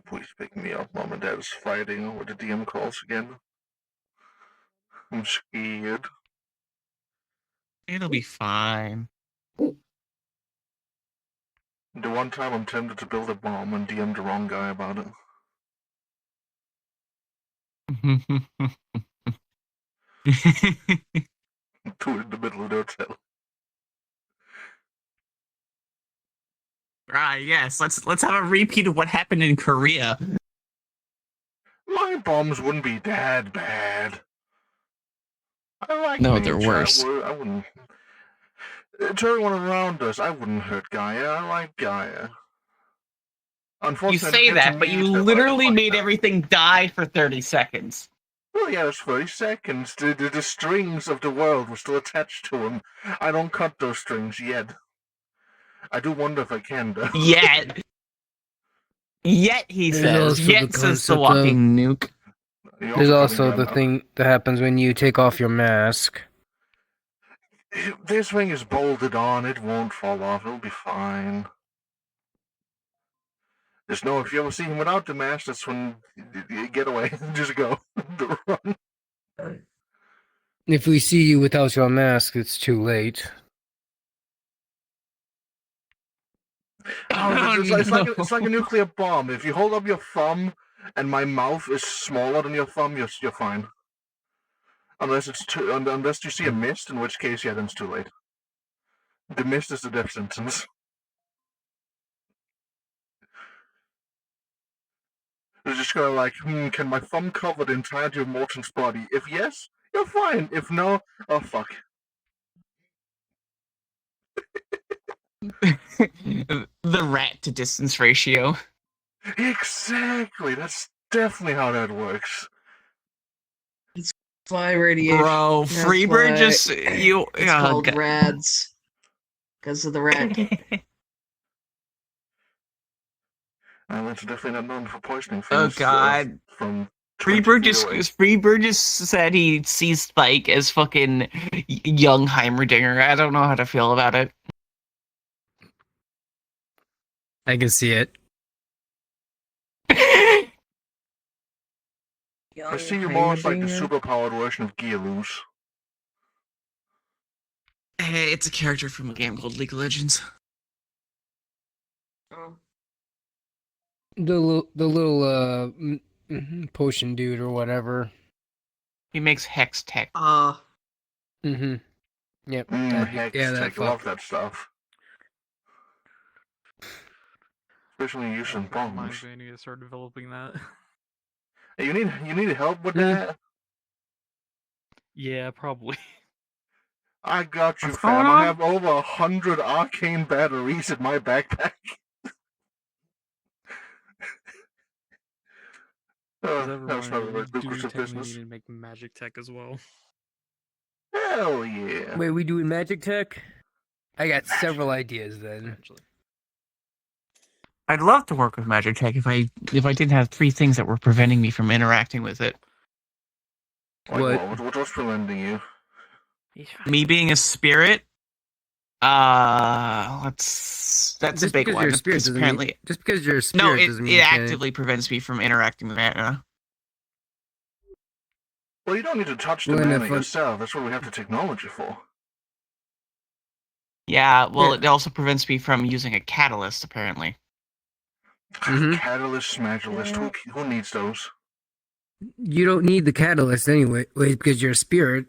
Please pick me up. Mom and Dad is fighting with the DM calls again. I'm scared. It'll be fine. The one time I'm tempted to build a bomb and DM the wrong guy about it. Do it in the middle of the hotel. Right, yes. Let's have a repeat of what happened in Korea. My bombs wouldn't be that bad. I like No, nature. they're worse. I wouldn't. To everyone around us, I wouldn't hurt Gaia. I like Gaia. You say that, but you literally made everything die for 30 seconds. Well, yeah, it's 30 seconds. The strings of the world were still attached to him. I don't cut those strings yet. I do wonder if I can, though. Yet, he says. Yet, says the walking nuke. There's also the thing that happens when you take off your mask. This thing is bolted on. It won't fall off. It'll be fine. Just know if you ever see him without the mask, that's when you get away. Just go. Run. If we see you without your mask, it's too late. It's like a nuclear bomb. If you hold up your thumb and my mouth is smaller than your thumb, you're fine. Unless you see a mist, in which case, yeah, then it's too late. The mist is the death sentence. They're just going like, can my thumb cover the entirety of Morton's body? If yes, you're fine. If no, oh fuck. The rat to distance ratio. Exactly. That's definitely how that works. It's fly radiation. Bro, Freebird just you. It's called rads because of the rat. That's definitely not known for poisoning Oh things. god. From Freebird just said he sees Spike as fucking young Heimerdinger. I don't know how to feel about it. I can see it. I see you more as like the superpowered version of Gearloose. Hey, it's a character from a game called League of Legends. Oh. The little potion dude or whatever. He makes hex tech. Mm-hmm. Yep. Hex tech. I love that stuff. Especially using bombs. I need to start developing that. Hey, you need help with that? Yeah, probably. I got you, fam. I have over 100 arcane batteries in my backpack. That's not a very lucrative business. Need to make magic tech as well. Hell yeah! Wait, we doing magic tech? I got several ideas then. I'd love to work with magic tech if I didn't have 3 things that were preventing me from interacting with it. What's preventing you? Me being a spirit. That's a big one. Just because you're a spirit no, doesn't mean it actively prevents me from interacting with mana. Well, you don't need to touch the mana yourself. That's what we have the technology for. Yeah, well, it also prevents me from using a catalyst, apparently. Catalyst, smagulist, who needs those? You don't need the catalyst anyway, because you're a spirit.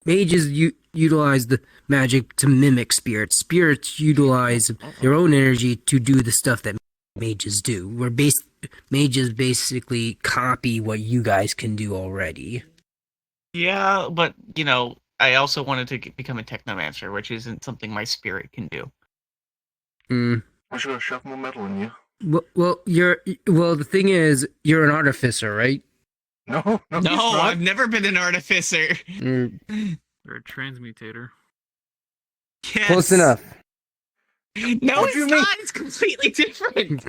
Mages utilize the magic to mimic spirits. Spirits utilize their own energy to do the stuff that mages do. Mages basically copy what you guys can do already. Yeah, but, I also wanted to become a technomancer, which isn't something my spirit can do. I should have shoved more metal in you. Well, the thing is, you're an artificer, right? No, I've never been an artificer. You're a transmutator. Yes. Close enough. No, it's not. It's completely different.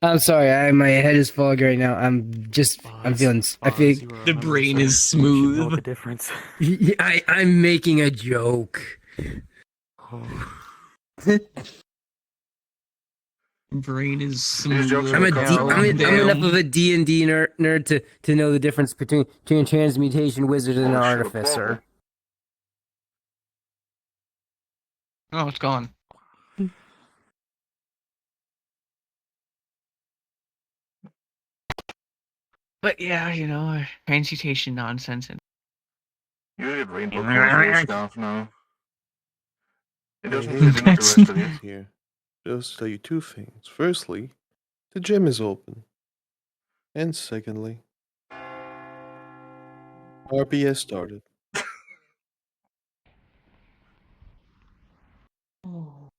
I'm sorry. My head is fogged right now. I'm feeling. I feel the brain is smooth. Know the difference. I'm making a joke. brain is some These jokes I'm are a gonna D, come I'm, through. I'm enough of a D&D nerd to know the difference between a transmutation wizard and an Oh, shit, a artificer. Oh, it's gone. But yeah, you know, transmutation nonsense. And You get rainbow colors for your scarf now. It doesn't fit in with the That's- rest of you. Here. Just tell you two things. Firstly, the gym is open. And secondly, RP has started. Oh.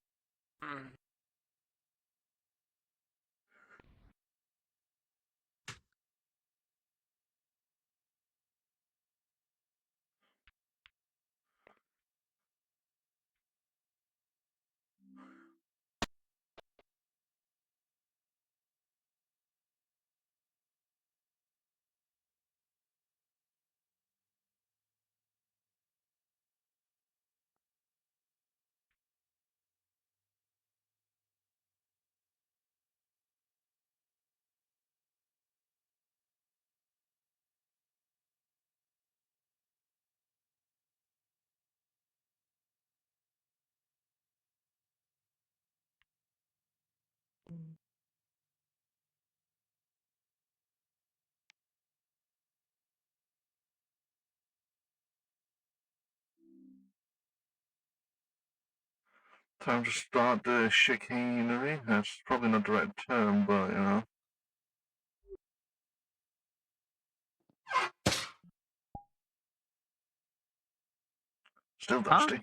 Time to start the chicanery. That's probably not the right term, but you know. Still dusty.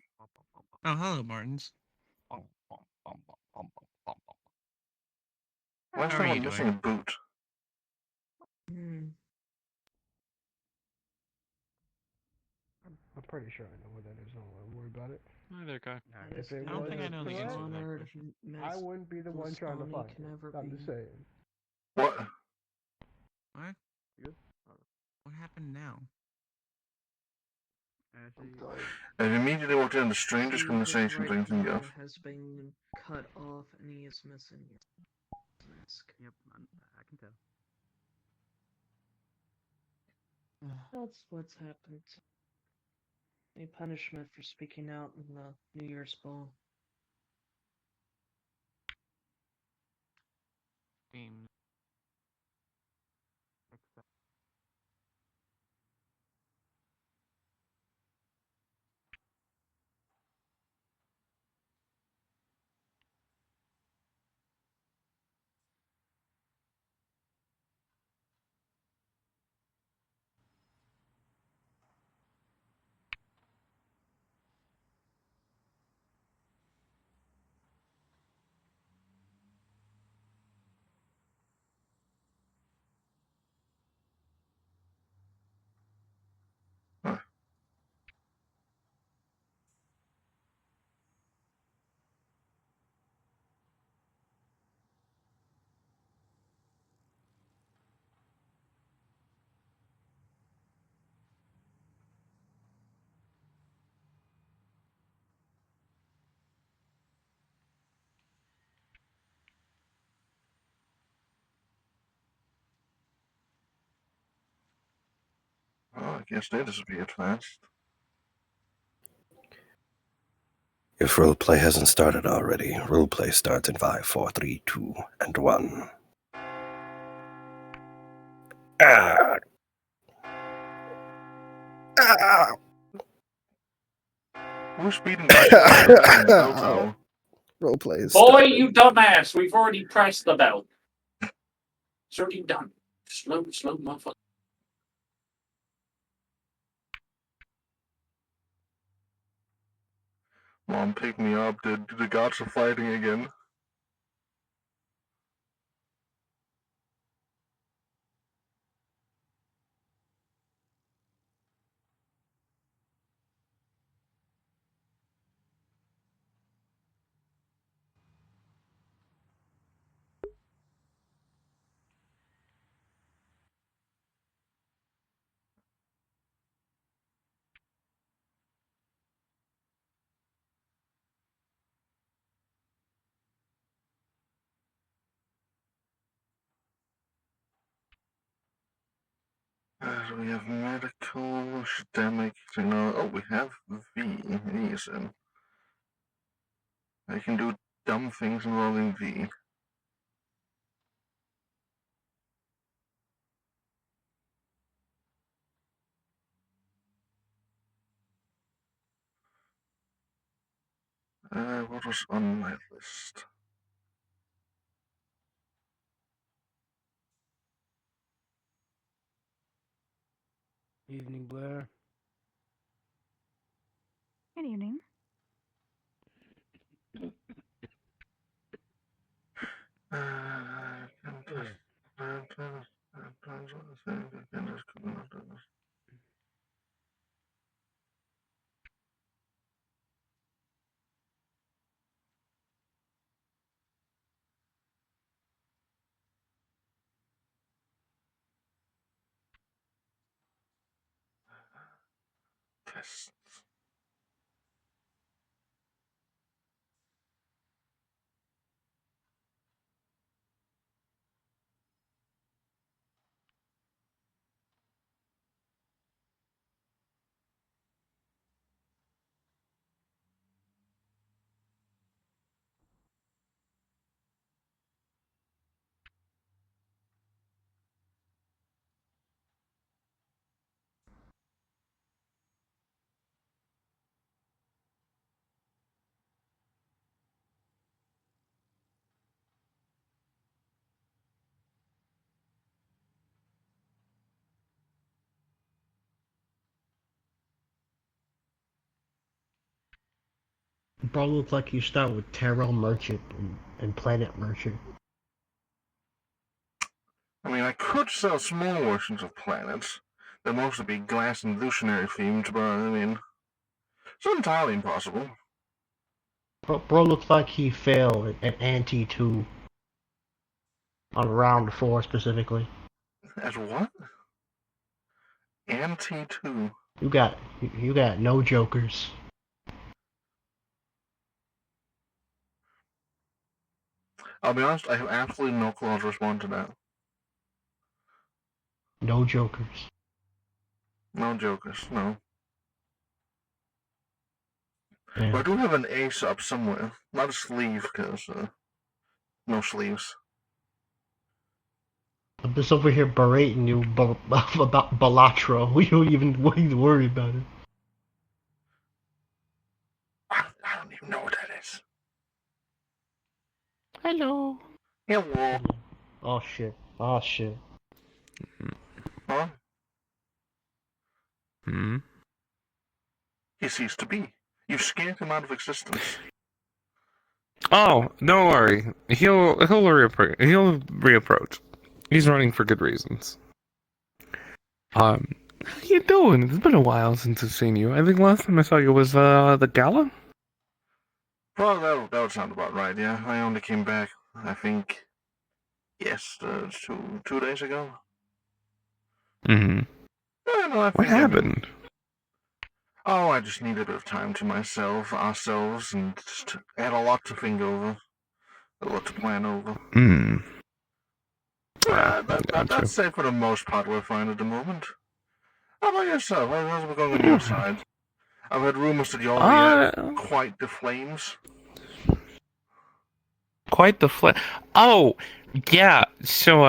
Oh, hello, Martins. Why is How are someone you missing a doing? boot? Hmm. I'm pretty sure I know what that is. Don't worry about it. Hi there, Kai. That is If it the I don't think I wasn't know the most answer to that honored question. I wouldn't be the one trying to Mastani find can it. ever I'm be. just saying. What? What? Good. What happened now? And immediately walked in on the strangest See, his conversation right I can think arm of. has been cut off and he is missing his mask. Yep, I can tell. That's what's happened. A punishment for speaking out in the New Year's Ball. Game. Oh, I guess they disappeared fast. If roleplay hasn't started already, roleplay starts in 5, 4, 3, 2, and 1. Ah! Ah! Who's beating the shit out of the guy in the bell tower? Roleplay is Boy, started. you dumbass. We've already pressed the bell. It's already done. Slow motherfucker. Mom, pick me up. The gods are fighting again. So we have medical, systemic, oh, we have V. Yes, and I can do dumb things involving V. What was on my list? Evening, Blair. Good evening. Tests. It probably looks like you start with Terrell Merchant and Planet Merchant. I mean, I could sell small versions of planets. They'll mostly be glass and illusionary themed, but I mean, it's not entirely impossible. Bro looks like he failed at Ante 2 on round 4 specifically. As what? Ante-2. You got no jokers. I'll be honest, I have absolutely no clue how to respond to that. No jokers. No jokers, no. Yeah. But I do have an ace up somewhere. Not a sleeve, because, no sleeves. I'm just over here berating you about Balatro. We don't even worry about it. I don't even know what that is. Hello. Hello. Oh shit. Oh shit. Huh? Hmm? He ceased to be. You scared him out of existence. Oh, don't worry. He'll reapproach. He's running for good reasons. How you doing? It's been a while since I've seen you. I think last time I saw you was the gala. Well, that would sound about right, yeah. I only came back, I think, yes, 2 days ago. Mm-hmm. Yeah, no, What happened? Oh, I just need a bit of time to myself, ourselves, and just had a lot to think over. A lot to plan over. Hmm. That's safe for the most part we're fine at the moment. How about yourself? How's it going on your side? I've heard rumors that you already had quite the flames. Quite the Oh, yeah. So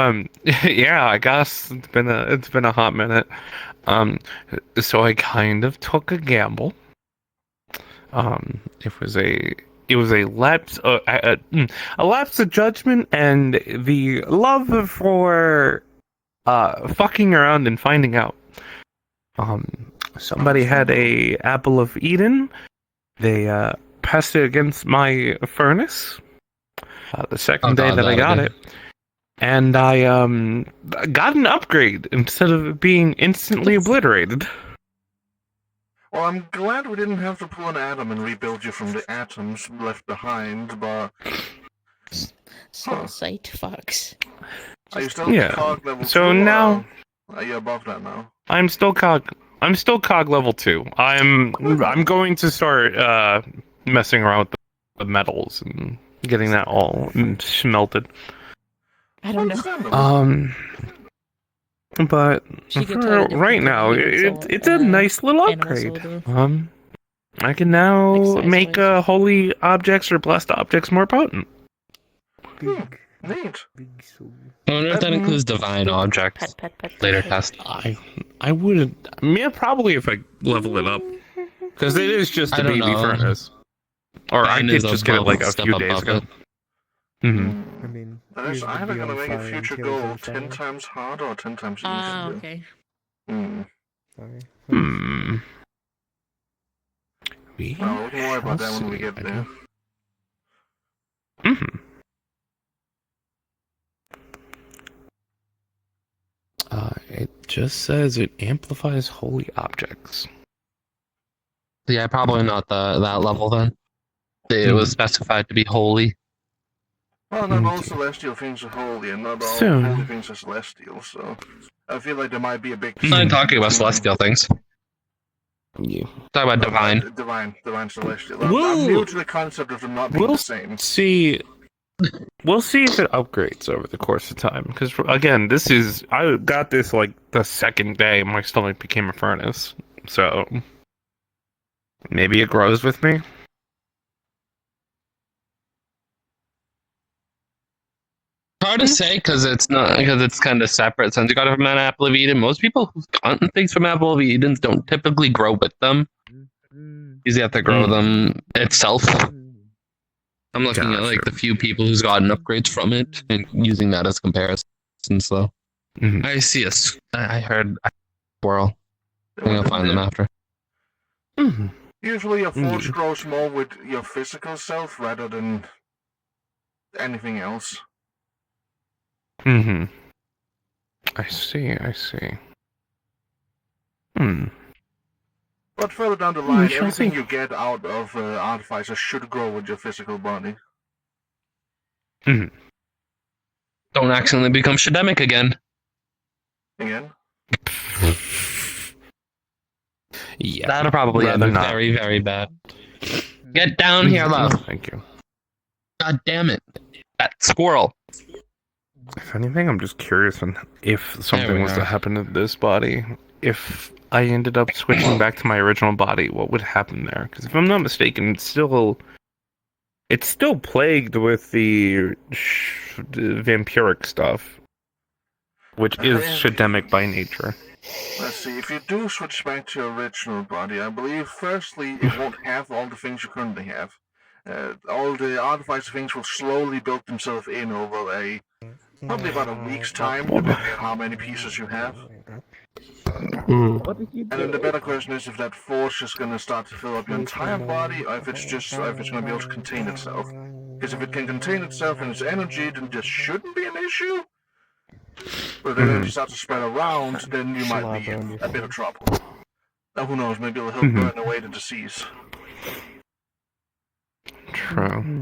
yeah. I guess it's been a hot minute. So I kind of took a gamble. It was a lapse a lapse of judgment and the love for fucking around and finding out. Somebody had a apple of Eden. They passed it against my furnace. The second day that I got it, and I got an upgrade instead of it being instantly obliterated. Well, I'm glad we didn't have to pull an atom and rebuild you from the atoms left behind, but... Sight fucks. Are you still at cog level 2? So now... Are you above that now? I'm still cog level 2. I'm going to start messing around with the metals and getting that all smelted. I don't know. But She could for tell the difference right now, between soul it's a and nice little animal soul, upgrade. though. I can now Like make size-wise. holy objects or blessed objects more potent. Neat. I wonder if that includes divine objects. Later test. I wouldn't. Yeah, probably if I level it up, because it is just I a don't baby know. furnace. Or I Mine did is just get it like a step few days above ago. it. Mm-hmm. I mean, Is either gonna make a future goal 10 times harder or 10 times easier. Ah, okay. Sorry. Hmm. Well, we can worry about that when we get there. Mm-hmm. It just says it amplifies holy objects. Yeah, probably not that level then. It was specified to be holy. Well, not all celestial things are holy, and not all So- holy things are celestial, so I feel like there might be a big... I'm not talking about celestial things. Yeah. Talking about divine. Divine celestial. I'm new to the concept of them not being the same. We'll see if it upgrades over the course of time. Because again, I got this like the second day my stomach became a furnace, so maybe it grows with me. Hard to say because it's kind of separate. Since you got it from an apple of Eden, most people who've gotten things from apple of Eden don't typically grow with them. Usually have to grow them itself. I'm looking at like the few people who's gotten upgrades from it and using that as comparison. So I see I heard a squirrel. I'm gonna find them after. Usually your force grows more with your physical self rather than anything else. I see. But further down the line, everything you get out of Artificer should grow with your physical body. Don't accidentally become Shademic again. Again? Yeah. That'll probably end very, very bad. Get down here, love. Thank you. God damn it. That squirrel. If anything, I'm just curious on if something was to happen to this body. If I ended up switching back to my original body, what would happen there? Because if I'm not mistaken, it's still plagued with the vampiric stuff, which is Shademic by nature. Let's see, if you do switch back to your original body, I believe firstly it won't have all the things you currently have. All the Artificer things will slowly build themselves in over probably about a week's time, depending on how many pieces you have. And then the better question is if that force is going to start to fill up your entire body, or if it's going to be able to contain itself. Because if it can contain itself and its energy, then this shouldn't be an issue. But then if you start to spread around, then you might be in a bit of trouble. Now who knows, maybe it'll help burn away the disease. True.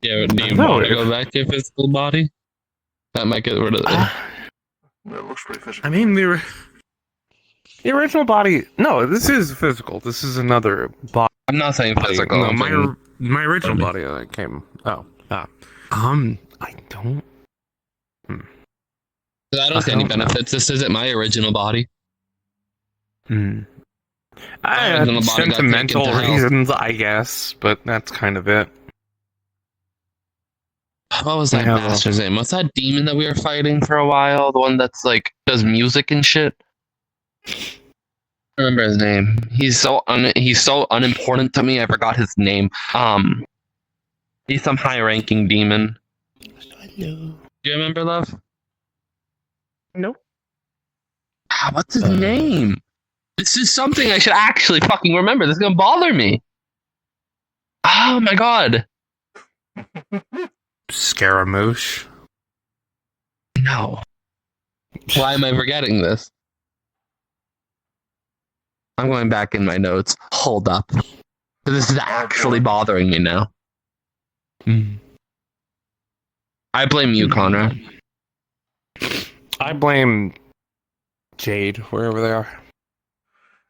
Yeah, do you want to go back to your physical body? That might get rid of it. It looks pretty physical. I mean, the original body... No, this is physical. This is another body. I'm not saying physical. No, my original body that came... I don't... I don't see any benefits. This isn't my original body. I had sentimental reasons, I guess, but that's kind of it. What was that bastard's name? What's that demon that we were fighting for a while? The one that's like does music and shit. I remember his name. He's so unimportant to me. I forgot his name. He's some high-ranking demon. Do you remember, love? Nope. What's his name? This is something I should actually fucking remember. This is gonna bother me. Oh my god. Scaramouche? No. Why am I forgetting this? I'm going back in my notes. Hold up. This is actually bothering me now. I blame you, Conrad. I blame Jade, wherever they are.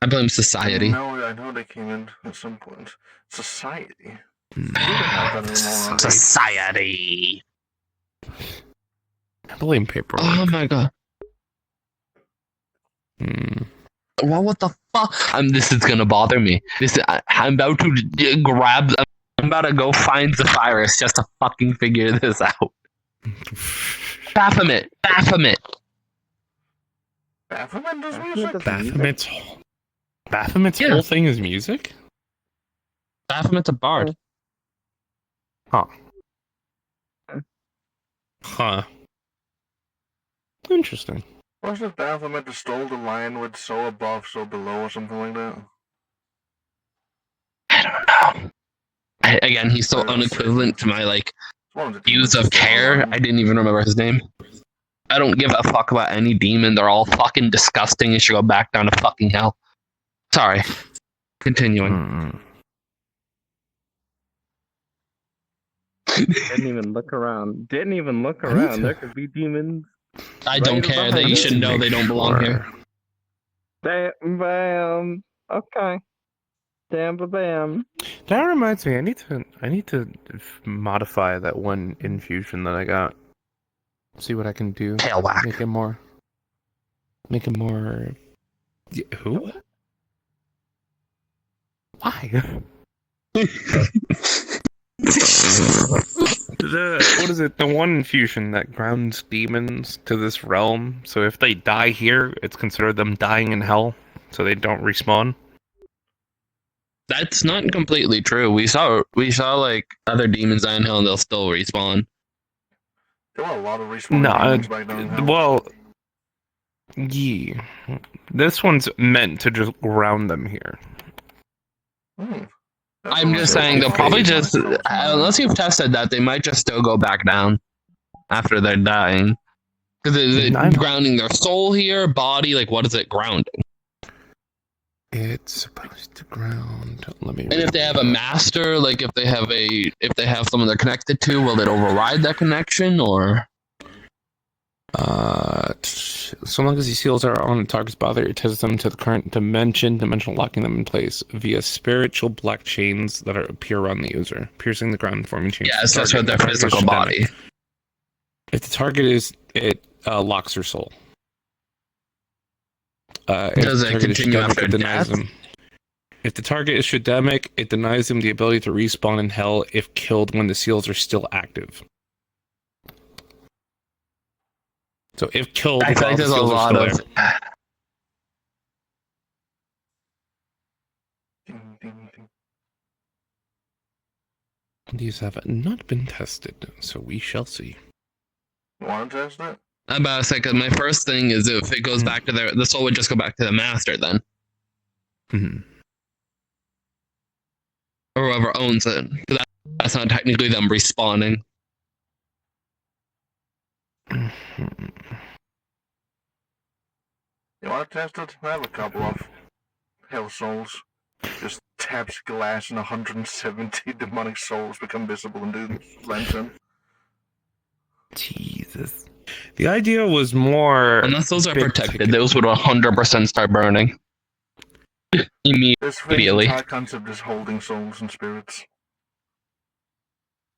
I blame society. I know they came in at some point. Society. Society. I blame paperwork. Oh my god. Well, what the fuck? This is gonna bother me. I'm about to grab. I'm about to go find the virus just to fucking figure this out. Baphomet. Baphomet does music? Baphomet's whole thing is music? Baphomet's a bard. Huh. Interesting. Wasn't it Baphomet that stole the lion with so above, so below, or something like that? I don't know. Again, he's so unequivalent to my views of care. I didn't even remember his name. I don't give a fuck about any demon. They're all fucking disgusting and should go back down to fucking hell. Sorry. Continuing. Didn't even look around. There could be demons. I don't care. That you should know they don't belong here. Bam. Okay. Damn, bam. That reminds me, I need to modify that one infusion that I got. See what I can do. Tail whack. Make it more. Who? Why? What is it? The one infusion that grounds demons to this realm. So if they die here, it's considered them dying in hell. So they don't respawn. That's not completely true. We saw other demons die in hell and they'll still respawn. There were a lot of respawning demons back down in hell. Well, yeah. This one's meant to just ground them here. I'm just saying they'll probably just, unless you've tested that, they might just still go back down after they're dying. Because it's grounding their soul here, body, what is it grounding? It's supposed to ground. Let me. And if they have a master, if they have someone they're connected to, will it override that connection or? So long as these seals are on the target's body, it tests them to the current dimensional locking them in place via spiritual black chains that appear around the user, piercing the ground, forming chains. Yes, that's what their physical body. If the target it locks their soul. Does it continue after death? If the target is Shademic, it denies them the ability to respawn in hell if killed when the seals are still active. So if killed, I think there's a lot of. These have not been tested, so we shall see. You want to test it? I'm about to say, because my first thing is if it goes back to the soul would just go back to the master then. Or whoever owns it. That's not technically them respawning. You want to test it? I have a couple of hell souls. Just taps glass and 170 demonic souls become visible and do lantern. Jesus. The idea was more. Unless those are protected, those would 100% start burning. Immediately. The entire concept is holding souls and spirits.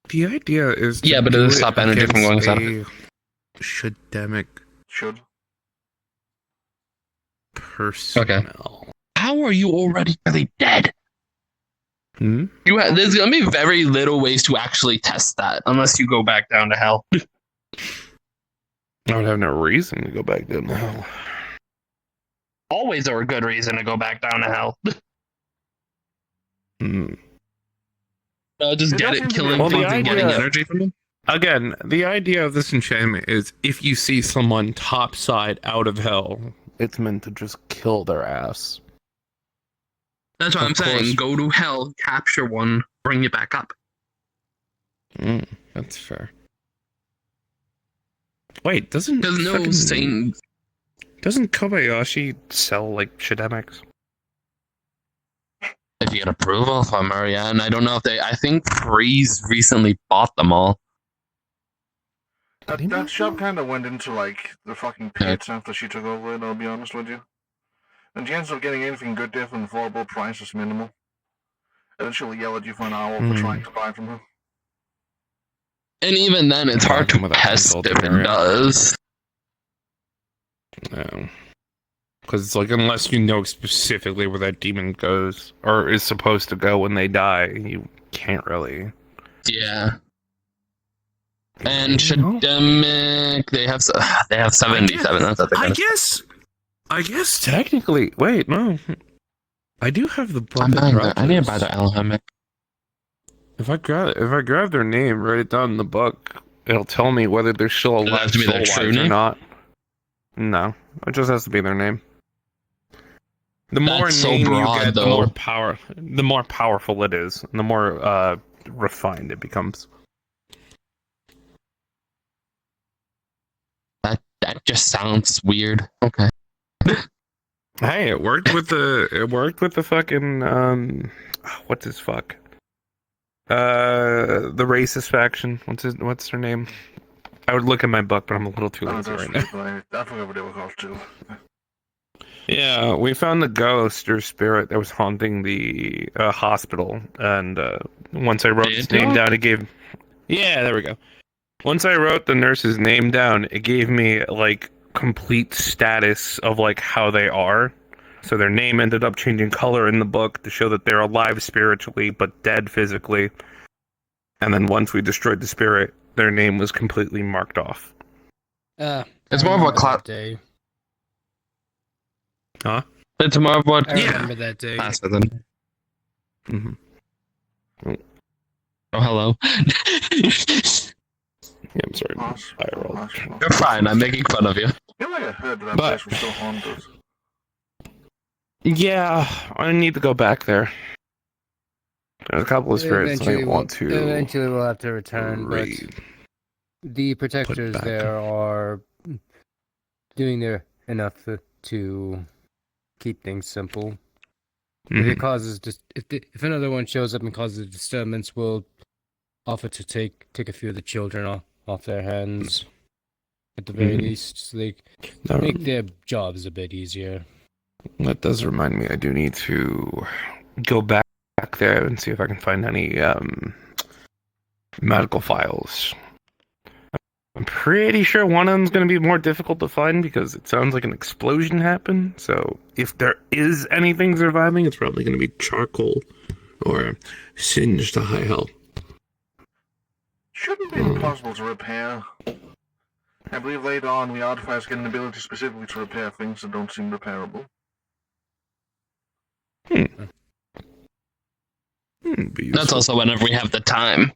The idea is. Yeah, but it doesn't stop energy from going south. Shademic. Should. Personnel. Okay. How are you already really dead? There's gonna be very little ways to actually test that unless you go back down to hell. I would have no reason to go back down to hell. Always are a good reason to go back down to hell. Just get it, killing things and getting energy from them. Again, the idea of this enchantment is if you see someone topside out of hell, it's meant to just kill their ass. That's what I'm saying. Go to hell, capture one, bring it back up. That's fair. Wait, doesn't Kobayashi sell Shademics? If you get approval from her, yeah, and I don't know if I think Freeze recently bought them all. That shop kind of went into the fucking pits after she took over it, I'll be honest with you. And the chance of getting anything good there from the affordable price is minimal. And then she'll yell at you for an hour for trying to buy from her. And even then, it's hard to test if it does. No. Because it's like, unless you know specifically where that demon goes, or is supposed to go when they die, you can't really. Yeah. And Shademic, they have 77. That's what they I guess technically. Wait, no. I do have the book. I'm buying their, I need to buy their Alchemic. If I grab their name, write it down in the book, it'll tell me whether they're still Does it alive have to be their true or name? not. No, it just has to be their name. The more That's so name broad, you get, though. the more powerful it is, and the more refined it becomes. That just sounds weird. Okay. Hey, it worked with the fucking what's his fuck? The racist faction. What's their name? I would look at my book, but I'm a little too lazy right now. I forgot what they were called too. Yeah, we found the ghost or spirit that was haunting the hospital, and once I wrote his name down, it gave. Yeah, there we go. Once I wrote the nurse's name down, it gave me like complete status of like how they are. So their name ended up changing color in the book to show that they're alive spiritually but dead physically. And then once we destroyed the spirit, their name was completely marked off. It's more of a class day. Huh? It's more of what. I remember that day. Faster than. Mm-hmm. Oh, hello. Yeah, I'm sorry. You're fine. I'm making fun of you. I feel like I heard that place was still haunted. Yeah, I need to go back there. There's a couple of spirits I want to. Eventually, we'll have to return, read. but the protectors there are doing their enough to keep things simple. If it causes if another one shows up and causes a disturbance, we'll offer to take a few of the children off their hands, at the very least, so they make their jobs a bit easier. That does remind me, I do need to go back there and see if I can find any medical files. I'm pretty sure one of them is going to be more difficult to find because it sounds like an explosion happened. So if there is anything surviving, it's probably going to be charcoal or singed to high hell. Shouldn't be impossible to repair. I believe later on the artifacts get an ability specifically to repair things that don't seem repairable. That's also whenever we have the time.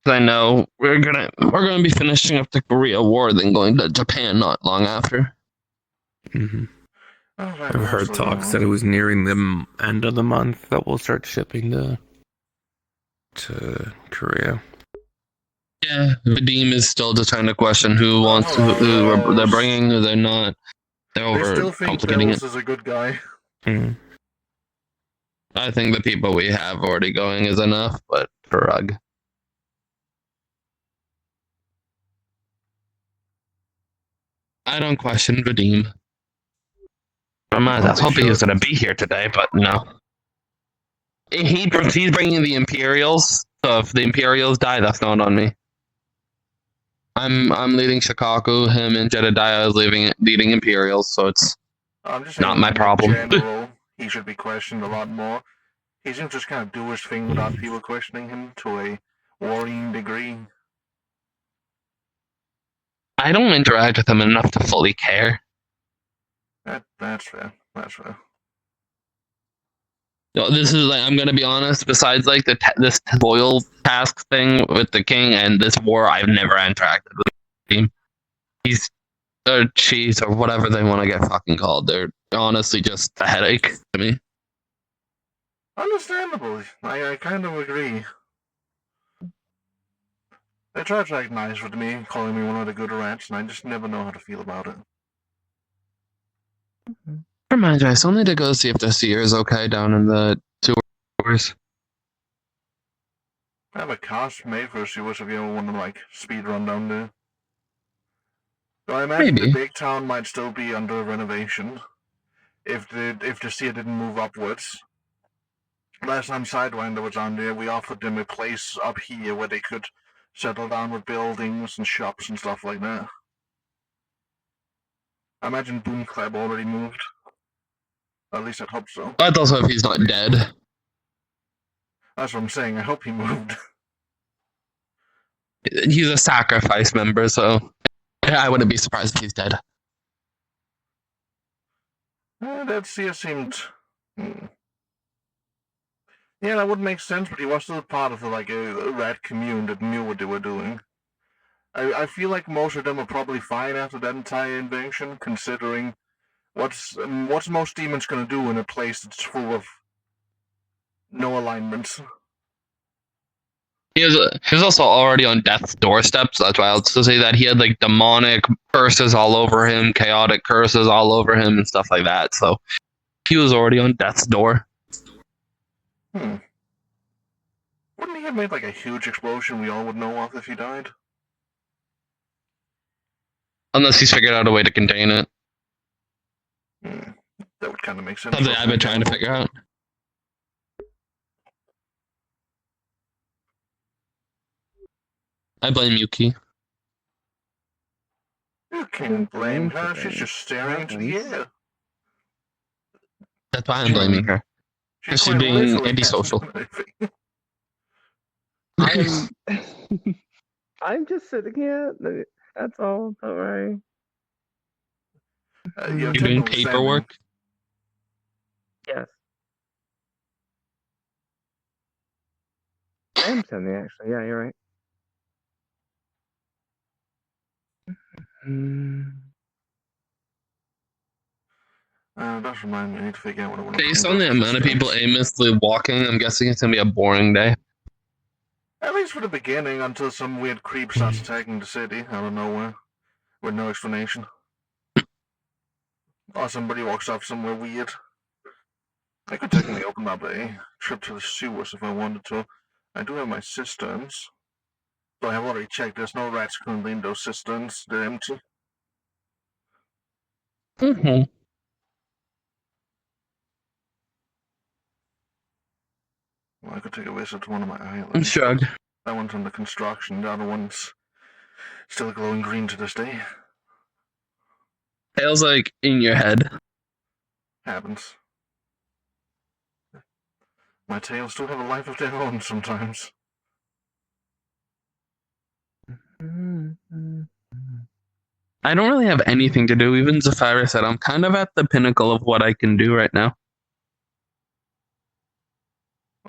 I know we're gonna be finishing up the Korea War, then going to Japan not long after. I've heard talks that it was nearing the end of the month that we'll start shipping to Korea. Yeah, Vadim is still just trying to question who wants who they're bringing, who they're not. They're They over still think complicating Bills it. is a good guy. I think the people we have already going is enough, but for Rug. I don't question Vadim. I was hoping he was going to be here today, but no. He's bringing the Imperials, so if the Imperials die, that's not on me. I'm leading Shikaku, him and Jedediah is leading Imperials, so it's not my problem. In general, he should be questioned a lot more. He seems to just kind of do his thing without people questioning him to a worrying degree. I don't interact with him enough to fully care. That's fair. That's fair. No, this is like, I'm gonna be honest. Besides like this loyal task thing with the king and this war, I've never interacted with him. He's cheese or whatever they want to get fucking called. They're honestly just a headache to me. Understandable. I kind of agree. They try to act nice with me, calling me one of the good rats, and I just never know how to feel about it. Remind you, I still need to go see if the seer is okay down in the sewers. I have a cast made for sewers if you ever want to, like, speed run down there. So I imagine the big town might still be under renovation. If the seer didn't move upwards. Last time Sidewinder was on there, we offered them a place up here where they could settle down with buildings and shops and stuff like that. I imagine Boom Clap already moved. At least I'd hope so. I'd also if he's not dead. That's what I'm saying. I hope he moved. He's a sacrifice member, so I wouldn't be surprised if he's dead. That seemed. Yeah, that would make sense, but he was still part of a rat commune that knew what they were doing. I feel like most of them were probably fine after that entire invasion, considering what's most demons gonna do in a place that's full of no alignments. He was also already on death's doorstep, so that's why I'll also say that he had like demonic curses all over him, chaotic curses all over him, and stuff like that. So he was already on death's door. Wouldn't he have made like a huge explosion we all would know of if he died? Unless he's figured out a way to contain it. That would kind of make sense. Something I've been trying to figure out. I blame Yuki. You can't blame her. She's just staring into the air. That's why I'm blaming her. Because she's being antisocial. I'm just sitting here. That's all. Don't worry. You're doing paperwork? Yes. I am sending, actually. Yeah, you're right. That's remind me. I need to figure out what I want to. Based on the amount of people aimlessly walking, I'm guessing it's gonna be a boring day. At least for the beginning, until some weird creep starts attacking the city out of nowhere, with no explanation. Or somebody walks up somewhere weird. I could technically open up a trip to the sewers if I wanted to. I do have my cisterns. So I have already checked. There's no rats currently in those cisterns. They're empty. Mm-hmm. Well, I could take a visit to one of my islands. Shrug. That one's under construction. The other one's still glowing green to this day. Tails like in your head. Happens. My tails do have a life of their own sometimes. I don't really have anything to do. Even Zafira said I'm kind of at the pinnacle of what I can do right now.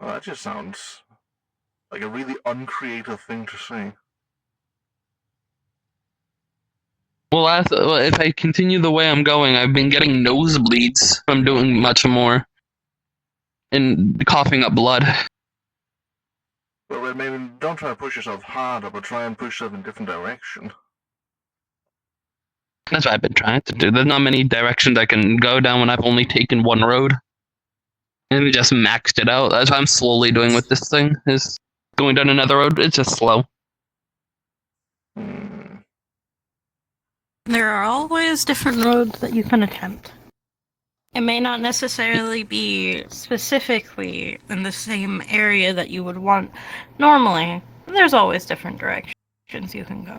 Well, that just sounds like a really uncreative thing to say. Well, if I continue the way I'm going, I've been getting nosebleeds from doing much more. And coughing up blood. Well, maybe don't try to push yourself harder, but try and push yourself in a different direction. That's what I've been trying to do. There's not many directions I can go down when I've only taken one road. And we just maxed it out. That's what I'm slowly doing with this thing, is going down another road. It's just slow. There are always different roads that you can attempt. It may not necessarily be specifically in the same area that you would want normally. There's always different directions you can go.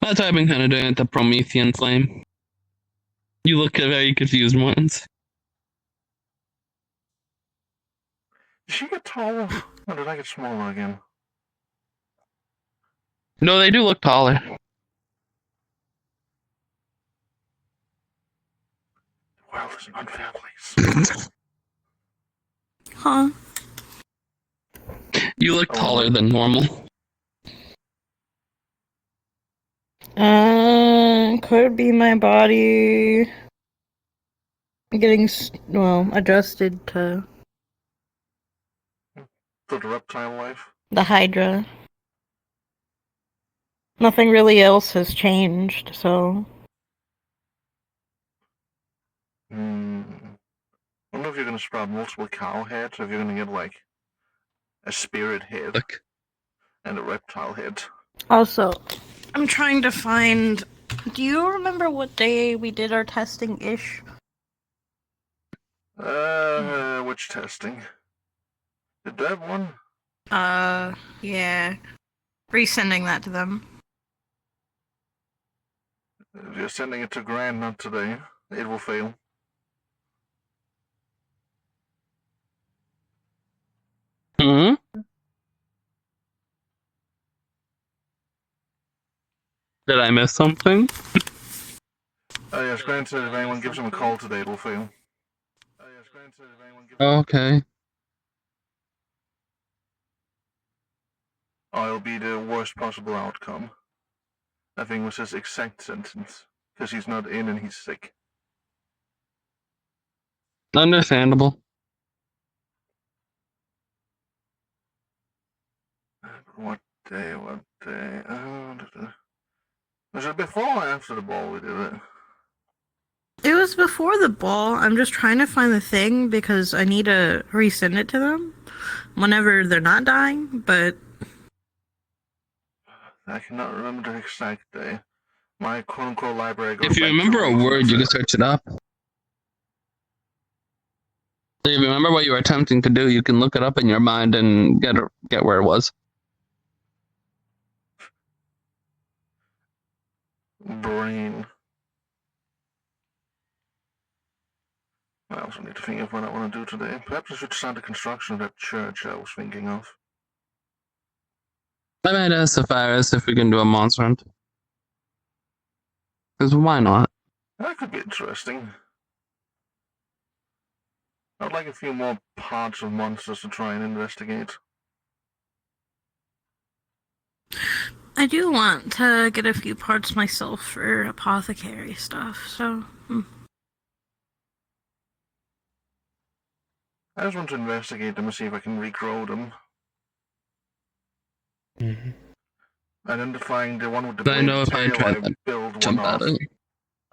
That's what I've been kind of doing at the Promethean Flame. You look very confused once. Did she get taller? Or did I get smaller again? No, they do look taller. The world is an unfair place. Huh? You look taller than normal. Could be my body getting, adjusted to the reptile life? The Hydra. Nothing really else has changed, so... I wonder if you're gonna sprout multiple cow heads, or if you're gonna get, like, a spirit head and a reptile head. Also, I'm trying to find... Do you remember what day we did our testing-ish? Which testing? The dead one? Yeah. resending that to them. If you're sending it to Gran, not today, it will fail. Hmm? Did I miss something? Oh yes, Gran said if anyone gives him a call today, it will fail. Okay. Oh, it'll be the worst possible outcome. I think was his exact sentence. Because he's not in and he's sick. Understandable. What day? Was it before or after the ball we did it? It was before the ball. I'm just trying to find the thing because I need to resend it to them whenever they're not dying, but I cannot remember the exact day. My quote-unquote library goes If you back remember to a word, you can search it up. If you remember what you were attempting to do, you can look it up in your mind and get where it was. Brain. I also need to think of what I want to do today. Perhaps I should start the construction of that church I was thinking of. I might ask Sapphirus if we can do a monster hunt. Because why not? That could be interesting. I'd like a few more parts of monsters to try and investigate. I do want to get a few parts myself for apothecary stuff, so... I just want to investigate them and see if I can regrow them. Identifying the one with the I know bladed if I tail, tried I that, build one jump off. at it.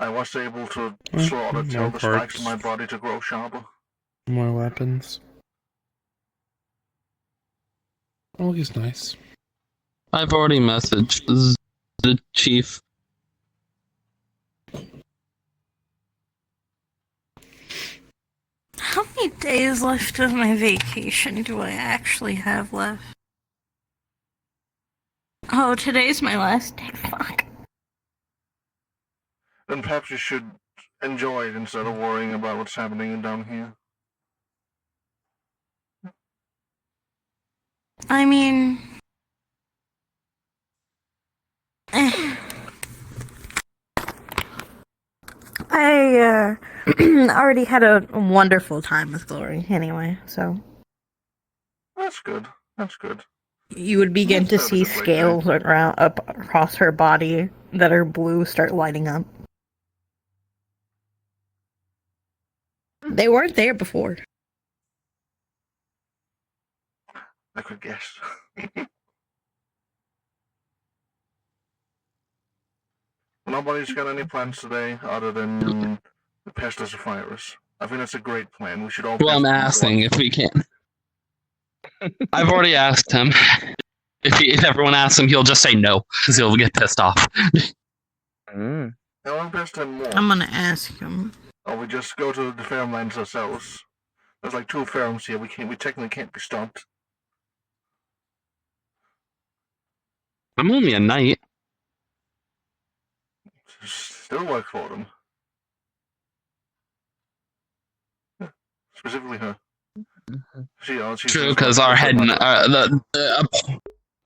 I was able to Well, slaughter more tell the spikes parts. in my body to grow sharper. More weapons. Oh, he's nice. I've already messaged the chief. How many days left of my vacation do I actually have left? Oh, today's my last day. Fuck. Then perhaps you should enjoy it instead of worrying about what's happening down here. I mean... I already had a wonderful time with Glory anyway, so... That's good. That's good. You would begin to That was see a great scales around up across her body that are blue start lighting up. They weren't there before. I could guess. Nobody's got any plans today other than the pest as a virus. I think that's a great plan. We should all. Well, I'm asking if we can. I've already asked him. If everyone asks him, he'll just say no, because he'll get pissed off. No one pest him more. I'm gonna ask him. Or we just go to the ferrum lands ourselves. There's like 2 ferrums here. We technically can't be stopped. I'm only a knight. Still work for them. Specifically her. She's True, because our head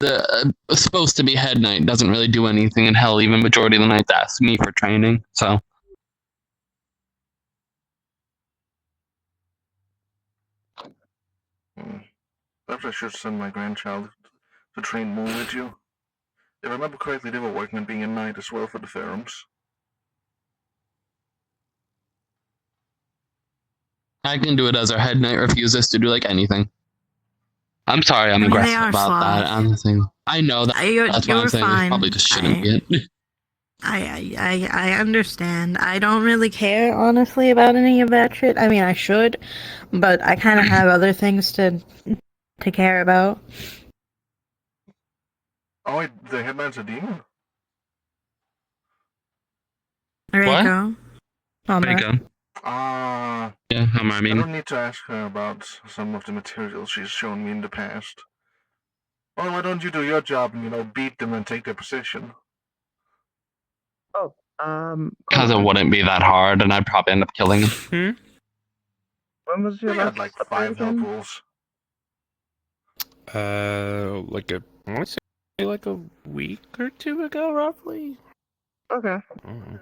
the supposed to be head knight doesn't really do anything, and hell, even majority of the knights ask me for training. So perhaps I should send my grandchild to train more with you. If I remember correctly, they were working on being a knight as well for the ferrums. I can do it as our head knight refuses to do like anything. I'm sorry, I'm aggressive about that. Honestly, I know that. That's what I'm saying. I probably just shouldn't be it. I understand. I don't really care, honestly, about any of that shit. I mean, I should, but I kind of have other things to care about. Oh wait, the headman's a demon? Reiko. Reiko. Yeah, I don't need to ask her about some of the materials she's shown me in the past. Well, why don't you do your job and, beat them and take their position? Oh, Because it wouldn't be that hard, and I'd probably end up killing him. when was your They last had like update 5 help again? rules. I want to say like a week or two ago, roughly. Okay. No,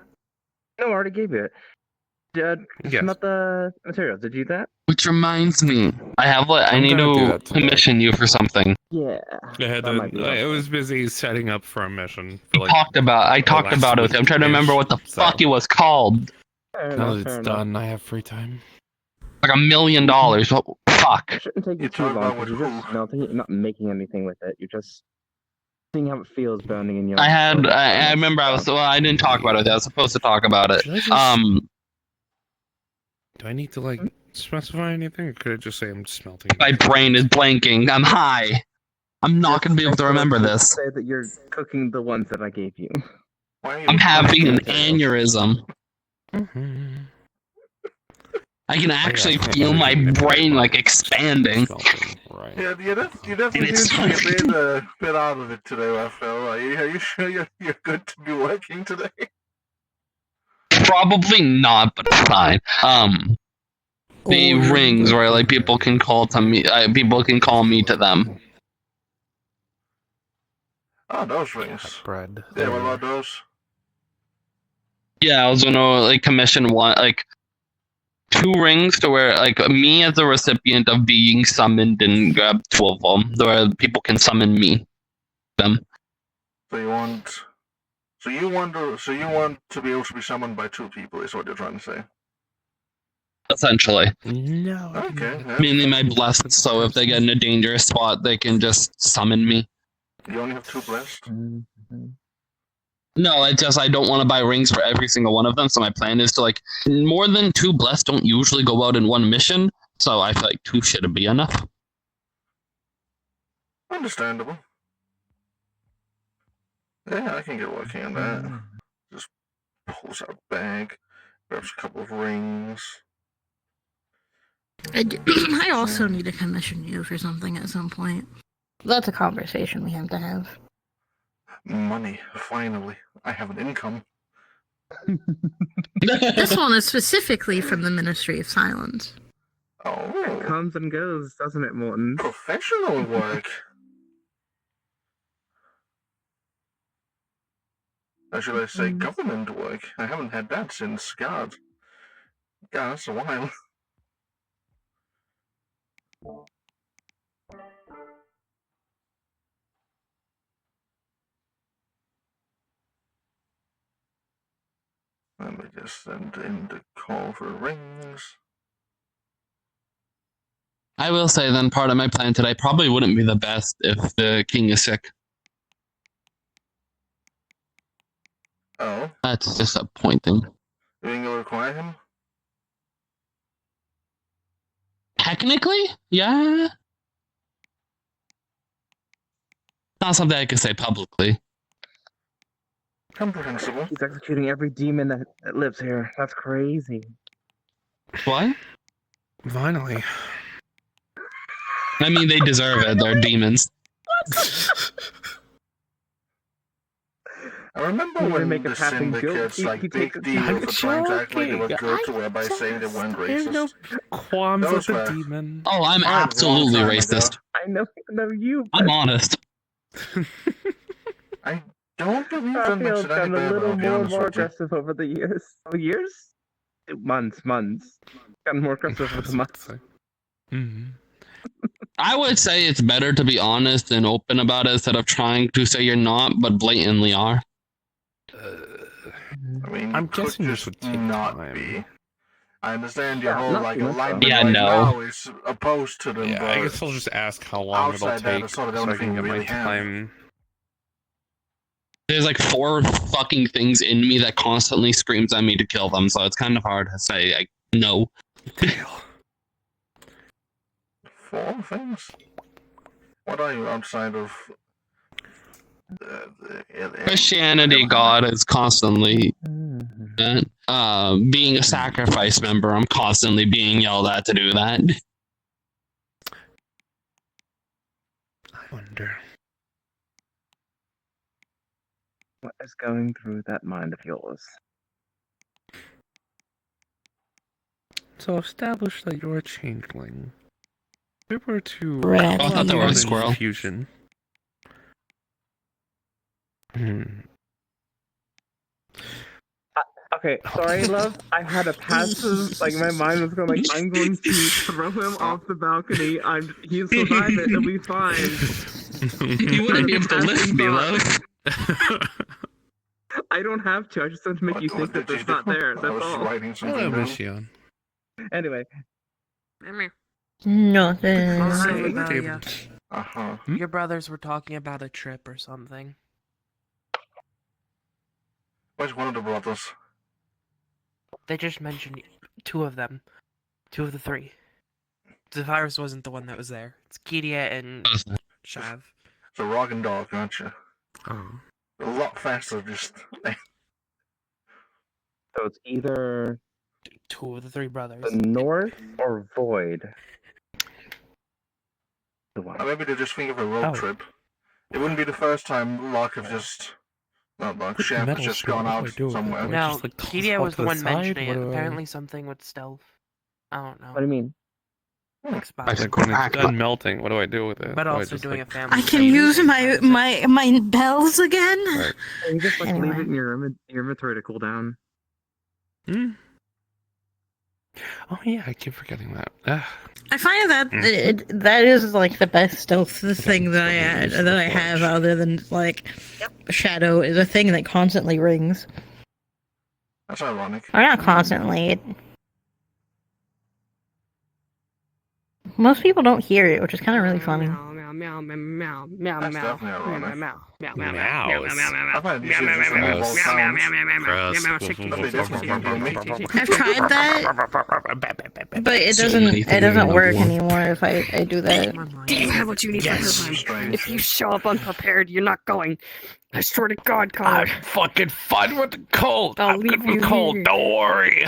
I already gave you it. Yes. Not the materials. Did you do that? Which reminds me, I need gonna do to that today. commission you for something. Yeah. I had That might be I helpful. was busy setting up for a mission. I talked about it with you. I'm trying to remember what the fuck it was called. Fair Now enough, that fair it's enough. done, I have free time. Like $1 million. What? Fuck. It shouldn't take you You too talk long about because with you're just melting it. You're not making anything with it. You're just seeing how it feels burning in your. I remember I didn't talk about it. I was supposed to talk about it. Should I just- Do I need to like specify anything, or could I just say I'm smelting? My brain is blanking. I'm high. I'm not going to be able to remember this. Say that you're cooking the ones that I gave you. I'm having an aneurysm. I can actually feel my brain like expanding. Yeah, you definitely seem to be a bit out of it today, Raphael. Are you sure you're good to be working today? Probably not, but fine. The rings where like people can call to me. People can call me to them. Oh, those rings. Bread. Yeah, what about those? Yeah, I was gonna like commission one, like 2 rings to where like me as the recipient of being summoned and grab 2 of them, where people can summon me. Them. So you want to be able to be summoned by 2 people, is what you're trying to say. Essentially. No. Okay. Yeah. Mainly my blessed, so if they get in a dangerous spot, they can just summon me. You only have 2 blessed? No, I don't want to buy rings for every single one of them, so my plan is to like more than 2 blessed don't usually go out in one mission, so I feel like 2 should be enough. Understandable. Yeah, I can get working on that. Just pulls out a bag, grabs a couple of rings. I also need to commission you for something at some point. That's a conversation we have to have. Money, finally. I have an income. This one is specifically from the Ministry of Silence. Oh. It comes and goes, doesn't it, Morton? Professional work. Or should I say government work? I haven't had that since, God, that's a while. Let me just send in the call for rings. I will say then part of my plan today probably wouldn't be the best if the king is sick. Oh? That's disappointing. You think you'll require him? Technically, yeah. Not something I could say publicly. Comprehensible. He's executing every demon that lives here. That's crazy. What? Finally. I mean, they deserve it. They're demons. I remember You when make a the passing joke, syndicates he big takes it deal to- for trying to act like they were good to whereby saying they weren't There's no racist. qualms Those with the were- demon. Oh, I'm Fine, absolutely long time racist. ago. I know you. I'm honest. I don't believe that makes Garfield's it any gotten a better, little I'll be more and honest more with you. aggressive over the years. Years? Months. Gotten more aggressive with the months. I would say it's better to be honest and open about it instead of trying to say you're not, but blatantly are. I mean, I'm you could guessing this just would take not time. be. I understand your Yeah, whole not like too much, though. alignment Yeah, right no. now is opposed to them, Yeah, but I guess I'll just ask how long it'll outside that, take it's sort of the so only I thing can you get my really have. time. There's like 4 fucking things in me that constantly screams at me to kill them, so it's kind of hard to say like no. 4 things? What are you outside of Christianity, God is constantly being a sacrifice member. I'm constantly being yelled at to do that. I wonder. What is going through that mind of yours? So establish that you're a changeling. If we were to Rat. I thought they were a run squirrel. fusion. Okay, sorry, love. I had a passive, like my mind was going like, I'm going to throw him off the balcony. He'll survive it. It'll be fine. You wouldn't be able to lift me, love. I don't have to. I just want to make you think that it's not there. That's all. Hello, Mortisian. Anyway. Nothing. Sorry, Rebellia. Uh-huh. Your brothers were talking about a trip or something. Where's one of the brothers? They just mentioned two of them. Two of the three. Zephyrus wasn't the one that was there. It's Kedia and Shav. It's a rockin' dog, aren't you? Oh. A lot faster, just... So it's either two of the three brothers. the North or Void. Maybe they just think of a road trip. It wouldn't be the first time Locke has just... Not Locke, Chef has just gone out somewhere. No, Just, like, Kedia off was to the the one side? mentioning What it. do I- Apparently something with stealth. I don't know. What do you mean? Like Like when it's done melting, what do I do with it? But Do I also just, doing like, a family. I can use my bells again. Right. You just like leave Anyway. it in your inventory to cool down. Oh yeah, I keep forgetting that. Ugh. I find that that is like the best stealth thing that I have, other than like shadow is a thing that constantly rings. That's ironic. Or not constantly. Most people don't hear it, which is kind of really funny. Meow, meow, meow, meow, That's meow, definitely meow, ironic. meow, meow, meow, I've had these issues with them all sounds. I've tried that, but it doesn't work anymore if I do that. Do you have what you need for this time? If you show up unprepared, you're not going. I swear to God, Connor. I'm fucking fine with the cold. I'll I'm leave good with you cold. here. Don't worry.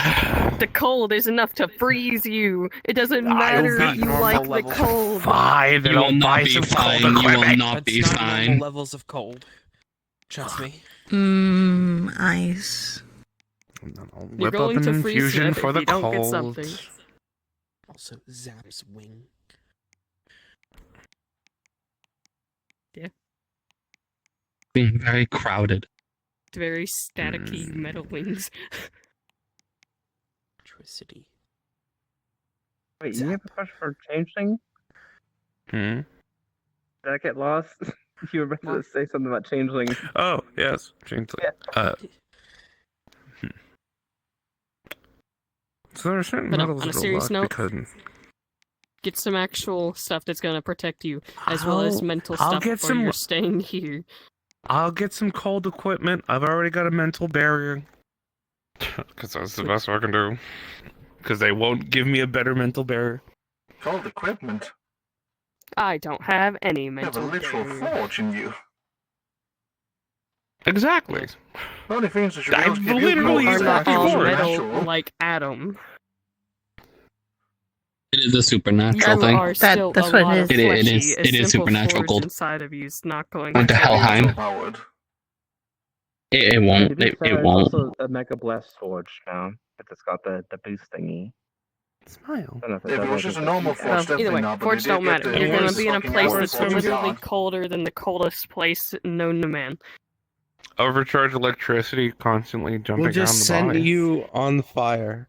The cold is enough to freeze you. It doesn't I'll matter be if you like the cold. Fine. You will not be fine. You will not be That's not normal fine. levels of cold. Trust me. Ice. You're Whip up going an to freeze infusion him for if the you don't get cold. something. Also, Zap's wing. Yeah. Being very crowded. It's very staticky metal wings. Electricity. Wait, you have a question for Changeling? Hmm? Did I get lost? You were about to say something about Changeling. Oh, yes. Changeling. So there are certain But no, metals on a that are serious locked note, because... get some actual stuff that's gonna protect you, as well as mental I'll stuff get while some- you're staying here. I'll get some cold equipment. I've already got a mental barrier. Because that's the best I can do. Because they won't give me a better mental barrier. Cold equipment. I don't have any You have a mental literal barrier. forge in you. Exactly. The only things that should be I able to give you literally cold Are is not actual all supernatural. metal like Adam. It is a supernatural There thing. are still that's a what lot it of is. It fleshy, is- a it is simple supernatural forge gold. inside of you is not going Went to to Helheim. Powered. It won't. To be It fair, won't. It's also a Mega Blast Forge now. It's got the boost thingy. Smile. I don't know if If it was just a normal forge, Well, definitely either way, not, but forge they did don't get matter. the You're gonna worst be in a fucking place hour that's forge literally God. colder than the coldest place known to man. Overcharged electricity constantly jumping We'll just around the send body. you on fire.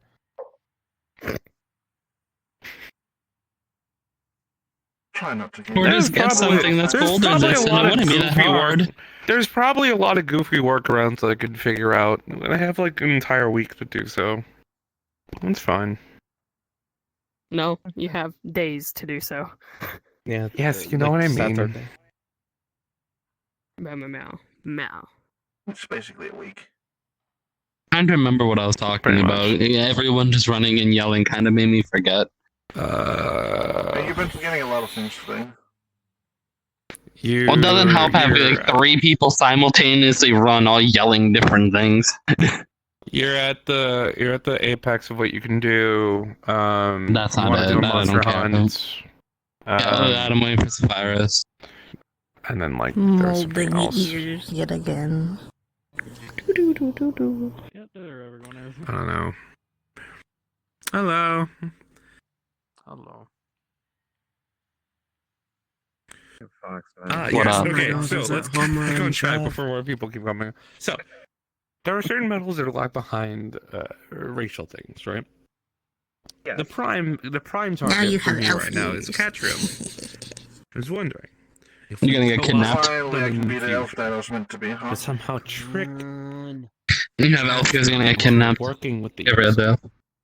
Try not to get Or just get something that's cold resistant. It wouldn't be that hard. There's probably a lot of goofy workarounds I could figure out. I have like an entire week to do so. That's fine. No, you have days to do so. Yeah. Yes, you know what I mean. Saturday. Meow, meow, meow. Meow. It's basically a week. Trying to remember what I was talking Pretty about. much. Yeah, everyone just running and yelling kind of made me forget. You've been forgetting a lot of things today. You. Well, it doesn't help having you're- like 3 people simultaneously run all yelling different things. You're at the apex of what you can do. That's you not wanna it. do a That I don't monster care about. hunt. Yeah, I'm waiting for Zephyrus. And then like there's something Molding else. ears yet again. Yeah, there, everyone. I don't know. Hello. Hello. What Yes. up? Okay, Oh my God, so is that let's Homer get and on track Shav? before more people keep coming. So, there are certain metals that are locked behind racial things, right? Yes. The prime Now you target for have me elf right now is ears. Catrium. I was wondering if You're we gonna get kidnapped. Finally, I can be the fusion elf that I was meant to be, huh? to somehow trick You have elf ears gonna get into kidnapped. working with the Get rid of that.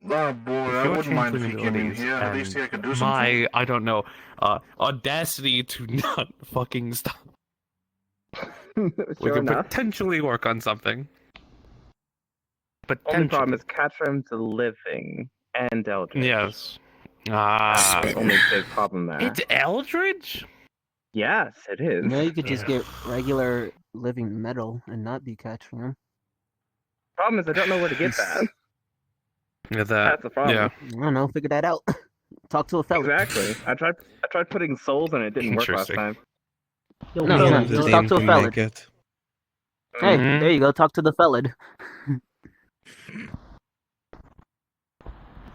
Oh boy, With I your wouldn't mind if changeling he came in abilities here. At least and he could do something. my, I don't know, audacity to not fucking stop. We Sure could enough. potentially work on something. Only problem Potentially. is Catrim's living and Eldritch. Yes. That's the only big problem there. It's Eldritch? Yes, it is. You know, you could just get regular living metal and not be Catrium. Problem is, I don't know where to get that. Yeah, That's the problem. Yeah. I don't know. Figure that out. Talk to a fella. Exactly. I tried putting souls and it didn't work last Interesting. time. No, just talk to a fella. Hey, Mhm. there you go. Talk to the fella.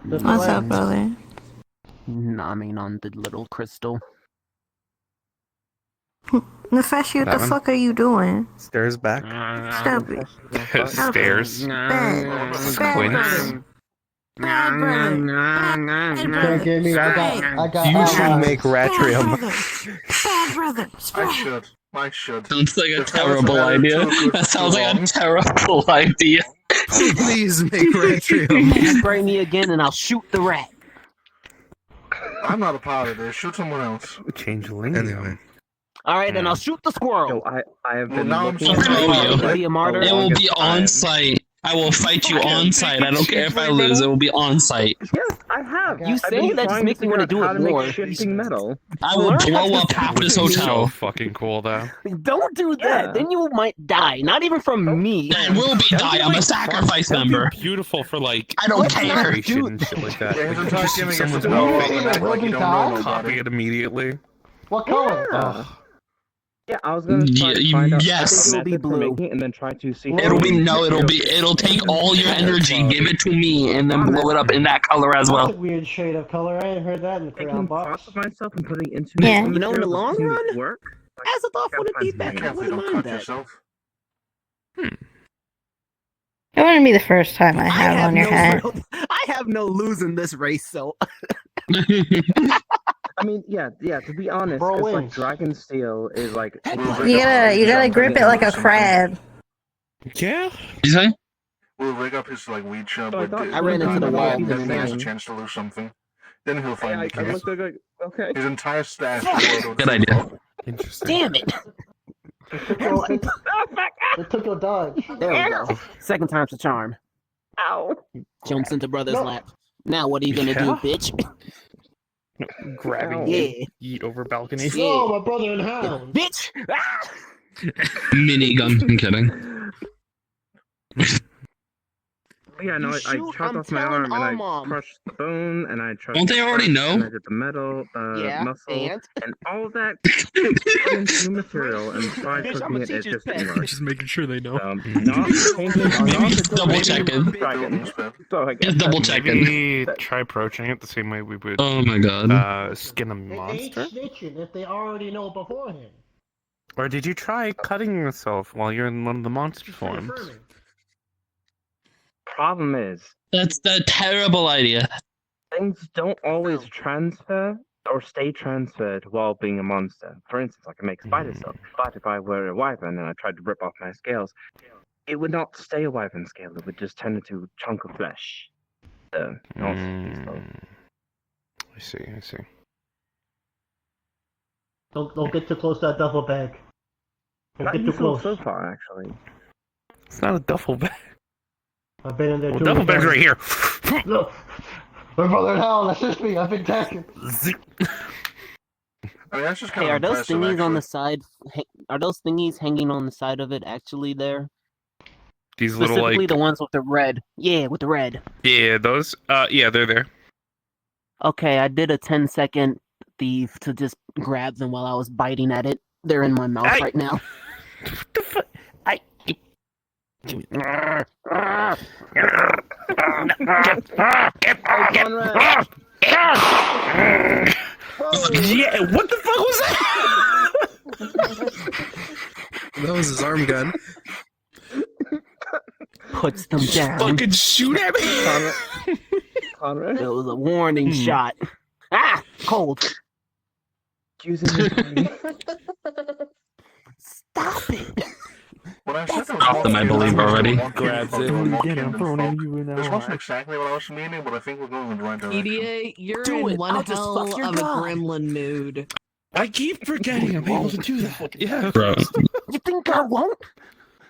What's up, brother? I mean, on the little crystal. Nefeshi, what That the one? fuck are you doing? Stairs back. Stop it. Stairs. Bad. Squints. Bad brother. Can't get me. I got You should allies. make Ratrium. Bad brother. I should. Sounds like a The fellas terrible are idea. too good That for sounds too like a long. terrible idea. Please make Ratrium. Spray me again and I'll shoot the rat. I'm not a part of this. Shoot someone else. Changeling. Anyway. Alright, then I'll shoot the squirrel. Yo, I have Well, been now I'm looking so at proud of this you. Be a martyr. the It will be longest on time. site. I will fight you on site. I don't care if I lose. It will be on site. Yes, I have. You I've saying been that just trying makes me figure wanna out do how it to make more. shifting metal. I will Learn how blow to up half this So hotel. fucking cool, though. Don't do that. Yeah. Then you might die. Not even from me. It will be die. I'm a sacrifice That'd be member. beautiful for like I don't Let's care. not creation and shit like that. Yeah, his Like, entire just gimmick is someone's to blow mouth up and act like you don't know copy nobody. it immediately. What color? Yeah. Yeah, I was gonna try to find out. Yes. I think It'll be method for blue. making it and then try to see. It'll take all your energy, give it to me, and then blow it up in that color as That's well. a weird shade of color. I ain't heard that in the Taking Freon box. parts of myself and putting it into Yeah. some You know, in the materials long that seem to run, work. as a thought would it be Be better? I Careful, wouldn't don't mind cut that. yourself. It wouldn't be the first time I have on your hat. I have no lose in this race, so. I mean, yeah. To be honest, Bro it's like wins. Dragon Steel is like. You gotta grip it like a crab. Yeah. You say? We'll rig up his like weed shop. So I with thought- the- I ran with into the dynamite, wall, and then he has a didn't I? chance to lose something. Then he'll find I the looked like, okay. His entire stash. Good idea. Interesting. Damn it! It took your dodge. There we go. Second time's the charm. Ow. Jumps into brother's No. lap. Now what are you gonna do, Yeah. bitch? Grabbing Yeah. you, yeet over balcony. Oh, my brother in hound. Bitch! Ah! Minigun. I'm kidding. Yeah, no, I shoot, chopped I'm off my telling arm and I Mom. crushed the bone and I tried. Don't they already know? And I did the metal, Yeah, muscle, and? all of that put into material and tried Bitch, I'm cooking a it. It teacher's just didn't pet. work. Just making sure they know. Not changing. Maybe double checking. Dragon. So I guess Just double that's- checking. Maybe try approaching it the same way we would Oh my god. skin a They ain't monster. snitching if they already know beforehand. Or did you try cutting yourself while you're in one of the monster forms? Confirming. Problem is, That's the terrible idea. things don't always transfer or stay transferred while being a monster. For instance, I can make spider silk, but if I were a wyvern and I tried to rip off my scales, it would not stay a wyvern scale. It would just turn into a chunk of flesh. So, I see. Don't get too close to that duffel bag. Don't not get too useful close. so far, actually. It's not a duffel bag. I've been in there Well, too. duffel bag's right here. Look, my brother in hell, assist me. I've been tagging. I mean, that's just Hey, kind are of those impressive, thingies on actually. the side? Are those thingies hanging on the side of it actually there? These little Specifically like the ones with the red. Yeah, with the red. yeah, those yeah, they're there. Okay, I did a 10-second thief to just grab them while I was biting at it. They're in my mouth Hey! right now. What the fuck? Yeah, what the fuck was that? That was his arm gun. Puts them down. Fucking shoot at me. Conrad? It was a warning shot. Ah, cold. Using the Stop it. When I said Dropped them, I believe, already. Grabs it. This wasn't exactly what I was meaning, but I think we're going in the right direction. EDA, you're Do in it. one I'll just hell fuck your of a god. gremlin mood. I keep forgetting I'm able to do that. Yeah. Bro, You think I won't?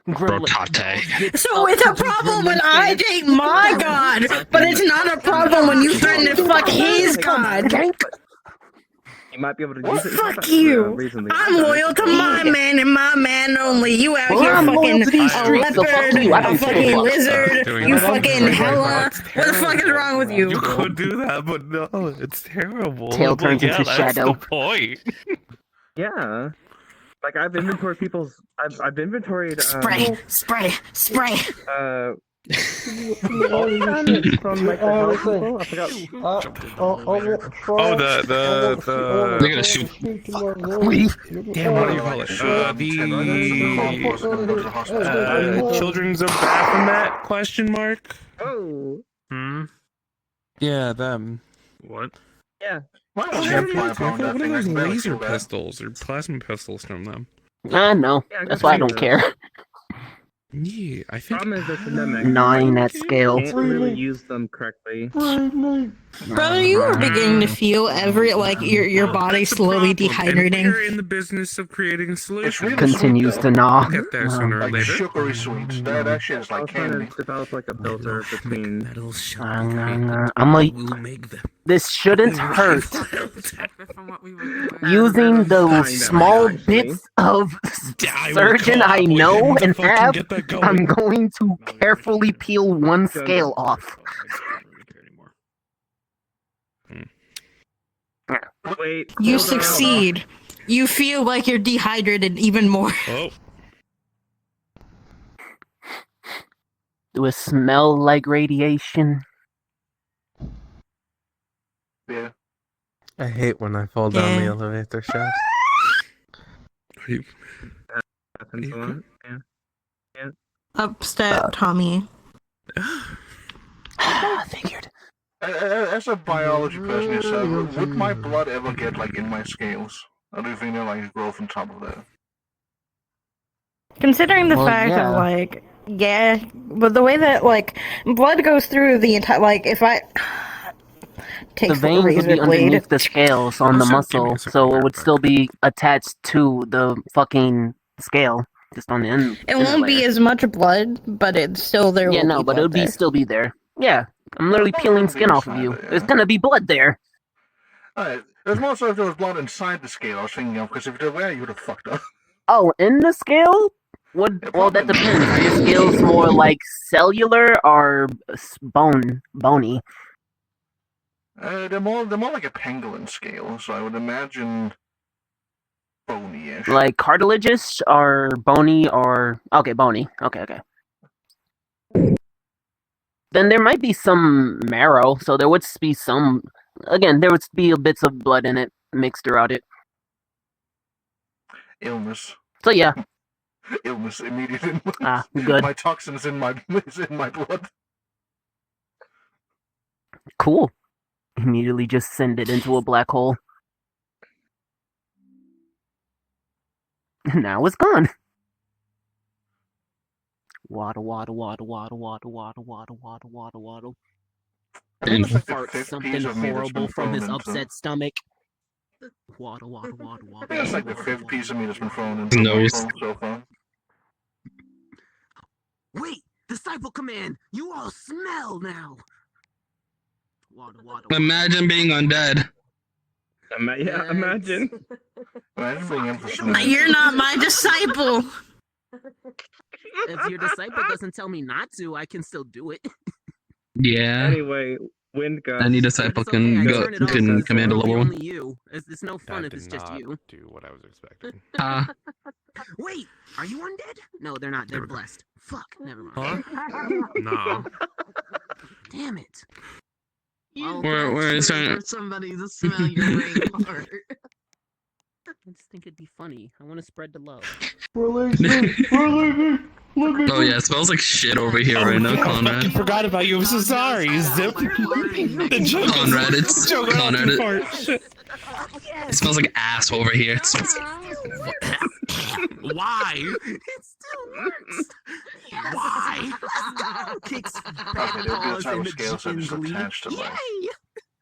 Rotate. So it's a problem when I date my god, but it's not a problem when you threaten to fuck his god. You might be able to use it. Fuck you! I'm loyal to my man and my man only. You out here fucking a leopard, a fucking lizard, you fucking hella. What the fuck is wrong with you? You could do that, but no, it's terrible. Tail turns into that's shadow. the point. Yeah. Like I've inventoried people's. I've inventoried. Spray. From like the health people. I forgot. They're gonna shoot. Damn, what do you call it? The Children's of Baphomet? Question mark. Oh. Yeah, them. What? Yeah. Why Oh, was they're there not- fire they're that one of thing? I those can barely laser see that. pistols or plasma pistols from them. I know. Yeah, That's why I don't care. Yeah, I think. Problem is it's a mimic. 9 at scale. Can't really use them correctly. Brother, you are beginning to feel your body slowly dehydrating. We're in the business of creating solutions. really Continues sweet, to gnaw. We'll get there sooner or Like later. sugary sweets. That shit is I like was trying candy. to develop like a filter between. I'm like, this shouldn't hurt. Using the small bits of surgeon I know and have, I'm going to carefully peel one scale off. Wait. You hold on. succeed. You feel like you're dehydrated even more. Oh. Do it smell like radiation? Yeah. I hate when I fall down the Yeah. elevator shaft. Happens a lot. Yeah. Upstep, Tommy. Figured. As a biology person yourself, would my blood ever get like in my scales? Or do you think they're like growth on top of that? Considering the Well, fact yeah. of but the way that blood goes through the entire if I take The veins would be underneath the scales on the muscle, so it would still be attached to the fucking scale, just on the end. it won't be as much blood, but it's still there. Yeah, will no, be but blood it'll be there. still be there. Yeah, I'm literally peeling skin off of you. There's gonna be blood there. Alright, there's more so if there was blood inside the scale I was thinking of, because if there were, you would have fucked up. Oh, in the scale? Well, that depends. Are your scales more like cellular or bony? They're more like a pangolin scale, so I would imagine bony-ish. Like cartilages or bony or... Okay, bony. Okay. Then there might be some marrow, so there would be some... Again, there would be bits of blood in it mixed throughout it. Illness. So yeah. Illness, immediate illness. Ah, good. My toxin's in my blood. Cool. Immediately just send it into a black hole. Now it's gone. Waddle. I think it's like the Fart fifth something piece of meat that's been horrible from thrown his into- upset stomach. Waddle. I think it's like the fifth piece of meat that's been thrown into Noise. the so far. Wait! Disciple command! You all smell now! Waddle. Imagine being undead. Imagine. Imagine being in for some. You're not my disciple. If your disciple doesn't tell me not to, I can still do it. Yeah. Anyway, Wind gust. Any disciple can go can command a level one. Only you. It's no fun if it's just you. Do what I was expecting. Wait, are you undead? No, they're not. They're blessed. Fuck. Never mind. No. Damn it. Where is for that? somebody to smell your ring heart. I just think it'd be funny. I want to spread the love. We're leaving. Oh yeah, it smells like shit over here right now, I Conrad. fucking forgot about you. I'm so sorry. Zip. The joke. Conrad, it's Conrad. Shit. It smells like ass over here. It smells Why? It still works. Yes. Why? Kicks Okay, back there'll be a paws type in of the scales that just chicken glee. attached to my Yay!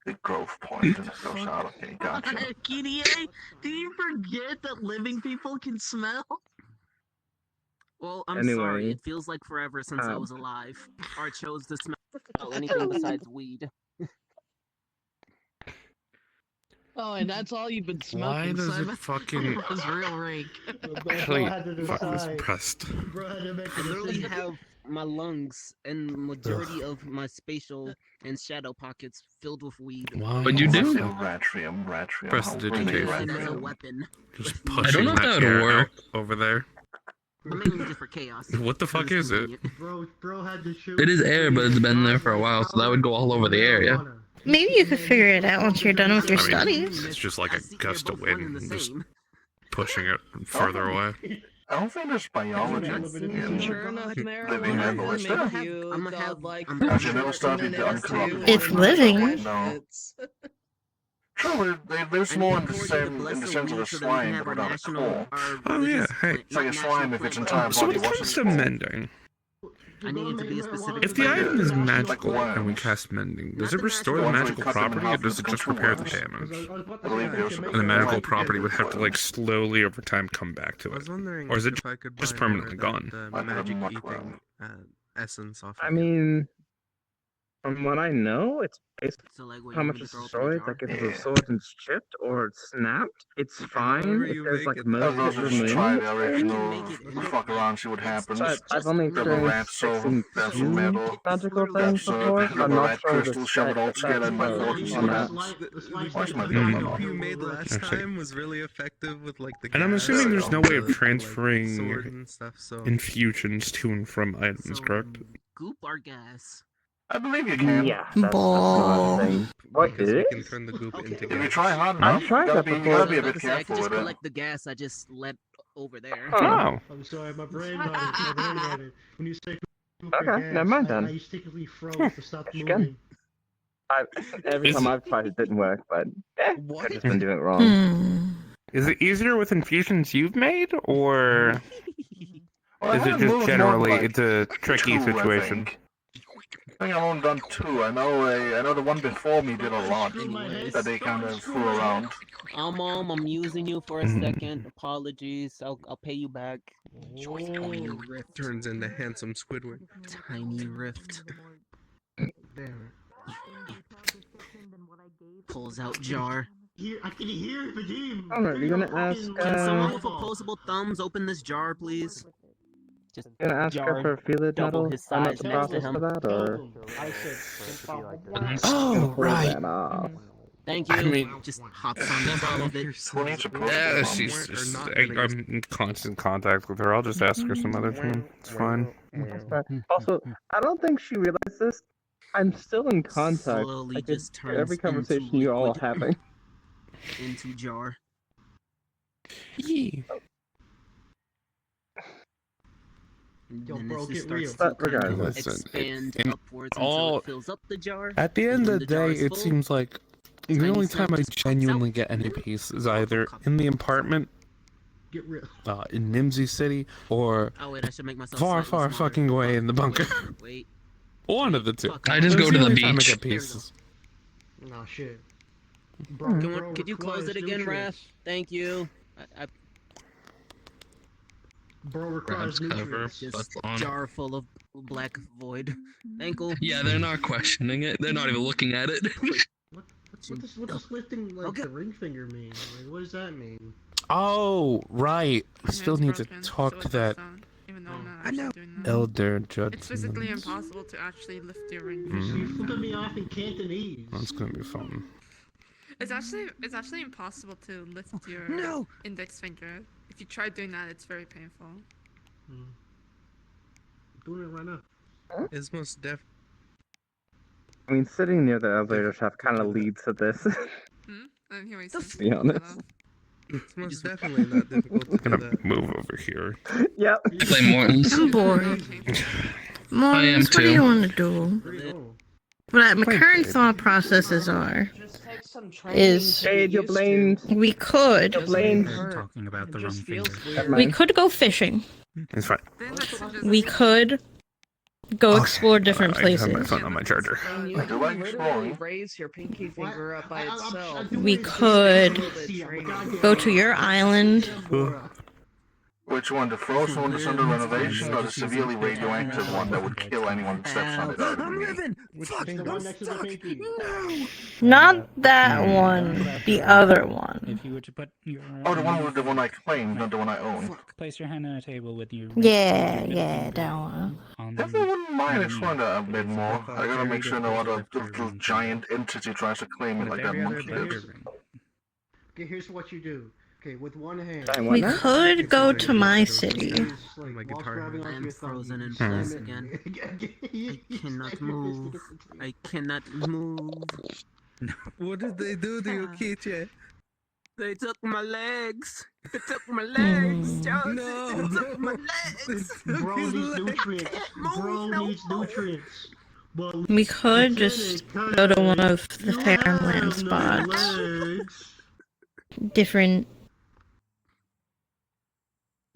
the growth point and it goes out. Okay, gotcha. KDA, do you forget that living people can smell? Well, I'm sorry. Anyway, It feels like forever since I was alive. Or chose to smell anything besides weed. Oh, and that's all you've been Why smoking, does it Simon? fucking... It was real rank. Actually, fuck this pressed. I literally have my lungs and majority of my spatial and shadow pockets filled with weed. Why? But you did. Ratrium. Press digitation. As a weapon. Just I pushing don't know that how air to work. out over there. Mainly just for chaos. What the fuck is it? Bro had to shoot. It is air, but it's been there for a while, so that would go all over the area. Maybe you could figure it out once you're done with your studies. It's just like a gust of wind and just pushing it further away. I don't think there's biology in living metal, is there? I'm gonna have Has you never studied the uncorrupted? It's living. No. True, there's more in the sense of the slime, but without a core. Oh yeah, hey. It's like a slime if its entire So body when it comes to wasn't. mending, I need it to be a specific. if the item is magical and we cast mending, does it restore the magical property or does it just repair the damage? And the magical property would have to like slowly over time come back to it. Or is it just permanently gone? Magic eating essence off. I mean, from what I know, it's based So like, on how much is destroyed. Like if the sword is chipped or it's snapped, it's fine. If there's like most Those of are it just try the remaining. original fuck around, see what happens. So I've only Double rat, experienced so that's some metal. magical things before. Double I'm not rat sure crystal, shove it all together in my fortune on that. Where's my The gun? you made last time was really effective with like the. And I'm gas assuming there's no way of and, transferring sword and stuff, so. infusions to and from items, correct? Goop or gas? I believe you can. Yeah, that's the thing. What Because is we it? can turn the goop into If you gas. try hard I've enough, tried you that gotta before. be a bit I careful just with it. collect the gas I just let over there. Oh. I'm sorry, my brain had it. When you say Okay, never mind then. I instinctively froze to stop Again. moving. Every time I've tried it didn't work, but I've just been doing it wrong. Is it easier with infusions you've made, or Well, I is it haven't just moved generally more than, it's a tricky two, situation? I think I've only done 2. I know the one before me did a lot that they kind of threw around. I'm using you for a second. Apologies. I'll pay you back. Tiny rift turns into handsome Squidward. Tiny rift. Pulls out jar. I can hear Vadim. Alright, you're gonna ask. Can someone with opposable thumbs open this jar, please? Just You're gonna ask her for a feeling double medal his and size the next to process him. for that, or Oh, right. that off. Thank you. I mean, just hops on top of it. Yeah, she's just. I'm in constant contact with her. I'll just ask her some other time. It's fine. Also, I don't think she realized this. I'm still in contact. Slowly Like just in every turns conversation into you all are liquid. having. Into jar. Yeah. Yo, Then bro, this just get real. starts to kind of Regardless, expand in upwards until all- it fills up the jar. At the end and of when the jar day, is it full, seems like the tiny only snap time I just pops genuinely out. get any peace is either in the apartment, Get real. in Nimsy City, or Oh wait, I should make myself far, slightly far smaller. fucking away in the bunker. Wait. One of the two. I just go to the only time I beach. get peace. No shit. Bro, Could you close it again, Raph? Thank you. Bro requires Grabs cover, nutrients. Just butts on. jar full of black void. Ankle. Yeah, they're not questioning it. They're not even looking at it. What does lifting like the ring finger mean? Like, what does that mean? Oh, right. I still need to talk to that. Even though I'm not know. Elder It's physically judgment. impossible to actually lift your ring. You flipping me off in Cantonese. That's gonna be fun. It's actually impossible to lift your index finger. If you try doing that, it's very painful. Doing it right now. It's most def. I mean, sitting near the elevator shaft kind of leads to this. I didn't hear what you said. To be honest. It's most definitely not difficult to do I'm that. gonna move over here. Yep. Play Mortons. I'm bored. Mortons, what do too. you want to do? What my current thought processes are is You're blamed. we could Talking about the wrong finger. we could go fishing. It's fine. We could go explore different I have my places. phone on my charger. And you can literally raise your pinky finger up by itself. We could go to your island. Which one, the frozen one that's under renovation, or the severely radioactive one that would kill anyone that steps on it? I'm living. Fuck, I'm stuck. No. Not that one, the other one. If you were to put your Oh, the one I claimed, not the one I own. place your hand on a table with your Yeah, that one. Definitely wouldn't mind exploring that a bit more. I gotta make sure no other little giant entity tries to claim it like that monkey is. Okay, here's what you do. Okay, with one hand. We could go to my city. My guitar. I am frozen in place again. I cannot move. I cannot move. What did they do to you, Kiche? They took my legs. They took my legs, Jones. No. They took my legs. Bro needs nutrients. Bro needs nutrients. But We could just go to one of the farmland spots. Different.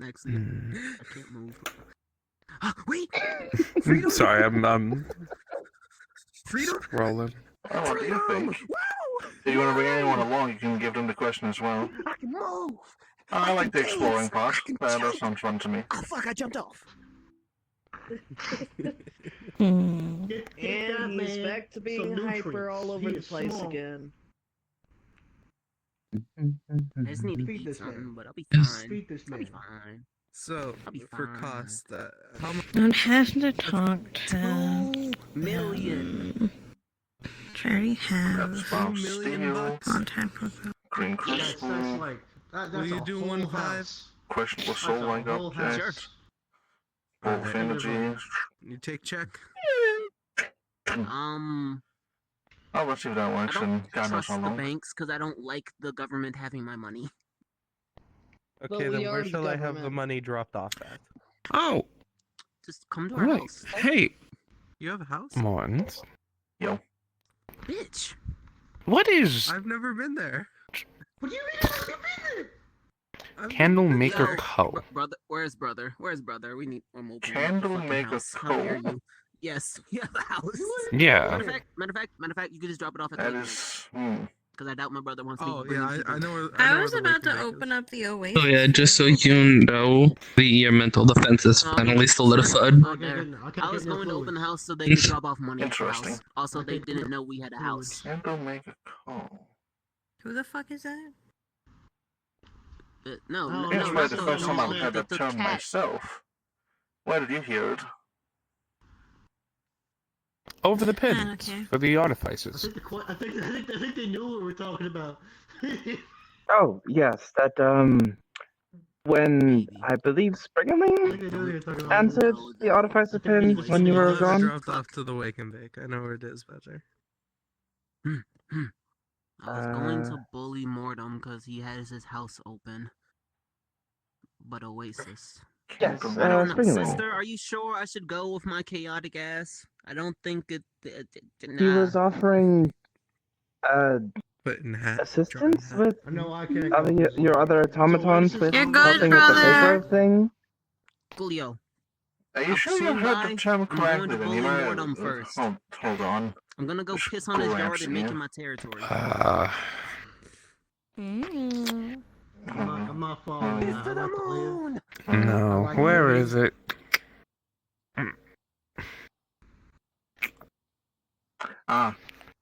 Excellent. I can't move. Wait! Freedom! Sorry, I'm Freedom! rolling. Oh, what do you think? If you want to bring anyone along, you can give them the question as well. I can move! I like the exploring part. That sounds fun to me. Oh fuck, I jumped off! And he's back to being hyper all over the place again. I just need to eat something, but I'll be fine. I'll be fine. So, for cost, how much? I'd have to talk to 2 million. I already have From steel, contact with them. green That's crystal, like that's Will you a do whole 1.5? house. questionable That's a soul-like whole house. objects, both energy. You take check. Oh, let's see if that I works, don't and God knows trust how the long. banks because I don't like the government having my money. Okay, then where shall I have the money dropped off at? Oh, Just come to our right. house. Hey, You have a house? Mortons. Yo. Bitch! What is I've never been there. What do you mean? I've been there? Candle Maker Yo, Co? Brother, where's brother? Where's brother? We need one more. Candle Maker How dare Co? you? Yes, you have a house. Yeah. Matter of fact, you could just drop it off at That the is. because I doubt my brother wants me Oh to bring yeah, people. I know. I was about to open up the Oasis. Oh yeah, just so you know, your mental defense is finally solidified. Oh, there. I was going to open the house so they could drop off money at the house. Interesting. Also, they didn't know we had a house. Candle Maker Co. Who the fuck is that? No, Here's where the not first time I've the- heard that the term cat. myself. Where did you hear it? Over the pins okay. for the artifices. I think they knew what we're talking about. Oh, yes, that, when, I believe Springerling answered the artificer pin when you were I gone. dropped off to the Wake and Bake. I know where it is better. I was going to bully Mortem because he has his house open. But Oasis. Yes, I don't know. Springerling. Sister, are you sure I should go with my chaotic ass? I don't think it. He was offering, Putting hat. assistance with No, I can't your other automatons with You're good, helping with the brother. paper thing. Julio. Are you sure you heard the term I'm going correctly? to Then bully you might. Mortem first. Hold on. I'm gonna go piss on his yard and make it my territory. I'm not following that. To the moon! No, where is it?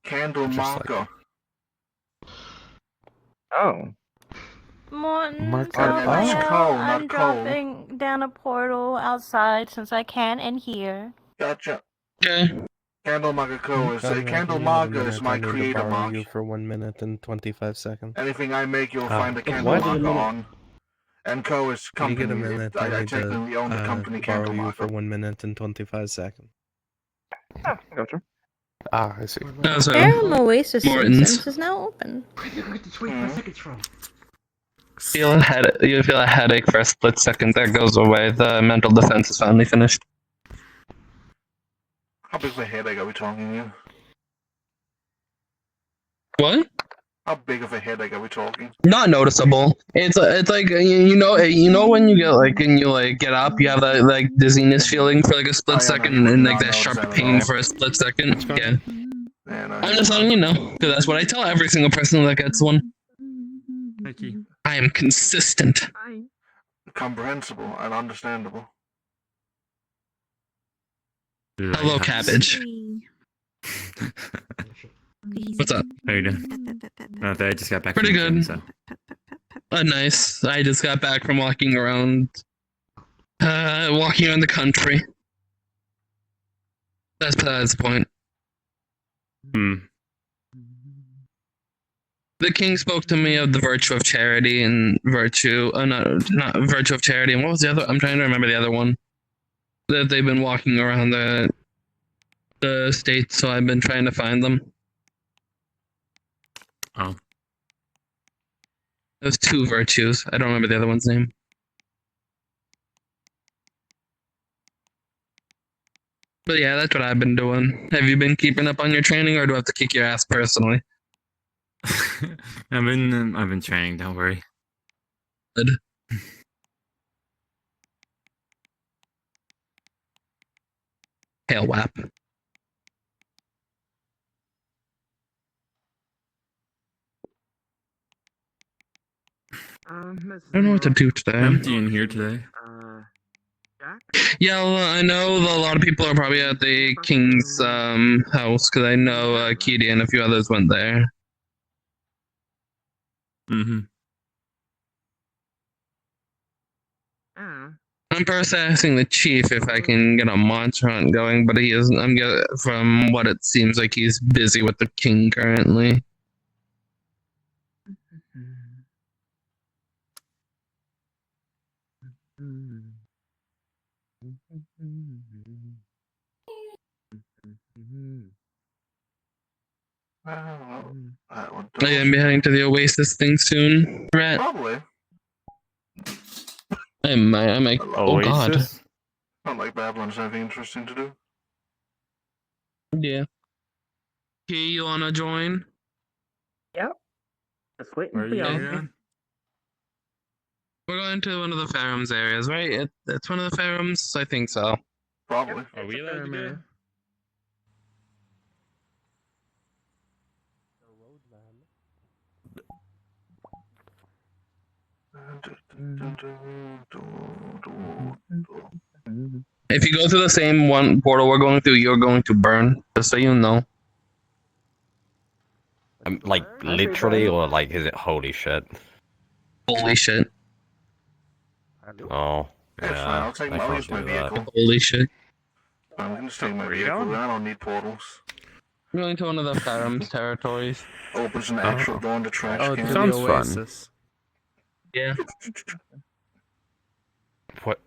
Candle Just like Marker. Oh. Morton, Mark so that my off. hell, Cole, I'm not Cole. dropping down a portal outside since I can in here. Gotcha. Okay. Candle Maga Co. is Conrad, Candle can you have a Maga is minute? my I need to creator borrow mark. you for 1 minute and 25 seconds. Anything I make, you'll find the Candle what? Maga on. And Co. is Can you company. get a minute? I I need technically own the to company borrow Candle you Maga. for 1 minute and 25 seconds. Ah, gotcha. Ah, I see. No, so Ferrum Oasis Morton's. Simpsons is now open. You feel a headache for a split second. That goes away. The mental defense is finally finished. How big of a headache are we talking here? What? How big of a headache are we talking? Not noticeable. It's like you know when you get like and you like get up, you have that like dizziness feeling for like a split second and like that sharp pain for a split second. Yeah. I'm just letting you know because that's what I tell every single person that gets one. Thank you. I am consistent. Comprehensible and understandable. Hello, cabbage. What's up? How you doing? Nothing, I just got back. Pretty from the good. gym, so. Nice. I just got back from walking around the country. That's the point. The king spoke to me of the virtue of charity and not virtue of charity. And what was the other? I'm trying to remember the other one. That they've been walking around the state, so I've been trying to find them. Oh. There's 2 virtues. I don't remember the other one's name. But yeah, that's what I've been doing. Have you been keeping up on your training, or do I have to kick your ass personally? I've been training. Don't worry. Good. Hail WAP. I don't know what to do today. Empty in here today. Yeah, well, I know a lot of people are probably at the king's house because I know Kitty and a few others went there. Mm-hmm. I'm first asking the chief if I can get a monster hunt going, but he isn't. From what it seems like, he's busy with the king currently. I am be heading to the Oasis thing soon, Rat. Probably. I'm like, oh god. Not like Babylon's anything interesting to do. Yeah. Okay, you wanna join? Yep. Just waiting Where for are you y'all. going? We're going to one of the ferrums areas, right? It's one of the ferrums? I think so. Probably. Are we allowed to go? If you go through the same one portal we're going through, you're going to burn. Just so you know. Like literally, or like is it holy shit? Holy shit. Oh, It's yeah. fine. I'll use my vehicle. Holy shit. I'm gonna take my vehicle. I don't need portals. We're going to one of the ferrum's territories. Opens an actual door into trash can. Sounds fun. Yeah. What?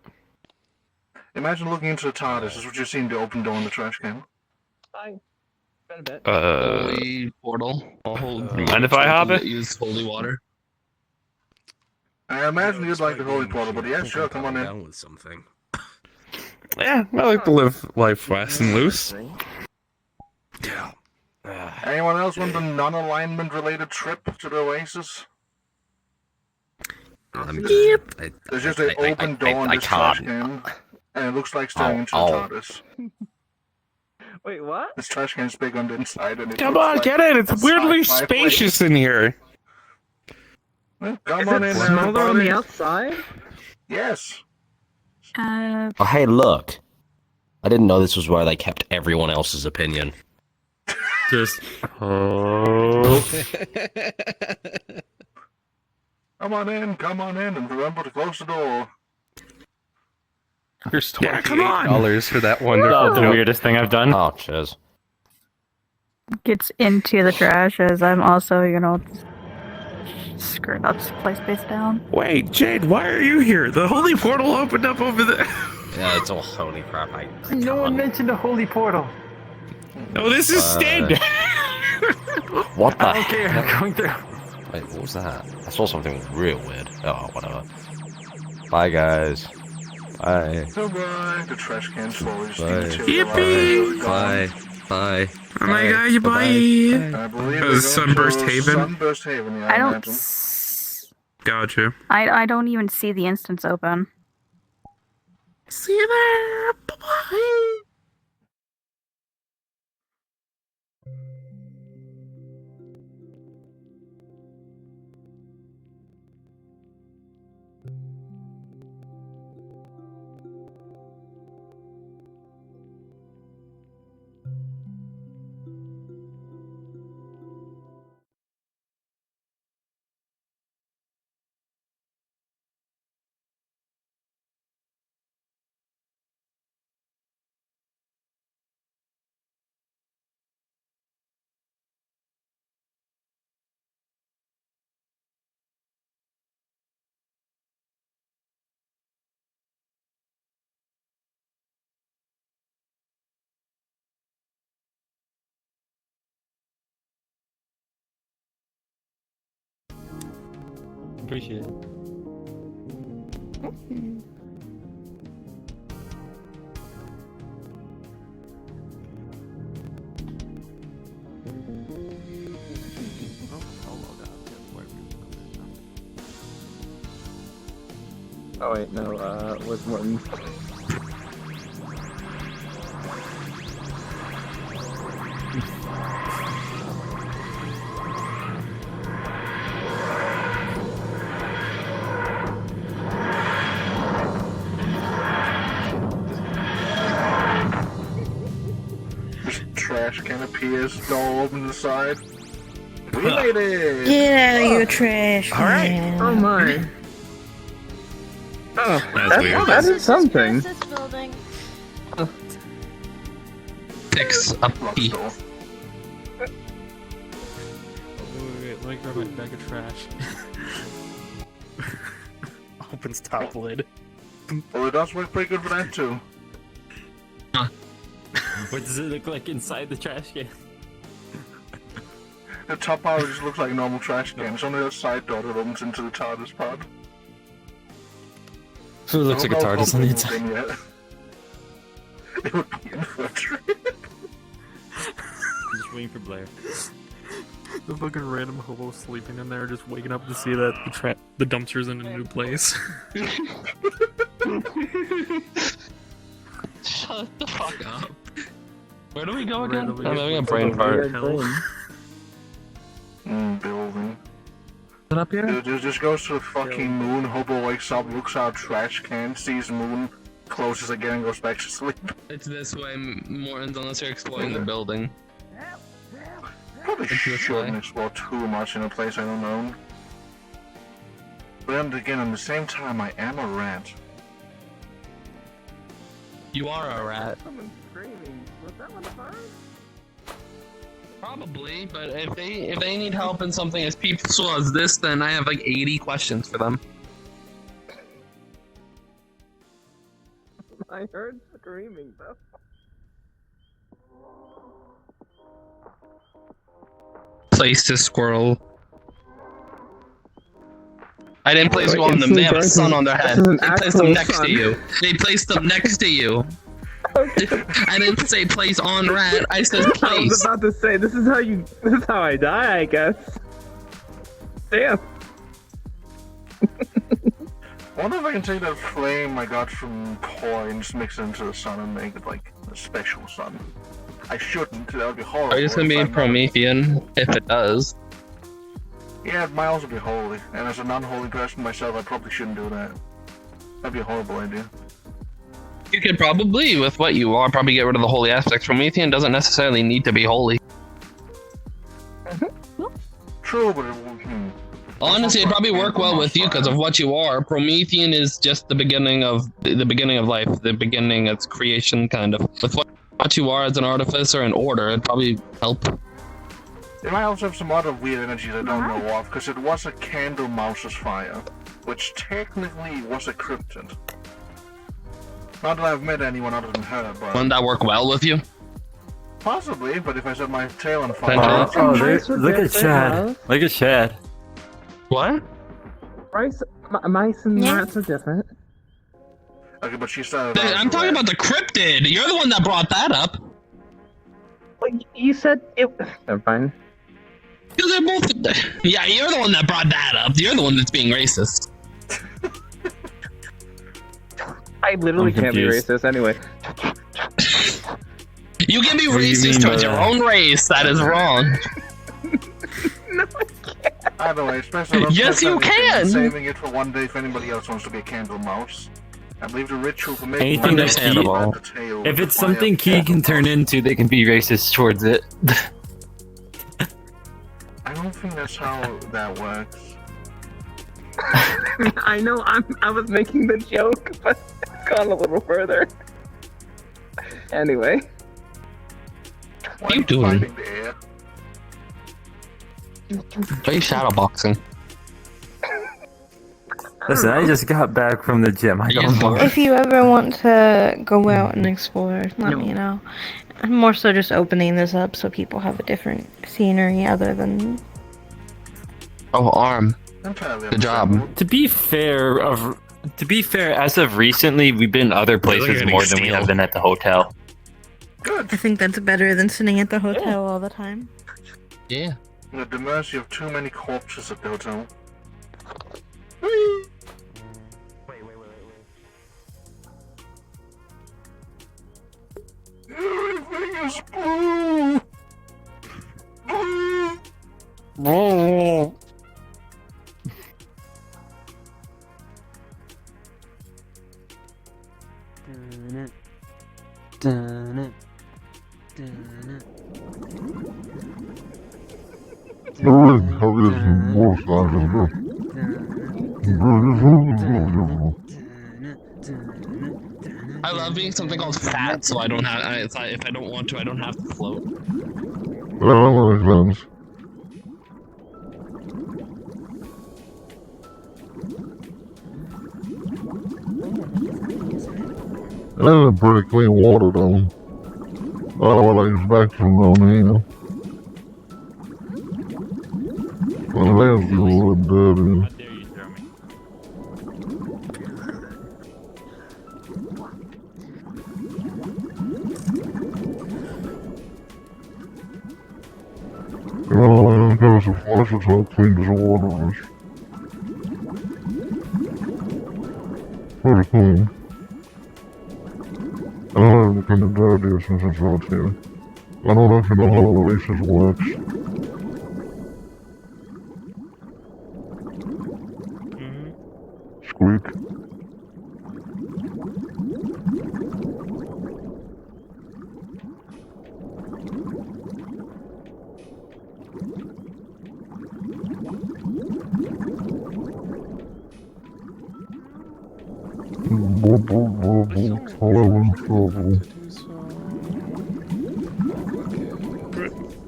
Imagine looking into the TARDIS. This is what you're seeing, the open door in the trash can. Been a bit. Holy portal. Mind if I hop it? Use holy water. I imagine you'd like the holy portal, but yeah, sure, come on in. Down with something. Yeah, I like to live life fast and loose. Anyone else want a non-alignment related trip to the Oasis? Yep. There's just an open door in this trash can, and it looks like staring into the TARDIS. Wait, what? This trash can's big on the inside, and it Come looks on, like get it! It's a weirdly sci-fi place. spacious in here. Well, come Is on it in, smaller on the everybody. outside? Yes. Oh, hey, look. I didn't know this was where they kept everyone else's opinion. Just. Oh, Come on in, and remember to close the door. Here's Yeah, come on! $28 for that wonderful Oh, the joke. weirdest thing I've done. Oh, cheers. Gets into the trash as I'm also, screwing up place space down. Wait, Jade, why are you here? The holy portal opened up over there. Yeah, it's all holy crap. No one mentioned the holy portal. Oh, this is Stead. What the I don't care. heck? I'm going through. Wait, what was that? I saw something real weird. Oh, whatever. Bye, guys. Bye. Goodbye. The trash can slowly just Bye. dematerializes. Bye. Bye. Oh my god, bye. I believe Oh, Sunburst Haven? Sunburst Haven, yeah, I don't. imagine. Gotcha. I don't even see the instance open. See you there. Bye-bye. Appreciate it. Oh wait, no, was Morton. Trash can appears, door open to the side. We made it! Get out of your trash. Alright. man. Oh my. Oh, That's weird. that is something. Fix up P. Wait, let me grab my bag of trash. Opens top lid. Well, it does work pretty good for that too. What does it look like inside the trash can? The top part just looks like a normal trash can. It's only a side door that opens into the TARDIS pod. So it looks like a TARDIS on the inside. Yet. It would be in for a trip. Just waiting for Blair. The fucking random hobo sleeping in there, just waking up to see that the dumpster's in a new place. Shut the fuck up. Where do we go again? Randomly I'm having a just brain fucking fart. weird hell. Building. Is it up here? It just goes to the fucking moon, hobo wakes up, looks out trash can, sees moon, closes again and goes back to sleep. It's this way, Morton's, unless you're exploring the building. Probably It's this shouldn't way. explore too much in a place I don't own. But then again, at the same time, I am a rat. You are a rat. Someone's screaming. Was that one a bird? Probably, but if they need help in something as peaceful as this, then I have like 80 questions for them. I heard screaming though. Place this squirrel. I didn't place Wait, you on them. They have a sun on their head. This is an They placed actual them next sun. to you. They placed them next to you. I didn't say place on rat. I said I was place. about to say, this is how I die, I guess. Damn. I wonder if I can take that flame I got from Koi and just mix it into the sun and make it like a special sun. I shouldn't, that would be horrible. Are you just gonna be if I- Promethean if it does? Yeah, my elves would be holy, and as a non-holy person myself, I probably shouldn't do that. That'd be a horrible idea. You could probably, with what you are, probably get rid of the holy aspects. Promethean doesn't necessarily need to be holy. True, but it Honestly, it'd probably work well with you because of what you are. Promethean is just the beginning of life, the beginning of creation, kind of. With what you are as an artificer and order, it'd probably help. It might also have some other weird energies I don't know of, because it was a candle mouse's fire, which technically was a cryptid. Not that I've met anyone other than her, but... Wouldn't that work well with you? Possibly, but if I set my tail on fire... Look at Chad. Look at Chad. What? Mice and rats are different. Okay, but she started... I'm talking about the cryptid! You're the one that brought that up! Well, you said it... Never mind. They're both... Yeah, you're the one that brought that up. You're the one that's being racist. I literally can't be racist anyway. You can be racist towards your own race. That is wrong. No, I can't. Either way, especially yes, you can. Saving it for one day if anybody else wants to be a candle mouse. I believe the ritual for making Anything that's key, if it's something Key can turn into, they can be racist towards it. I don't think that's how that works. I know I was making the joke, but it's gone a little further. Anyway. What are you doing? Are you shadowboxing? Listen, I just got back from the gym. I don't know. If you ever want to go out and explore, let me know. I'm more so just opening this up so people have a different scenery other than... Oh, arm. Good job. To be fair, as of recently, we've been other places more than we have been at the hotel. Good. I think that's better than sitting at the hotel all the time. Yeah. At the mercy of too many corpses at the hotel. Everything is blue! Blue! I love being something called fat, so I don't have. If I don't want to, I don't have to float. That's pretty clean water though. Oh, I expect from down here. Well, that's a little dirty. Well, I don't know if it's flushes how clean this water is. Pretty clean. I don't have any kind of dirty since it's out here. I don't actually know how the races works. Squeak.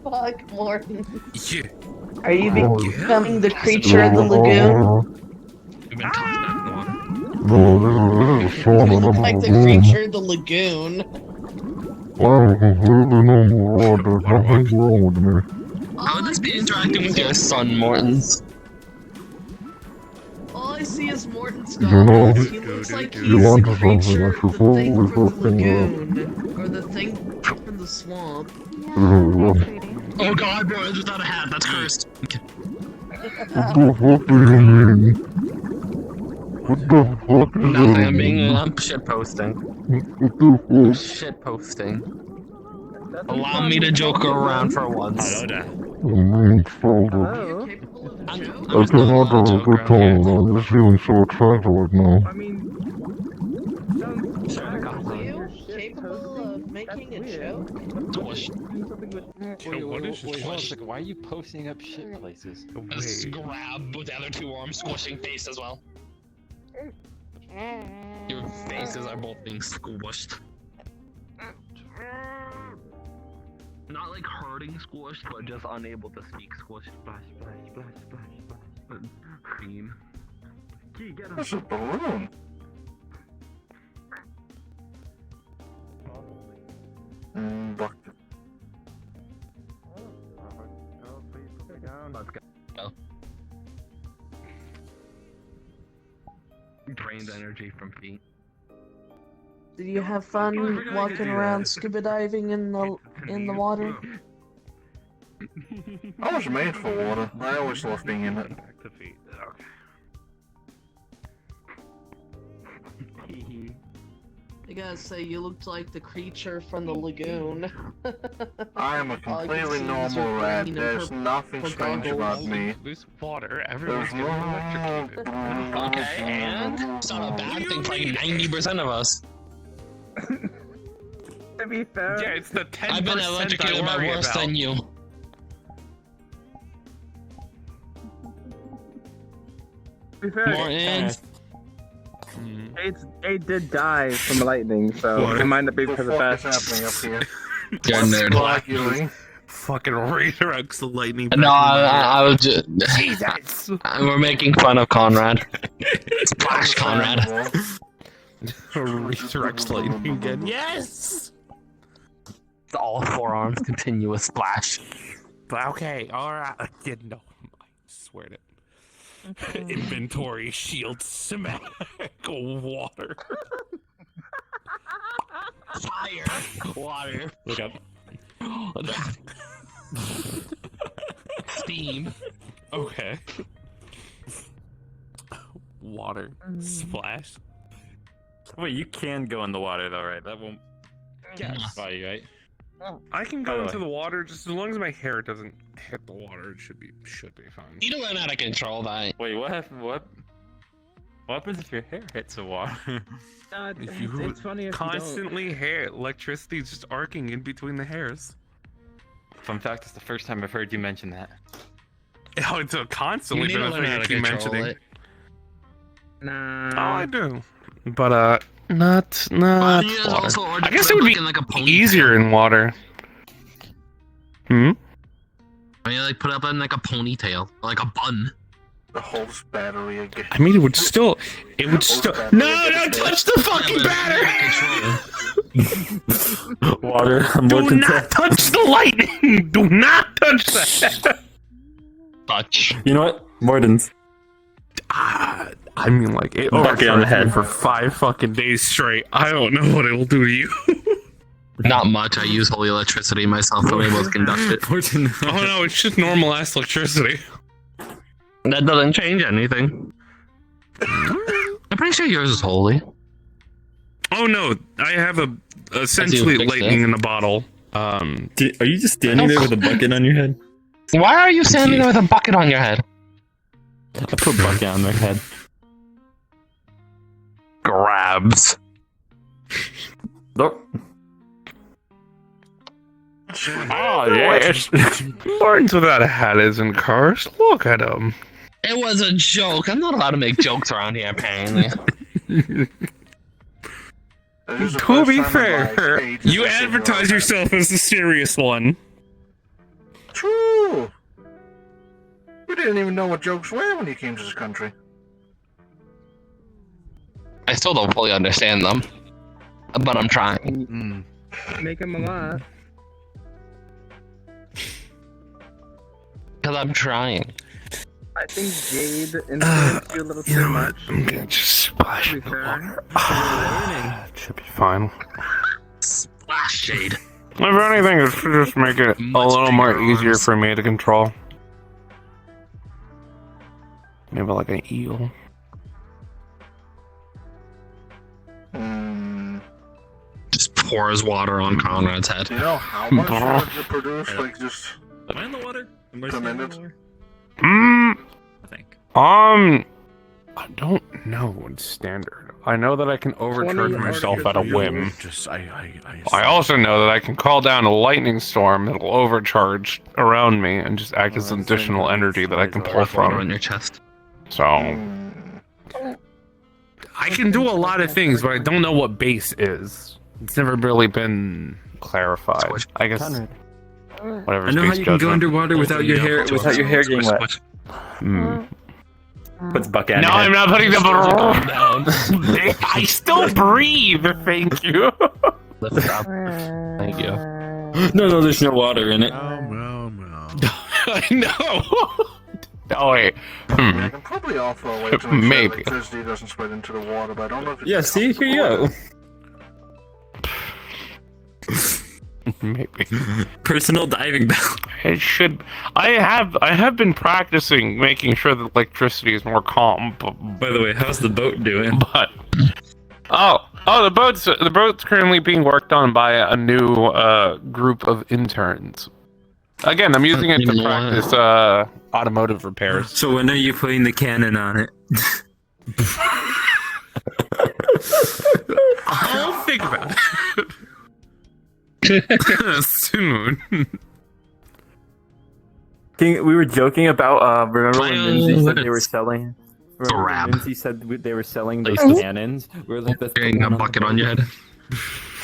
Fuck, Morton. Yeah. Are you becoming the creature of the lagoon? No, this is a sauna. You look like the creature of the lagoon. Well, completely normal water. There's nothing wrong with me. How would this be interacting with your son, Morton's? All I see is Morton's You know, goggles. He looks like he's you the onto something creature, I should the thing probably from first the thing lagoon. Or the thing from the swamp. Oh god, bro, it's without a hat. That's cursed. Okay. What the fuck do you mean? What the fuck is Nothing, that? I'm shit posting. What the fuck? Shit posting. Allow me to joke around for once. I'm insulted. I cannot have a good time. I'm just feeling so attracted right now. Are you capable of making a joke? What is this? Like, why are you posting up shit places? Just grab with the other two arms, squishing face as well. Your faces are both being squished. Not like hurting squished, but just unable to speak squished. Splash, splash, splash, splash, splash. Green. Key, get him. That's a balloon. Bucket. Let's go. Drained energy from feet. Did you have fun walking around scuba diving in the water? I was made for water. I always love being in it. I gotta say, you looked like the creature from the lagoon. I am a completely normal rat. There's nothing strange about me. There's water. There's Everyone's getting electrocuted. Okay, and it's not a bad thing for like 90% of us. To be fair, yeah, it's the 10% I've been electrocuted by worse than you. To be fair, Morton. It did die from lightning, so it might not be because of that. Happening up here? You're a nerd. Fucking resurrects the lightning. No, I was just. Jesus! We're making fun of Conrad. Splash, Conrad. Resurrects lightning again. Yes! It's all forearms, continuous splash. Okay, alright. I didn't know. I swear to. Inventory, shield, smack, water. Fire, water. Look up. Steam. Okay. Water. Splash. Wait, you can go in the water though, right? That won't satisfy you, right? I can go into the water just as long as my hair doesn't hit the water. It should be fine. You don't learn how to control that. Wait, what happened? What happens if your hair hits the water? If you it's funny if constantly hair electricity is just arcing in between the hairs. Fun fact, it's the first time I've heard you mention that. Oh, it's constantly You need to been a learn thing how I to keep control mentioning. it. Oh, Nah. I do. But not Onions water. also are I guess it would be in like a ponytail. easier in water. I mean, like put up in like a ponytail, like a bun. The whole battery again. I mean, it would still. No, don't touch the fucking battery! Water. I'm Do looking not touch the lightning! Do not touch that! Touch. You know what? Mordens. I mean, like, it Bucket on the head for 5 fucking days straight. I don't know what it will do to you. Not much. I use holy electricity myself. I'm able to conduct it. Oh no, it's just normal ass electricity. That doesn't change anything. I'm pretty sure yours is holy. Oh no, I have essentially lightning in a bottle. Are you just standing there with a bucket on your head? Why are you standing there with a bucket on your head? I put a bucket on their head. Grabs. Nope. Oh yes. Lawrence without a hat isn't cursed. Look at him. It was a joke. I'm not allowed to make jokes around here, apparently. To be fair, you advertise yourself as the serious one. True. We didn't even know what jokes were when you came to this country. I still don't fully understand them, but I'm trying. Make him a lot. Because I'm trying. I think Jade influenced you a little too much. I'm gonna just splash in the water. It should be fine. Splash, Jade. If anything, it should just make it a little more easier for me to control. Maybe like an eel. Just pours water on Conrad's head. Do you know how much energy it produce? Like just. Am I in the water? Am I per standing in minute? the water? I I think. don't know what's standard. I know that I can overcharge myself at a whim. I I also know that I can call down a lightning storm that'll overcharge around me and just act as additional energy that I can pull from. On your chest. So I can do a lot of things, but I don't know what base is. It's never really been clarified. I guess whatever. I know how you can go underwater without your hair getting wet. Puts bucket on No, your head. I'm not putting the down. I still breathe. Thank you. Lift it up. Thank you. No, there's no water in it. I know. Oh wait. I can probably offer a way to ensure Maybe. electricity doesn't spread into the water, but I don't know if it's Yeah, see, here you go. Maybe. Personal diving bell. It should. I have been practicing making sure that electricity is more calm. By the way, how's the boat doing? But the boat's currently being worked on by a new group of interns. Again, I'm using it to practice automotive repairs. So when are you putting the cannon on it? I'll think about it. Soon. We were joking about remember when Lindsay said they were selling. Lindsay said they were selling those cannons. We were like, Carrying a bucket on your head.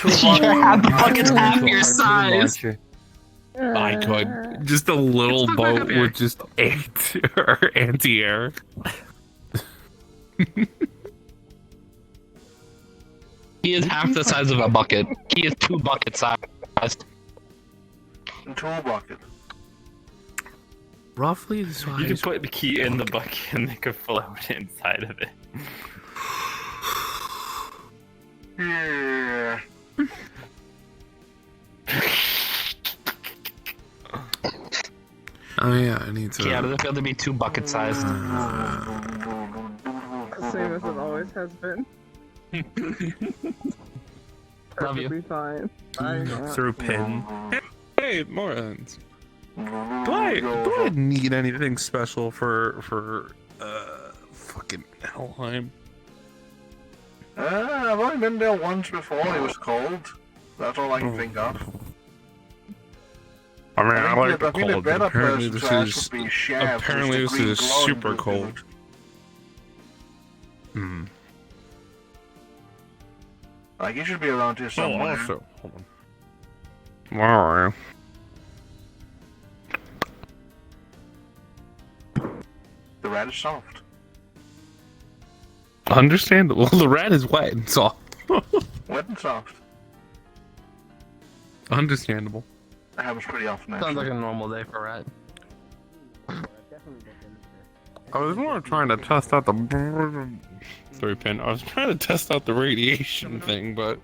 Your bucket's half your size. I could. Just a little boat with just anti-air. He is half the size of a bucket. He is 2 bucket sized. 2 bucket. Roughly the size. You can put the key in the bucket and they could float inside of it. Yeah. Oh yeah, I need to. Yeah, there's got to be 2 bucket sized. Same as it always has been. Love you. Perfectly fine. Through pin. Hey, morons. Do I need anything special for fucking Helheim? I've only been there once before. It was cold. That's all I can think of. I mean, I like the I think the cold, but better apparently person this to ask is would be Shav, apparently who's this the is green glowing super dude. cold. Like, he should be around here somewhere. Also, hold on. Where are you? The rat is soft. Understandable. The rat is wet and soft. Wet and soft. Understandable. That happens pretty often, Sounds actually. like a normal day for a rat. I was more trying to test out the 3-pin. I was trying to test out the radiation thing, but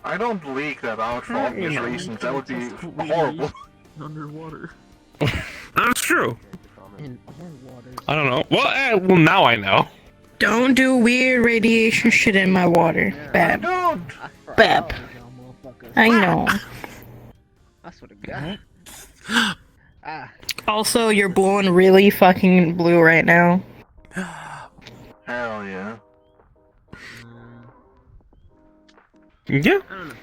I don't leak that out for obvious reasons. That would be horrible. Underwater. that's true. I don't know. Well, now I know. Don't do weird radiation shit in my water, Bab. Bab. I know. I swear to God. Also, you're blowing really fucking blue right now. Hell yeah. Yeah. I don't know.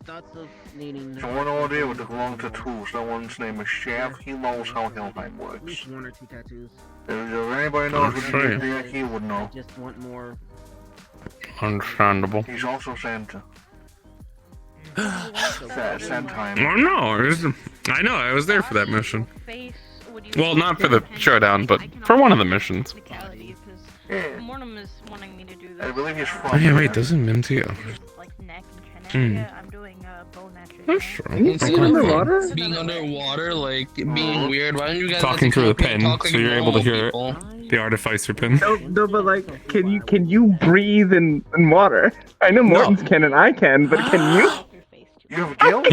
Thoughts of needing. So one idea with the glowing tattoos. That one's name is Shav. He knows how Helheim works. At least 1 or 2 tattoos. If anybody knows what he did, he would know. I just want more. Understandable. He's also Santa. Sandheim. Oh, no, I know. I was there for that mission. Well, not for the showdown, but for one of the missions. Mortem is wanting me to do I believe he's Oh, from. yeah, wait, doesn't Minty? I'm doing bone That's true. Being underwater, like being weird. Why don't you guys Talking through the pin, talk like so you're able to hear people? the artificer pin. No, but like, can you breathe in water? I know Mortons can and I can, but can you? You have gills?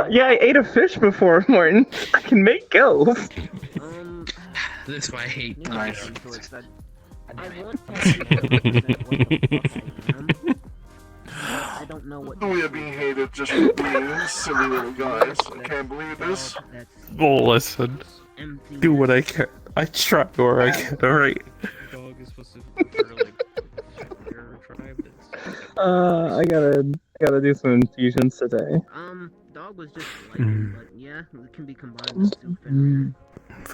Yeah, I ate a fish before, Morton. I can make gills. This is why I hate. Nice. I don't know what. We are being hated just for being silly little guys. I can't believe this. Well, listen. Do what I can. I try where I can, alright? Dog is supposed to I gotta do some infusions today. Dog was just lightning, but yeah, it can be combined with soup.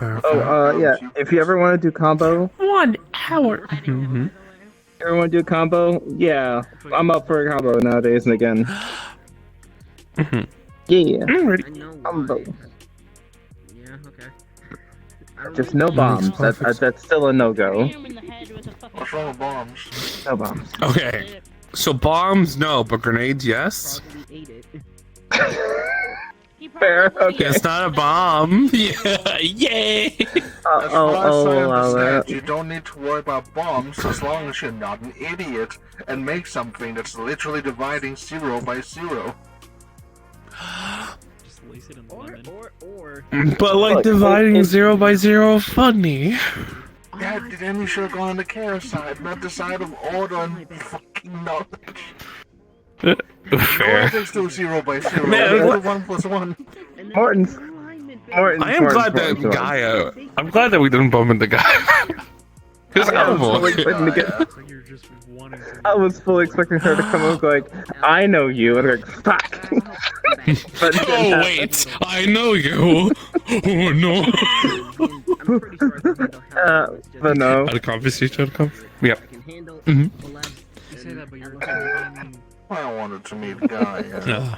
Yeah. If you ever want to do combo, 1 hour. ever want to do a combo? Yeah, I'm up for a combo nowadays and again. Yeah, combo. Yeah, okay. Just no bombs. That's still a no-go. What's wrong with bombs? No bombs. Okay. So bombs, no, but grenades, yes. Fair. Okay. It's not a bomb. Yeah. Yay. As far as I understand, you don't need to worry about bombs as long as you're not an idiot and make something that's literally dividing 0 by 0. Just lace it in lemon. But like dividing 0 by 0 funny. Yeah, then you should have gone on the chaos side, not the side of order and fucking knowledge. Fair. Let's do 0 by 0. Man, Let's do 1 plus 1. Morton's. I am glad that Gaia. I'm glad that we didn't bump into Gaia. Because I was fully expecting her to come up like, I know you, and like, fuck. But oh wait, I know you. Oh no. But no. Out of conversation, Yep. You say that, but you're I wanted to meet Gaia.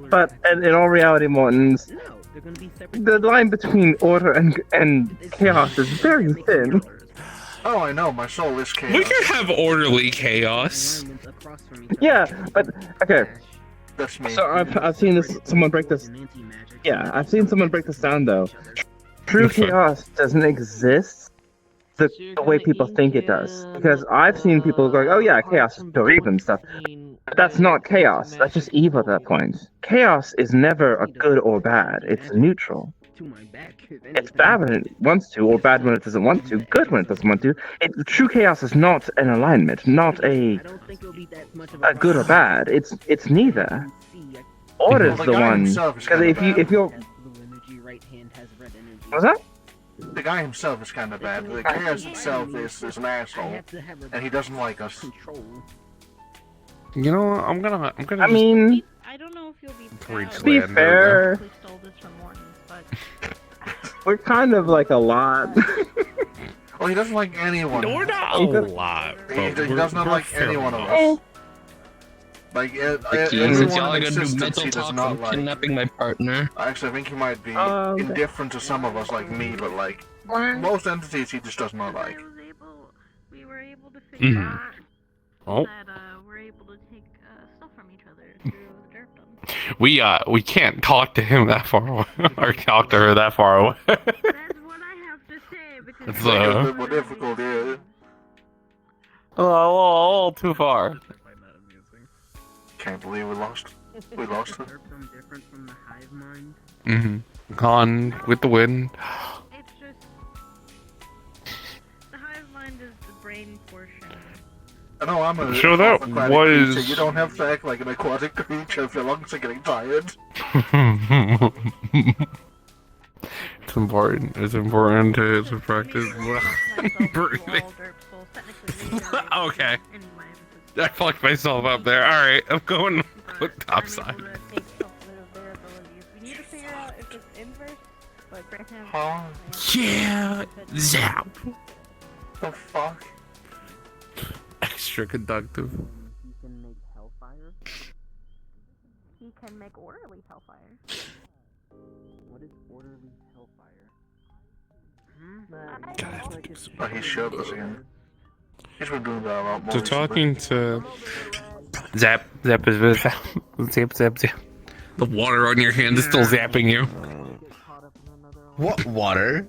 But in all reality, Morton's, the line between order and chaos is very thin. Oh, I know, my soul is chaos. We can have orderly chaos. Yeah, but okay. That's me. So I've seen someone break this. Yeah, I've seen someone break this down though. True chaos doesn't exist the way people think it does. Because I've seen people going, "Oh yeah, chaos is pure evil and stuff." But that's not chaos. That's just evil at that point. Chaos is never a good or bad. It's neutral. It's bad when it wants to, or bad when it doesn't want to. Good when it doesn't want to. True chaos is not an alignment, not a good or bad. It's neither. Order's the one. Because if you're what's that? The guy himself is kind of bad. The chaos itself is an asshole, and he doesn't like us. You know, I'm gonna. I mean, I don't know if you'll be to be fair, we're kind of like a lot. Well, he doesn't like anyone. We're not a lot. He does not like any one of us. Like, since y'all are gonna do mental talk, I'm kidnapping my partner. Actually, I think he might be indifferent to some of us, like me, but like most entities, he just does not like. We were able to figure out that we're able to take stuff from each other through the derpdom. We can't talk to him that far away, or talk to her that far away. That's what I have to say because it's a bit more difficult, yeah. A little too far. Can't believe we lost. We lost her. Different from the hive mind. Gone with the wind. It's just the hive mind is the brain portion. I know I'm a sure that was. Creature. You don't have to act like an aquatic creature if your lungs are getting tired. It's important. It's important to practice breathing. Okay. I fucked myself up there. Alright, I'm going topside. We need to figure out if it's inverse, but right now. Huh? Yeah! Zap! The fuck? Extra conductive. He can make hellfire. He can make orderly hellfire. What is orderly hellfire? Oh, he showed us again. He's been doing that a lot more. So talking to zap. The water on your hand is still zapping you. What water?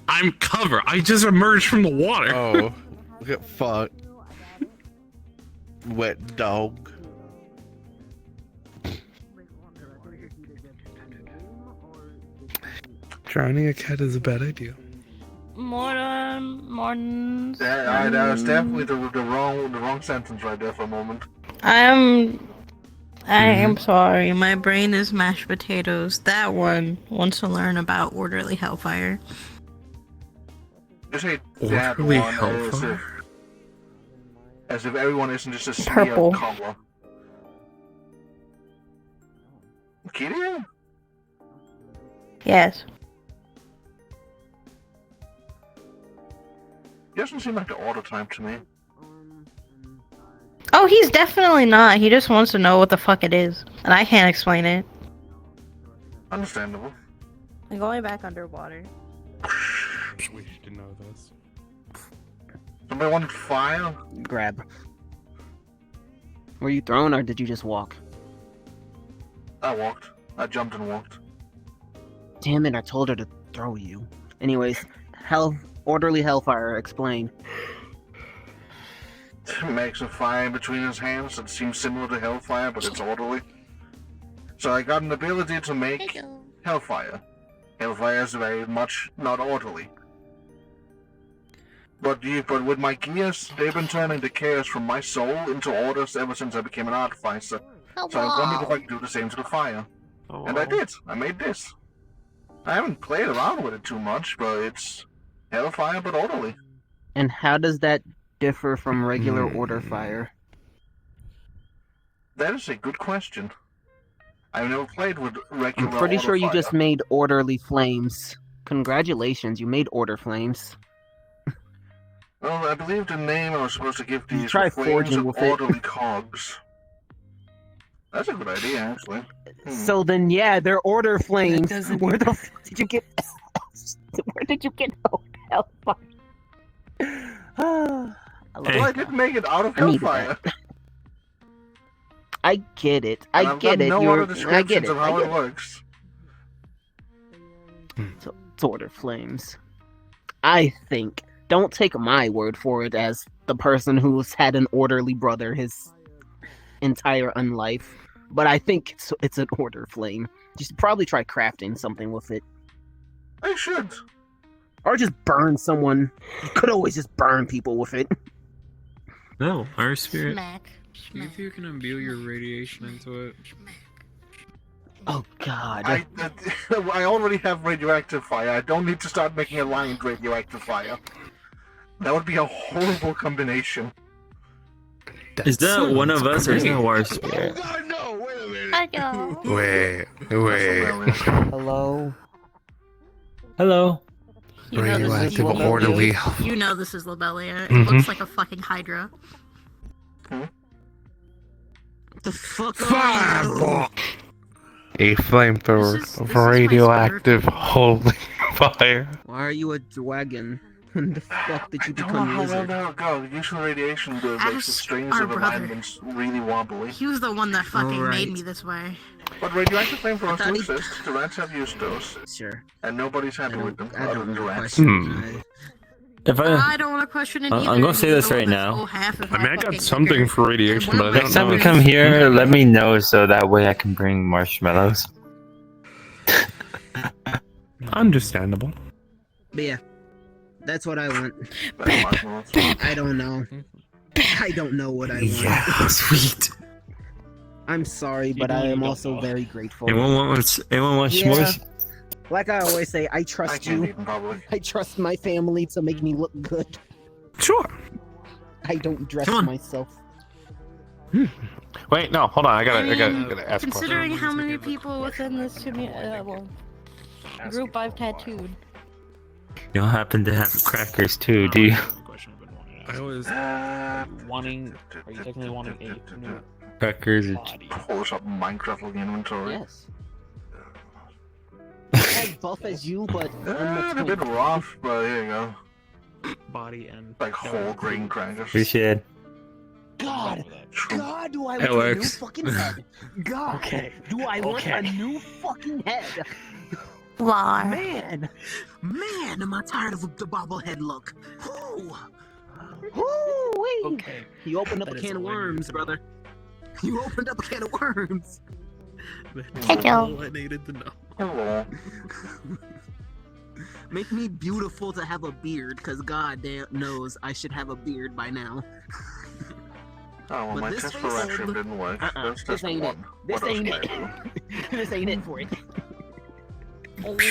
I'm covered. I just emerged from the water. Oh, get fucked. Wet dog. Drowning a cat is a bad idea. Morton. That was definitely the wrong sentence right there for a moment. I am sorry. My brain is mashed potatoes. That one wants to learn about orderly hellfire. You say that orderly one hellfire? As if everyone isn't just a smear Purple. of color. Kitty? Yes. He doesn't seem like the order type to me. Oh, he's definitely not. He just wants to know what the fuck it is. And I can't explain it. Understandable. I'm going back underwater. Wish to know this. Somebody wanted fire? Grab. Were you thrown or did you just walk? I walked. I jumped and walked. Damn it, I told her to throw you. Anyways, orderly hellfire, explain. Makes a fire between his hands that seems similar to hellfire, but it's orderly. So I got an ability to make hellfire. Hellfire is very much not orderly. But with my gears, they've been turning the chaos from my soul into orders ever since I became an artificer. So I wondered if I could do the same to the fire. And I did. I made this. I haven't played around with it too much, but it's hellfire but orderly. And how does that differ from regular order fire? That is a good question. I've never played with regular I'm pretty order sure you fire. just made orderly flames. Congratulations, you made order flames. Well, I believe the name I was supposed to give these try were flames forging of with it. orderly cogs. That's a good idea, actually. So then, yeah, they're order flames. Where the fuck did you get? Where did you get hellfire? Well, I did make it out of I needed hellfire. I get it. And I I've get got it. no You're, other I get descriptions it. of how I it get works. So, it's order flames. I think. Don't take my word for it as the person who's had an orderly brother his entire unlife, but I think it's an order flame. You should probably try crafting something with it. I should. Or just burn someone. You could always just burn people with it. No, our spirit. Smack. If you can imbue your radiation into it. Oh god. I already have radioactive fire. I don't need to start making a line with radioactive fire. That would be a horrible combination. Is that one of us or is that our spirit? Hello. Wait. Hello? Hello? You know this is Radioactive Lobelia. orderly. You know this is Lobelia. It Mhm. looks like a fucking Hydra. The fuck Fireball! A flamethrower of radioactive holy fire. Why are you a dragon? When the fuck did you I don't know become how well lizard? that'll go. The use of radiation makes the Ask strings our of brother. alignments really wobbly. He was the one that fucking Alright. made me this way. But radioactive I flamethrowers thought do he- exist. The rats have used those. Sure. And nobody's happy with them, I other don't than the know rats. question. If I don't want to question it either. I'm gonna say this even right though now. that's half of I mean, my I got fucking something vigor. for radiation, but I Next don't time know. we come here, let me know so that way I can bring marshmallows. Understandable. But yeah. That's what I want. I don't know. I don't know what I want. Yeah, sweet. I'm sorry, but I am also very grateful. Anyone want s'mores? Like I always say, I trust can't you. eat them, probably. I trust my family to make me look good. Sure. I don't dress Come on. myself. Wait, no, hold on. I gotta ask a question. Considering how many people within this group I've tattooed. Y'all happen to have crackers too, do you? I was wanting. Are you technically wanting a new Crackers are Pulls up Minecraft looking inventory. Yes. As buff as you, but A bit rough, but here you go. body and Like whole grain crackers. appreciate it. God, God, do I It want a new works. fucking head? God, do I want a new fucking head? Why? Man, am I tired of the bobblehead look? Woo-wee. Okay. You opened up That a is can of hilarious. worms, brother. You opened up a can of worms. Take all you. I needed to know. Hello. Make me beautiful to have a beard, cause God damn knows I should have a beard by now. Oh, well, But my this test face for is- action didn't work. That's This just ain't it. one. This What else ain't can it. I do? This ain't it for it. Old.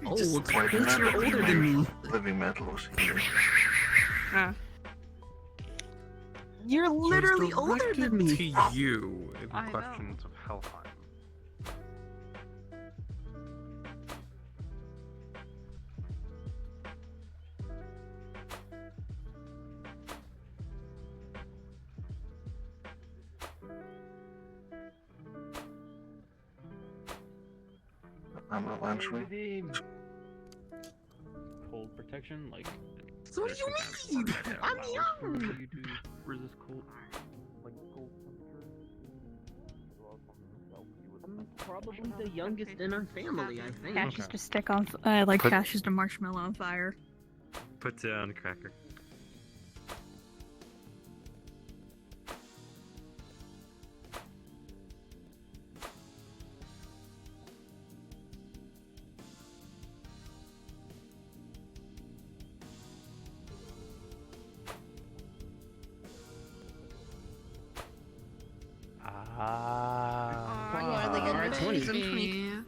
Old? Since you're older than me. Living metal was here. You're literally It was older than directed me. to you in I know. questions of Helheim. I'm a lunchroom. Cold protection, like. So what do you mean? I'm young. You do resist cold, like cold I'm probably the youngest in our family, I think. Cash used to stick on, like Cash used to marshmallow on fire. Put on a cracker.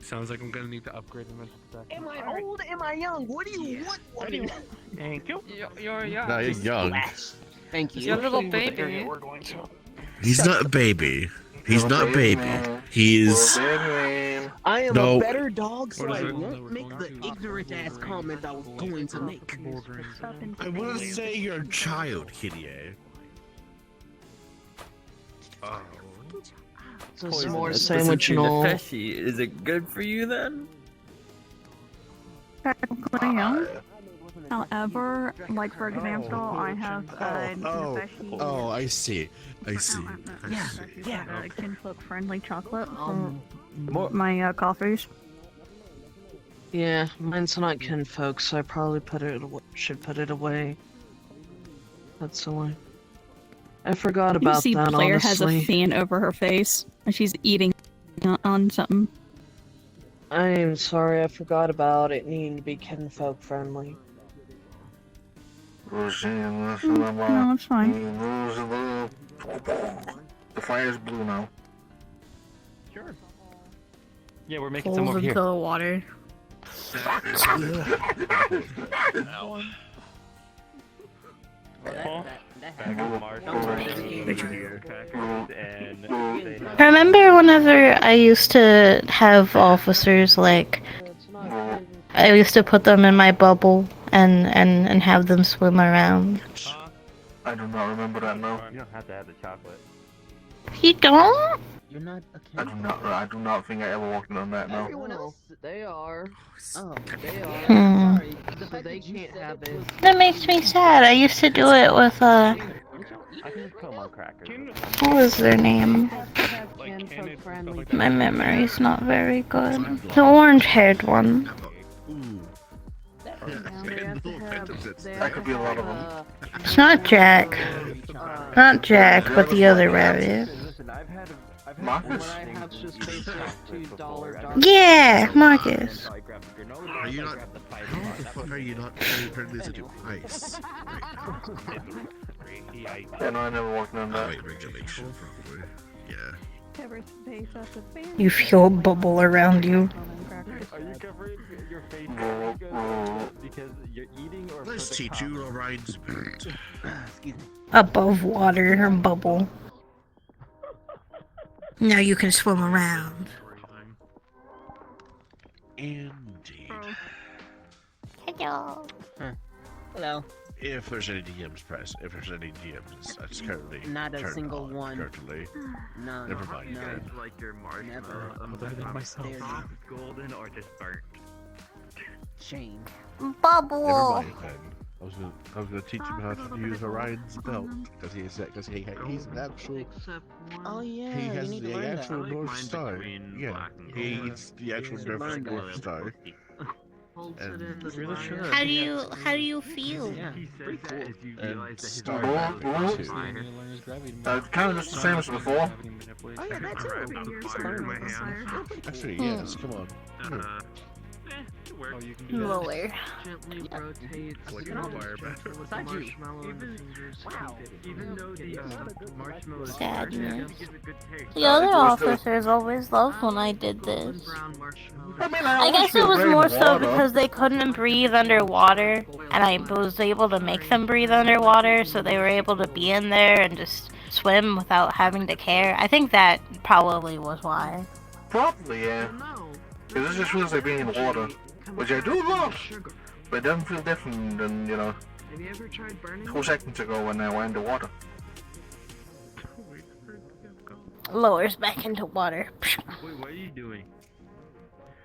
Sounds like I'm gonna need to upgrade the mental protection. Am I old? Am I young? What do you want? Thank you. You're young. No, you're young. Thank you. You're a little baby. He's not a baby. He's not a baby. He is. I am No. a better dog, so What is I it? won't make the ignorant ass comment I was going to make. I want to say you're a child, Kitty. Oh. So some more That's sandwich and all. fishy. Is it good for you then? Technically, yeah. However, like for example, I have Oh, I see. I see. kinfolk friendly chocolate for my coffees. Yeah, mine's not kinfolk, so I probably should put it away. That's silly. I forgot You about see, that, Blair honestly. has a fan over her face, and she's eating on something. I'm sorry, I forgot about it needing to be kinfolk friendly. No, it's fine. The fire's blue now. Sure. Yeah, we're making some Pulls over into here. the water. Remember whenever I used to have officers, like, I used to put them in my bubble and have them swim around? I do not remember that now. You don't have to have the chocolate. You don't? You're not a I do not think I ever walked in on that now. Everyone else, they are. Oh, they are. Hmm. Sorry. So they can't have it. That makes me sad. I used to do it with, I can just put them on crackers. what was their name? Kinfolk friendly. My memory's not very good. The orange-haired one. That could be a lot of them. It's not Jack. Not Jack, but the other rabbit. Marcus? Yeah, Marcus. Are you not? How the fuck are you not turning this into ice? Yeah, no, I never walked in on that. Wait, regulation, probably. Yeah. You feel a bubble around you. Are you covering your face because you're eating or Let's teach you Orion's belt. Above water, bubble. Now you can swim around. Indeed. Hello. Hello. If there's any DMs present, if there's any DMs, that's currently Not a turned single on, one. Currently. No. Never mind. No. Then. Like your Never. golden or just burnt. Shame. Never Bubble. mind then. I was gonna teach him how to use Orion's belt because he's an actual. Oh yeah. He has you need the to learn actual that. North Star. Yeah, he's the actual North Star. And How do you feel? Yeah. Pretty cool. If you realize that his Star gravity too. is Kind of just the same as before. Oh yeah, that too. fire in my hand. Actually, yes. Come on. Oh, you can do that. Lower. Gently rotates Like the a fire bat. marshmallow in the fingers. Even though the marshmallow Sadness. gives a good taste. The other officers always loved when I did this. I mean, I guess it was more so because they couldn't breathe underwater, and I was able to make them breathe underwater, so they were able to be in there and just swim without having to care. I think that probably was why. Probably, yeah. Because it just feels like being in water, which I do love, but it doesn't feel different than, you know, 2 seconds ago when I went into water. Lowers back into water. Wait, what are you doing?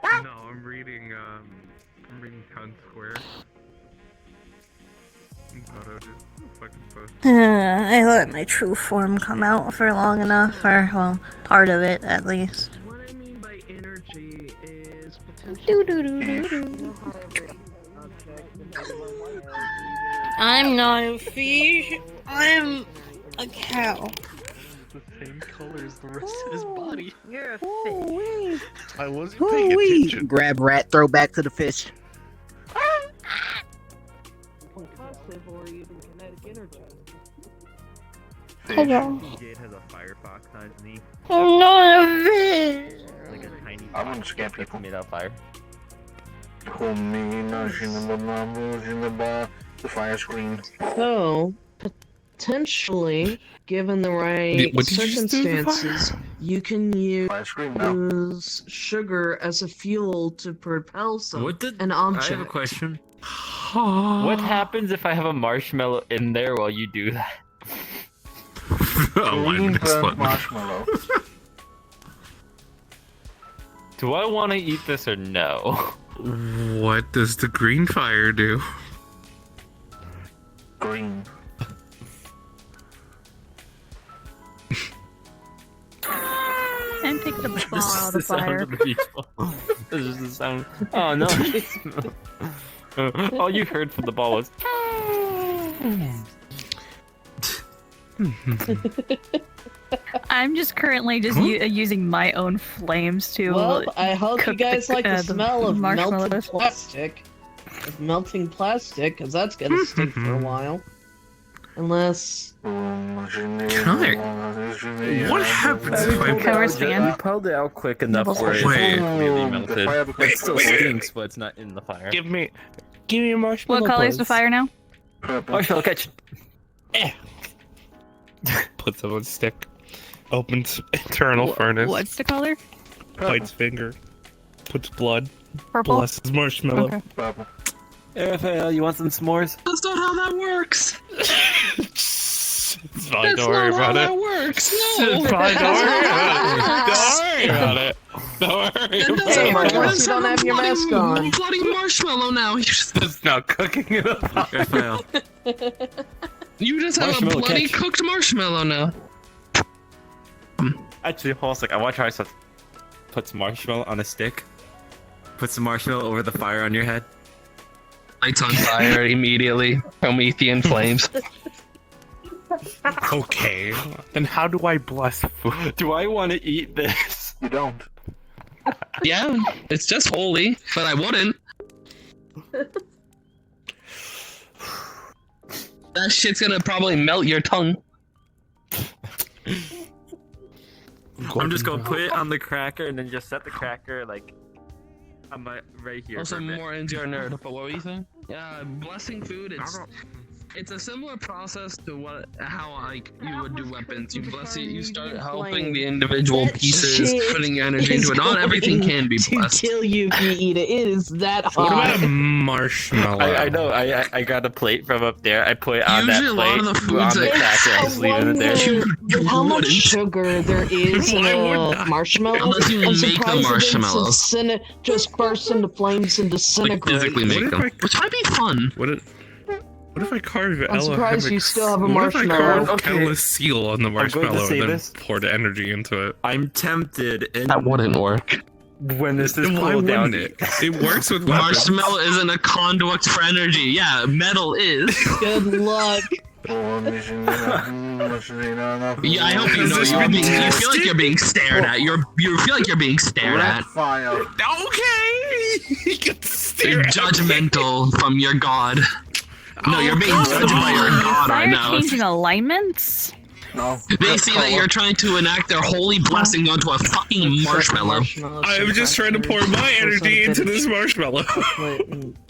No, I'm reading Town Square. I let my true form come out for long enough, or, well, part of it at least. What I mean by energy is I'm not a fish. I'm a cow. The same color as the rest of his body. You're a fish. I wasn't paying attention. Grab rat, throw back to the fish. Concussive or even kinetic energy. Hello. Jade has a firefox underneath. I'm not a fish. Like a tiny. I want to scare people. Made out fire. The fire screen. So, potentially, given the right What did you just do to the fire? circumstances, you can use sugar as a fuel to propel an object. I have a question. What happens if I have a marshmallow in there while you do that? Green burnt marshmallow. Do I want to eat this or no? What does the green fire do? Green. And take the ball out of the sound fire. of the beach ball. This is the sound. Oh no! All you heard from the ball was. I'm just currently just using my own flames to. Well, I hope you cook guys like the the smell of melted marshmallows. plastic. Of melting plastic, because that's gonna stick for a while. Unless. What happens if I Covers fan. We pulled it out quick enough where it Wait. really melted. It still wait. stinks, but it's not in the fire. Give me a marshmallow. What color is the fire now? Marshmallow catch. Puts it on stick. Opens internal furnace. What's the color? Bites finger. Puts blood. Purple. Blesses marshmallow. Okay. Purple. Raphael, you want some s'mores? That's not how that works. It's fine. That's Don't worry not how about that it. works. It's No. fine. Don't worry about it. Don't worry about it. That Don't doesn't worry. work. Marcus, you don't have your mask on. Bloody marshmallow now. It's not cooking in a fire. Raphael. You just have a Marshmallow bloody catch. cooked marshmallow now. Actually, hold on a sec. I want to try something. Put some marshmallow on a stick. Put some marshmallow over the fire on your head. Lights on fire immediately. Promethean flames. Okay. Then how do I bless food? Do I want to eat this? You don't. Yeah, it's just holy, but I wouldn't. That shit's gonna probably melt your tongue. I'm just gonna put it on the cracker and then just set the cracker like on my right here. Also, for a bit. more into your nerd. But what were you saying? Yeah, blessing food. It's a similar process to how like you would do weapons. You bless it. You start helping the individual pieces, putting your energy into it. Not everything can be blessed. To kill you if you eat it. It is that hot. What about a marshmallow? I know. I got a plate from up there. I put it on Usually that a plate lot of the on foods the that- cracker. I just leave it there. With how much sugar there is in a marshmallow, Unless you I'm make the surprised it marshmallows. didn't just burst into flames and Like disintegrate. physically make them, which might be fun. What if I carve I'm surprised you still have a marshmallow. What if I Okay. carve a seal on the I'm going to marshmallow say and then this. pour the energy into it? I'm tempted. And That wouldn't work. when this is Why cooled down, wouldn't it? It works with weapons. Marshmallow isn't a conduit for energy. Yeah, metal is. Good luck. Yeah, I hope you know you're being. You feel like you're being stared at. You feel like you're being stared at. Fire. Okay. You're judgmental from your god. No, you're being judged by your god right Fire now. changing alignments? No. They see that you're trying to enact their holy blessing onto a fucking marshmallow. I'm just trying to pour my energy into this marshmallow.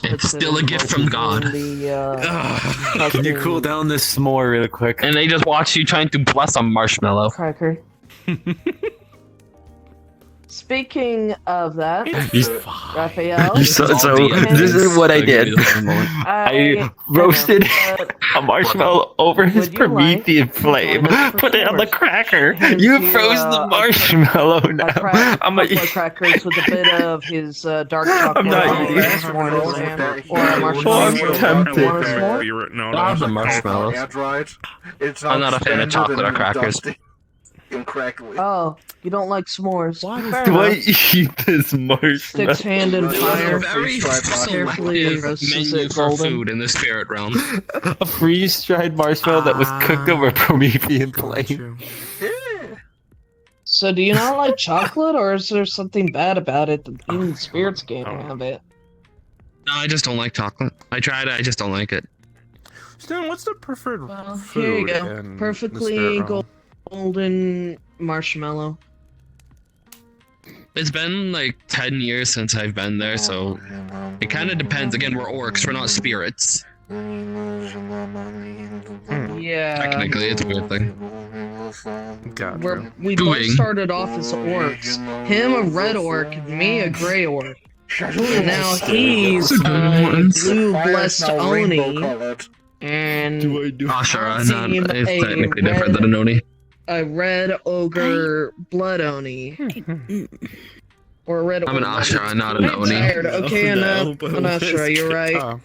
It's still a gift from God. Can you cool down this s'more real quick? And they just watch you trying to bless a marshmallow. Cracker. Speaking of that, Raphael. So this is what I did. I roasted a marshmallow over his Promethean flame, put it on the cracker. You froze the marshmallow now. I'm a crackers with a bit of his dark chocolate. I'm not eating or a marshmallow. I'm tempted. Love the marshmallows. I'm not a fan of chocolate or crackers. Oh, you don't like s'mores? Do I eat this marshmallow? Sticks hand in fire. Very Carefully roasts menu it for golden. food in the spirit realm. A freeze-dried marshmallow that was cooked over Promethean flame. So do you not like chocolate, or is there something bad about it that even spirits can't have it? No, I just don't like chocolate. I tried it, I just don't like it. Stan, what's the preferred food? Here you go. in the Perfectly spirit realm? golden marshmallow. It's been like 10 years since I've been there, so it kind of depends. Again, we're orcs, we're not spirits. Yeah. Technically, it's a weird thing. We both started off as orcs. Him a red orc, me a gray orc. And now he's a blue blessed Oni. And Oh, sure, it's technically different than an Oni. a red ogre blood Oni. Or a red I'm an Ashra, not an Oni. Tired. Okay, enough. An Ashra, you're right.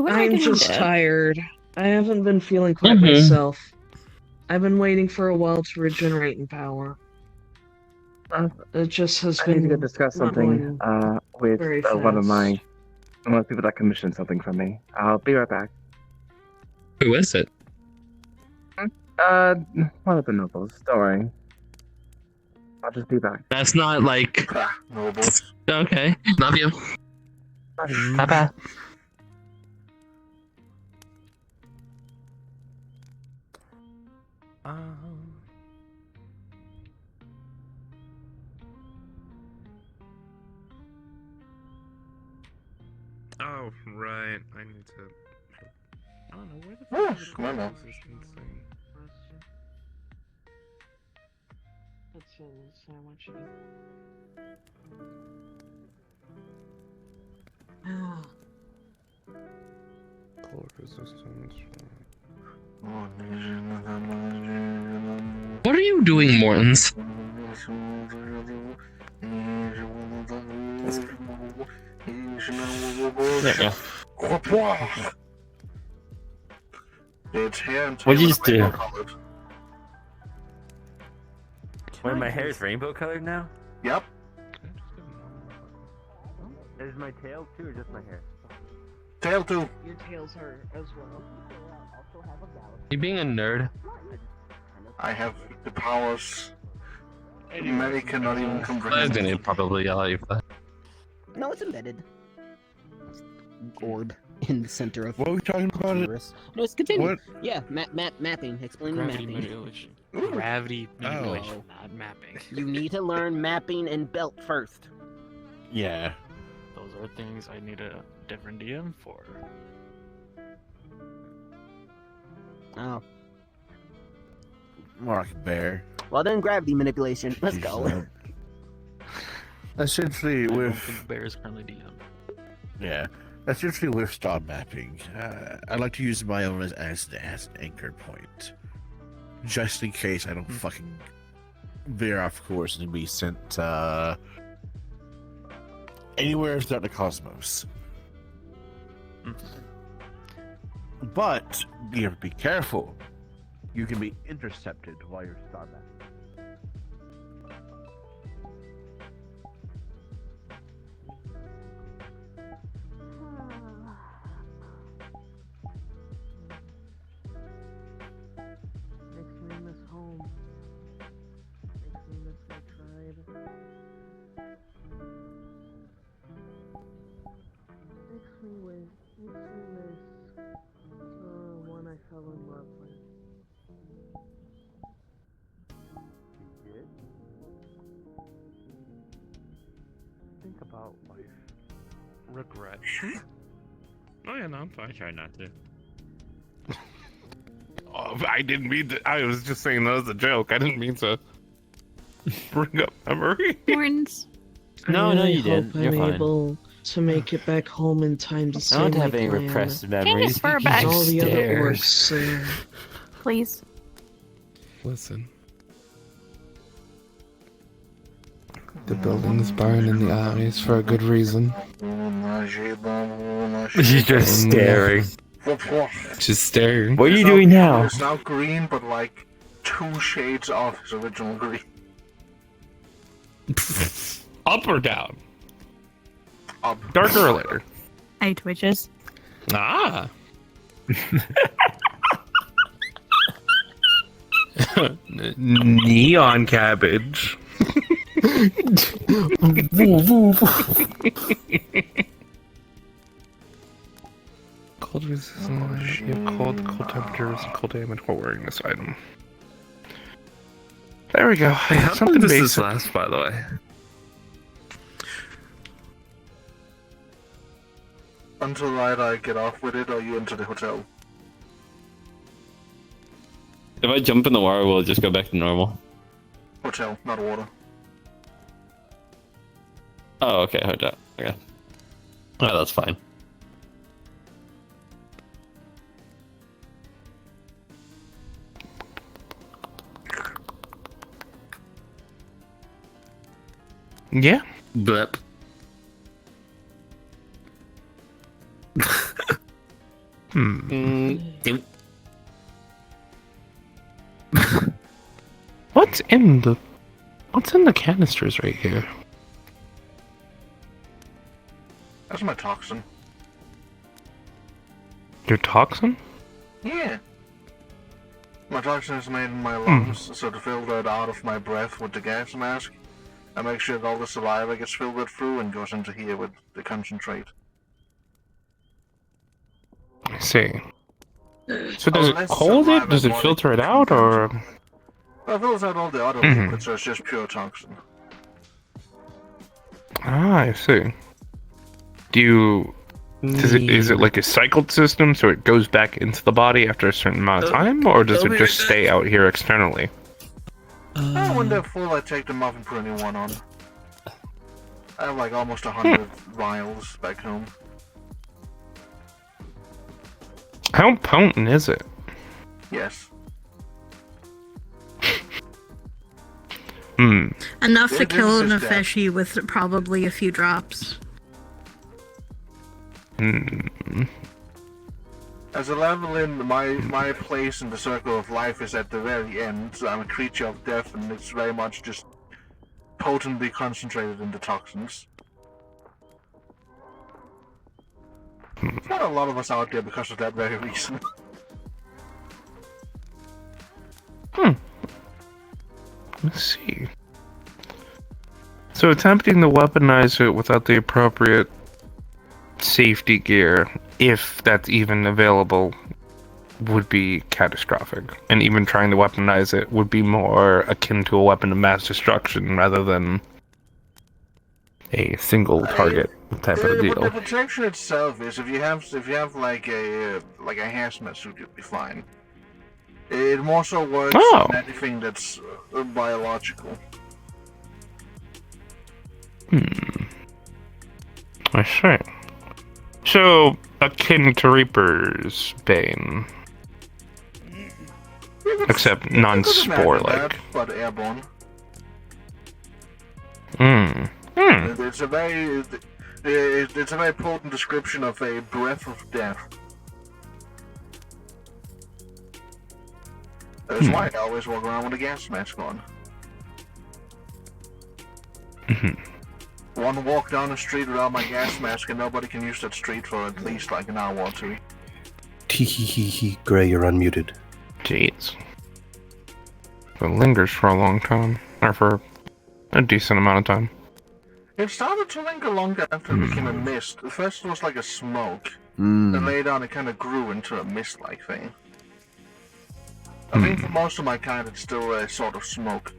I'm just tired. I haven't been feeling quite myself. I've been waiting for a while to regenerate in power. It just has I been. need to go discuss something with one of the people that commissioned something from me. I'll be right back. Who is it? One of the nobles. Don't worry. I'll just be back. That's not like. Okay, love you. Bye bye. Oh, right. I need to. I don't know where the fuck come on now. resistance thing. That's a sandwich. Cold resistance. What are you doing, Mortons? Yeah. It's here. What'd you just do? Wait, my hair is rainbow colored now? Yep. Is my tail too, or just my hair? Tail too. Your tails are as well. You being a nerd? I have the powers. Many cannot even I was comprehend. gonna probably yell at you for that. No, it's embedded. Orb in the center of. What are we talking about? No, it's continue. What? Yeah, mapping. Explain the Gravity mapping. manipulation. Gravity manipulation, not mapping. You need to learn mapping and belt first. Yeah. Those are things I need a different DM for. Oh. More like a bear. Well then, gravity manipulation. Let's go. Essentially, I don't with think Bear is currently DM. yeah, essentially with star mapping, I like to use my own as an anchor point, just in case I don't fucking veer off course and be sent anywhere throughout the cosmos. But you have to be careful. You can be intercepted while you're star mapping. Regret. Oh yeah, no, I'm fine. I try not to. Oh, I didn't mean to. I was just saying that was a joke. I didn't mean to bring up memory. Horns. No, I no, really you didn't. hope You're I'm fine. able to make it back home in time to I say don't my have any plan. repressed Can you memories. spur You back? And all the other stairs. orcs. Please. Listen. The buildings burn in the eyes for a good reason. She's just staring. Just staring. What are you doing now? It's now green, but like 2 shades of his original green. Up or down? Up. Darker or lighter? 8 witches. Ah. Neon cabbage. Cold resistance. You have cold temperatures, cold damage while wearing this item. There we go. Hey, how long does this last, by the way? Until I get off with it, or you into the hotel. If I jump in the water, will it just go back to normal? Hotel, not water. Oh, okay, hotel. Okay. Oh, that's fine. Yeah. Blip. What's in the canisters right here? That's my toxin. Your toxin? Yeah. My toxin is made in my lungs, so to filter it out of my breath with the gas mask, I make sure that all the saliva gets filtered through and goes into here with the concentrate. I see. So does it hold it? Does it filter it out, or? Well, it filters out all the other liquids, so it's just pure toxin. Ah, I see. Is it like a cycled system, so it goes back into the body after a certain amount of time, or does it just stay out here externally? When they're full, I take them off and put a new one on. I have like almost 100 vials back home. How potent is it? Yes. Enough to kill This an is death. Nefeshi with probably a few drops. As a level in my place in the circle of life is at the very end. So I'm a creature of death, and it's very much just potently concentrated in the toxins. There's not a lot of us out there because of that very reason. Let's see. So attempting to weaponize it without the appropriate safety gear, if that's even available, would be catastrophic. And even trying to weaponize it would be more akin to a weapon of mass destruction rather than a single target type of But deal. the protection itself is if you have like a hazmat suit, you'll be fine. It more so works on anything that's biological. I see. So, akin to Reaper's Bane. Except non-spore-like. But airborne. It's a very potent description of a breath of death. That's why I always walk around with a gas mask on. One walk down the street without my gas mask and nobody can use that street for at least like an hour or two. Tee Gray, you're unmuted. Jeez. It lingers for a long time. Or for a decent amount of time. It started to linger longer after it became a mist. At first it was like a smoke. Mm. Then later on it kind of grew into a mist-like thing. I think for most of my kind it's still a sort of smoke.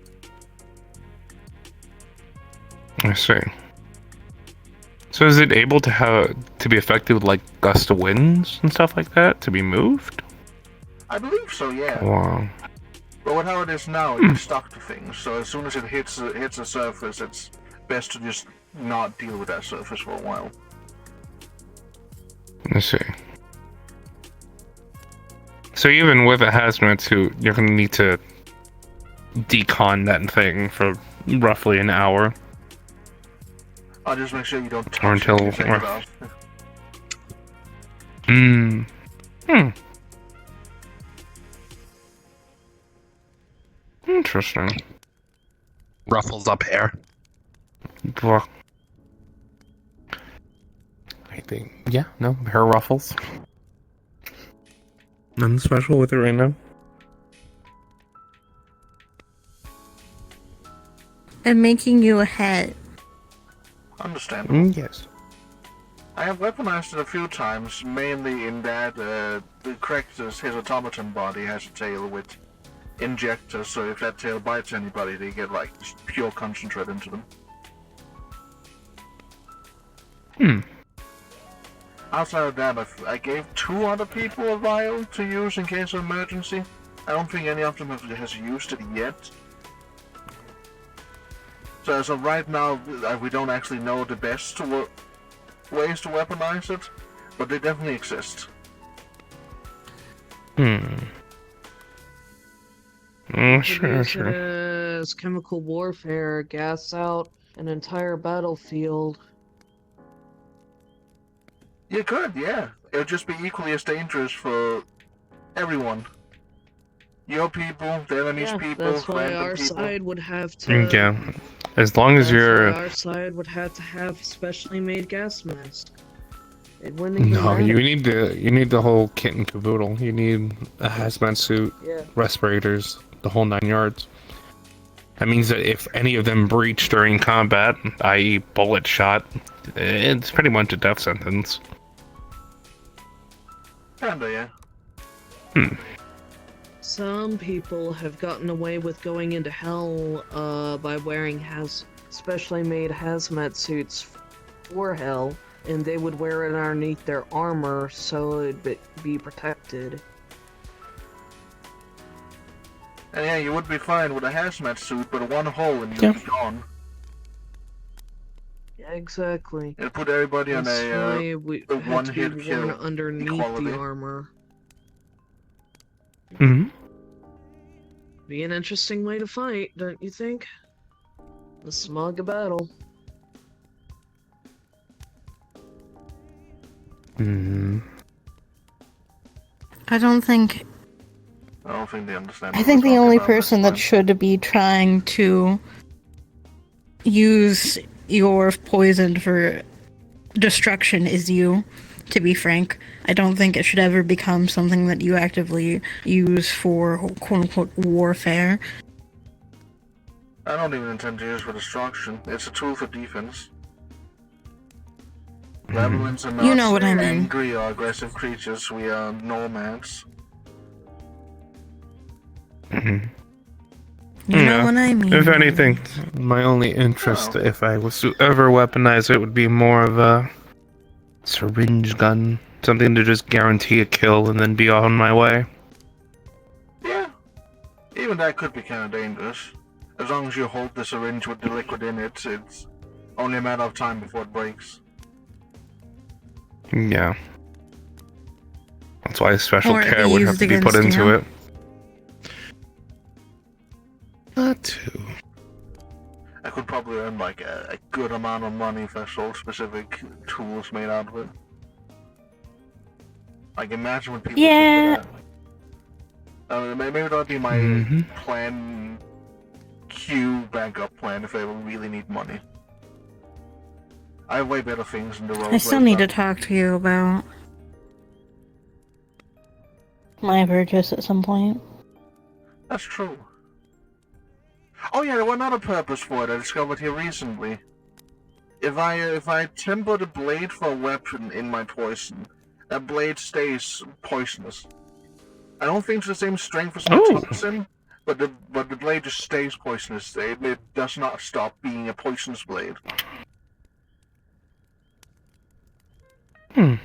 I see. So is it able to be affected with like gust of winds and stuff like that to be moved? I believe so, yeah. Wow. But with how it is now, it gets stuck to things. So as soon as it hits a surface, it's best to just not deal with that surface for a while. Let's see. So even with a hazmat suit, you're gonna need to decon that thing for roughly an hour. I'll just make sure you don't touch Or until... it. Take it off. Interesting. Ruffles up hair. Well, I think, yeah, no, hair ruffles. Nothing special with it right now. And making you a hat. Understandable. Yes. I have weaponized it a few times, mainly in that the character's his automaton body has a tail with injectors, so if that tail bites anybody, they get like just pure concentrate into them. Outside of that, I gave 2 other people a vial to use in case of emergency. I don't think any of them has used it yet. So as of right now, we don't actually know the best ways to weaponize it, but they definitely exist. Sure. As chemical warfare, gas out an entire battlefield. You could, yeah. It would just be equally as dangerous for everyone. Your people, the enemy's people, That's why random our people. side would have to. Yeah. As long as you're... Our side would have to have specially made gas masks. It wouldn't even No, matter. you need the whole kit and caboodle. You need a hazmat suit, respirators, the whole 9 yards. That means that if any of them breach during combat, i.e. bullet shot, it's pretty much a death sentence. Kinda, yeah. Some people have gotten away with going into hell by wearing specially made hazmat suits for hell, and they would wear it underneath their armor so it'd be protected. And yeah, you would be fine with a hazmat suit, but one hole and you'd be gone. Yeah, exactly. It'd put everybody on a one-hit kill underneath equality. the armor. Be an interesting way to fight, don't you think? The smog of battle. I don't think they understand. I think the only person that should be trying to use your poison for destruction is you, to be frank. I don't think it should ever become something that you actively use for quote-unquote warfare. I don't even intend to use it for destruction. It's a tool for defense. Rebels are not You know what I mean. angry or aggressive creatures. We are nomads. You know what I mean. If anything, my only interest, if I was to ever weaponize it, would be more of a syringe gun. Something to just guarantee a kill and then be on my way. Yeah. Even that could be kind of dangerous. As long as you hold the syringe with the liquid in it, it's only a matter of time before it breaks. Yeah. That's why special Or care would have used to be put against into you. it. That too. I could probably earn like a good amount of money if I sold specific tools made out of it. Like imagine when people Yeah. do that. Maybe that'll be my plan Q backup plan if I ever really need money. I have way better things in the role. I still need to talk to you about my purchase at some point. That's true. Oh yeah, there was another purpose for it I discovered here recently. If I temper the blade for a weapon in my poison, that blade stays poisonous. I don't think it's the same strength as my toxin, but the blade just stays poisonous. It does not stop being a poisonous blade. That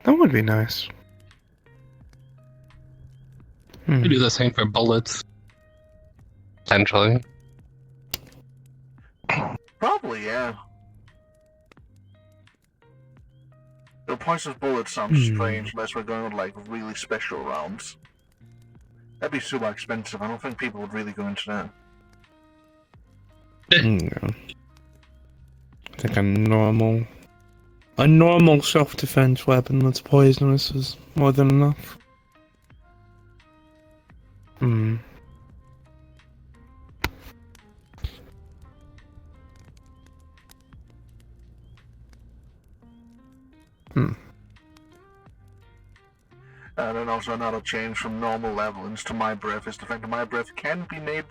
would be nice. We do the same for bullets. Potentially. Probably, yeah. The poisonous bullets sound strange unless we're going with like really special rounds. That'd be super expensive. I don't think people would really go into that. Yeah. I think a normal self-defense weapon that's poisonous is more than enough. And then also another change from normal levelings to my breath is the fact that my breath can be made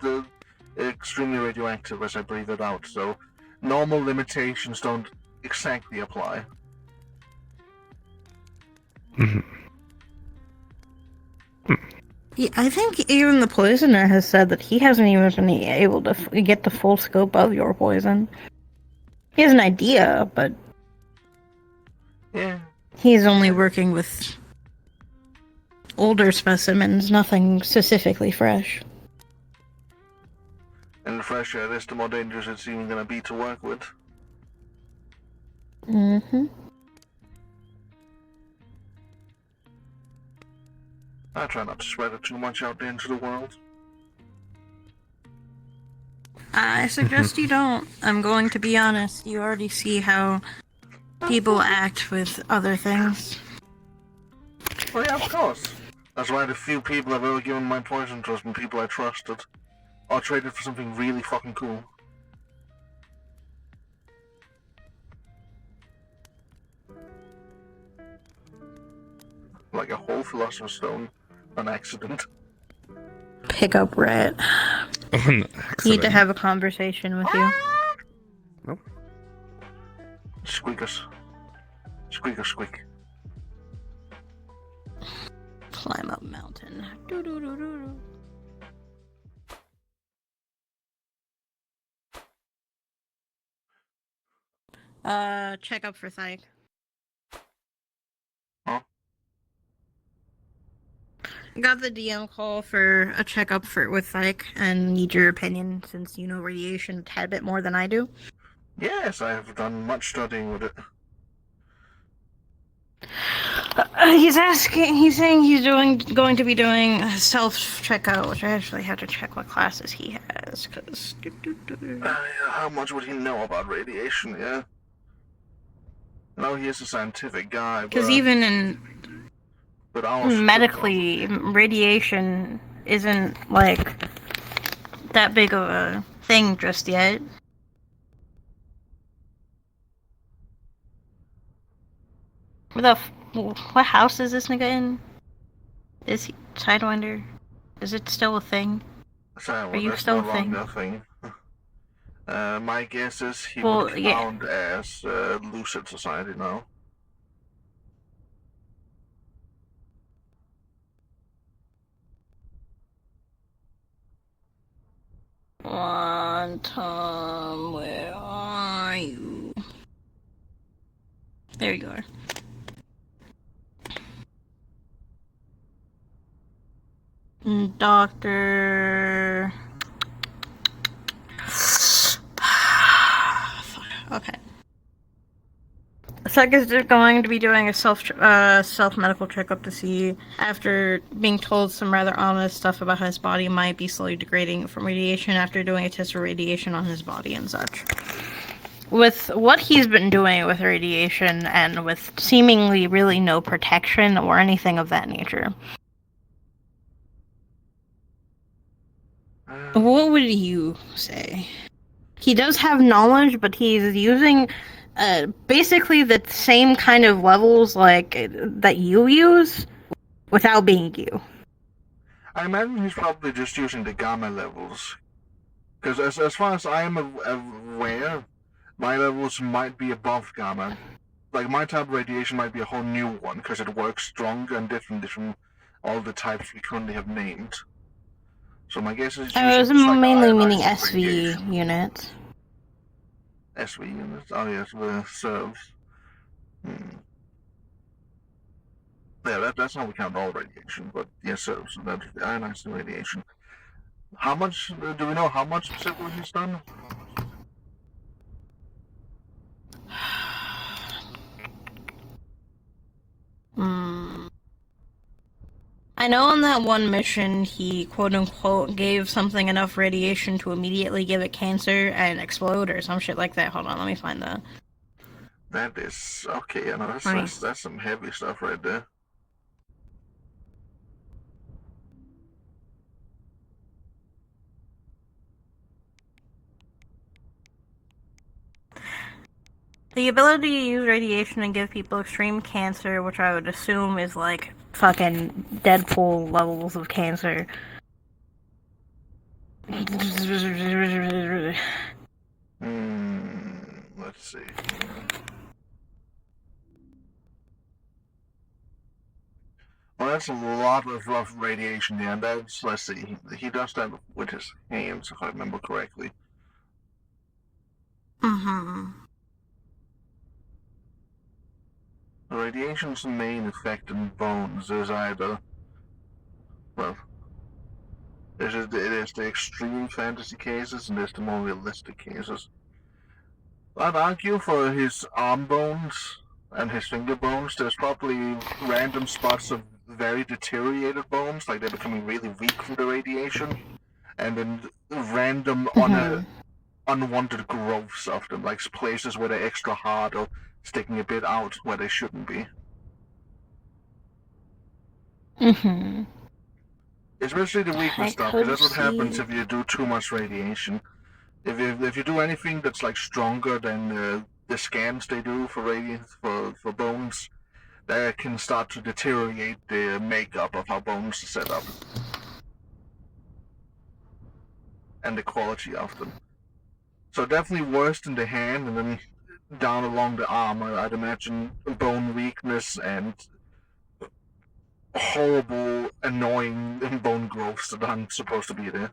extremely radioactive as I breathe it out, so normal limitations don't exactly apply. Yeah, I think even the poisoner has said that he hasn't even been able to get the full scope of your poison. He has an idea, but yeah, he's only working with older specimens, nothing specifically fresh. And the fresher it is, the more dangerous it's even going to be to work with. I try not to spread it too much out there into the world. I suggest you don't. I'm going to be honest. You already see how people act with other things. Well, yeah, of course. That's why the few people I've ever given my poison to have been people I trusted, or traded for something really fucking cool. Like a whole Philosopher's Stone, an accident. Pick up Rat. Need to have a conversation with you. Nope. Squeakers. Squeaker squeak. Climb up mountain. Doo-doo-doo-doo-doo. Check up for Thyke. Huh? Got the DM call for a checkup with Thyke and need your opinion since you know radiation a tad bit more than I do. Yes, I have done much studying with it. He's saying he's going to be doing a self-checkout, which I actually have to check what classes he has, because... How much would he know about radiation, yeah? No, he is a scientific guy, Because even in... medically, radiation isn't, like, that big of a thing just yet. What house is this nigga in? Is he Sidewinder? Is it still a thing? Are you still a thing? My guess is he would count as Lucid Society now. Quantum, where are you? There you are. Doctor... Okay. Sek is going to be doing a self-medical checkup to see, after being told some rather ominous stuff about how his body might be slowly degrading from radiation after doing a test for radiation on his body and such. With what he's been doing with radiation and with seemingly really no protection or anything of that nature. What would you say? He does have knowledge, but he's using basically the same kind of levels like that you use without being you. I imagine he's probably just using the gamma levels. Because as far as I am aware, my levels might be above gamma. Like, my type of radiation might be a whole new one, because it works stronger and differently from all the types we currently have named. So my guess is... I was mainly meaning SV units. SV units? Oh yes, the serves. Yeah, that's how we count all radiation. But yes, so that ionizing radiation. How much do we know? How much specifically he's done? I know on that one mission he quote-unquote gave something enough radiation to immediately give it cancer and explode or some shit like that. Hold on, let me find that. That is okay. Yeah, no, Right. that's some heavy stuff right there. The ability to use radiation and give people extreme cancer, which I would assume is like fucking Deadpool levels of cancer. Let's see. Well, that's a lot of rough radiation. Yeah, that's let's see. He does that with his hands, if I remember correctly. Mm-hmm. The radiation's main effect in bones is either, well, it is the extreme fantasy cases and there's the more realistic cases. I'd argue for his arm bones and his finger bones, there's probably random spots of very deteriorated bones, like they're becoming really weak from the radiation, and then random unwanted growths of them, like places where they're extra hard or sticking a bit out where they shouldn't be. Mm-hmm. Especially the weakness I stuff, because could that's what happens see. if you do too much radiation. If you do anything that's like stronger than the scans they do for for bones, that can start to deteriorate the makeup of how bones are set up and the quality of them. So definitely worse than the hand, and then down along the arm, I'd imagine bone weakness and horrible, annoying bone growths that aren't supposed to be there.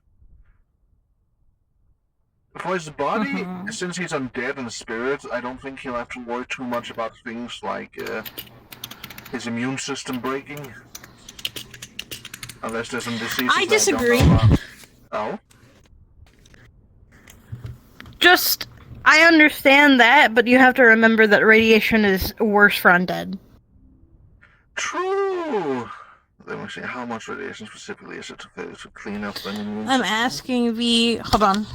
For his body, since he's undead and a spirit, I don't think he'll have to worry too much about things like his immune system breaking. Unless there's some diseases I that disagree. I don't know about. Oh? Just, I understand that, but you have to remember that radiation is worse for undead. True! Let me see, how much radiation specifically is it to clean up an immune I'm system? asking the. Hold on.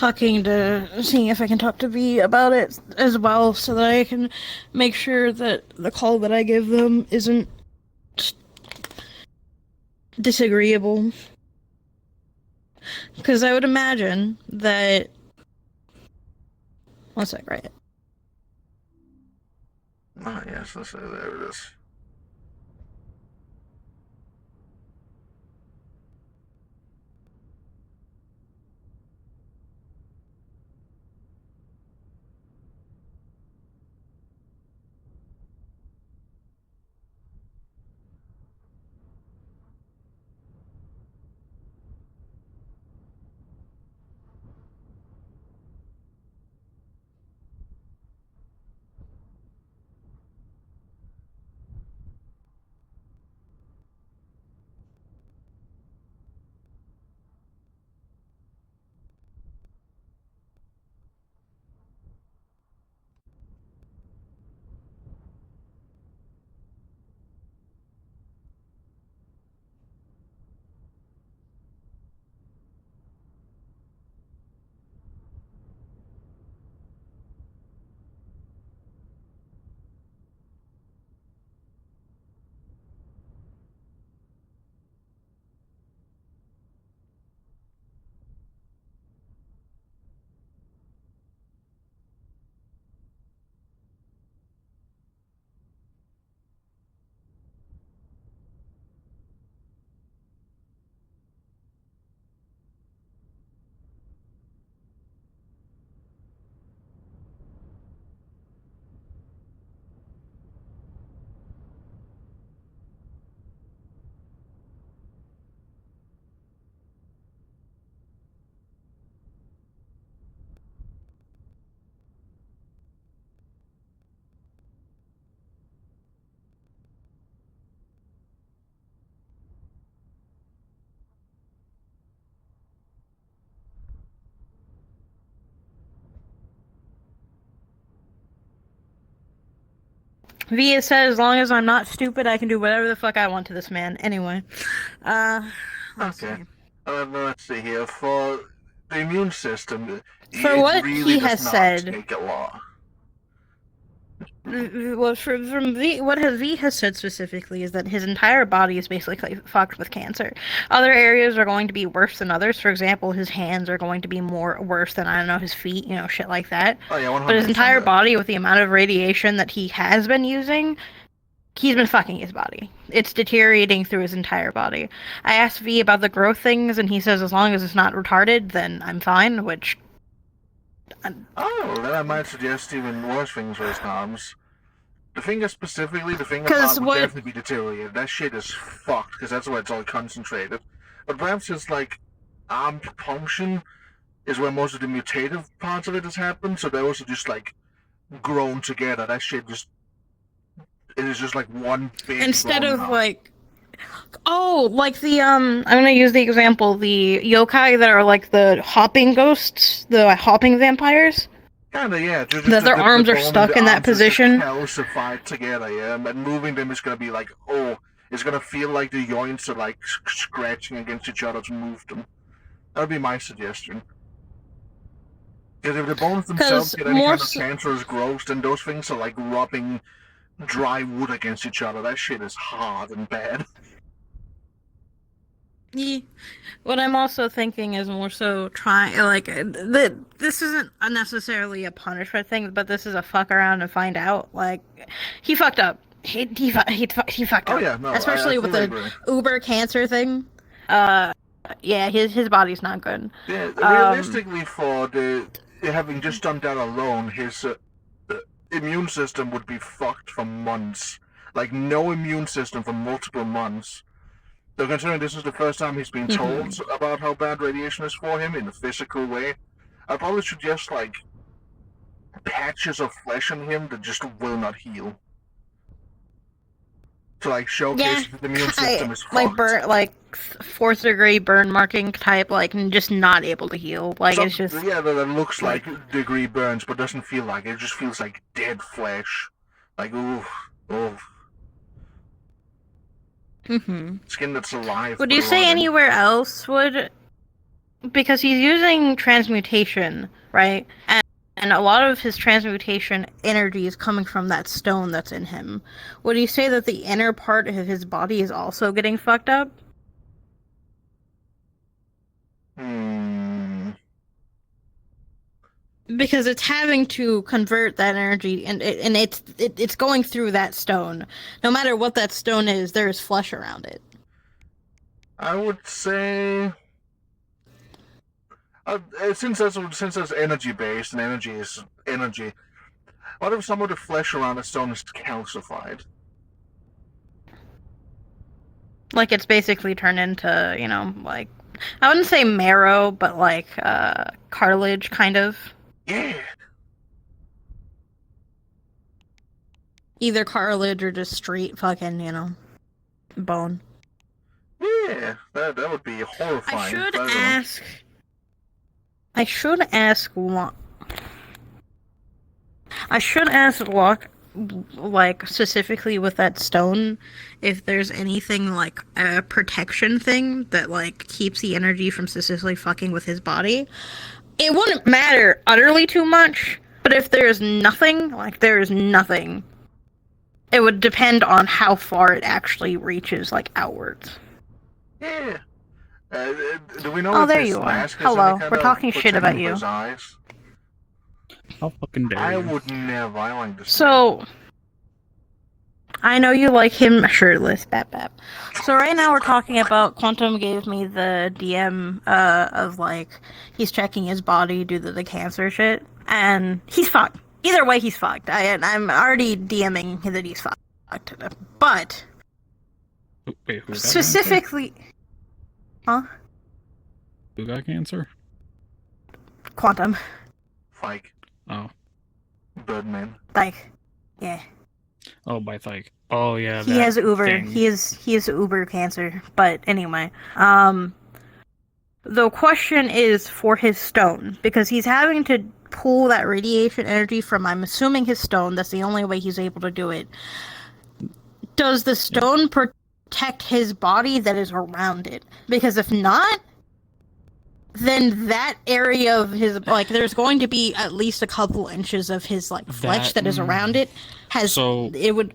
Seeing if I can talk to V about it as well, so that I can make sure that the call that I give them isn't disagreeable. Because I would imagine that. One sec, right? Ah, yes, there it is. V has said, as long as I'm not stupid, I can do whatever the fuck I want to this man. Anyway. Let's Okay. see. Let's see here. For the immune system, For it what really he does has not said, take a lot. well, from V, what V has said specifically is that his entire body is basically fucked with cancer. Other areas are going to be worse than others. For example, his hands are going to be worse than, I don't know, his feet, shit like that. Oh, yeah, 100%. But his entire body, with the amount of radiation that he has been using, he's been fucking his body. It's deteriorating through his entire body. I asked V about the growth things, and he says as long as it's not retarded, then I'm fine, which... Oh, then I might suggest even worse things for his arms. The finger specifically, the finger 'Cause part would what- definitely be deteriorated. That shit is fucked, because that's where it's all concentrated. But perhaps his, arm function is where most of the mutative parts of it has happened, so those are just, grown together. That shit just... It is just, one big Instead grown of, arm. I'm gonna use the example, the yokai that are the hopping ghosts, the hopping vampires. Kinda, yeah. Just That their arms are bone stuck the in that arms are just position. calcified together, yeah. And moving them is gonna be it's gonna feel like the joints are scratching against each other to move them. That would be my suggestion. Because if the bones themselves get any kind of cancerous growth, then those things are rubbing dry wood against each other. That shit is hard and bad. Yeah. What I'm also thinking is more so trying, this isn't necessarily a punishment thing, but this is a fuck around and find out. He fucked up. He fucked up. Oh yeah, no, especially I with fully the agree. Uber cancer thing. Yeah, his body's not good. Yeah, realistically, for having just done that alone, his immune system would be fucked for months. No immune system for multiple months. So considering this is the first time he's been told about how bad radiation is for him in a physical way, I probably suggest patches of flesh on him that just will not heal. To showcase that the immune system is fucked. Fourth degree burn marking type, just not able to heal. It's just that looks like degree burns, but doesn't feel like it. It just feels like dead flesh. Ooh. Skin that's alive. Would you say anywhere else would? Because he's using transmutation, right? And a lot of his transmutation energy is coming from that stone that's in him. Would you say that the inner part of his body is also getting fucked up? Because it's having to convert that energy, and it's going through that stone. No matter what that stone is, there is flesh around it. I would say, since that's energy based and energy is energy, what if some of the flesh around the stone is calcified? It's basically turned into, I wouldn't say marrow, but cartilage, kind of. Yeah. Either cartilage or just straight fucking, bone. Yeah, that would be horrifying. I should ask Locke, specifically with that stone, if there's anything a protection thing that keeps the energy from specifically fucking with his body. It wouldn't matter utterly too much, but if there's nothing, it would depend on how far it actually reaches, outwards. Yeah. Do we know Oh, if there this you are. mask has Hello, any kind we're of talking shit about protection for you. his eyes? How fucking dare I you. would never. I like this. So, I know you like him shirtless, bap. So right now we're talking about, Quantum gave me the DM of he's checking his body due to the cancer shit, and he's fucked. Either way, he's fucked. I'm already DMing that he's fucked. But Wait, who got specifically, cancer? Who got cancer? Quantum. Fike. Oh. Birdman. Yeah. Oh, by Thike. Oh yeah. He has Uber. thing. He is Uber cancer. But anyway, the question is for his stone, because he's having to pull that radiation energy from, I'm assuming, his stone. That's the only way he's able to do it. Does the stone protect his body that is around it? Because if not, then that area of his, like, there's going to be at least a couple inches of his, like, flesh that is around it. It would...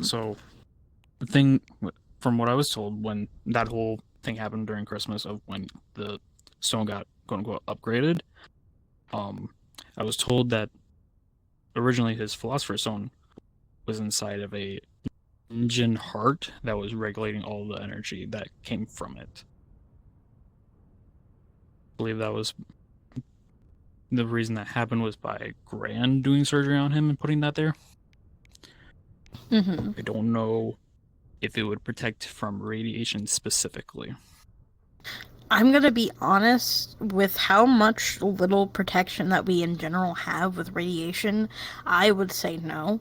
So, the thing, from what I was told, when that whole thing happened during Christmas of when the stone got, quote-unquote, upgraded, I was told that originally his Philosopher's Stone was inside of a engine heart that was regulating all the energy that came from it. I believe that was the reason that happened was by Grand doing surgery on him and putting that there. I don't know if it would protect from radiation specifically. I'm gonna be honest, with how much little protection that we in general have with radiation, I would say no.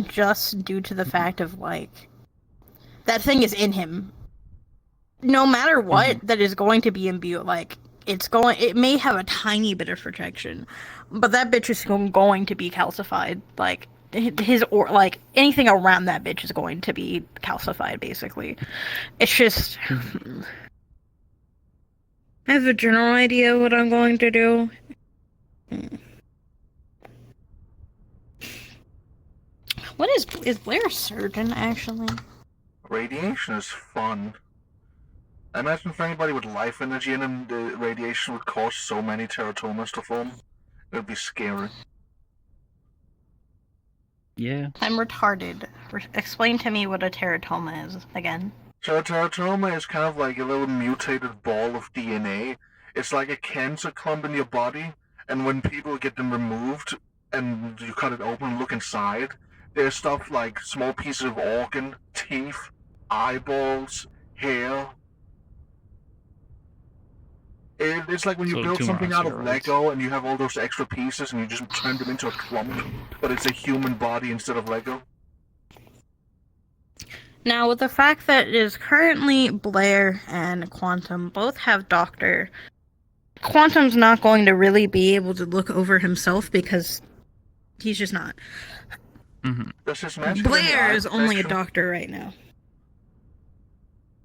Just due to the fact of, like, that thing is in him. No matter what, that is going to be imbued, like, it may have a tiny bit of protection, but that bitch is going to be calcified, like, anything around that bitch is going to be calcified, basically. It's just... I have a general idea of what I'm going to do. What is Blair a surgeon, actually? Radiation is fun. I imagine for anybody with life energy in them, the radiation would cause so many teratomas to form. It would be scary. Yeah. I'm retarded. Explain to me what a teratoma is, again. So a teratoma is kind of like a little mutated ball of DNA. It's like a cancer clump in your body, and when people get them removed, and you cut it open and look inside, there's stuff like small pieces of organ, teeth, eyeballs, hair. It's like when you build something out of Lego and you have all those extra pieces and you just turn them into a clump, but it's a human body instead of Lego. Now, with the fact that it is currently Blair and Quantum both have Doctor, Quantum's not going to really be able to look over himself because he's just not. Does his mask Blair is only a doctor right now.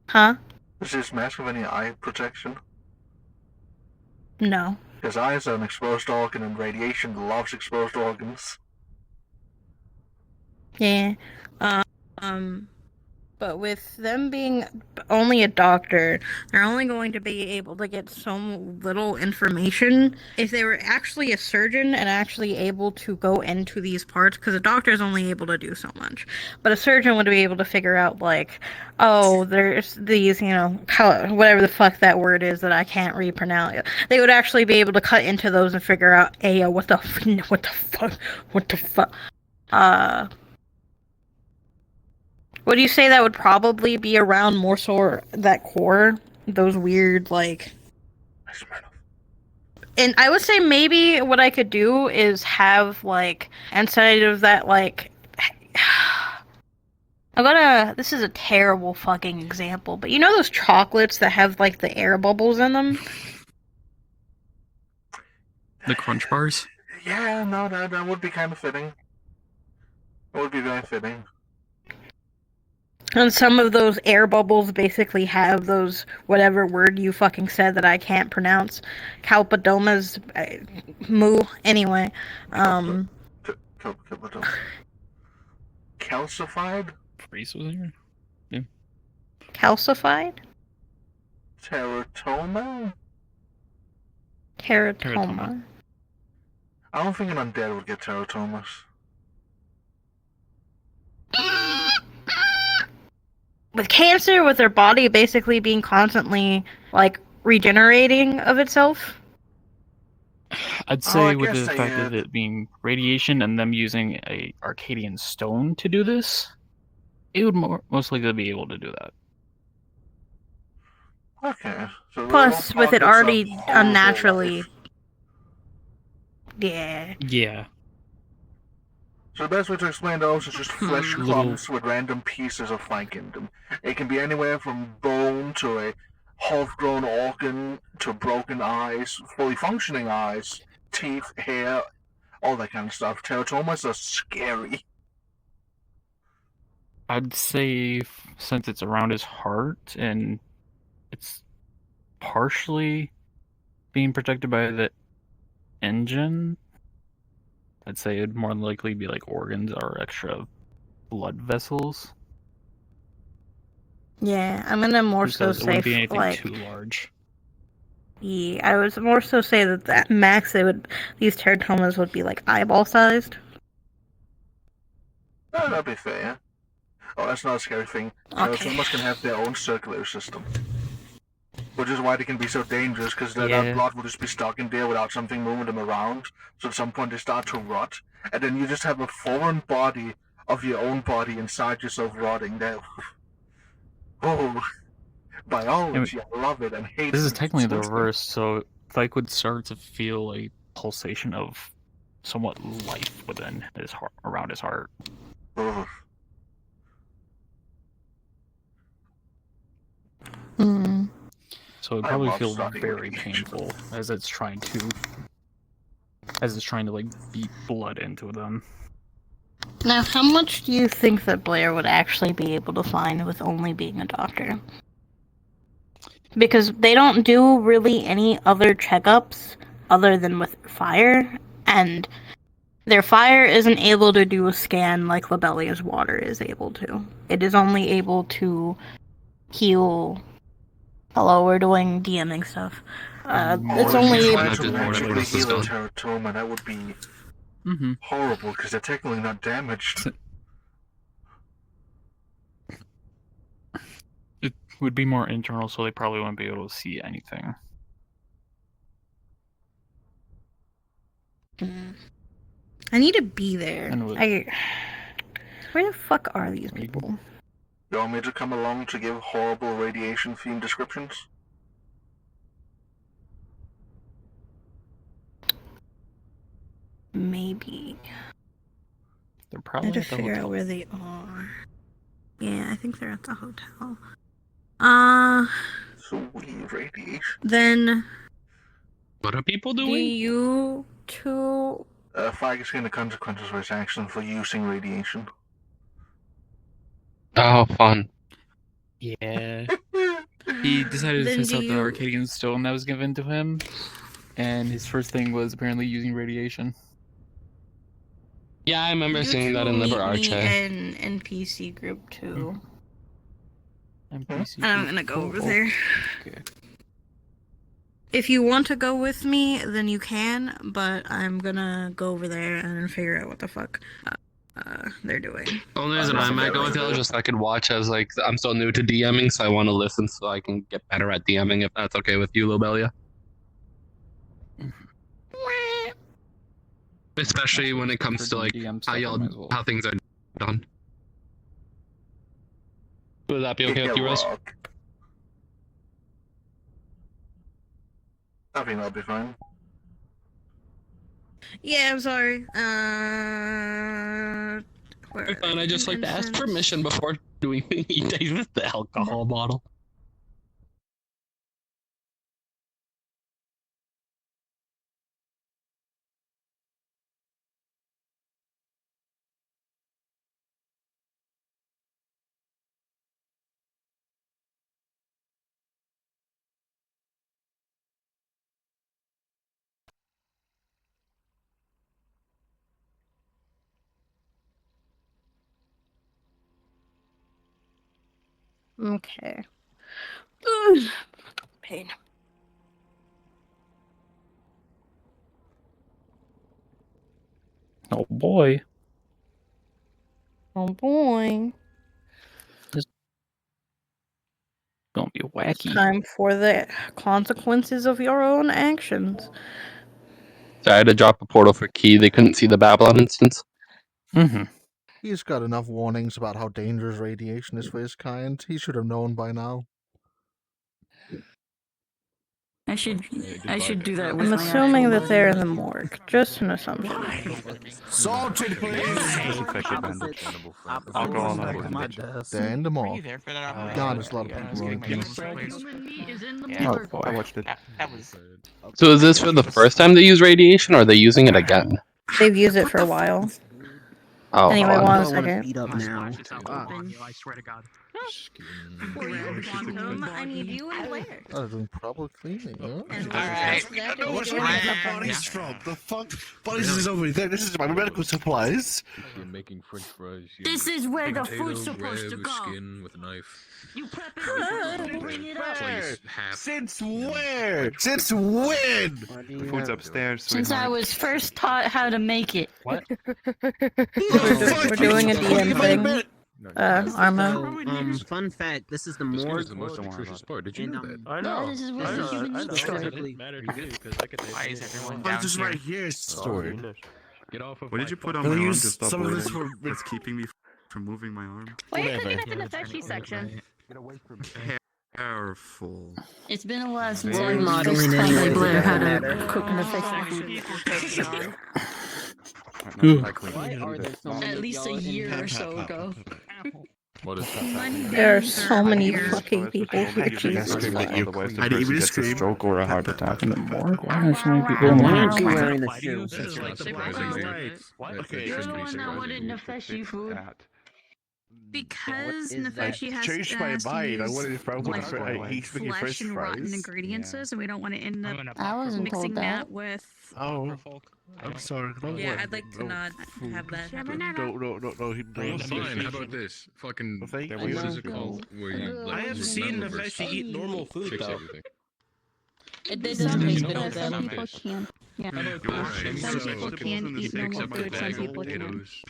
Huh? Does his mask have any eye protection? No. His eyes are an exposed organ, and radiation loves exposed organs. Yeah. But with them being only a doctor, they're only going to be able to get so little information. If they were actually a surgeon and actually able to go into these parts, because a doctor is only able to do so much, but a surgeon would be able to figure out, like, oh, there's these, whatever the fuck that word is that I can't repronounce. They would actually be able to cut into those and figure out, hey, what the fuck. Would you say that would probably be around more so that core? Those weird, like... And I would say maybe what I could do is have, like, inside of that, like... This is a terrible fucking example, but you know those chocolates that have, like, the air bubbles in them? The Crunch Bars? Yeah, no, that would be kind of fitting. It would be very fitting. And some of those air bubbles basically have those, whatever word you fucking said that I can't pronounce. Calpadomas, moo, anyway. Calcified? Priest was here? Yeah. Calcified? Teratoma? Teratoma. I don't think an undead would get teratomas. With cancer, with their body basically being constantly, like, regenerating of itself? I'd say with the fact of it being radiation and them using a Arcadian stone to do this, it would most likely be able to do that. Okay. So plus, with it already unnaturally... Yeah. Yeah. So the best way to explain those is just flesh clumps with random pieces of like in them. It can be anywhere from bone to a half-grown organ to broken eyes, fully functioning eyes, teeth, hair, all that kind of stuff. Teratomas are scary. I'd say since it's around his heart and it's partially being protected by the engine, I'd say it'd more than likely be like organs or extra blood vessels. Yeah, I'm gonna more so Because it say wouldn't be anything like. too large. Yeah, I would more so say that at max these teratomas would be like eyeball sized. Oh, that'd be fair. Oh, that's not a scary thing. Teratomas can have their own circulatory system. Which is why they can be so dangerous, because their blood will just be stuck in there without something moving them around. So at some point they start to rot, and then you just have a foreign body of your own body inside yourself rotting there. Oh, biology, I love it and hate it. This is technically the reverse, so Thike would start to feel a pulsation of somewhat life within his heart, around his heart. Mm. So it'd probably feel very painful as it's trying to like beat blood into them. Now, how much do you think that Blair would actually be able to find with only being a doctor? Because they don't do really any other checkups other than with fire, and their fire isn't able to do a scan like Lobelia's water is able to. It is only able to heal. Hello, we're doing DMing stuff. It's only able to magically heal a teratoma. That would be horrible because they're technically not damaged. It would be more internal, so they probably wouldn't be able to see anything. I need to be there. And where the fuck are these people? You want me to come along to give horrible radiation-themed descriptions? Maybe. They're probably I have at to the figure hotel. out where they are. Yeah, I think they're at the hotel. Sweet radiation. Then. What are people doing? Do you two? Fag is getting the consequences for his action for using radiation. Oh, fun. Yeah. He decided to test out the Arcadian stone that was given to him, and his first thing was apparently using radiation. Yeah, I remember seeing that in Meet Liber me Arche. in NPC group 2. NPC And I'm group gonna go two. over there. Okay. If you want to go with me, then you can, but I'm gonna go over there and figure out what the fuck they're doing. Only reason I might go with you is just so I could watch as like I'm so new to DMing, so I want to listen so I can get better at DMing if that's okay with you, Lobelia. Especially when it comes to like how things are done. Would that be okay with you, Rose? I think that'll be fine. Yeah, I'm sorry. It's fine. I just like to ask permission before doing days with the alcohol bottle. Okay. Ugh. Pain. Oh boy. Oh boy. This is gonna be wacky. Time for the consequences of your own actions. So I had to drop a portal for Key. They couldn't see the Babylon instance. He's got enough warnings about how dangerous radiation is for his kind. He should have known by now. I should do that with I'm my assuming actual that they're in the body. morgue. Just an assumption. Salted, please! I'll go on Back to my that. desk. They're in the mall. there for that operation? God, there's a lot of Yeah, people I was running. getting my Human meat is in the Yeah. morgue. Oh boy. I watched it. That was. So is this for the first time they use radiation, or are they using it again? They've used it for a while. Oh, Anyway, wow. one I wanna second. beat up now. I swear to God. For you, Quantum, I need you and Blair. Oh, they're doing proper cleaning, huh? Alright. Where's my bodies from? The fuck? Bodies is over there. This is my medical supplies. You're making French fries. This is where the Potato, food's supposed to grab go. Skin with a knife. You prep it before you bring it up. Place half. Since where? Since when? The food's upstairs. Since I was first taught how to make it. What? We're doing a DM thing. Armo. Fun fact: this is the morgue. Is the most nutritious part. Did you know that? I know. This is where the human meat stored. Why is everyone Oh, down this is here? right here stored. Get off of What did you put on We'll my arm use to stop some of this bleeding? for- What's keeping me from moving my arm? Why are you Whatever. cooking at the Nefeshi section? Careful. It's been a while since Very I modeling taught anyway, Blair it how doesn't to matter. cook in the section. Why are there so many At of least a y'all in year here? or so ago. What is There are so many fucking people here. Jesus. I didn't even scream. Stroke or a heart attack in the morgue. Why are so many people in the Why aren't you morgue? wearing the shoe? This is not surprising. Okay. You want to ordered Nefeshi food? Because is that? Nefeshi has Changed to my has to mind. I use, wanted fr- I wanted fr- I hate speaking flesh French and rotten fries. ingredients, and we don't want to end up I wasn't mixing told that. that with. Oh, I'm sorry. No, Yeah, what? I'd like to No not food. have that happen. No, he Well, fine. How about this? Fucking whimsical, where you I like have use seen metal versus Nefeshi eat normal food fix though. everything. It Some doesn't people, taste good some with people Nice. can't. Yeah. Alright, Some so people can eat fix normal up my food, some bag of people can't. potatoes.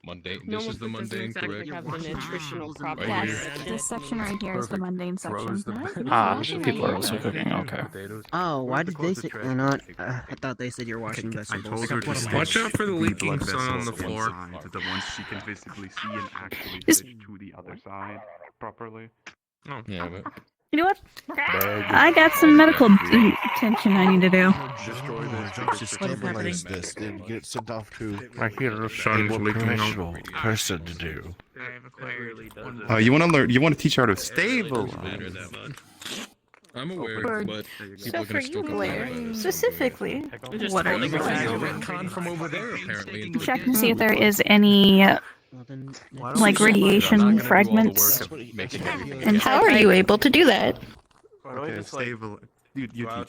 Mundane. This Normal is the food doesn't mundane, exactly correct? have the nutritional Right properties. here. This section right here is the mundane section. People are also cooking. Okay. Oh, why did they say you're not? I thought they said you're washing vegetables. Watch out for the leaking sun on the floor. The ones she can visibly see and actually Just- switch to the other side properly. Oh, yeah, but You know what? I got some medical attention I need to do. Destroy this. Jumps to stabilize this, then get sent off to I hear the sun a leaking professional person to do. You want to learn? You want to teach her how to stabilize? I'm aware, but people So are for gonna you, still Blair, complain. specifically, what are you going to do? Retcon from over there, apparently. Check to see if there is any like radiation fragments. And how are you able to do that? Okay, stable. You teach her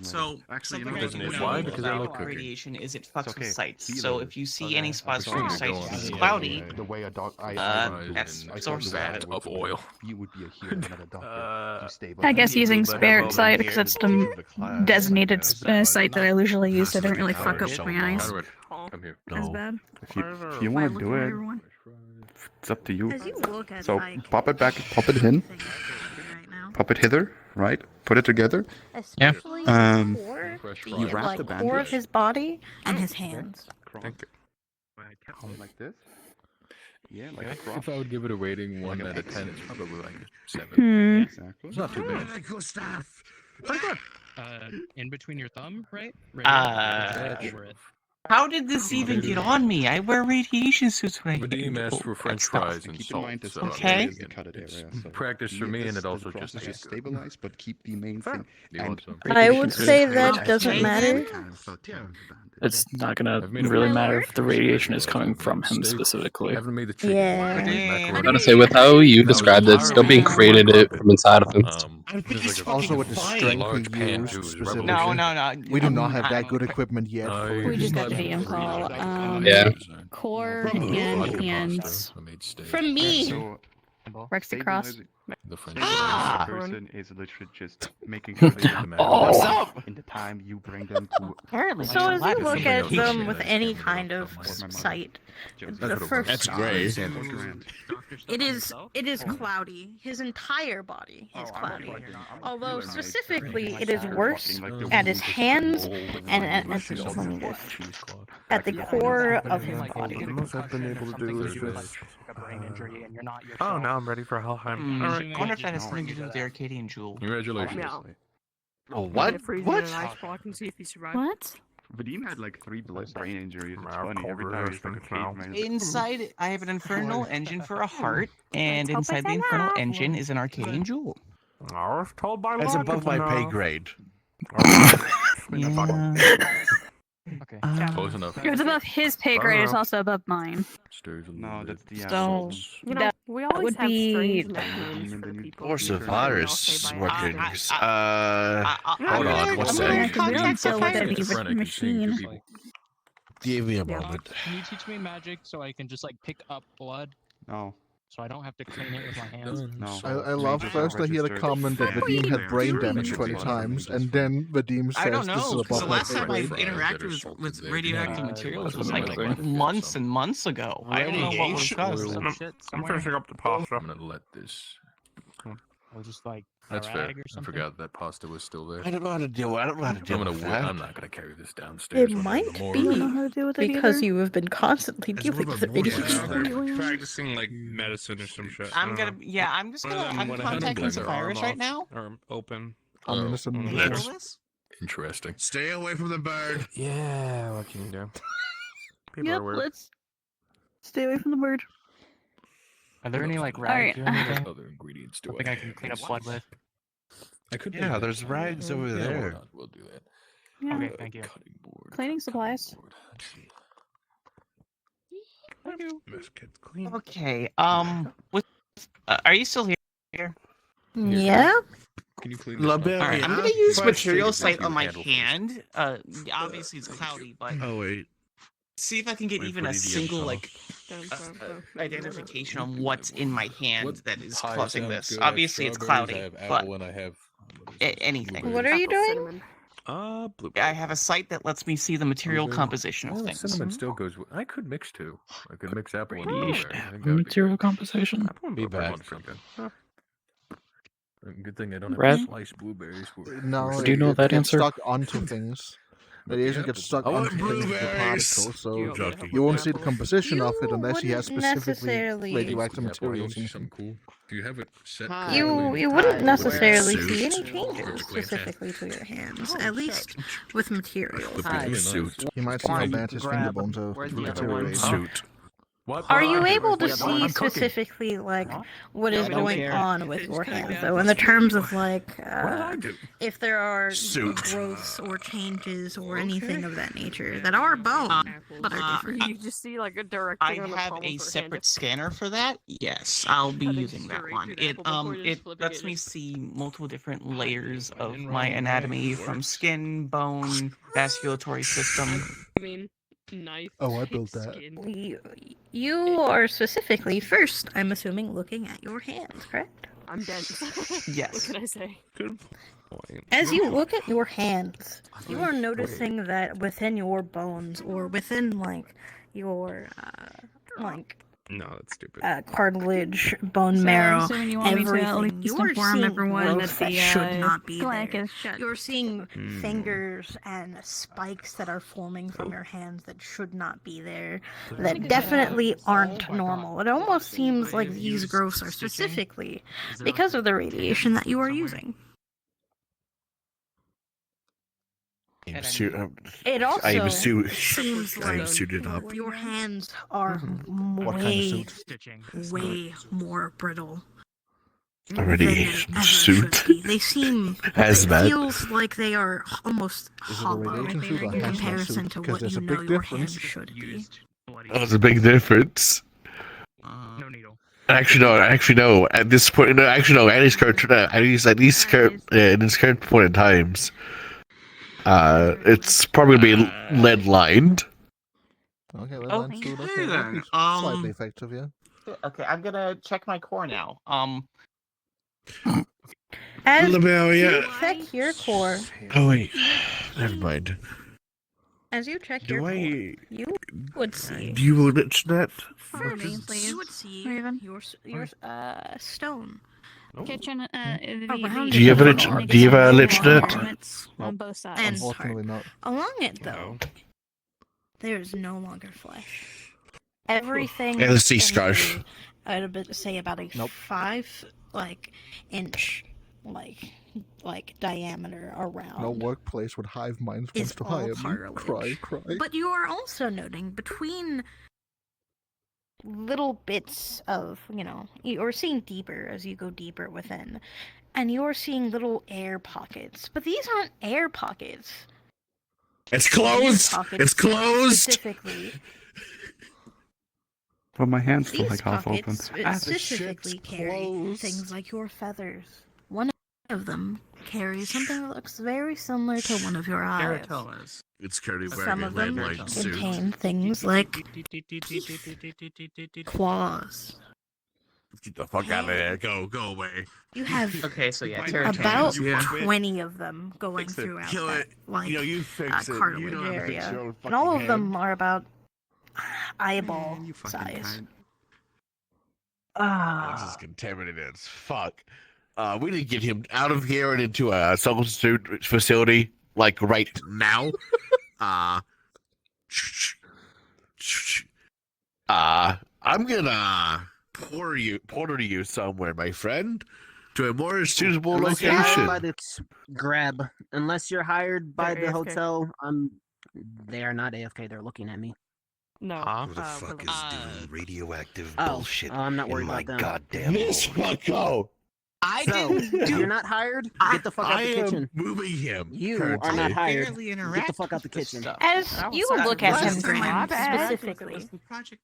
So Actually, you know something what? to know Why? about Because I like cooking. radiation is it fucks okay. with sights. Healer. So if you see any spots where your sight is Yeah, cloudy, The way a dog, that's a source bad of oil. You would be a healer, not a doctor. You stabilize. I guess using spirit sight because it's the designated sight that I usually use, so I don't really fuck up my eyes. Come here. As bad. If you want to do it, Everyone. it's up to you. As you look at, So like, pop it back, pop it in, pop it hither, right? Put it together. Especially Um, the you wrap like the core of bandage. his body and his hands. Thank you. Like this. Yeah, like If I would give it a rating 1 out of 10, it's probably like 7. Hmm. Exactly. It's not too bad. Medical staff. In between your thumb, right? Over it. How did this even get on me? I wear radiation suits when I Vadim asked for French fries and Keep in salt. mind this So Okay. is the cut area. So practice for me, and it also process just is stabilize, but keep the main thing. You want some? I would say that doesn't matter. It's not gonna really matter if the radiation is coming from him specifically. Haven't made the chicken. Yeah. I gotta say, with how you described it, it's still being created from inside of him. Also with the strength large we pan use too is specifically. No. We do not have that good equipment yet. We just got the DM call. Yeah. Core and hands. From me. Rex the cross. The French person is literally just making sure they get the What's up in the time you bring them to. Apparently. So as you look at them with any kind of sight, the first That's gray. it is cloudy. His entire body is cloudy. Although specifically it is worse at his hands and at the core of his body. The most I've been able to do is just. Oh, now I'm ready for Helheim. I wonder if that has something to do with the Arcadian jewel. Congratulations. Oh, what? Freeze What? in an ice block and see if he survives. What? Vadim had like 3 brain injuries. It's funny. Every time he was like a caveman. Inside, I have an infernal engine for a heart, and Let's hope inside it's the infernal enough. engine is an arcane jewel. I was told by That's above my pay grade. Yeah. Okay. Close enough. If it's above his pay grade, it's also above mine. No, that's the So You know, that we always would have be strange nicknames for people. Or who virus working. Hold I'm on, what's gonna that? contact deal with any Schizophrenic and seeing machine. people. Give me a moment. Can you teach me magic so I can just like pick up blood? No. So I don't have to clean it with my hands? No. I love first that he had a comment that Vadim had brain damage 20 times, and then Vadim I don't says this is know, because above the my last pay time I grade. interacted with radioactive materials was like Radiation. months and months ago. I don't know what was discussed. I'm finishing up the pasta. I'm gonna let this. Or just like That's fair. rag or I something? forgot that pasta was still there. I don't know how to deal with that. I'm not gonna carry this downstairs. It when I'm might in the be morgue. because you have been constantly It's dealing more with of a radiation. they're practicing like medicine or some shit. I'm just One of gonna, them I'm went ahead and contacting bled their arm Sapphirus right off, now. Or open. Communist and That's interesting. Stay away from the bird. Yeah, what can you do? People Yep, are weird. let's stay away from the bird. Are there any like Alright. rags or anything? What other ingredients do Something I I can clean up blood with? I could. Yeah, make there's that. rags over Yeah, there. why not? We'll do that. Yeah. Okay, thank you. Cutting board. Cleaning supplies. This kid's clean. Okay. Are you still here? Yeah. Can you please? All right, I'm gonna use material sight on my hand. Obviously it's cloudy, but Oh wait. see if I can get even a single like identification on what's in my hand that is Pie causing sounds this. good. I have Obviously it's strawberries, cloudy, I have but apple, and I have anything. What are you doing? Blueberry. I have a sight that lets me see the material Blueberry. composition of Oh, things. cinnamon still goes. I could mix two. I could mix apple and Radiation blueberry. I think that would be material composition. Apple and Be blueberry back. would be good. Good thing I don't have Red? to slice blueberries. No, Do you know it that gets answer? stuck onto things. Radiation gets stuck I want onto things with the blueberries. particles, so Joking. you won't see the composition of it unless he has wouldn't specifically necessarily- radioactive Apple materials in is it. something cool. Do you have it set? You wouldn't necessarily Suit. see any changes specifically to your hands, at least with materials. Suit. You might see how bad his finger bones are deteriorating. Suit. Are you able to see specifically like what is I don't going care. on with your hands, though, in the terms of like do? if there are Suit. growths or changes or anything of that nature that are bone but are different? You just see like a direct I thing on the have palm a of her separate hand. scanner for that. Yes, I'll be Cutting using that straight one. through the It apple before you it just flip it lets in. me see multiple different layers of my anatomy, from skin, bone, vasculatory system. I mean, knife. Oh, I built that. Skin. You are specifically first, I'm assuming, looking at your hands, correct? I'm dense. What Yes. can I say? Good point. As you look at your hands, you are noticing that within your bones or within like your like No, that's stupid. cartilage, bone So, marrow, assuming you want me to at everything. least You're inform seeing everyone growth that the, should not be blank there. is shut. You're seeing Hmm. fingers and spikes that are forming from your hands that should not be there, that definitely aren't normal. It almost seems like these growths are specifically because of the radiation that you are using. It also I am seems I am like suited up. your hands are What kind of way, suit? way more brittle. Already than they ever suit. should be. They seem. Hazmat. It feels like they are almost Is it a hollow radiation suit or in hazmat comparison suit? to Because what there's you a know big your difference. hands should be. There's a big difference. No needle. Actually, no. At this point, no. Actually, no. At least in this current point in times, it's probably be lead lined. Okay, lead line suit. Okay, that'd be then, slightly effective, yeah. Okay, I'm gonna check my core now. As Labelle, you yeah. check your core, Oh wait, never mind. as you check Do your core, I? you would see. Do you lich that? For me, please. You would see your stone. Kitchen, Do you have a lich? Do you have a lich net? on both sides. And Unfortunately not. along it, though, there is no longer flesh. Everything. Yeah, let's see in scarf. the- I'd say about a 5 inch like diameter around. No workplace with hive minds Is wants to all hire me. cartilage. Cry. But you are also noting between little bits of, you're seeing deeper as you go deeper within, and you're seeing little air pockets. But these aren't air pockets. It's These closed. pockets It's closed. Specifically, But my hand's still these like half open. pockets specifically carry things like your feathers. One of them carries something that looks very similar to one of your eyes. Keratomas. It's currently Some wearing a of them landline suit. contain things like claws. Get the fuck out of there. Go away. You have Okay, so yeah, about teratomas. 20 of them going Fix it. throughout Kill that it. like You fix it. You cartilage know how to fix area, your own and all fucking of them hand. are about eyeball size. This is contaminated as fuck. We need to get him out of here and into a substitute facility, like right now. I'm gonna porter you somewhere, my friend, to a more suitable Unless you're hired location. by the grab. Unless you're hired by They're the AFK. hotel, they are not AFK. They're looking at me. No. Who the fuck is doing radioactive bullshit I'm not worried in my about them. goddamn Miss Fucko! So, if you're not hired, get the fuck out the kitchen. Moving him. You currently. are not hired. barely Get the interact fuck out the with this kitchen. stuff. As That you was would look at last him, time I Graham, was specifically,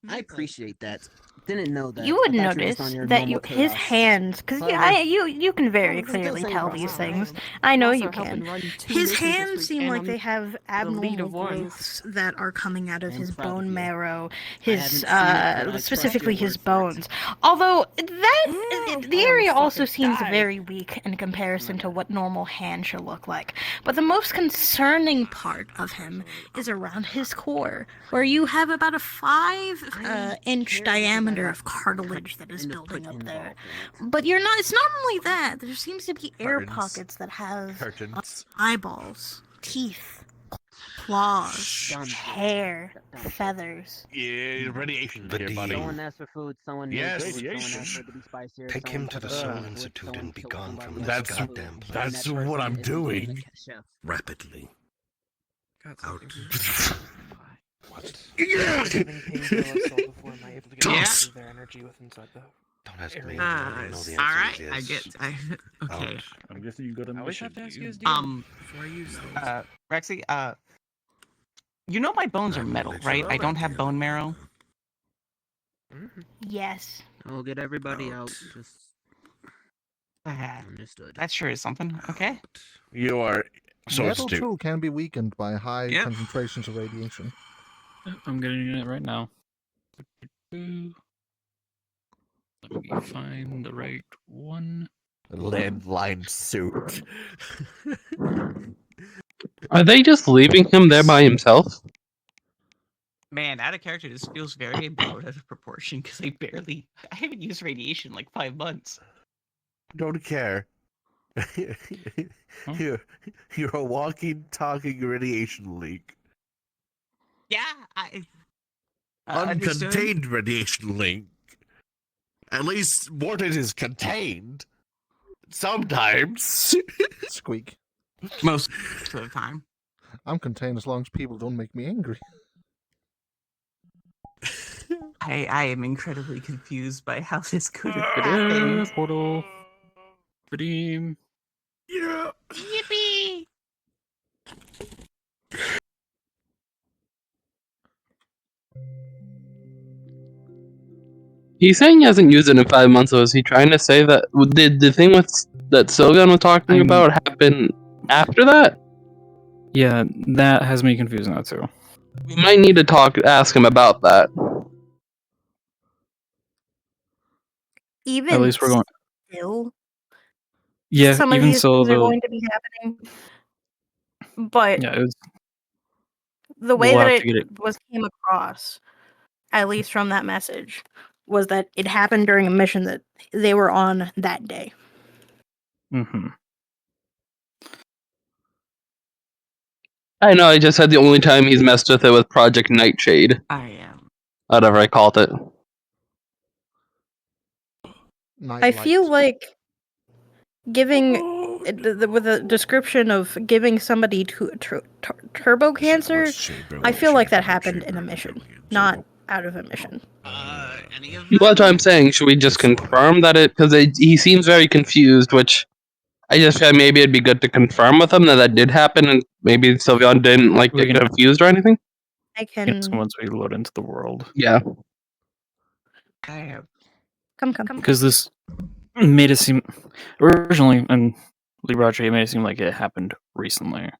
I appreciate that. Didn't know that. you would I thought you were notice just on your that normal his chaos. hands, because However- you can very Well, clearly still tell saying these Russell. things. I know Also you helping can. run 2 His missions this hands week, seem and like I'm they have lead abnormal of one. growths that are coming out of I'm his proud of bone you. marrow, I haven't his seen it, but I trust specifically your his word for it. bones. Although the area also seems die. very weak in comparison to what normal hand should look like. But the most concerning part of him is around his core, where you have about a 5-inch diameter of cartilage that is building up there. But it's not only that. There seems to be air Curtains. pockets that have Curtains. eyeballs, teeth, claws, hair, feathers. Yeah, radiation The here, D. buddy. Someone asked for food. Someone needs Yes. food. Someone Radiation. asked for it to be spicier. Take someone him to the took Soul food, Institute someone and be took gone food. from this That's- goddamn place. And That's that what person I'm is doing. the chef. Rapidly. Out. Toss. Their energy with inside the Don't ask me. I know the answer Alright, is yes. okay. Out. I'm guessing you go to I always mission. have to ask you his Before I use those. Rexy, you know my bones are metal, right? I don't have bone marrow. Yes. I'll get everybody out. Just understood. That sure is something. Okay. You are so Metal stupid. too can be weakened by high Yep. concentrations of radiation. I'm getting it right now. Let me find the right one. Landline suit. Are they just leaving him there by himself? Man, out of character, this feels very blown out of proportion because I haven't used radiation in like 5 months. Don't care. You're a walking, talking radiation leak. Yeah, understood. Uncontained radiation leak. At least Morton is contained. Sometimes. Squeak. Most of the time. I'm contained as long as people don't make me angry. I am incredibly confused by how this could have happened. Portal. Redeem. Yeah. Yippee! He's saying he hasn't used it in 5 months, so is he trying to say that did the thing with that Silgan was talking about happen after that? Yeah, that has me confused now too. We might need to ask him about that. Even At least we're going. still, Yeah, some of even these so, things are the going to be happening. But yeah, it was, the way we'll that have to get it came across, at least from that message, was that it happened during a mission that they were on that day. Mm-hmm. I know, I just said the only time he's messed with it was Project Nightshade. I am. Whatever I called it. I feel like giving with a description of giving somebody turbo cancer, I feel like that happened in a mission, not out of a mission. Well, that's what I'm saying. Should we just confirm that because he seems very confused, which I just feel maybe it'd be good to confirm with him that did happen, and maybe Sylveon didn't get confused or anything. I can. Once we load into the world. Yeah. Come. Because this made it seem originally, and Liberace made it seem like it happened recently.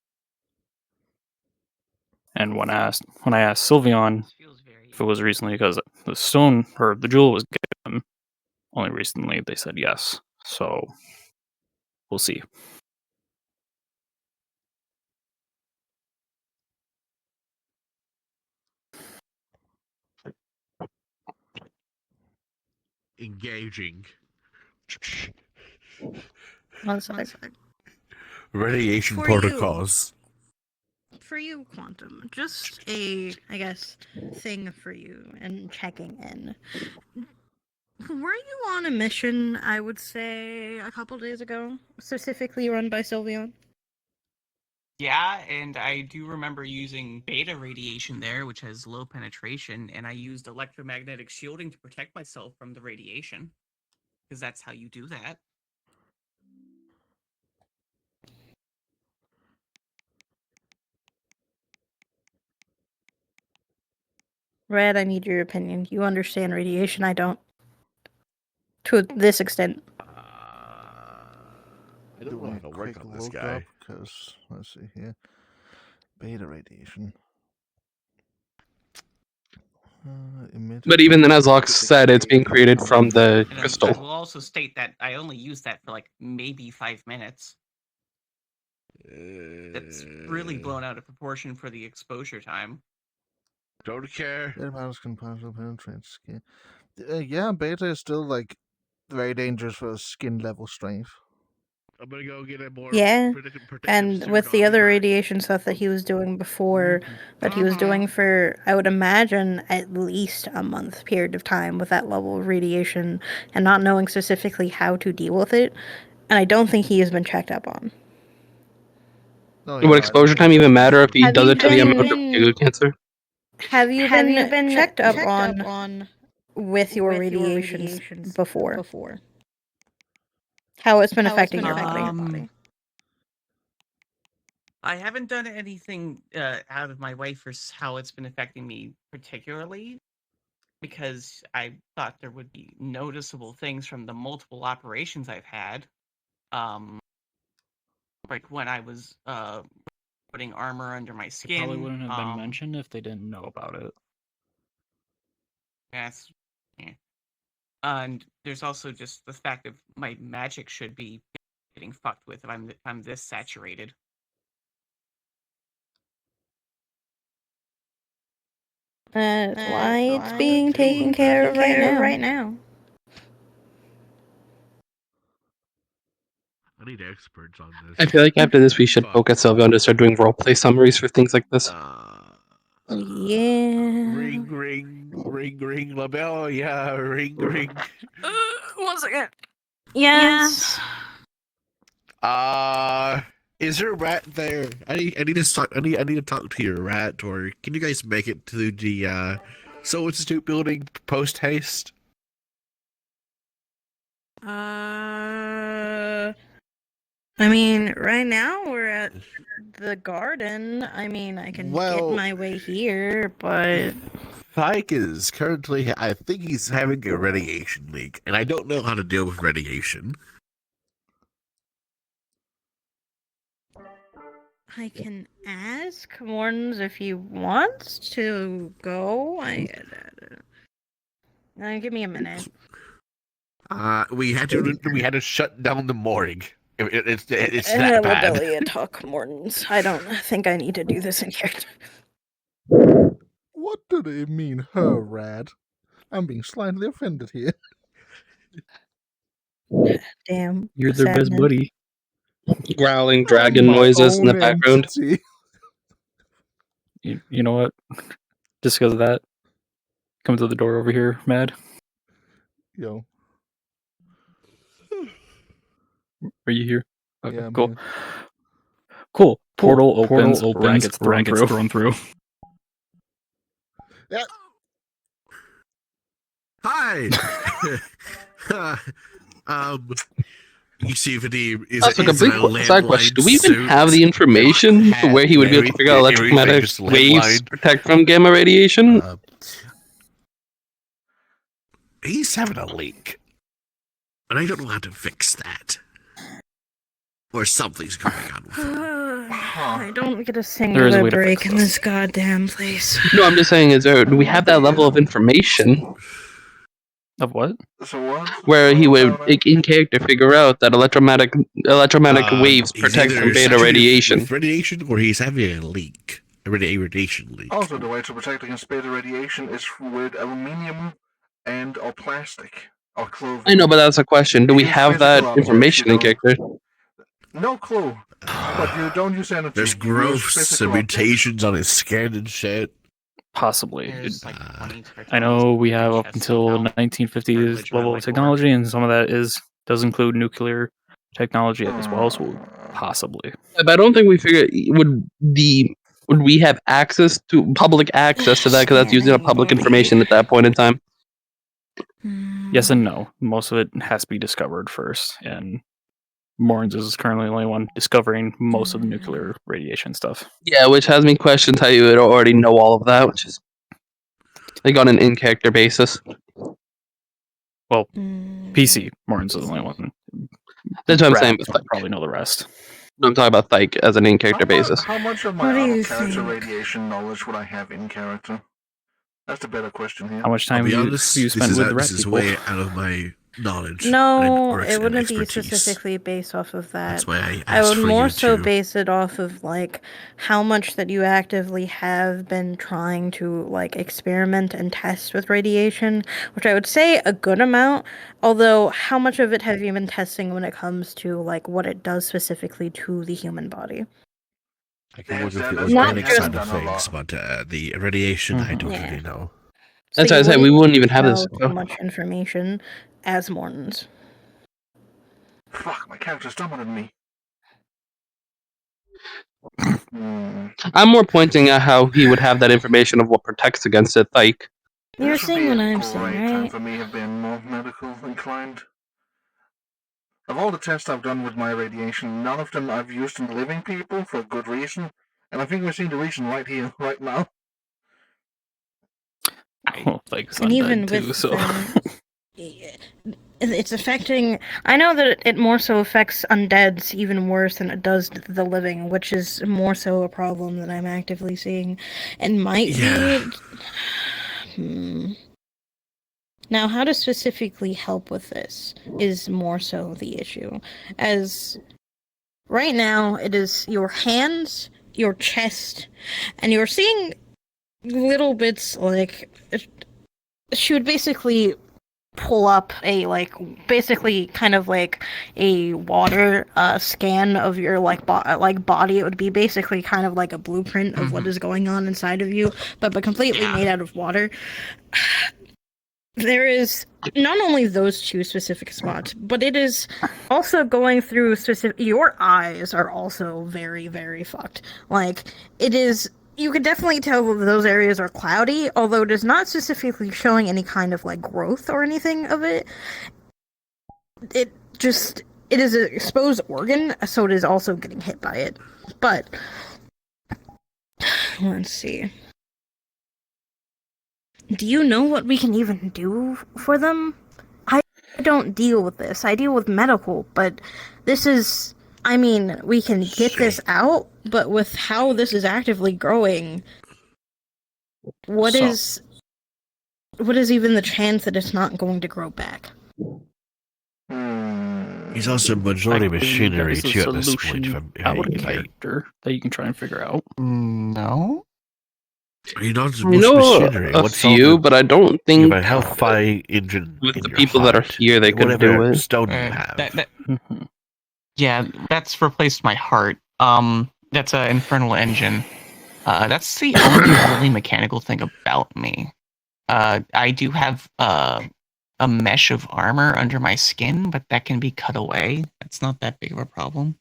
And when I asked Sylveon if it was recently because the stone or the jewel was given only recently, they said yes. So we'll see. Engaging. One sec. Radiation For protocols. For you, Quantum, just a, I guess, thing for you and checking in. Were you on a mission, I would say, a couple days ago, specifically run by Sylveon? Yeah, and I do remember using beta radiation there, which has low penetration, and I used electromagnetic shielding to protect myself from the radiation. Because that's how you do that. Red, I need your opinion. You understand radiation, I don't. To this extent. I don't know how to work on this guy. Because let's see here, beta radiation. But even then, as Locke said, it's being created from the And crystal. I will also state that I only used that for like maybe 5 minutes. That's really blown out of proportion for the exposure time. Don't care. Virus can partially penetrate skin. Yeah, beta is still very dangerous for skin level strength. I'm gonna go get a more Yeah, protective and suit with on the me. other radiation stuff that he was doing before, that he was doing for, I would imagine, at least a month period of time with that level of radiation, and not knowing specifically how to deal with it, and I don't think he has been checked up on. Would exposure time even matter if he does it to the amount of cancer? Have you been checked up on with your radiations before? How it's been affecting your body? I haven't done anything out of my way for how it's been affecting me particularly, because I thought there would be noticeable things from the multiple operations I've had. Like when I was putting armor under my skin. It probably wouldn't have been mentioned if they didn't know about it. That's yeah. And there's also just the fact of my magic should be getting fucked with if I'm this saturated. Why it's being taken care of right now. I need experts on this. I feel like after this, we should focus Sylveon to start doing roleplay summaries for things like this. Yeah. Ring, label, yeah, ring. 1 second. Yes. Is there a rat there? I need to talk to your rat, or can you guys make it to the Soul Institute building post haste? I mean, right now we're at the garden. I mean, I can get my way here, but Pike is currently, I think he's having a radiation leak, and I don't know how to deal with radiation. I can ask Mortons if he wants to go. Give me a minute. We had to shut down the morgue. It's that bad. Rebellion talk, Mortons. I don't think I need to do this in character. What do they mean, her rad? I'm being slightly offended here. Damn. You're their best buddy. Growling dragon noises in the background. You know what? Just because of that, come to the door over here, Mad. Yo. Are you here? Okay, Yeah, cool. man. Cool. Portal opens. Portal Rat opens. gets Rat gets thrown thrown through. Yeah. Hi. You see if he is That's a it is it complete a side question. landline Do we even suit? have the information for where he would be able to figure out electromagnetic Just waves landline. protect from gamma radiation? He's having a leak, and I don't know how to fix that. Or something's going on with him. I don't get a There is a singular way to fix break in this goddamn place. No, I'm just saying, do we have that level of information Of what? So what? where he would, in character, figure out that electromagnetic waves He's protect either from beta saturated radiation? with radiation, or he's having a leak, a radiation leak. Also, the way to protect against beta radiation is with aluminium and or plastic or clothing. I know, but that's a question. Do we Use have that physical objects, information in you don't. character? No clue. But you don't use energy. There's You use growths physical and objects. mutations on his skin and shit. Possibly. There's like 20 I know we have up tests until about 1950s level of technology, and some of that does include nuclear technology as well. So possibly. But I don't think we figure would we have access to public access to that because that's using up public information at that point in time. Yes and no. Most of it has to be discovered first, and Morns is currently the only one discovering most of the nuclear radiation stuff. Yeah, which has me question how you would already know all of that, which is like on an in-character basis. Well, PC Morns is the only one. That's what I'm Brad saying. would But probably know the rest. I'm talking about Thyke as an in-character basis. How much of What my do you out-of-character think? radiation knowledge would I have in character? That's the better question here. How much I'll time be you honest, spent this with the rat is people? way out of my knowledge. No, and it wouldn't be expertise. specifically based off of that. That's why I I asked would for more you so to. base it off of like how much that you actively have been trying to like experiment and test with radiation, which I would say a good amount. Although, how much of it have you been testing when it comes to like what it does specifically to the human body? I can work with the Not organic just- side of things, but the radiation, I don't Yeah. really know. That's So why I you said we wouldn't even have this. know too much information as Mortons. Fuck, my character's dumber than me. I'm more pointing at how he would have that information of what protects against it, like. You're This would seeing be what a I'm great saying, time right? for me have been more medical inclined. Of all the tests I've done with my radiation, none of them I've used in living people for a good reason, and I think we're seeing the reason right here, right now. Well, like And even undead too, with so it's affecting. I know that it more so affects undeads even worse than it does the living, which is more so a problem that I'm actively seeing, and might be. Now, how to specifically help with this is more so the issue, as right now it is your hands, your chest, and you're seeing little bits like she would basically pull up a basically kind of like a water scan of your body. It would be basically kind of like a blueprint of what is going on inside of you, but completely made out of water. There is not only those two specific spots, but it is also going through specific. Your eyes are also very, very fucked. Like, it is. You can definitely tell that those areas are cloudy, although it is not specifically showing any kind of like growth or anything of it. It is an exposed organ, so it is also getting hit by it. But let's see. Do you know what we can even do for them? I don't deal with this. I deal with medical, but this is... I mean, we can get this out, but with how this is actively growing, what is even the chance that it's not going to grow back? He's also majority machinery There's a too at this point. solution out of character that you can try and figure out. No. Are you not I know machinery? a few, but I don't think a Hellfire engine with in the your people that are heart. here they could Whatever do it. stone you have. Yeah, that's replaced my heart. That's an infernal engine. That's the only really mechanical thing about me. I do have a mesh of armor under my skin, but that can be cut away. That's not that big of a problem.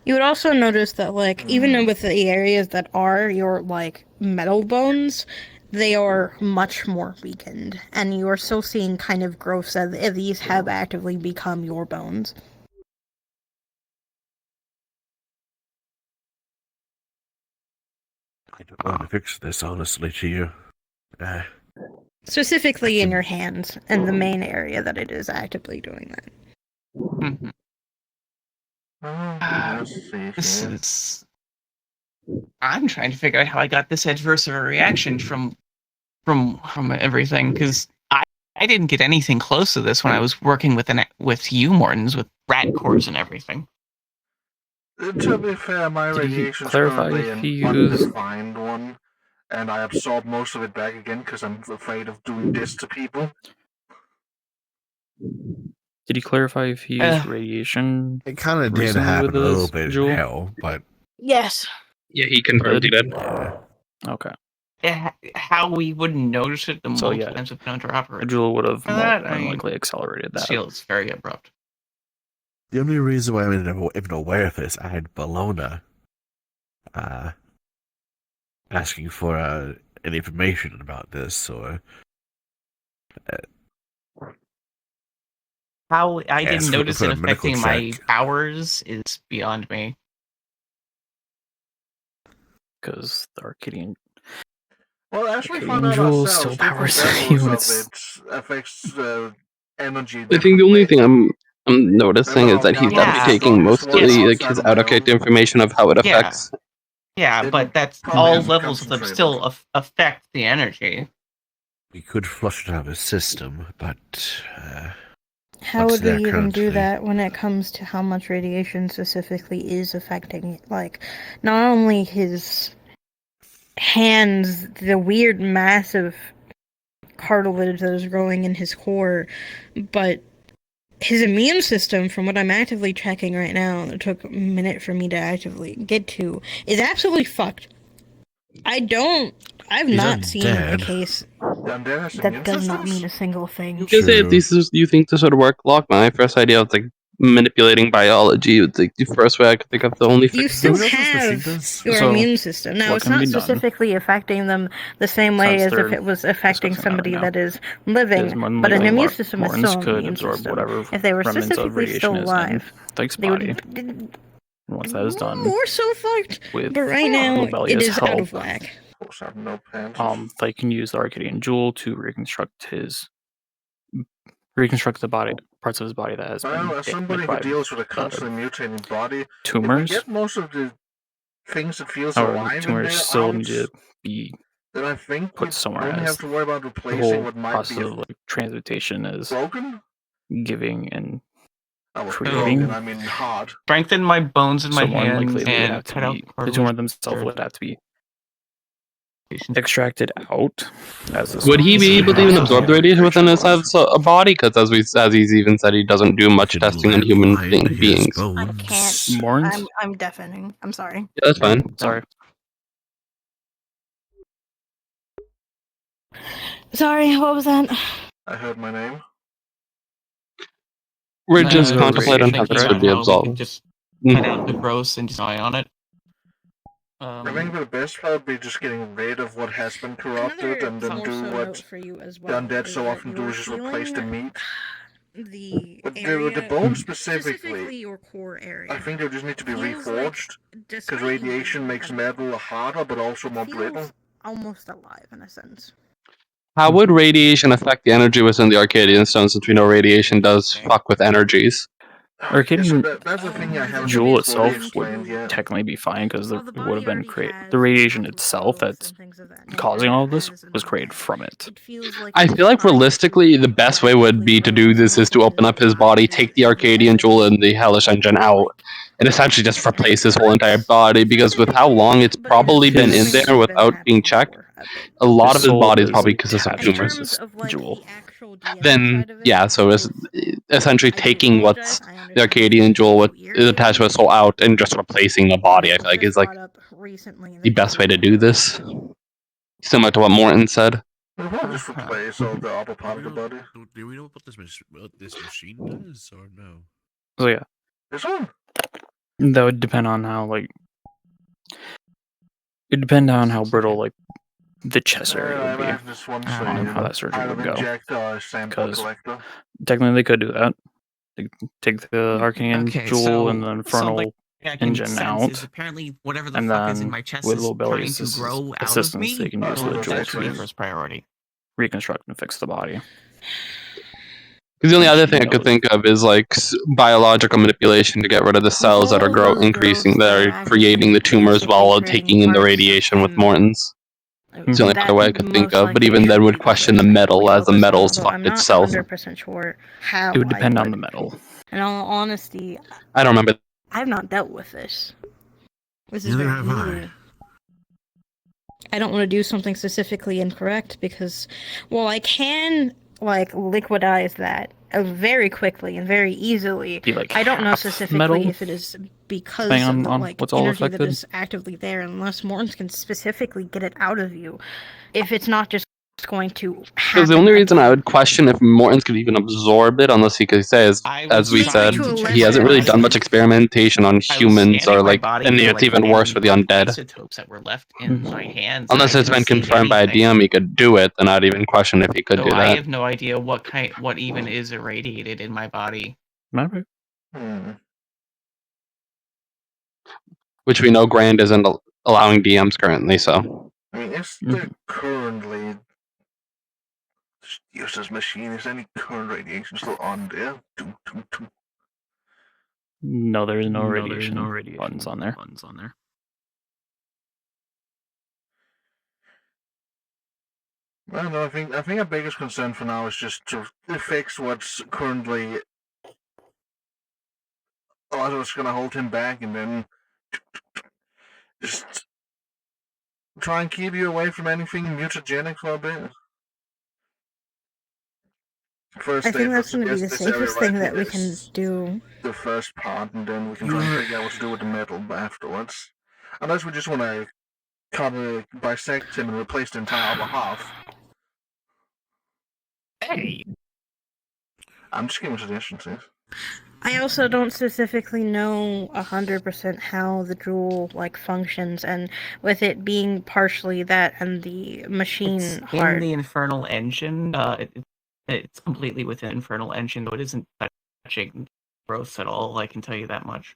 You would also notice that, like, even with the areas that are your, like, metal bones, they are much more weakened. And you are still seeing kind of growths as these have actively become your bones. I don't know how to fix this, honestly, to you. Specifically in your hands, and the main area that it is actively doing that. This is. I'm trying to figure out how I got this adverse of a reaction from everything, because I didn't get anything close to this when I was working with you, Mortons, with rat cores and everything. To be fair, my radiation's currently an undefined one, and I absorb most of it back again because I'm afraid of doing this to people. Did he clarify if he used radiation? It kind of did recently happen with a little his bit in jewel? hell, but Yes. Yeah, he confirmed he did. Okay. How we wouldn't notice it the So, multiple yeah, times we've been under operation. A jewel would have That, more than likely accelerated that. Feels very abrupt. the only reason why I'm even aware of this, I had Bologna asking for any information about this, or How I Yeah, didn't for- notice for it a medical affecting my check. powers is beyond me. Because the Arcadian Well, as we Arcadian found out jewel ourselves, still different powers levels you. of It's it affects energy I think the differently. only thing I'm noticing is that he's Gamma definitely is taking strongest one mostly like outside his of my out-of-character own. information of how it affects. Yeah, but that's probably all hasn't levels of them still affect the energy. we could flush it out of his system, but How what's would we there even do currently? that when it comes to how much radiation specifically is affecting it? Like, not only his hands, the weird massive cartilage that is growing in his core, but his immune system, from what I'm actively checking right now, it took a minute for me to actively get to, is absolutely fucked. I've He's not seen a undead. case Undead has that immune does not systems? mean a single thing. Because you think this would work, Locke? My first idea was like manipulating biology. It's like the first way I could think of the only. You still have your immune system. Now, it's not specifically affecting them the same way Since as if they're it was affecting discussing that somebody right now. that is living, More than but an likely, immune system is Mortons still an could immune absorb system. whatever If they were remnants of specifically radiation still is in alive, Thake's they would body. And once that is done, we're so fucked. with But right now, it Lobelia's is out help, of whack. they can use the Arcadian jewel to reconstruct the body, parts of his body that has been Well, as somebody damaged who by deals with a constantly mutating body, tumors. if we get most of the things that feels Or the alive in tumors there still out, need to be then I think we put somewhere only as have to worry about the replacing whole what might process be of like transmutation is broken. giving and Well, creating. broken, I mean hard. Strengthen my bones in my So more than likely, hands they would and have to cut out be the cartilage. tumor themselves would have to be extracted out. As the Would he be able to even absorb the radiation within his body? Because as he's even said, he doesn't do much testing on human beings. I can't. Morns? I'm deafening. I'm sorry. Yeah, that's fine. Sorry. Sorry, what was that? I heard my name. We're just No, contemplating how radiation, this right? would be How we absolved. could just cut out the gross and just eye on it. I think the best part would be just getting rid of what has been corrupted and then do what the undead so often do, is just replace the meat. The But area, the bones specifically, your core area. I think they just need to be Feels reforged, because radiation makes metal harder but also more brittle. Almost alive in a sense. How would radiation affect the energy within the Arcadian stone, since we know radiation does fuck with energies? Arcadian That's the thing I haven't jewel fully itself explained would yet. technically be fine because it would have been the radiation itself that's causing all of this was created from it. I feel like realistically, the best way would be to do this is to open up his body, take the Arcadian jewel and the Hellish engine out, and essentially just replace his whole entire body, because with how long it's probably been in there without being checked, a lot of his body is probably consists of tumors. Jewel. Then, yeah, so it's essentially taking what's the Arcadian jewel, what is attached to his soul out, and just replacing the body, I feel like is like the best way to do this. Similar to what Morton said. We'll just replace all the upper part of the body. Do we know what this machine does, or no? So yeah. This one? That would depend on how it depend on how brittle the chest area would be, I have this one on how that surgery would go. inject a sample Because collector. technically they could do that. They take the arcane Okay, jewel so and the infernal I can engine sense out, is apparently whatever the and fuck is in then my chest with is little trying Billy's to grow out of assistance, me. they can use the Or jewel that should be to first priority. reconstruct and fix the body. Because the only other thing I could think of is biological manipulation to get rid of the cells that are increasing, that are creating the tumors while taking in the radiation with Morton's. It's the only other way I could think of, but even then would question the metal, as the metal's fucked I'm not itself. 100% sure how. It would depend I on would. the metal. In all honesty, I don't remember. I've not dealt with this. This is Neither very have I. new. I don't want to do something specifically incorrect because, well, I can liquidize that very quickly and very easily. I don't know specifically metal? if it is because Depending of the on what's all energy that affected? is actively there, unless Mortons can specifically get it out of you. If it's not just going to Because happen. the only reason I would question if Morton's could even absorb it, unless he could say, as we said, he hasn't really done much experimentation on humans, or and it's even worse with the undead. Isotopes that were left in my hands. Unless I it's didn't been see confirmed by a anything. DM, he could do it. Then I'd even question if he could So do I that. have no idea what even is irradiated in my body. Maybe. Which we know Grand isn't allowing DMs currently, so. I mean, is there currently just use this machine? Is any current radiation still on there? No, there is no No, radiation, there is no radiation buttons on there. I don't know. I think our biggest concern for now is just to fix what's currently. What's going to hold him back, and then just try and keep you away from anything mutagenic for a bit. First I think that's going to be the safest thing that we can do. The first part, and then we can try and figure out what to do with the metal afterwards. Unless we just want to kind of bisect him and replace the entire other half. Hey! I'm just giving suggestions, yes. I also don't specifically know 100% how the jewel functions, and with it being partially that and the machine It's heart. in the infernal engine. It's completely within infernal engine, though it isn't touching growth at all. I can tell you that much.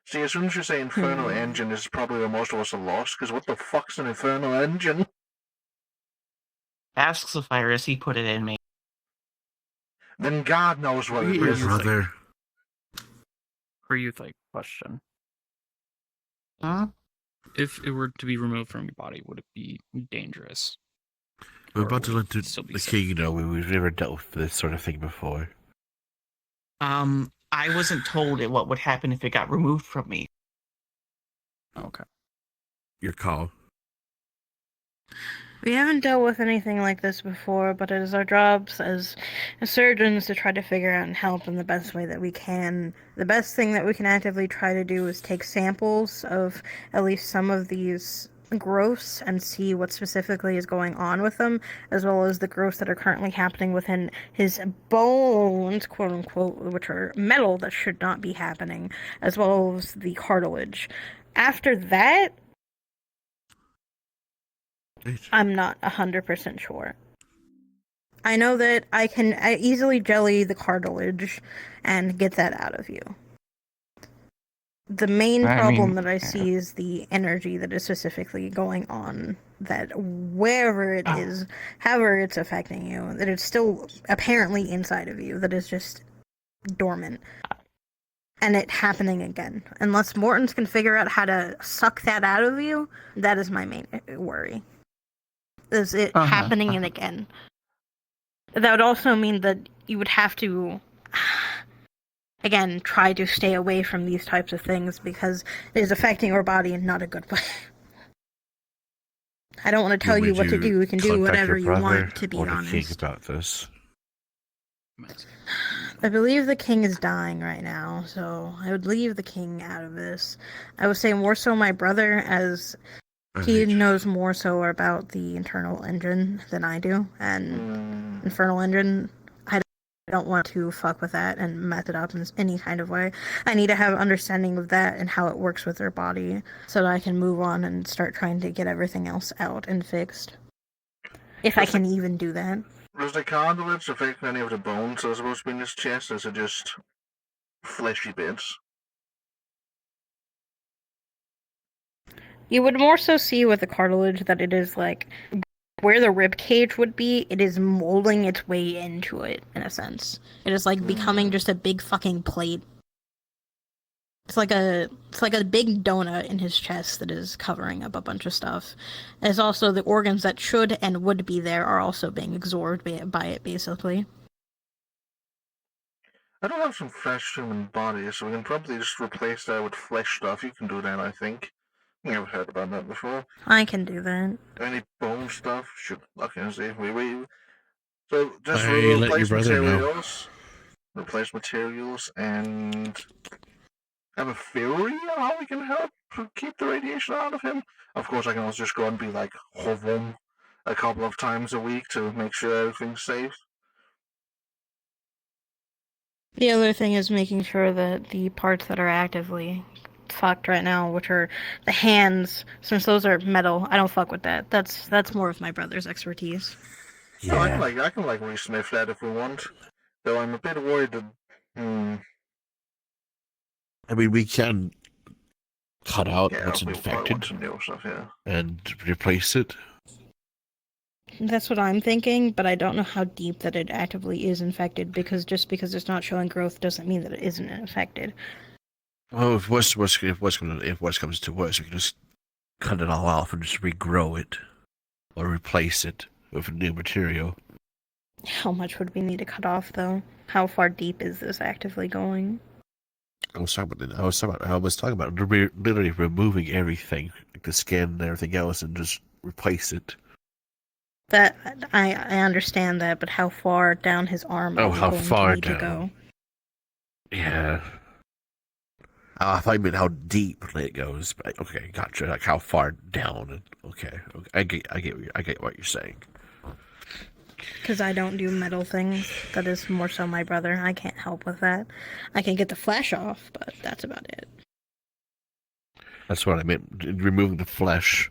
See, as soon as you say infernal engine, this is probably where most of us are lost, because what the fuck's an infernal engine? Ask Zephyrus, he put it in me. Then God knows what it Your is. brother. For you, question. Huh? If it were to be removed from your body, would it be dangerous? We're Or about to would let it still be the safe? king know we've never dealt with this sort of thing before. I wasn't told what would happen if it got removed from me. Okay. Your call. We haven't dealt with anything like this before, but it is our jobs as surgeons to try to figure out and help in the best way that we can. The best thing that we can actively try to do is take samples of at least some of these growths and see what specifically is going on with them, as well as the growths that are currently happening within his bones, quote unquote, which are metal that should not be happening, as well as the cartilage. After that, I'm not 100% sure. I know that I can easily jelly the cartilage and get that out of you. The main problem that I see is the energy that is specifically going on, that wherever it is, however it's affecting you, that it's still apparently inside of you, that is just dormant. And it happening again. Unless Mortons can figure out how to suck that out of you, that is my main worry. Is it happening and again? That would also mean that you would have to, again, try to stay away from these types of things because it is affecting your body in not a good way. I don't want to tell you what to do. You can do whatever you want, to be honest. About this. I believe the king is dying right now, so I would leave the king out of this. I would say more so my brother, as he knows more so about the internal engine than I do, and infernal engine I don't want to fuck with that and mess it up in any kind of way. I need to have understanding of that and how it works with their body so that I can move on and start trying to get everything else out and fixed. If I can even do that. Does the cartilage affect any of the bones that are supposed to be in his chest, or is it just fleshy bits? You would more so see with the cartilage that it is like where the rib cage would be, it is molding its way into it in a sense. It is like becoming just a big fucking plate. It's like a big donut in his chest that is covering up a bunch of stuff. As also the organs that should and would be there are also being absorbed by it basically. I don't have some fresh human body, so we can probably just replace that with flesh stuff. You can do that, I think. I've heard about that before. I can do that. Any bone stuff? Should okay, see. So just Hey, let your replace brother know. materials. Replace materials and have a theory on how we can help keep the radiation out of him. Of course, I can also just go and be like hovum a couple of times a week to make sure everything's safe. The other thing is making sure that the parts that are actively fucked right now, which are the hands, since those are metal, I don't fuck with that. That's more of my brother's expertise. Yeah. No, I can resmith that if we want. Though I'm a bit worried that. I mean, we can cut out Yeah, what's we probably infected want some new stuff, yeah. and replace it. That's what I'm thinking, but I don't know how deep that it actively is infected, because just because it's not showing growth doesn't mean that it isn't infected. Oh, if worst comes to worst, we can just cut it all off and just regrow it or replace it with new material. How much would we need to cut off, though? How far deep is this actively going? I was talking about literally removing everything, like the skin and everything else, and just replace it. That I understand that, but how far down his arm are we how going far to need down? to go? Yeah. I thought you meant how deep it goes. But okay, gotcha. Like how far down? Okay, I get what you're saying. Because I don't do metal things. That is more so my brother. I can't help with that. I can get the flesh off, but that's about it. That's what I meant. Removing the flesh.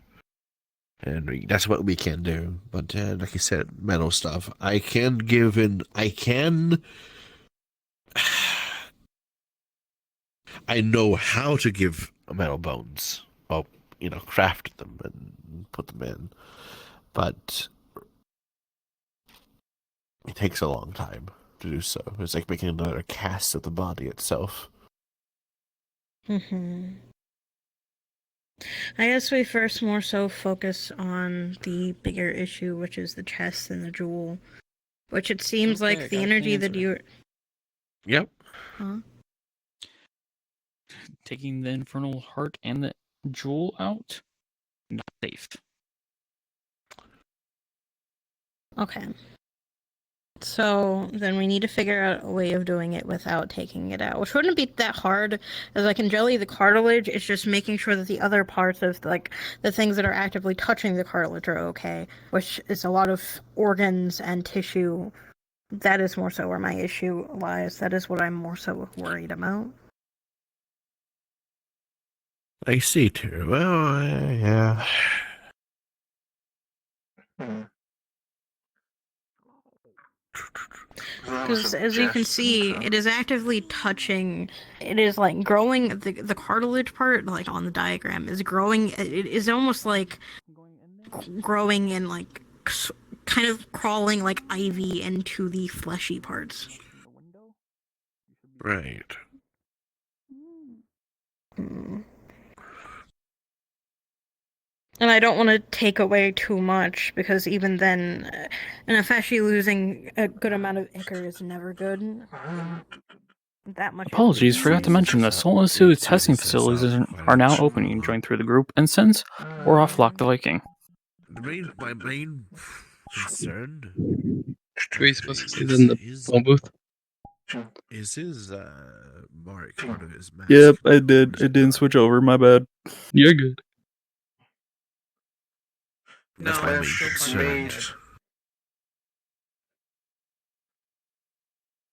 And that's what we can do. But like I said, metal stuff. I know how to give metal bones. Well, craft them and put them in. But it takes a long time to do so. It's like making another cast of the body itself. I guess we first more so focus on the bigger issue, which is the chest and the jewel. Which it seems Okay, like I the got an energy that answer. you... Yep. Huh? Taking the infernal heart and the jewel out, not safe. Okay. So then we need to figure out a way of doing it without taking it out, which wouldn't be that hard, as I can jelly the cartilage. It's just making sure that the other parts of like the things that are actively touching the cartilage are okay, which is a lot of organs and tissue. That is more so where my issue lies. That is what I'm more so worried about. I see, too. Well, yeah. Because as you can see, it is actively touching. It is like growing. The cartilage part, like on the diagram, is growing. It is almost like growing and like kind of crawling like ivy into the fleshy parts. Right. And I don't want to take away too much, because even then, and especially losing a good amount of ichor is never good. That much. Apologies, forgot to mention that Solon Suit testing facilities are now open. You can join through the group Incense or off Lock the Viking. My main concern. Are you supposed to say that in the phone booth? Is his mark part of his mask? Yep, I did. It didn't switch over. My bad. You're good. That's my main concern.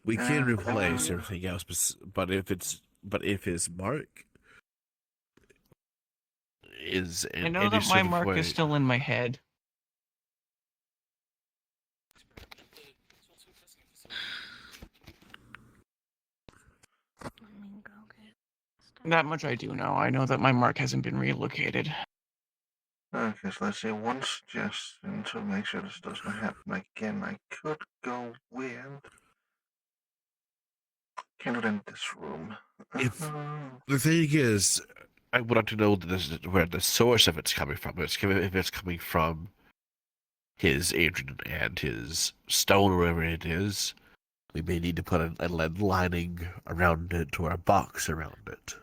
We can replace everything else, but if his mark is in I know any that my sort of mark way, is still in my head. That much I do know. I know that my mark hasn't been relocated. Okay, so let's see. One suggestion to make sure this doesn't happen again. I could go with. Can't do it in this room. if the thing is, I would like to know where the source of it's coming from. If it's coming from his agent and his stone, or wherever it is, we may need to put a lead lining around it or a box around it.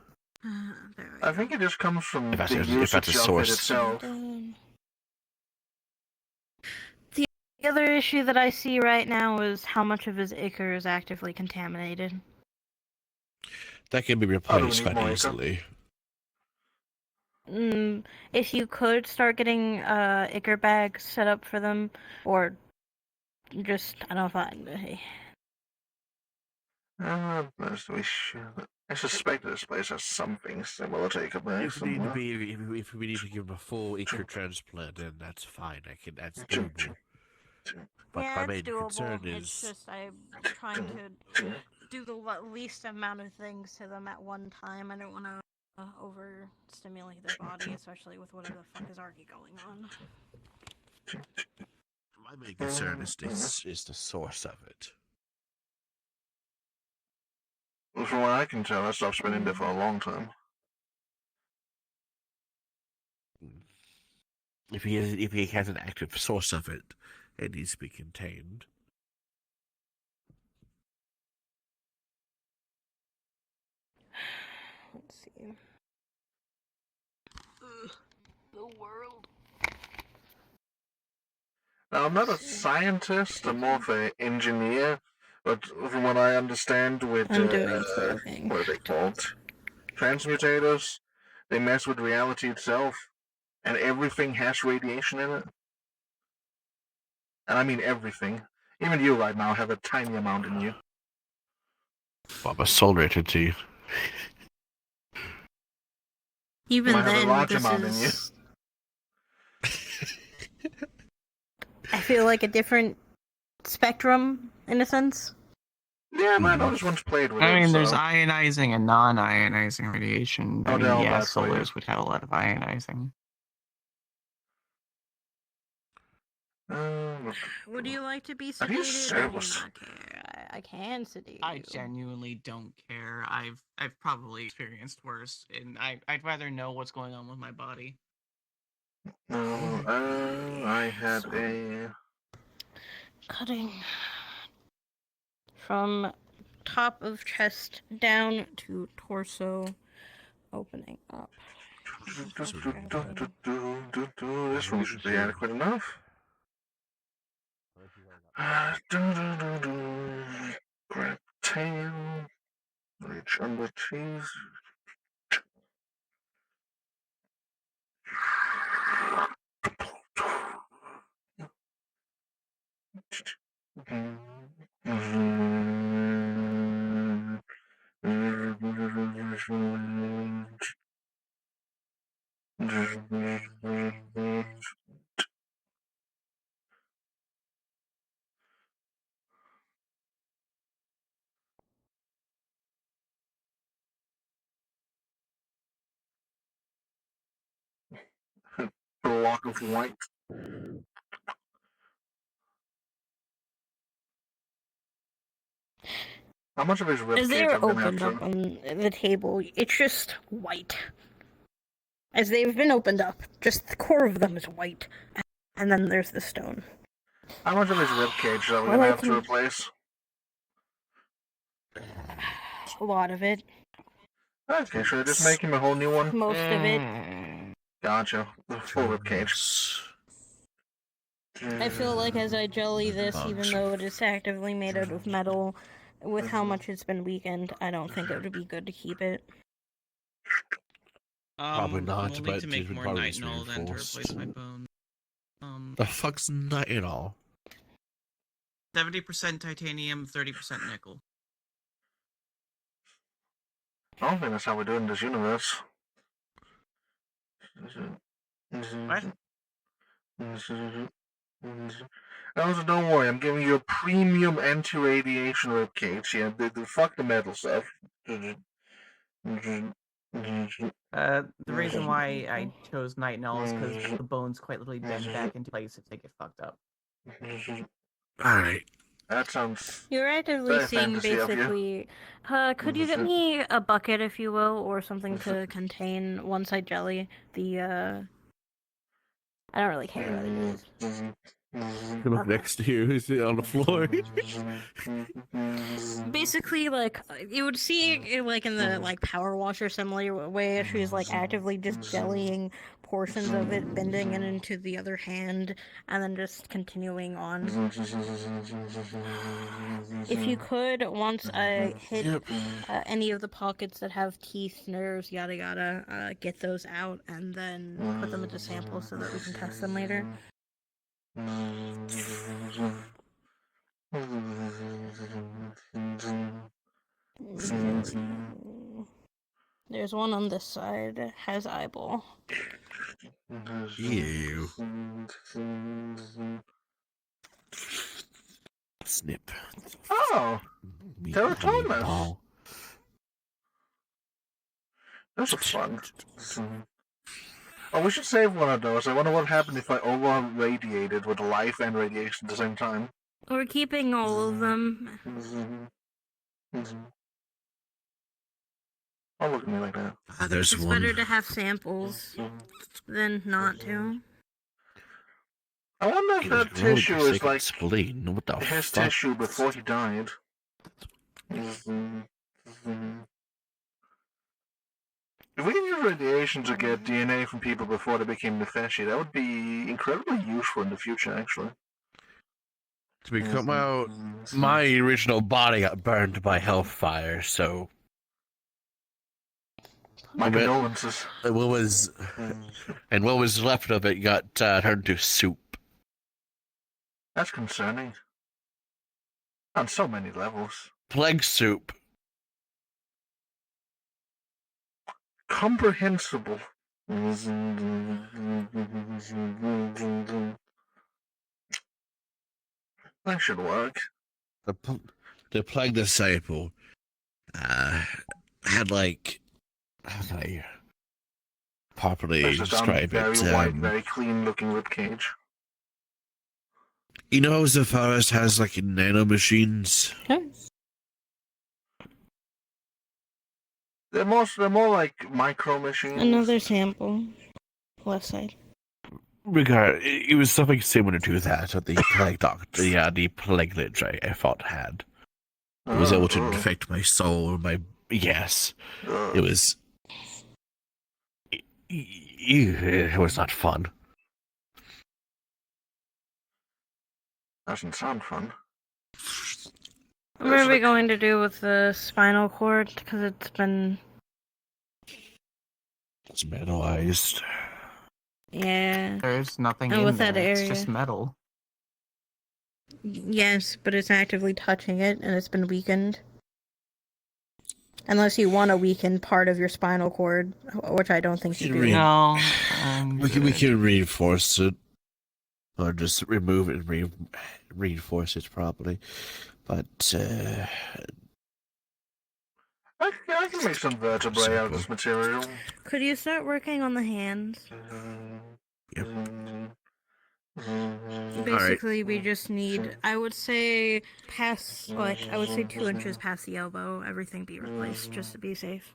I think it just comes from If that's the a usage of it source. itself. The other issue that I see right now is how much of his acre is actively contaminated. That can be replaced quite easily. If you could start getting acre bags set up for them, or just, I don't know Best we should. I suspect this place has something similar to a bag If we need to somewhere. if we need to give him a full acre transplant, then that's fine. That's doable. But yeah, my it's main doable. concern It's is just I'm trying to do the least amount of things to them at one time. I don't want to overstimulate their body, especially with whatever the fuck is already going on. my main concern is the source of it. Well, from what I can tell, that stuff's been in there for a long time. If he has an active source of it, it needs to be contained. Let's see. The world. Now, I'm not a scientist, I'm more of an engineer, but from what I understand with, I'm doing clothing. what are they called? Transmutators, they mess with reality itself, and everything has radiation in it. And I mean everything. Even you right now have a tiny amount in you. Well, I'm a solar entity. Even You might have a then, large this amount in you. is. I feel like a different spectrum, in a sense. Yeah, man, I just once played with it. I mean, there's so. ionizing and non-ionizing radiation. I mean, no, yeah, that's weird. solars would have a lot of ionizing. Would you like to be Are you sedated? Or do you serious? not care? I can sedate I you. genuinely don't care. I've probably experienced worse, and I'd rather know what's going on with my body. No, I had a... Cutting from top of chest down to torso, opening up. This one should be adequate enough. Grab tail, reach under cheese. Block of white. How much of his rib As cage they're have been opened after? up on the table, it's just white. As they've been opened up, just the core of them is white, and then there's the stone. How much of his rib cage are we Well, gonna I have to can- replace? A lot of it. Okay, should I just make him a whole new one? Most of it. Gotcha. The full rib cage. I feel like as I jelly this, even though it is actively made out of metal, with how much it's been weakened, I don't think it would be good to keep it. Probably not, we'll but need to make it more probably is nitinol then to replace reinforced. my bone. The fuck's nitinol? 70% titanium, 30% nickel. I don't think that's how we do it in this universe. What? Also, don't worry, I'm giving you a premium anti-radiation ribcage. Yeah, fuck the metal stuff. The reason why I chose Night Null is because the bones quite literally bend back into place if they get fucked up. Alright. That sounds You're actively very seeing fantasy of you. basically. Could you get me a bucket, if you will, or something to contain one-side jelly? I don't really care what it is. You look next to you, who's on the floor. Basically, like you would see it, like in the like power wash or similar way, she's like actively just jellying portions of it, bending it into the other hand, and then just continuing on. If you could, once I hit any of the pockets that have teeth, nerves, yada yada, get those out and then put them into samples so that we can test them later. There's one on this side that has eyeball. Ew. Snip. Oh! Teratomas! Ball. Those are fun. Oh, we should save one of those. I wonder what happened if I over-radiated with life and radiation at the same time. We're keeping all of them. Oh, look at me like that. There's It's one. better to have samples than not to. I wonder if that tissue is like spleen. What the his fuck? tissue before he died. If we can use radiation to get DNA from people before they became Nefeshi, that would be incredibly useful in the future, actually. To become out, my original body got burned by hellfire, so. My condolences. What was left of it got turned to soup. That's concerning. On so many levels. Plague soup. Comprehensible. That should work. The plague disciple had like, how can I properly describe very it? white, very clean-looking ribcage. You know, the forest has like nanomachines. They're more like micro machines. Another sample. Left side. It was something similar to that. The plague doctor, the plague lich I thought had. It was able to infect my soul, yes. It was. It was not fun. Doesn't sound fun. What are we going to do with the spinal cord? Because it's been... It's metalized. Yeah. There's nothing And in with there. that area. It's just metal. Yes, but it's actively touching it, and it's been weakened. Unless you want to weaken part of your spinal cord, which I don't think you do. No. We can reinforce it. Or just remove it and reinforce it properly. But, I can make some vertebrae out of this material. Could you start working on the hands? Yep. Basically, we just need, I would say, past, like, I would say 2 inches past the elbow, everything be replaced, just to be safe.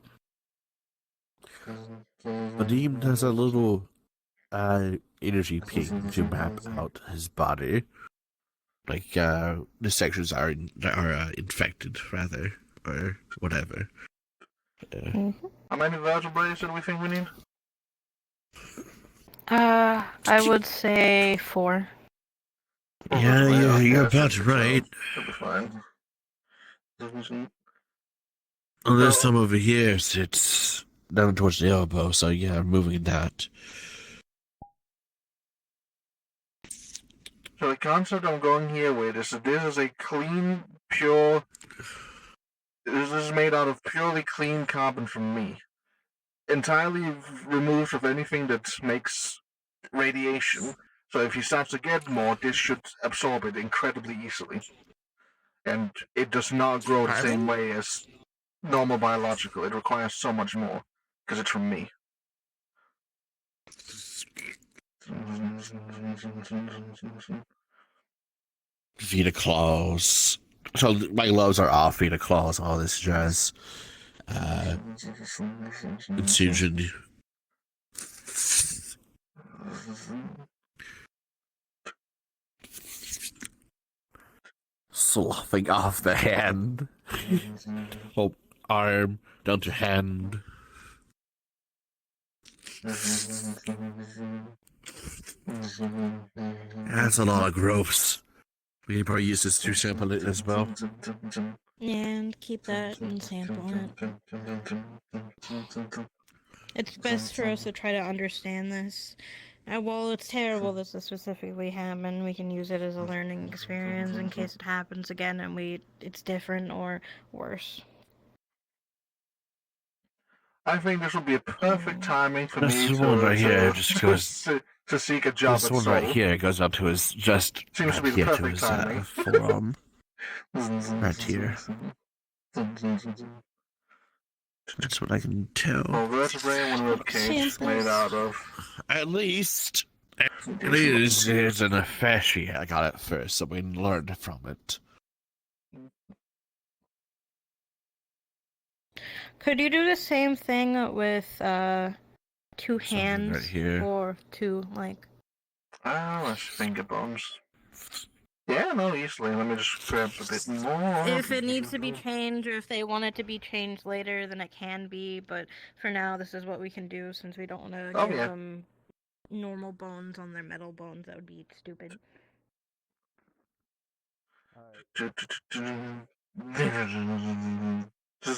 Vadim has a little energy ping to map out his body. Like, the sections are infected, rather, or whatever. How many vertebrae do we think we need? I would say 4. Yeah, you're about right. That'll be fine. Unless some over here sits down towards the elbow, so yeah, moving that. So the concept I'm going here with is that this is a clean, pure This is made out of purely clean carbon from me. Entirely removed of anything that makes radiation. So if you start to get more, this should absorb it incredibly easily. And it does not grow the same way as normal biological. It requires so much more because it's from me. Vita claws. So my gloves are off. Vita claws. All this jazz. Incision. Sloughing off the hand. Whole arm down to hand. That's a lot of growths. We can probably use this to sample it as well. And keep that and sample it. It's best for us to try to understand this. While it's terrible that this specifically happened, we can use it as a learning experience in case it happens again and it's different or worse. I think this would be a perfect timing for This me one right here to, just goes. to seek a job This at one right Seoul. here goes up to his just. Seems to be the here to perfect his timing. forearm. Right here. That's what I can tell. Well, vertebrae and one ribcage made out of. At least. It's an fascia. I got it first, so we learned from it. Could you do the same thing with two hands right here. or two like? That's finger bones. Yeah, no, easily. Let me just grab a bit more. If it needs to be changed, or if they want it to be changed later, then it can be. But for now, this is what we can do since we don't want to give them normal bones on their metal bones. That would be stupid. I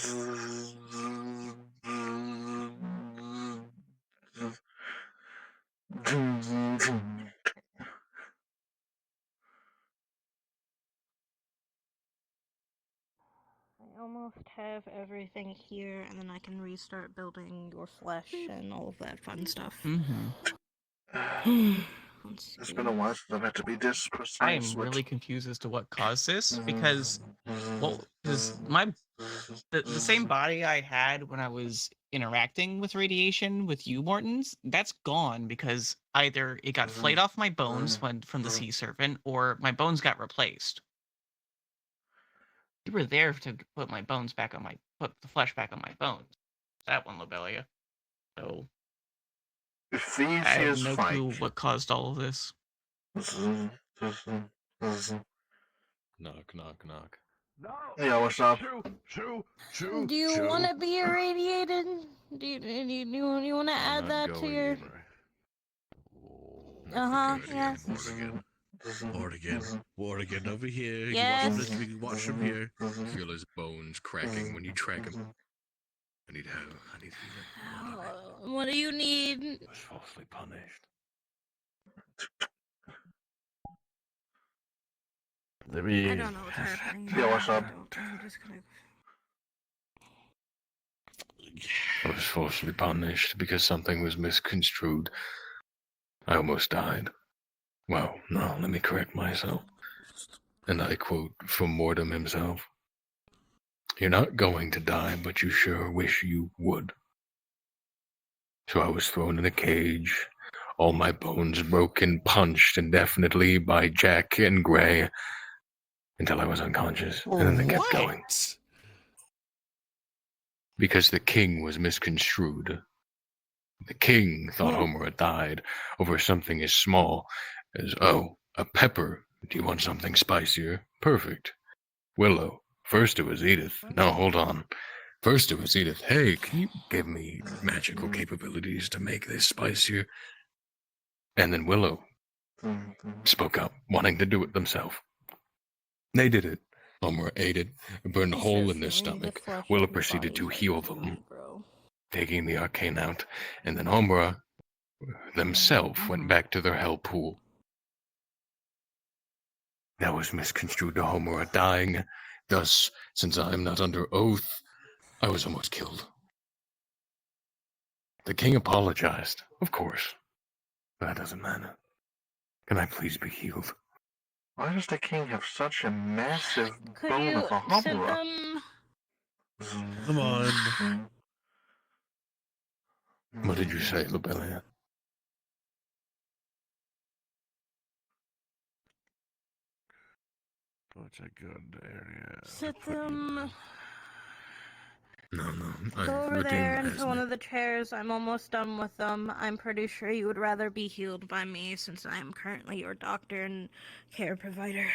almost have everything here, and then I can restart building your flesh and all of that fun stuff. It's been a while since I've had to be this precise. I am really confused as to what caused this because, the same body I had when I was interacting with radiation with you, Mortons, that's gone because either it got flayed off my bones from the sea serpent, or my bones got replaced. You were there to put my bones back on put the flesh back on my bones. That one, Lobelia. So I have no clue what caused all of this. Knock, knock, knock. No. Yeah, what's up? Do you want to be irradiated? Do you want to add that to your? Yes. War again over here. Yes. We can watch him here. Feel his bones cracking when you track him. I need help. What do you need? Was falsely punished. Let me. I don't know what's happening. Yeah, what's up? I'm just gonna. I was falsely punished because something was misconstrued. I almost died. Well, no, let me correct myself. And I quote from Mortem himself. You're not going to die, but you sure wish you would. So I was thrown in a cage, all my bones broken, punched indefinitely by Jack and Gray, until I was unconscious, and then they kept going. Because the king was misconstrued. The king thought Homer had died over something as small as, oh, a pepper. Do you want something spicier? Perfect. Willow. First it was Edith. No, hold on. First it was Edith. Hey, can you give me magical capabilities to make this spicier? And then Willow spoke up, wanting to do it themselves. They did it. Homer ate it, burned a hole in their stomach. Willow proceeded to heal them, taking the arcane out, and then Homer themselves went back to their hell pool. That was misconstrued to Homura dying, Thus, since I am not under oath, I was almost killed. The king apologized, of course. That doesn't matter. Can I please be healed? Why does the king have such a massive Could bone you of a sit hoverer? them? Come on. What did you say, Lobelia? What's a good area? Sit them. No, Go over there into one of the chairs. I'm almost done with them. I'm pretty sure you would rather be healed by me since I am currently your doctor and care provider.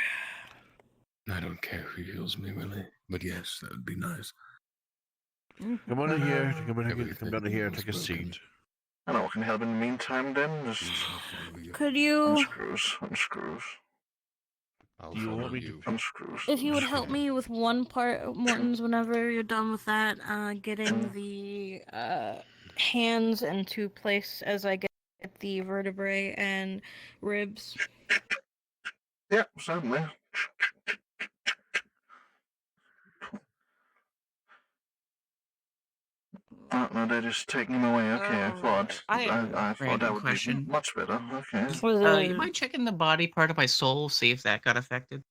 I don't care who heals me, really. But yes, that would be nice. Come on in here. Come down here and take a seat. I don't know what can help in the meantime then. Just Could you, unscrews. Do you want me to unscrews? if you would help me with one part, Morton's, whenever you're done with that, getting the hands into place as I get the vertebrae and ribs. Yeah, certainly. Oh, no, they're just taking him away. Okay, I thought that would question. be much better. Okay. You mind checking the body part of my soul, see if that got affected?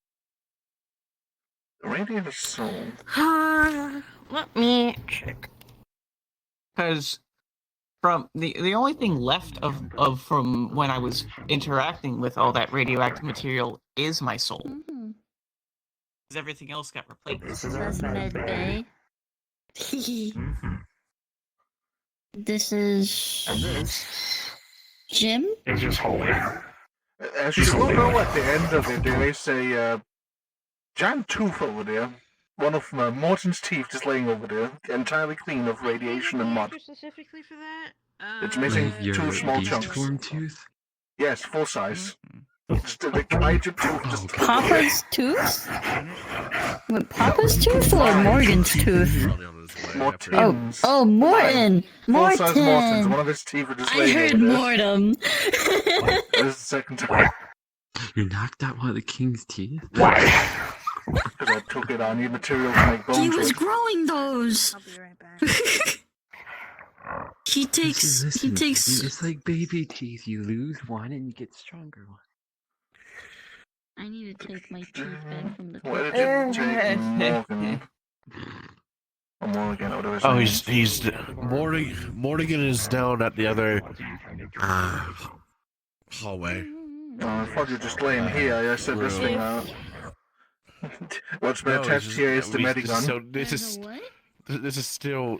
Radiant soul. Let me check. Because from the only thing left of from when I was interacting with all that radioactive material is my soul. Because everything else got replaced. That's Med Bay. This is Jim. It's just holy. As you look over at the end of it, there is a giant tooth over there. One of Morton's teeth just laying over there, entirely clean of radiation and mud. Specifically for that? It's missing Your two small beast chunks. form tooth? Yes, full size. It's the kaiju tooth. Just Papa's tooth? Wait, Papa's tooth or Morgan's tooth? Morton's. Oh, Morton! Full-size Morton's. Morton! One of his teeth are just I laying heard over there. Mortem. This is the second time. You knocked out one of the king's teeth? Why? Because I took it. I need material to make bones. He was with. growing those! I'll be right back. He takes. It's like baby teeth. You lose one and you get stronger one. I need to take my teeth back from the Where did you take Morgan? Or Morgan, or whatever his name is. Morgan is down at the other hallway. Oh, I thought you were just laying here. I said this thing out. What's been attached here is the medigun. So this is still.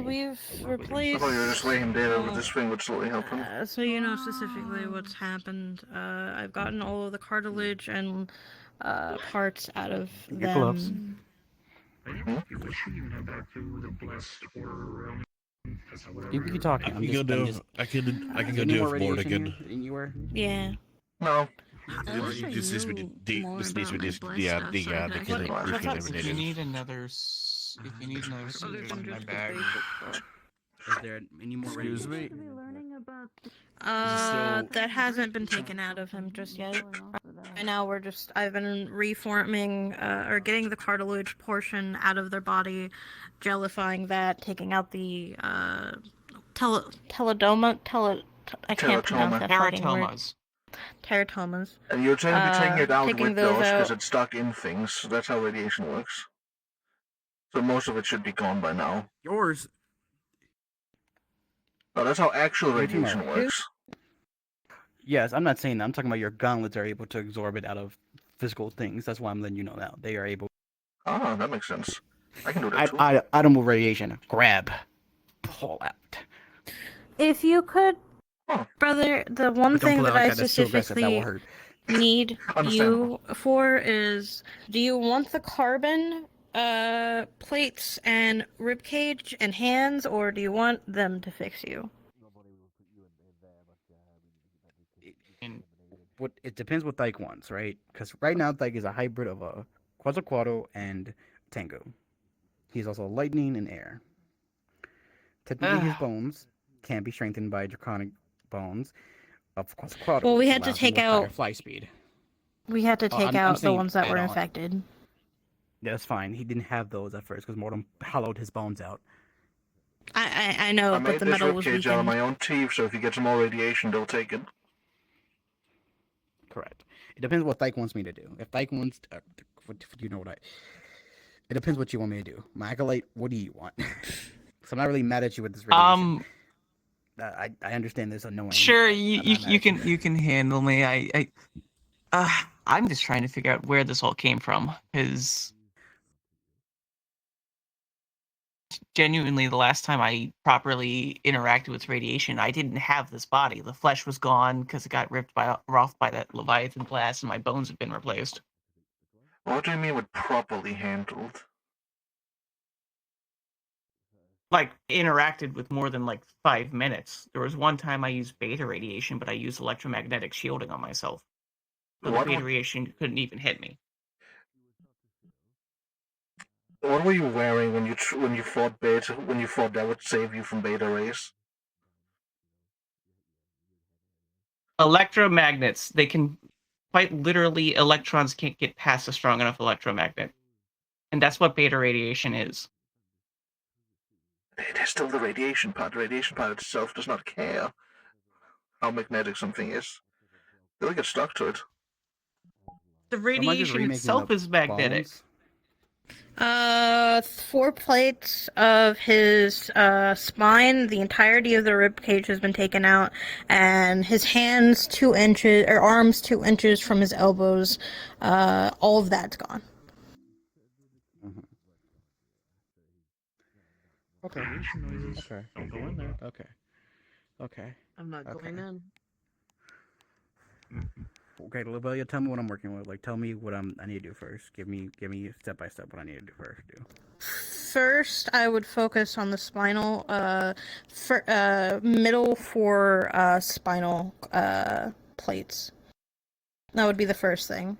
We've replaced. I thought you were just laying there with this thing would slowly help him. So you know specifically what's happened. I've gotten all of the cartilage and parts out of Your gloves. them. You can keep talking. I can go do it with Morgan. Yeah. No. This needs to be the If you need another suit in my bag. Is there any more? Excuse me. That hasn't been taken out of him just yet. Right now I've been reforming, or getting the cartilage portion out of their body, gelifying that, taking out the, teledoma, I can't pronounce that fucking word. Teratomas. Teratomas. And you're trying to be taking it out taking with those those because out. it's stuck in things. So that's how radiation works. So most of it should be gone by now. Yours. No, that's how actual What are you talking radiation about? works. Yes, I'm not saying that. I'm talking about your gauntlets are able to absorb it out of physical things. That's why I'm letting you know now. They are able. Ah, that makes sense. I can do that too. Atomal radiation. Grab. Pull out. If you could, brother, the one But don't thing pull it that out I like that, that's too aggressive, that will specifically hurt. need Understandable. you for is, do you want the carbon plates and rib cage and hands, or do you want them to fix you? It depends what Dyke wants, right? Because right now Dyke is a hybrid of a Quetzalcoatl and Tango. He's also lightning and air. Technically, his bones can be strengthened by draconic bones of Quetzalcoatl. Well, we which had to allows him take with higher out. fly speed. We had to take I'm out the saying ones that were add-on. infected. Yeah, that's fine. He didn't have those at first because Mortem hollowed his bones out. I know, I but made the this metal was ribcage out of weakened. my own teeth, so if you get some more radiation, they'll take it. Correct. It depends what Thyke wants me to do. If Thyke wants, you know what I. It depends what you want me to do. My acolyte, what do you want? So I'm not really mad at you with this radiation. I understand this annoying. Sure, but you I'm not mad at you can handle me. I'm just trying to figure out where this all came from, because genuinely, the last time I properly interacted with radiation, I didn't have this body. The flesh was gone because it got ripped off by that Leviathan blast, and my bones have been replaced. What do you mean with properly handled? Like, interacted with more than, 5 minutes. There was one time I used beta radiation, but I used electromagnetic shielding on myself. So the beta radiation couldn't even hit me. What were you wearing when you fought beta? When you fought that would save you from beta rays? Electromagnets. They can quite literally, electrons can't get past a strong enough electromagnet. And that's what beta radiation is. It is still the radiation part. The radiation part itself does not care how magnetic something is. They'll get stuck to it. The radiation itself is magnetic. 4 plates of his spine, the entirety of the rib cage has been taken out, and his hands 2 inches, or arms 2 inches from his elbows, all of that's gone. Okay. Okay. Go in there. Okay. Okay. I'm not going in. Okay, Lobelia, tell me what I'm working with. Tell me what I need to do first. Give me step by step what I need to do first. First, I would focus on the spinal, middle 4 spinal plates. That would be the first thing.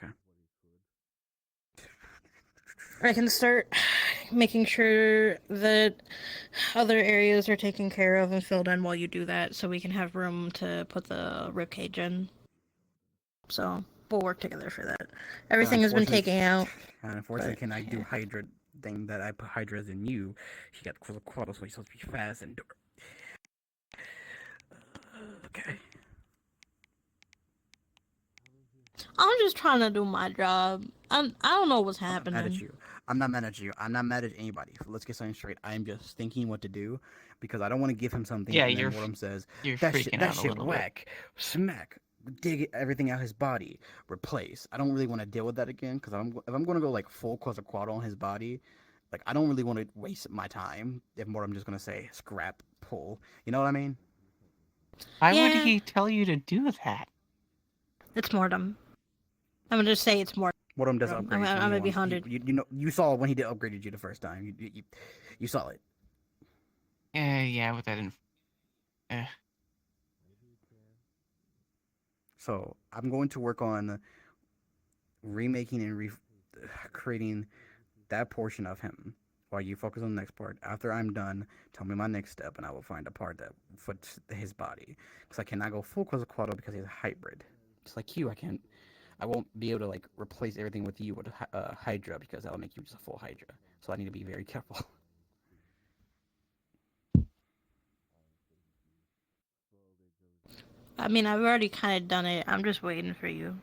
Okay. I can start making sure that other areas are taken care of and filled in while you do that, so we can have room to put the ribcage in. So we'll work together for that. Everything has been taken out. Unfortunately, can I do Hydra thing that I put Hydras in you? She got quaddles, so you're supposed to be fast and. Okay. I'm just trying to do my job. I don't know what's happening. I'm not mad at you. I'm not mad at anybody. Let's get something straight. I'm just thinking what to do because I don't want to give him something. Yeah, and you're. Then Mortem says You're that freaking shit, that out a shit little whack, smack, dig everything out his body, replace. I don't really want to deal with that again because if I'm going to go full Quetzalcoatl on his body, I don't really want to waste my time. If Mortem just going to say scrap, pull, you know what I mean? Why would he tell you to do that? It's Mortem. I'm gonna just say it's Mortem. Mortem does upgrade. I'm gonna be 100. You saw when he did upgraded you the first time. You saw it. Yeah, but that didn't. So I'm going to work on remaking and creating that portion of him while you focus on the next part. After I'm done, tell me my next step, and I will find a part that fits his body. Because I cannot go full Quetzalcoatl because he's a hybrid. Just like you, I won't be able to replace everything with you with Hydra because that'll make you just a full Hydra. So I need to be very careful. I mean, I've already kind of done it. I'm just waiting for you.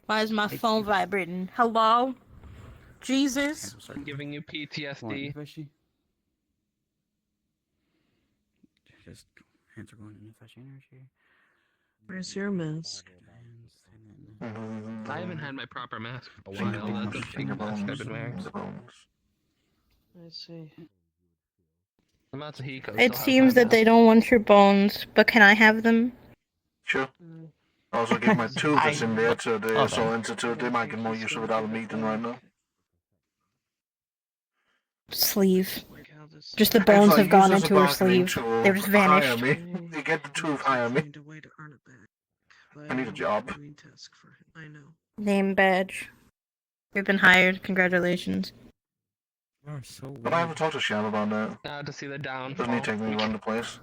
Why is my phone vibrating? Hello? Jesus? I'm giving you PTSD. Just hands are going in fetch energy. Where's your mask? I haven't had my proper mask for a while. That's a fake mask I've been wearing. I see. It seems that they don't want your bones, but can I have them? Sure. I also give my tooth that's in there to the Soul Institute. They might get more use of it out of me than right now. Sleeve. Just the bones have gone into her sleeve. They just vanished. You get the tooth, hire me. I need a job. I know. Name badge. You've been hired. Congratulations. But I haven't talked to Shav about that. Now to see the down. Doesn't he take me to run the place?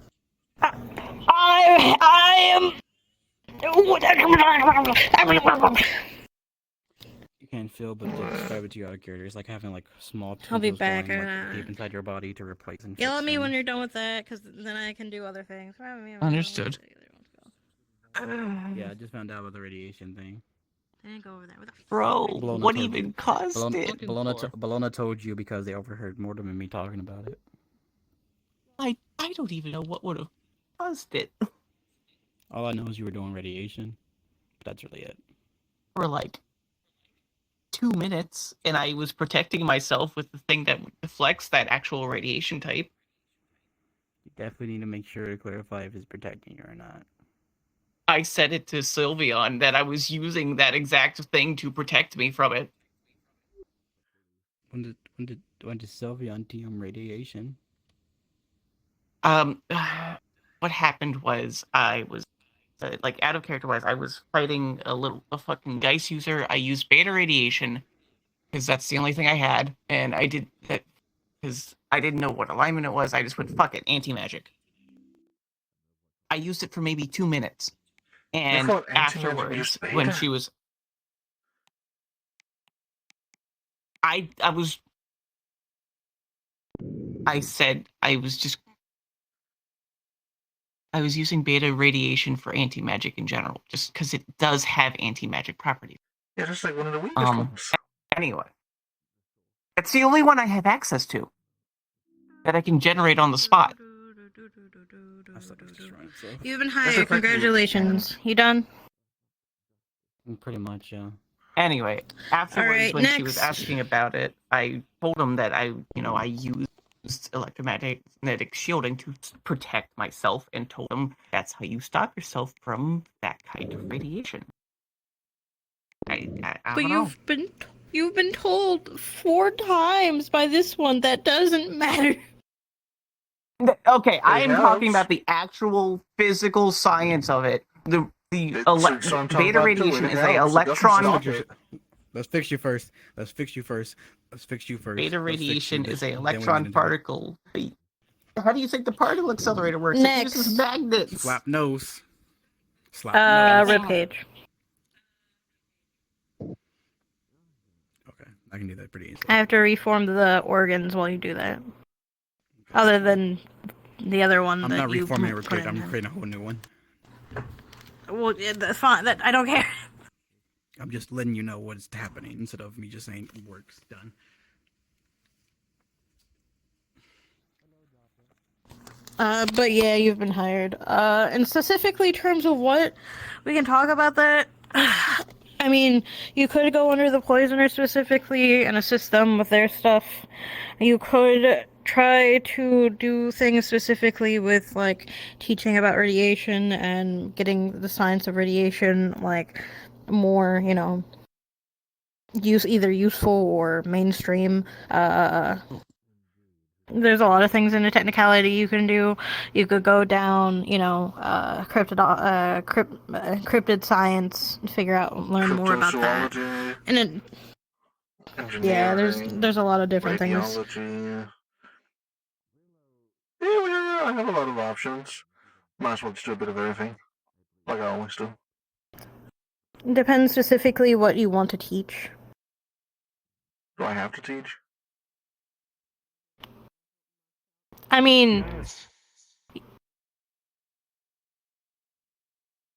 I am. can't feel, but to describe it to you out of character, it's like having like small I'll be tubes back. going like, deep inside your body to replace and Yell fix at me when things. you're done with that, because then I can do other things. Understood. Yeah, I just found out about the radiation thing. I didn't go over that with a Bro, Bologna what told even you. caused Bologna, it? Bologna told you because they overheard Mortimer and me talking about it. I don't even know what would have caused it. All I know is you were doing radiation. But that's really it. For like 2 minutes, and I was protecting myself with the thing that deflects that actual radiation type. You definitely need to make sure to clarify if it's protecting you or not. I said it to Sylveon that I was using that exact thing to protect me from it. When did Sylveon DM radiation? What happened was I was like out of character wise. I was fighting a fucking Geist user. I used beta radiation because that's the only thing I had, and I did that because I didn't know what alignment it was. I just went fuck it, anti magic. I used it for maybe 2 minutes, and thought anti-magic afterwards, used when beta? she was, I said I was using beta radiation for anti-magic in general, just because it does have anti-magic properties. Yeah, just like one of the weakest ones. Anyway, it's the only one I have access to that I can generate on the spot. You've been hired. Congratulations. You done? Pretty much, yeah. Anyway, afterwards, Alright, when she was next. asking about it, I told him that I used electromagnetic shielding to protect myself, and told him that's how you stop yourself from that kind of radiation. I But don't know. you've been told 4 times by this one that doesn't matter. Okay, I am talking helps. about the actual physical science of it. The so I'm talking beta about radiation it is helps. a It doesn't electron. stop it. Let's fix you first. Beta radiation is a electron particle. How do you think the particle accelerator works? Next. It uses magnets. Slap nose. Slap nose. Ribcage. Okay, I can do that pretty easily. I have to reform the organs while you do that. Other than the other one I'm that not you reforming a put recruit. in I'm him. creating a whole new one. Well, yeah, that's fine. I don't care. I'm just letting you know what's happening instead of me just saying work's done. But yeah, you've been hired. And specifically in terms of what, we can talk about that. I mean, you could go under the poisoner specifically and assist them with their stuff. You could try to do things specifically with, like, teaching about radiation and getting the science of radiation, like, more, either useful or mainstream. There's a lot of things in the technicality you can do. You could go down, cryptid science, learn more about that. And then, yeah, there's a lot of different things. Radiology. Yeah, I have a lot of options. Might as well just do a bit of everything, like I always do. Depends specifically what you want to teach. Do I have to teach? I mean,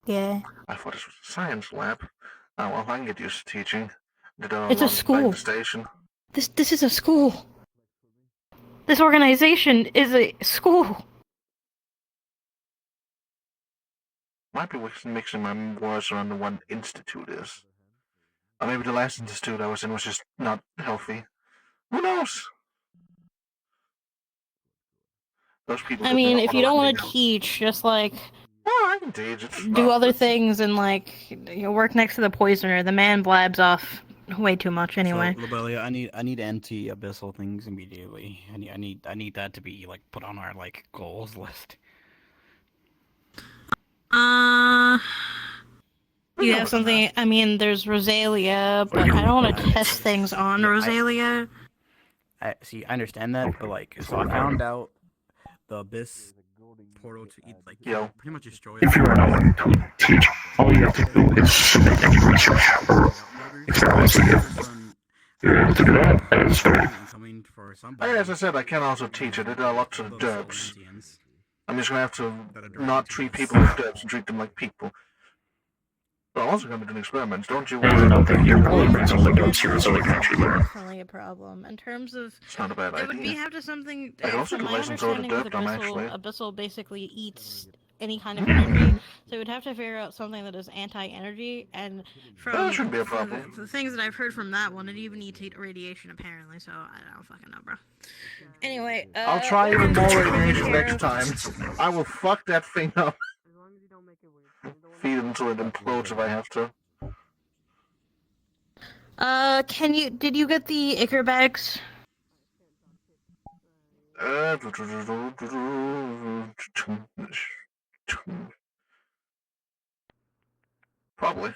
yeah. I thought this was a science lab. Oh, well, I can get used to teaching. It's a school. The station. This is a school. This organization is a school. Might be mixing my words around the one institute is. Or maybe the last institute I was in was just not healthy. Who knows? Those people. I mean, if you don't want to teach, just like I can teach. do other things and like work next to the poisoner. The man blabs off way too much anyway. So, Lobelia, I need anti-abyssal things immediately. I need that to be like put on our like goals list. You have something. I mean, there's Rosalia, but I don't want to test things on Rosalia. I understand that, but like, so I found out the abyss portal to pretty much destroy. If you are not to teach, all you have to do is submit any research or Coming for Hey, somebody. as I said, I can also teach it. It are lots of Those derps. Atlanteans I'm just gonna have to that are not directed treat to people us. like derps and treat them like people. But I'm also gonna be doing experiments, don't you I worry. don't think you're really bring something to it's definitely a problem. In terms of, It's not a bad it would be idea. have to something. I can also From do my license order understanding with derp, Abyssal, actually. Abyssal basically eats any kind of energy, so we'd have to figure out something that is anti-energy. And from That shouldn't be a problem. the things that I've heard from that one, it even eats radiation apparently. So I don't fucking know, bro. Anyway, I'll try even more radiation next time. I will fuck that thing up. Feed it until it implodes if I have to. did you get the Icar bags? Probably.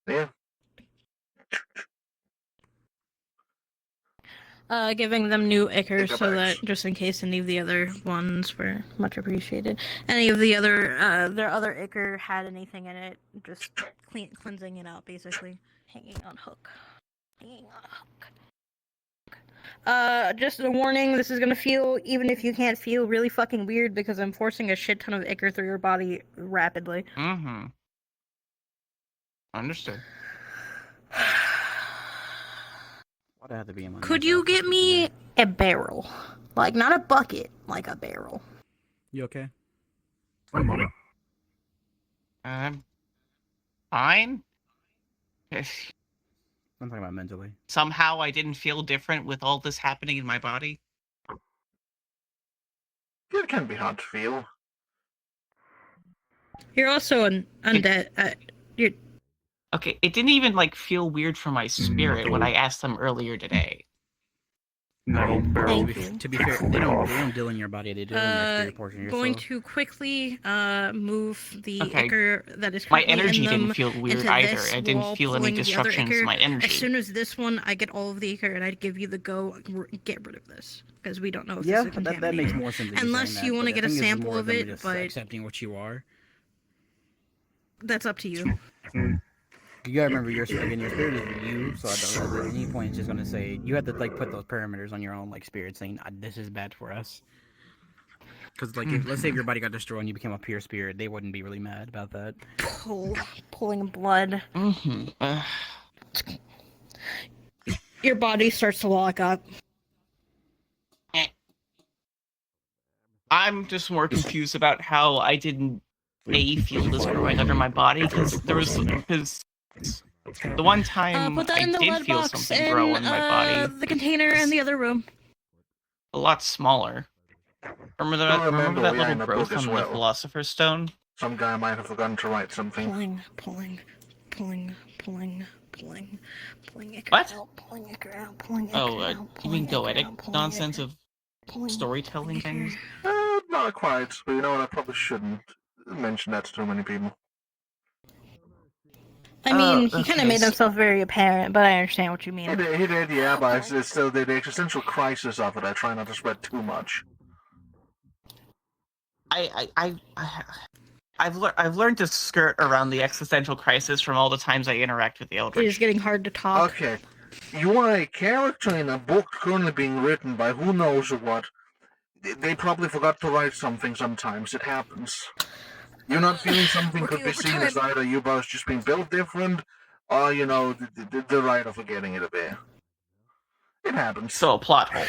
Yeah. Giving them new Icar Icar so bags. that just in case any of the other ones were much appreciated. Any of the other their other Icar had anything in it, just cleansing it out basically. Hanging on hook. Hanging on hook. Just a warning, this is gonna feel, even if you can't feel, really fucking weird because I'm forcing a shit ton of Icar through your body rapidly. Mm-hmm. Understood. Why'd I have to be in my Could you get me a barrel? Like, not a bucket, like a barrel. You okay? Fine. I'm talking about mentally. Somehow I didn't feel different with all this happening in my body. It can be hard to feel. You're also an undead. You're. Okay, it didn't even like feel weird for my spirit when I asked them earlier today. Thank you. To be fair, they don't deal in your body. They deal in your exterior portion of your Going soul. to quickly move the Okay. Icar that is My currently energy in them didn't feel weird into either. this I didn't while feel any pulling the other disruptions to Icar. my energy. As soon as this one, I get all of the Icar and I'd give you the go. Get rid of this because we don't know if Yeah, this is that makes contaminated. more sense. than you Unless saying you that, want to but get I a think it's sample more of them it, just but Accepting what you are. that's up to you. You gotta remember, your spirit is you, so at any point it's just gonna say you have to like put those parameters on your own like spirit, saying this is bad for us. Because like, let's say if your body got destroyed and you became a pure spirit, they wouldn't be really mad about that. Pulling blood. Mm-hmm. Your body starts to lock up. I'm just more confused about how I didn't feel this growing under my body because the one time Put that I in the did lead feel box something grow in my body, the container in the other room. a lot smaller. Remember that Remember, yeah, little in the growth book as on the well. Philosopher's Stone? Some guy might have forgotten to write something. Pulling Icar What? out, pulling Icar out, pulling Icar Oh, out, you pulling mean Icar goetic out, pulling nonsense Icar, of pulling storytelling Icar. things? Not quite, but you know what, I probably shouldn't mention that to too many people. I mean, he okay, kind of made himself very apparent, but I understand what you mean. He did, yeah, but it's still the existential crisis of it. I try not to spread too much. I've learned to skirt around the existential crisis from all the times I interact with the Eldritch. It's getting hard to talk. Okay, you are a character in a book currently being written by who knows what. They probably forgot to write something sometimes. It happens. You're not feeling something could be seen as either you both just being built different, or, you know, the writer forgetting it a bit. It happens. So, a plot hole.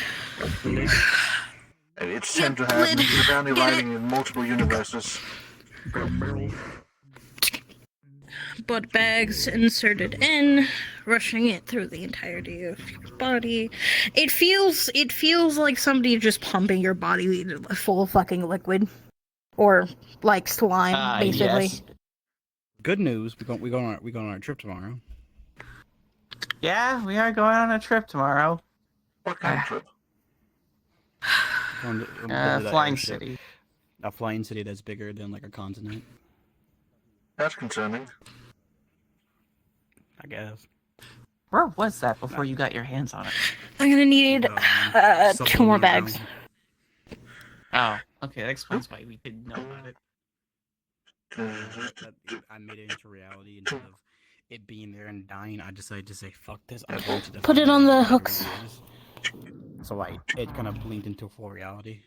It's tend to happen. You're apparently writing in multiple universes. Butt bags inserted in, rushing it through the entirety of your body. It feels like somebody just pumping your body full of fucking liquid. Or like slime, basically. Yes. Good news, we go on our trip tomorrow. Yeah, we are going on a trip tomorrow. What kind of trip? Flying city. A flying city that's bigger than like a continent. That's concerning. I guess. Where was that before you got your hands on it? I'm gonna need 2 more bags. Oh, okay, that explains why we didn't know about it. I made it into reality it being there and dying, I decided to say, fuck this. I'm going to Put it on the hooks. So it kind of blinked into full reality.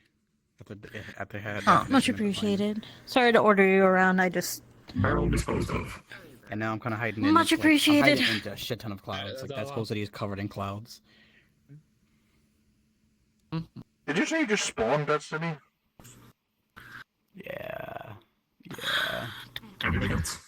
After had Much appreciated. Sorry to order you around. I just. Barrel disposed of. And now I'm kind of hiding in. Much appreciated. I'm hiding into a shit ton of clouds. Like that supposedly is covered in clouds. Did you say you just spawned that city? Yeah. Yeah. Everybody else.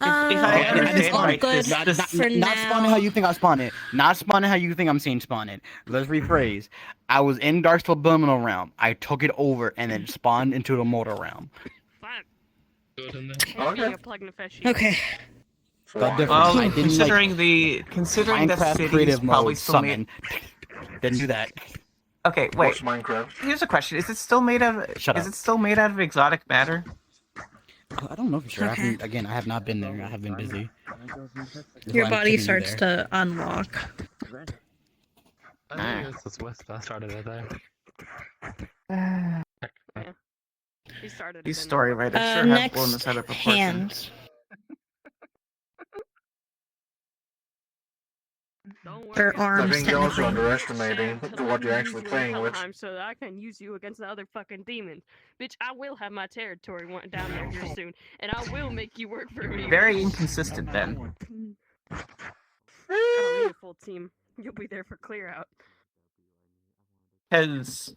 It's all good for now. Not spawning how you think I spawn it. Not spawning how you think I'm saying spawn it. Let's rephrase. I was in Dark Subliminal Realm. I took it over and then spawned into the Mortal Realm. Okay. Well, considering the Minecraft city creative is probably mode still made. Didn't do that. Okay, wait. What's Minecraft? Here's a question: Is it still made out of? Is it still made out of exotic matter? I don't know for sure. Okay. I have not been there. I have been busy. Your body starts to unlock. I started it there. He started. These story writers sure have blown this out of proportion. Hands. Or I arms, think you're also technically. underestimating what you're actually playing with. So that I can use you against the other fucking demons. Bitch, I will have my territory down there here soon, and I will make you work for me. Very inconsistent then. I don't need a full team. You'll be there for clear out. Because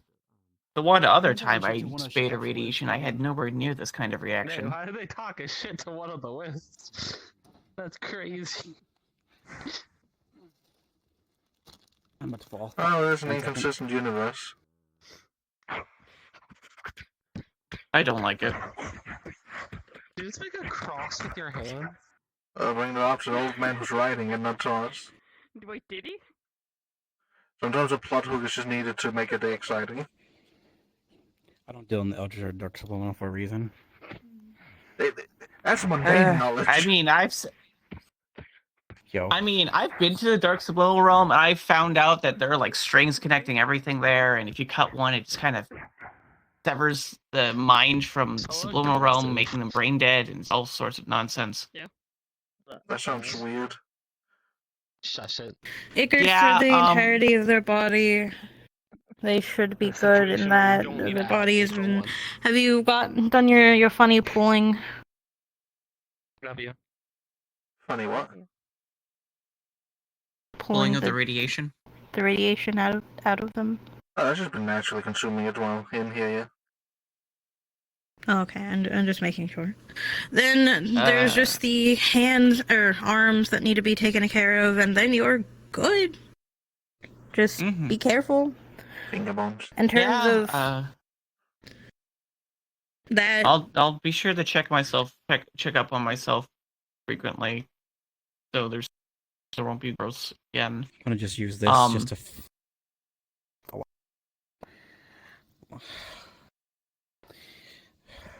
the one other time I used beta radiation, I had nowhere near this kind of reaction. Why do they talk a shit to one of the wisps? That's crazy. I'm about to fall. Oh, there's an inconsistent universe. I don't like it. Did you just make a cross with your hand? Bring the opposite old man who's writing and not Taurus. Wait, did he? Sometimes a plot hook is just needed to make it exciting. I don't deal in the Eldritch or Dark Subliminal for a reason. That's mundane knowledge. I mean, I've Yo. been to the Dark Subliminal Realm, and I found out that there are like strings connecting everything there, and if you cut one, it just kind of severs the mind from the Subliminal Realm, making them brain dead, and all sorts of nonsense. Yeah. That sounds weird. Shush it. It goes Yeah, through the entirety of their body. They should be good in that. Their body has been. Have you done your funny pulling? Love you. Funny what? Pulling of the radiation. The radiation out of them. Oh, I've just been naturally consuming it while in here, yeah. Okay, I'm just making sure. Then there's just the hands or arms that need to be taken care of, and then you're good. Just be careful. Finger bones. In terms of that, I'll be sure to check up on myself frequently, so there won't be gross again. I'm gonna just use this just to.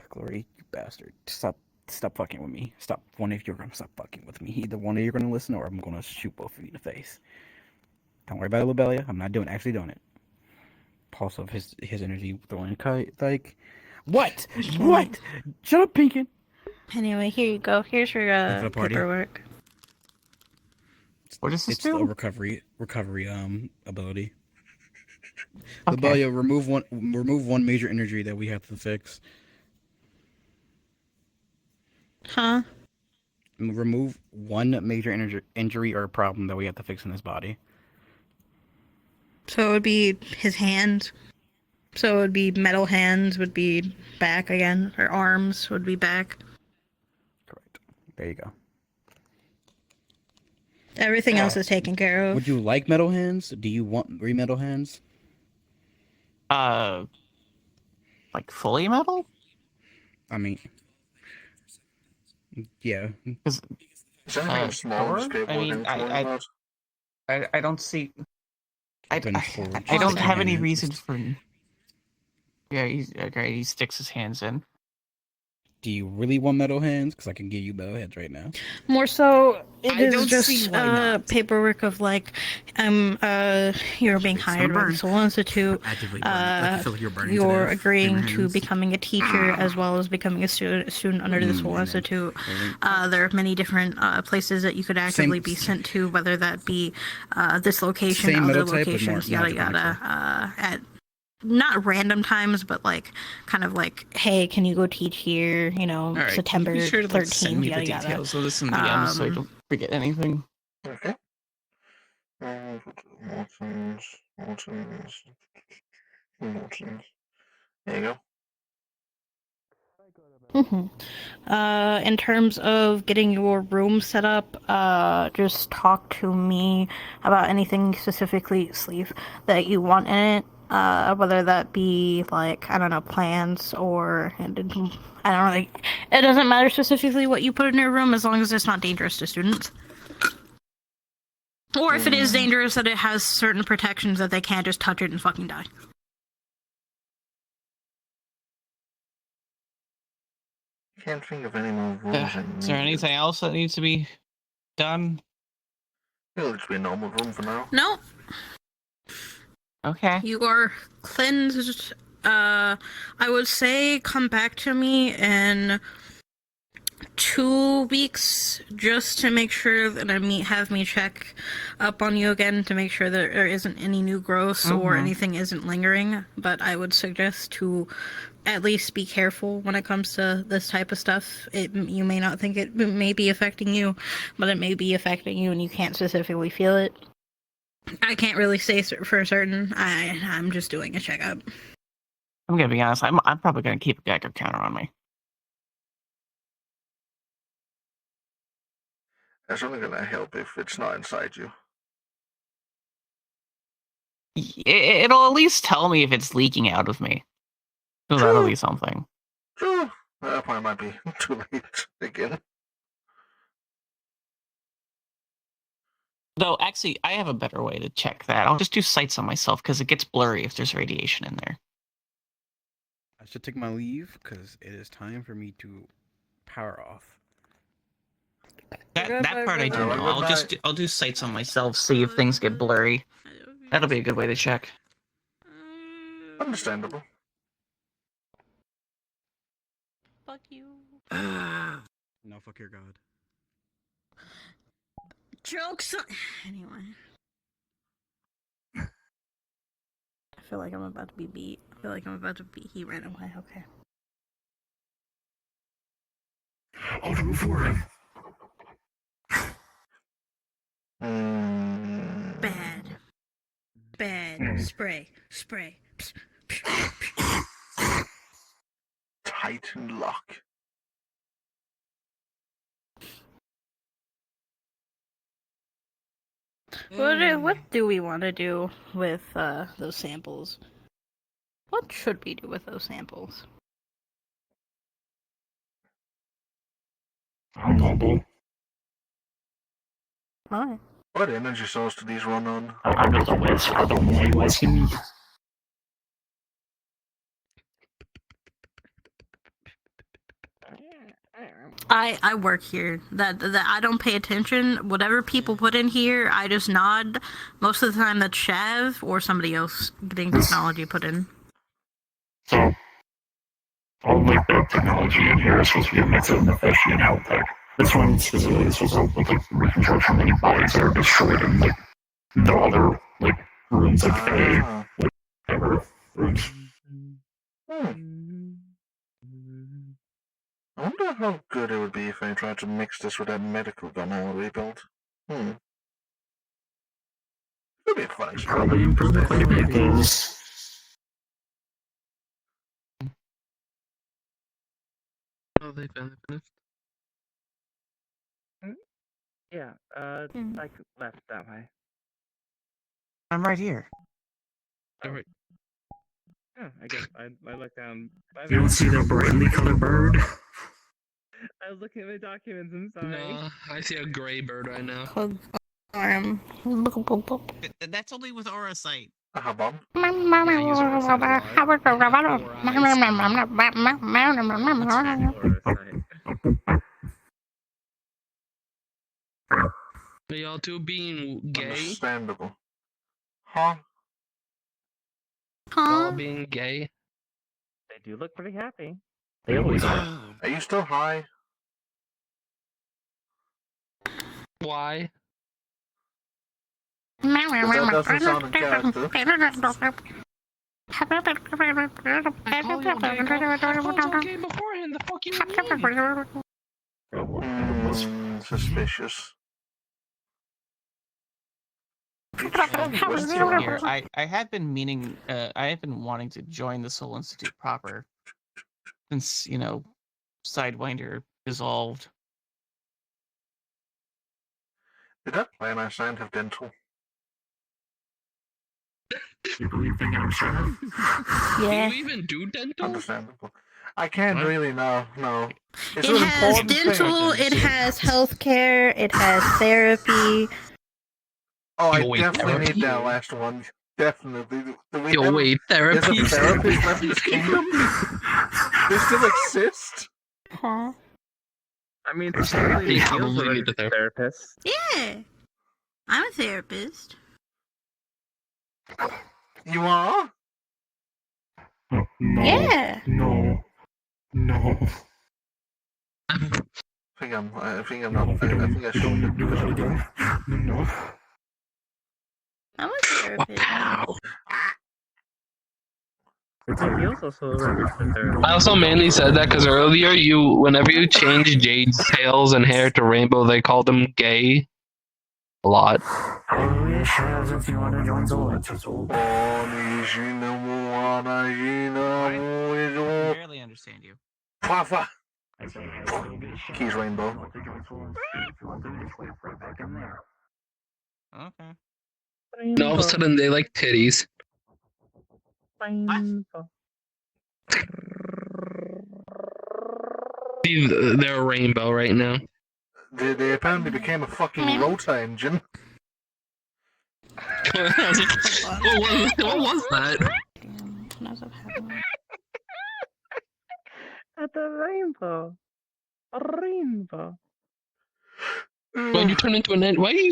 Glory, you bastard! Stop fucking with me. Stop. One of you are gonna stop fucking with me. Either one of you are gonna listen, or I'm gonna shoot both of you in the face. Don't worry about it, Lobelia. I'm not actually doing it. Pulse of his energy throwing like. What? What? Shut up, Pinkin. anyway, here you go. Here's your paperwork. What does this It's do? a recovery ability. Okay. Lobelia, remove one major injury that we have to fix. Huh? Remove one major injury or problem that we have to fix in his body. So it would be his hands. So it would be metal hands would be back again, or arms would be back. Correct. There you go. Everything else is taken care of. Would you like metal hands? Do you want metal hands? Like fully metal? I mean, yeah. Is anything small I mean, I don't see. I don't have any reason for. Yeah, he sticks his hands in. Do you really want metal hands? Because I can give you metal hands right now. More so, it I is don't just see why not. paperwork of like, you're being hired by the burn. Soul Institute. Actively burn. I can feel like you're burning to You're death in agreeing your to hands. becoming a teacher as well as becoming a student under the Soul Institute. There are many different places that you could actively be sent to, whether that be this location, Same other metal type, but locations, more yada yada. At not random times, but like kind of like, hey, can you go teach here? You know, Alright, September be sure to like, 13th, send me yada the yada. details of this in DM so I don't forget anything. Okay. Mortons. There you go. In terms of getting your room set up, just talk to me about anything specifically, sleeve, that you want in it. Whether that be like, I don't know, plans or I don't really. It doesn't matter specifically what you put in your room as long as it's not dangerous to students. Or if it is dangerous, that it has certain protections that they can't just touch it and fucking die. Can't think of any more rooms. Is there anything else that needs to be done? It'll just be a normal room for now. No. Okay. You are cleansed. I would say come back to me in 2 weeks just to make sure that have me check up on you again to make sure that there isn't any new growths or anything isn't lingering. But I would suggest to at least be careful when it comes to this type of stuff. You may not think it may be affecting you, but it may be affecting you and you can't specifically feel it. I can't really say for certain. I'm just doing a checkup. I'm gonna be honest, I'm probably gonna keep a Geiger counter on me. That's only gonna help if it's not inside you. It'll at least tell me if it's leaking out of me. So that'll be something. True. That point might be too late again. Though, actually, I have a better way to check that. I'll just do sights on myself because it gets blurry if there's radiation in there. I should take my leave because it is time for me to power off. That part I do know. I'll do sights on myself, see if things get blurry. That'll be a good way to check. Understandable. Fuck you. No, fuck your god. Jokes on... Anyway. I feel like I'm about to be beat. He ran away, okay. I'll do it for him. Bad. Spray. Tighten lock. What do we want to do with those samples? What should we do with those samples? Alright. What energy source do these run on? I'm not the West. I don't know why you asking me. I work here. That I don't pay attention. Whatever people put in here, I just nod. Most of the time, that's Shav or somebody else getting technology put in. So, all like the technology in here is supposed to be a mix of Nefeshi and Helltech. This one specifically is supposed to help with like reconstruction of any bodies that are destroyed in like the other like rooms, like Fae, like whatever rooms. I wonder how good it would be if I tried to mix this with that medical gun I rebuilt. It'd be a fun experiment. Probably improve quite a bit because Oh, they finally finished. Yeah, like left that way. I'm right here. Alright. Yeah, I guess I look down. you don't see the brightly colored bird. I was looking at my documents, I'm sorry. No, I see a gray bird right now. That's only with aura sight. Bomb? Are y'all two being gay? Understandable. Huh? Y'all being gay? They do look pretty happy. They always are. Are you still high? Why? That doesn't sound in character. I call you gay, I called you gay beforehand. The fuck you mean? Suspicious. Here, I have been meaning, I have been wanting to join the Soul Institute proper since, you know, Sidewinder dissolved. Did that plan I signed have dental? You believe they have shav? Yeah. Do you even do dental? Understandable. I can't really, no. It's It an has important dental, thing. it has healthcare, it has therapy. Oh, I wait, definitely therapy? need that last one. Definitely. Yo, wait, therapy? There's a therapist left in this kingdom? They still exist? Huh? I mean, technically, You the probably heels are need a therapist. Yeah. I'm a therapist. You are? No. Yeah. No. I think I should do it again. No. I'm a therapist. The heels also registered therapist. I also mainly said that because earlier whenever you change Jade's tails and hair to rainbow, they called them gay. A lot. Oh, yeah, shav, if you want to join Soul Institute. I can barely understand you. Papa. Keys rainbow. Okay. And all of a sudden they like titties. See, they're a rainbow right now. They apparently became a fucking rotor engine. What was that? At the rainbow. A rainbow. When you turn into an ant, why are you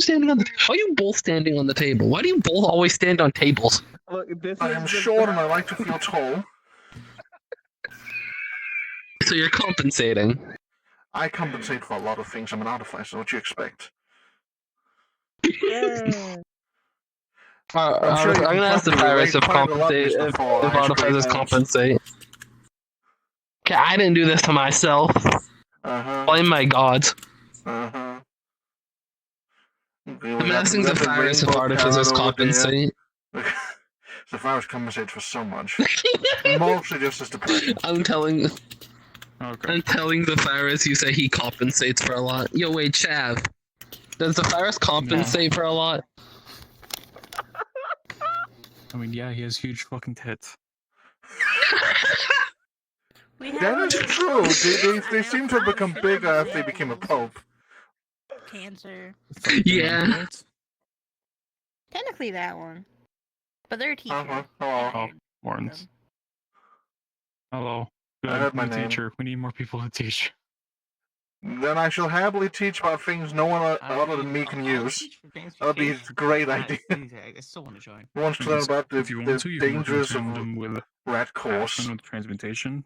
both standing on the table? Why do you both always stand on tables? Look, I am short and I like to feel tall. So you're compensating. I compensate for a lot of things. I'm an artificer. What do you expect? Yeah. I'm gonna ask the virus if artificers compensate. Okay, I didn't do this to myself. Blame my gods. I'm asking the virus if artificers compensate. The virus compensates for so much. Mostly just as depression. I'm telling the virus you say he compensates for a lot. Yo, wait, Chav. Does the virus compensate for a lot? I mean, yeah, he has huge fucking tits. That is true. They seem to have become bigger after they became a pope. Cancer. Yeah. Technically that one. But they're teachers. Oh, Mortons. Hello. Good. I heard my I'm a name. teacher. We need more people to teach. Then I shall happily teach about things no one other than me can use. That would be a great idea. I still want to join. Who wants to learn about the If you want to, you can work in dangers tandem of with rat course? with transmutation.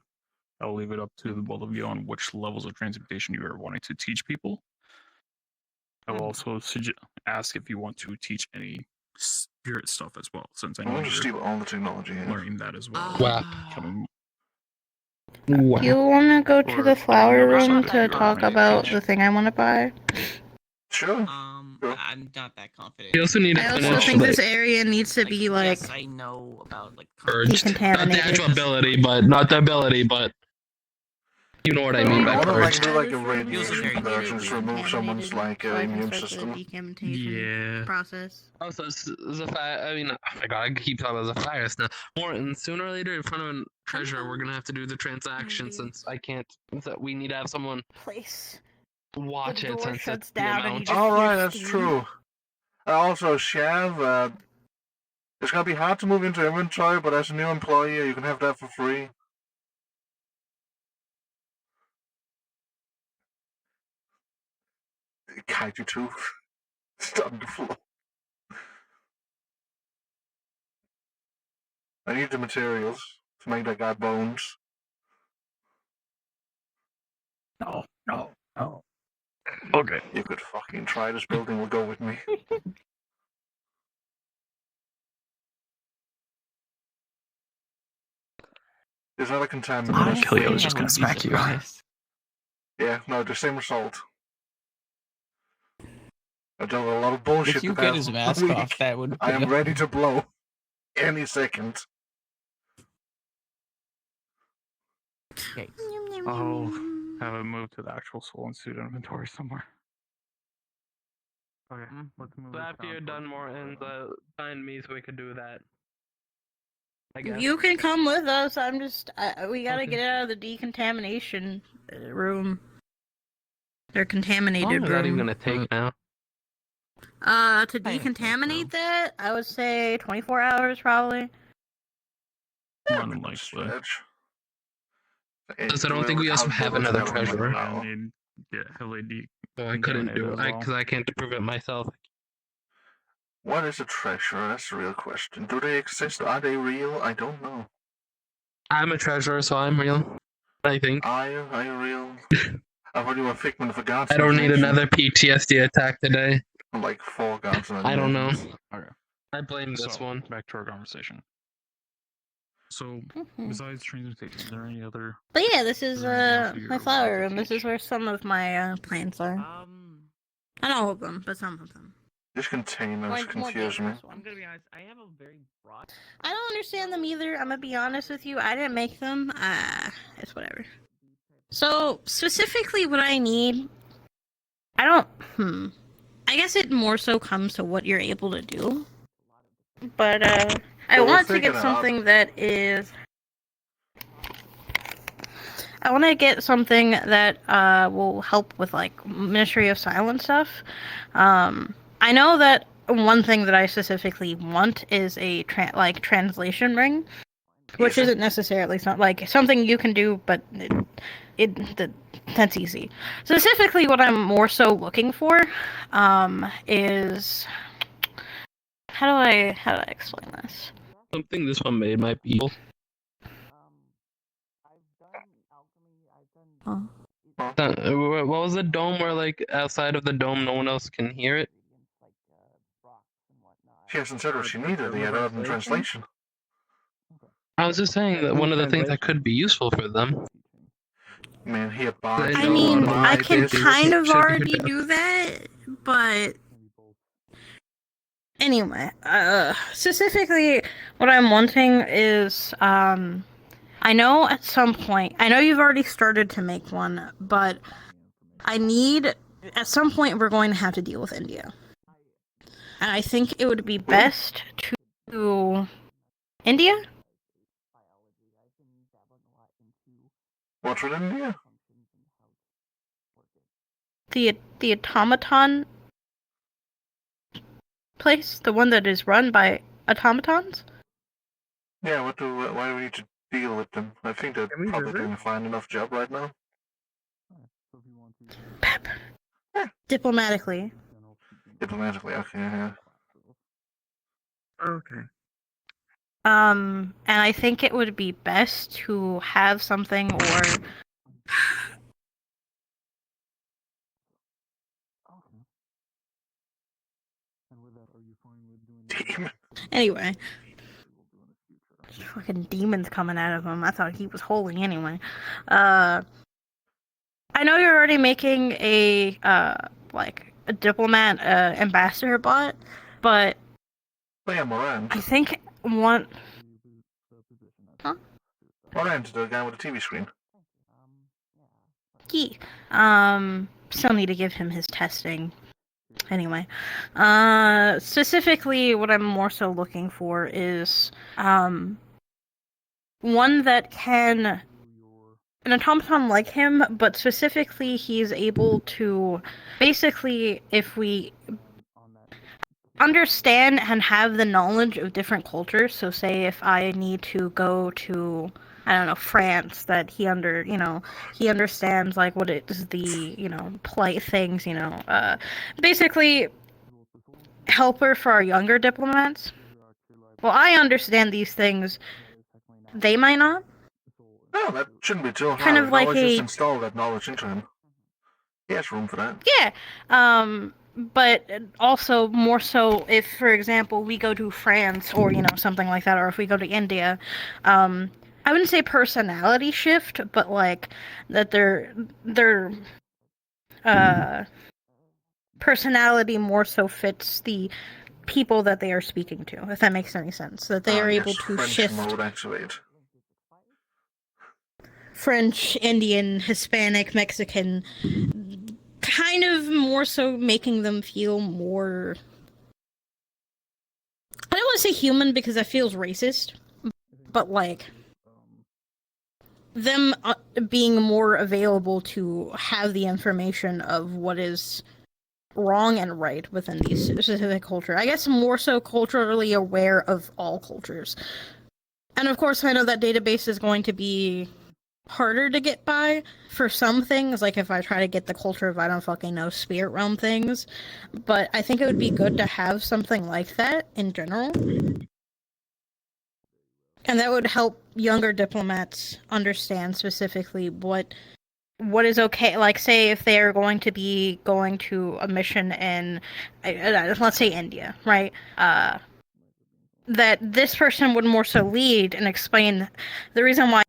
I'll leave it up to the both of you on which levels of transmutation you are wanting to teach people. I will also ask if you want to teach any spirit stuff as well, since I know I want to you're steal all the technology here. learning that as well. Wow. Becoming Do you want to go to the flower room to talk about the thing I want to buy? Sure. I'm not that confident. You also need to I also finish think the this area needs to be like Yes, I know about like purged. Not the decontaminated. actual ability, but you know what I mean by I want to purged. do like a radiation purge to remove someone's like immune system. Decontamination process. Also, I mean, oh my god, I keep talking about the virus now. Morton, sooner or later, in front of a treasure, we're gonna have to do the transaction since I can't. We need to have someone place watch the it door since shuts it's the down and you amount. just Alright, hear that's steam. true. Also, Shav, it's gonna be hard to move into inventory, but as a new employee, you can have that for free. Kaiju tooth. Starting to flow. I need the materials to make that guy bones. No, no, no. Okay. You could fucking try. This building will go with me. Is that a contaminant? I'm gonna kill you. I was just gonna smack you. Yeah, no, the same result. I've done a lot of bullshit. If you the get past his mask week. off, that would. I am ready to blow any second. I'll have it moved to the actual soul and suit inventory somewhere. Okay, let's move. So after you're done, Morton, find me so we could do that. I guess. You can come with us. I'm just. We gotta Okay. get out of the decontamination room. Or How long contaminated is that even room. gonna take now? To decontaminate that, I would say 24 hours probably. Run like switch. Because I don't think we also have another treasure. I need get heavily deep. So I couldn't do it as well. because I can't prove it myself. What is a treasure? That's the real question. Do they exist? Are they real? I don't know. I'm a treasurer, so I'm real. I think. Are you real? I thought you were a figment of a god's I don't need imagination. another PTSD attack today. I'm like 4 gods. I don't know. Okay. I blame this So, one. back to our conversation. So, besides transmutation, is there any other? But yeah, this is for my your flower room. This is where some of my plants are. Not all of them, but some of them. This containers More confuse me. dangerous ones. I'm gonna be honest. I have a very broad. I don't understand them either. I'm gonna be honest with you. I didn't make them. It's whatever. So specifically, what I need, I don't. I guess it more so comes to what you're able to do. But I Well, we'll want to figure get it out. something that is. I want to get something that will help with like Ministry of Silence stuff. I know that one thing that I specifically want is a translation ring, which isn't necessarily something you can do, but that's easy. Specifically, what I'm more so looking for is how do I explain this? Something this one made might be evil. What was the dome where, like, outside of the dome, no one else can hear it? She hasn't said what she needed yet, other than translation. I was just saying that one of the things that could be useful for them. Man, he abides. I mean, I can kind of Should be already good. do that, but anyway, specifically, what I'm wanting is, I know at some point, I know you've already started to make one, but at some point, we're going to have to deal with India. And I think it would be best to India? What's with India? The automaton place, the one that is run by automatons? Yeah, why do we need to deal with them? I think they're probably doing a fine enough job right now. Diplomatically. Diplomatically, okay, yeah. Okay. And I think it would be best to have something or anyway. Fucking demons coming out of him. I thought he was holy anyway. I know you're already making a diplomat ambassador bot, but Oh yeah, Moran. I think one. Huh? Moran's the guy with the TV screen. Still need to give him his testing. Anyway, specifically, what I'm more so looking for is one that can an automaton like him, but specifically he's able to basically, if we understand and have the knowledge of different cultures, so say if I need to go to, I don't know, France, that he understands like what is the, polite things, basically helper for our younger diplomats. Well, I understand these things. They might not. No, that shouldn't be too hard. Kind of like Knowledge just a install that knowledge into him. He has room for that. yeah. But also more so if, for example, we go to France or something like that, or if we go to India, I wouldn't say personality shift, but like that their personality more so fits the people that they are speaking to, if that makes any sense. That they are able Yes, to French shift mode activate. French, Indian, Hispanic, Mexican, kind of more so making them feel more. I don't want to say human because that feels racist, but like them being more available to have the information of what is wrong and right within these specific culture. I guess more so culturally aware of all cultures. And of course, I know that database is going to be harder to get by for some things, like if I try to get the culture of, I don't fucking know, spirit realm things. But I think it would be good to have something like that in general. And that would help younger diplomats understand specifically what is okay. Like, say if they're going to be going to a mission in, let's say India, right? That this person would more so lead and explain the reason why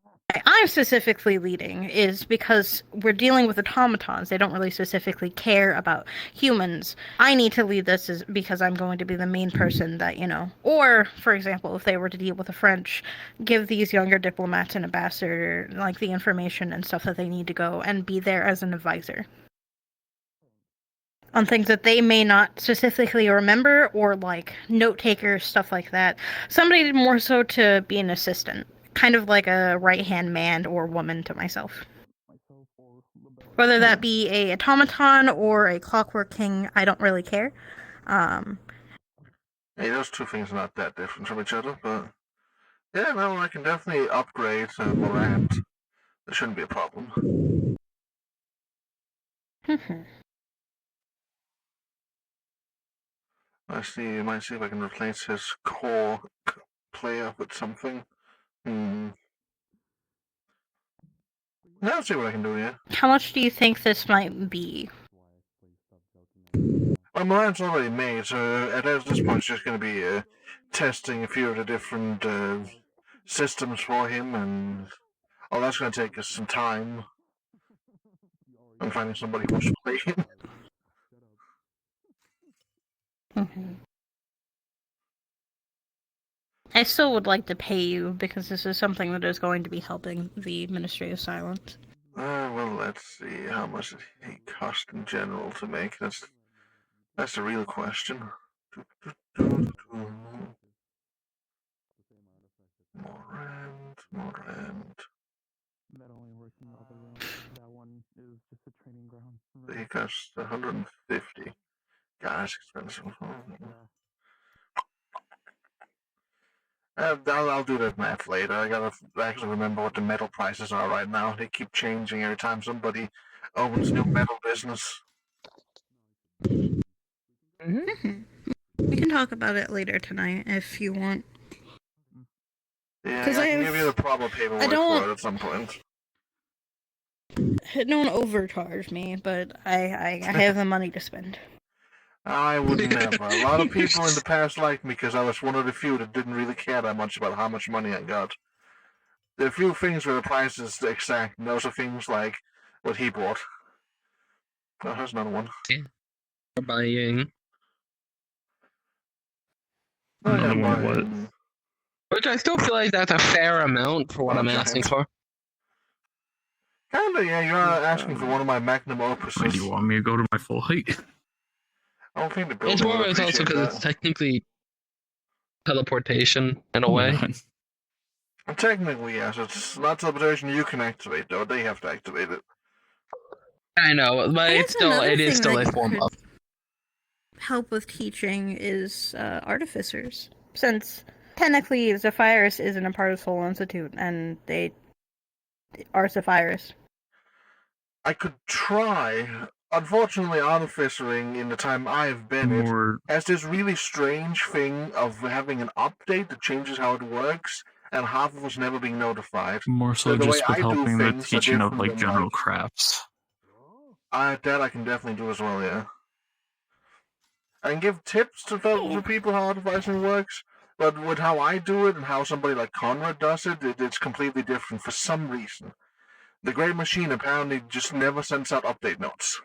I'm specifically leading is because we're dealing with automatons. They don't really specifically care about humans. I need to lead this because I'm going to be the main person that, or, for example, if they were to deal with the French, give these younger diplomats and ambassador, like, the information and stuff that they need to go and be there as an advisor on things that they may not specifically remember, or like note takers, stuff like that. Somebody more so to be an assistant, kind of like a right-hand man or woman to myself. Whether that be a automaton or a clockwork king, I don't really care. Hey, those two things are not that different from each other, but yeah, no, I can definitely upgrade Morant. There shouldn't be a problem. I might see if I can replace his core player with something. No, I'll see what I can do, yeah. How much do you think this might be? Well, Morant's already made, so at this point it's just going to be testing a few of the different systems for him, and that's going to take us some time. I'm finding somebody who wants to play him. I still would like to pay you because this is something that is going to be helping the Ministry of Silence. Well, let's see. How much did he cost in general to make? That's the real question. Morant. That only works in the other room. That one is just a training ground. He costs 150. Gosh, expensive. I'll do that math later. I gotta actually remember what the metal prices are right now. They keep changing every time somebody opens a new metal business. We can talk about it later tonight if you want. Yeah, I can give you the proper paperwork for it at some point. Don't overcharge me, but I have the money to spend. I would never. A lot of people in the past liked me because I was one of the few that didn't really care that much about how much money I got. There are a few things where the price is exact, and those are things like what he bought. Oh, there's another one. Or buying. Another one what? Which I still feel like that's a fair amount for what I'm asking for. Kinda, yeah, you are asking for one of my magnum opuses. Do you want me to go to my full height? I don't think the It's building more would it's also appreciate because that. it's technically teleportation in a way. Technically, yes. It's not teleportation you can activate, though. They have to activate it. I know, but it is still a form of. Help with teaching is artificers, since technically Zephyrus isn't a part of Soul Institute, and they are Zephyrus. I could try unfortunately, Artificering, in the time I've been it, has this really strange thing of having an update that changes how it works, and half of us never being notified. More so the way just with I do helping the things are teaching of different like than, general like, crafts. that I can definitely do as well, yeah. I can give tips to people how Artificering works, but with how I do it and how somebody like Conrad does it, it's completely different for some reason. The Great Machine apparently just never sends out update notes.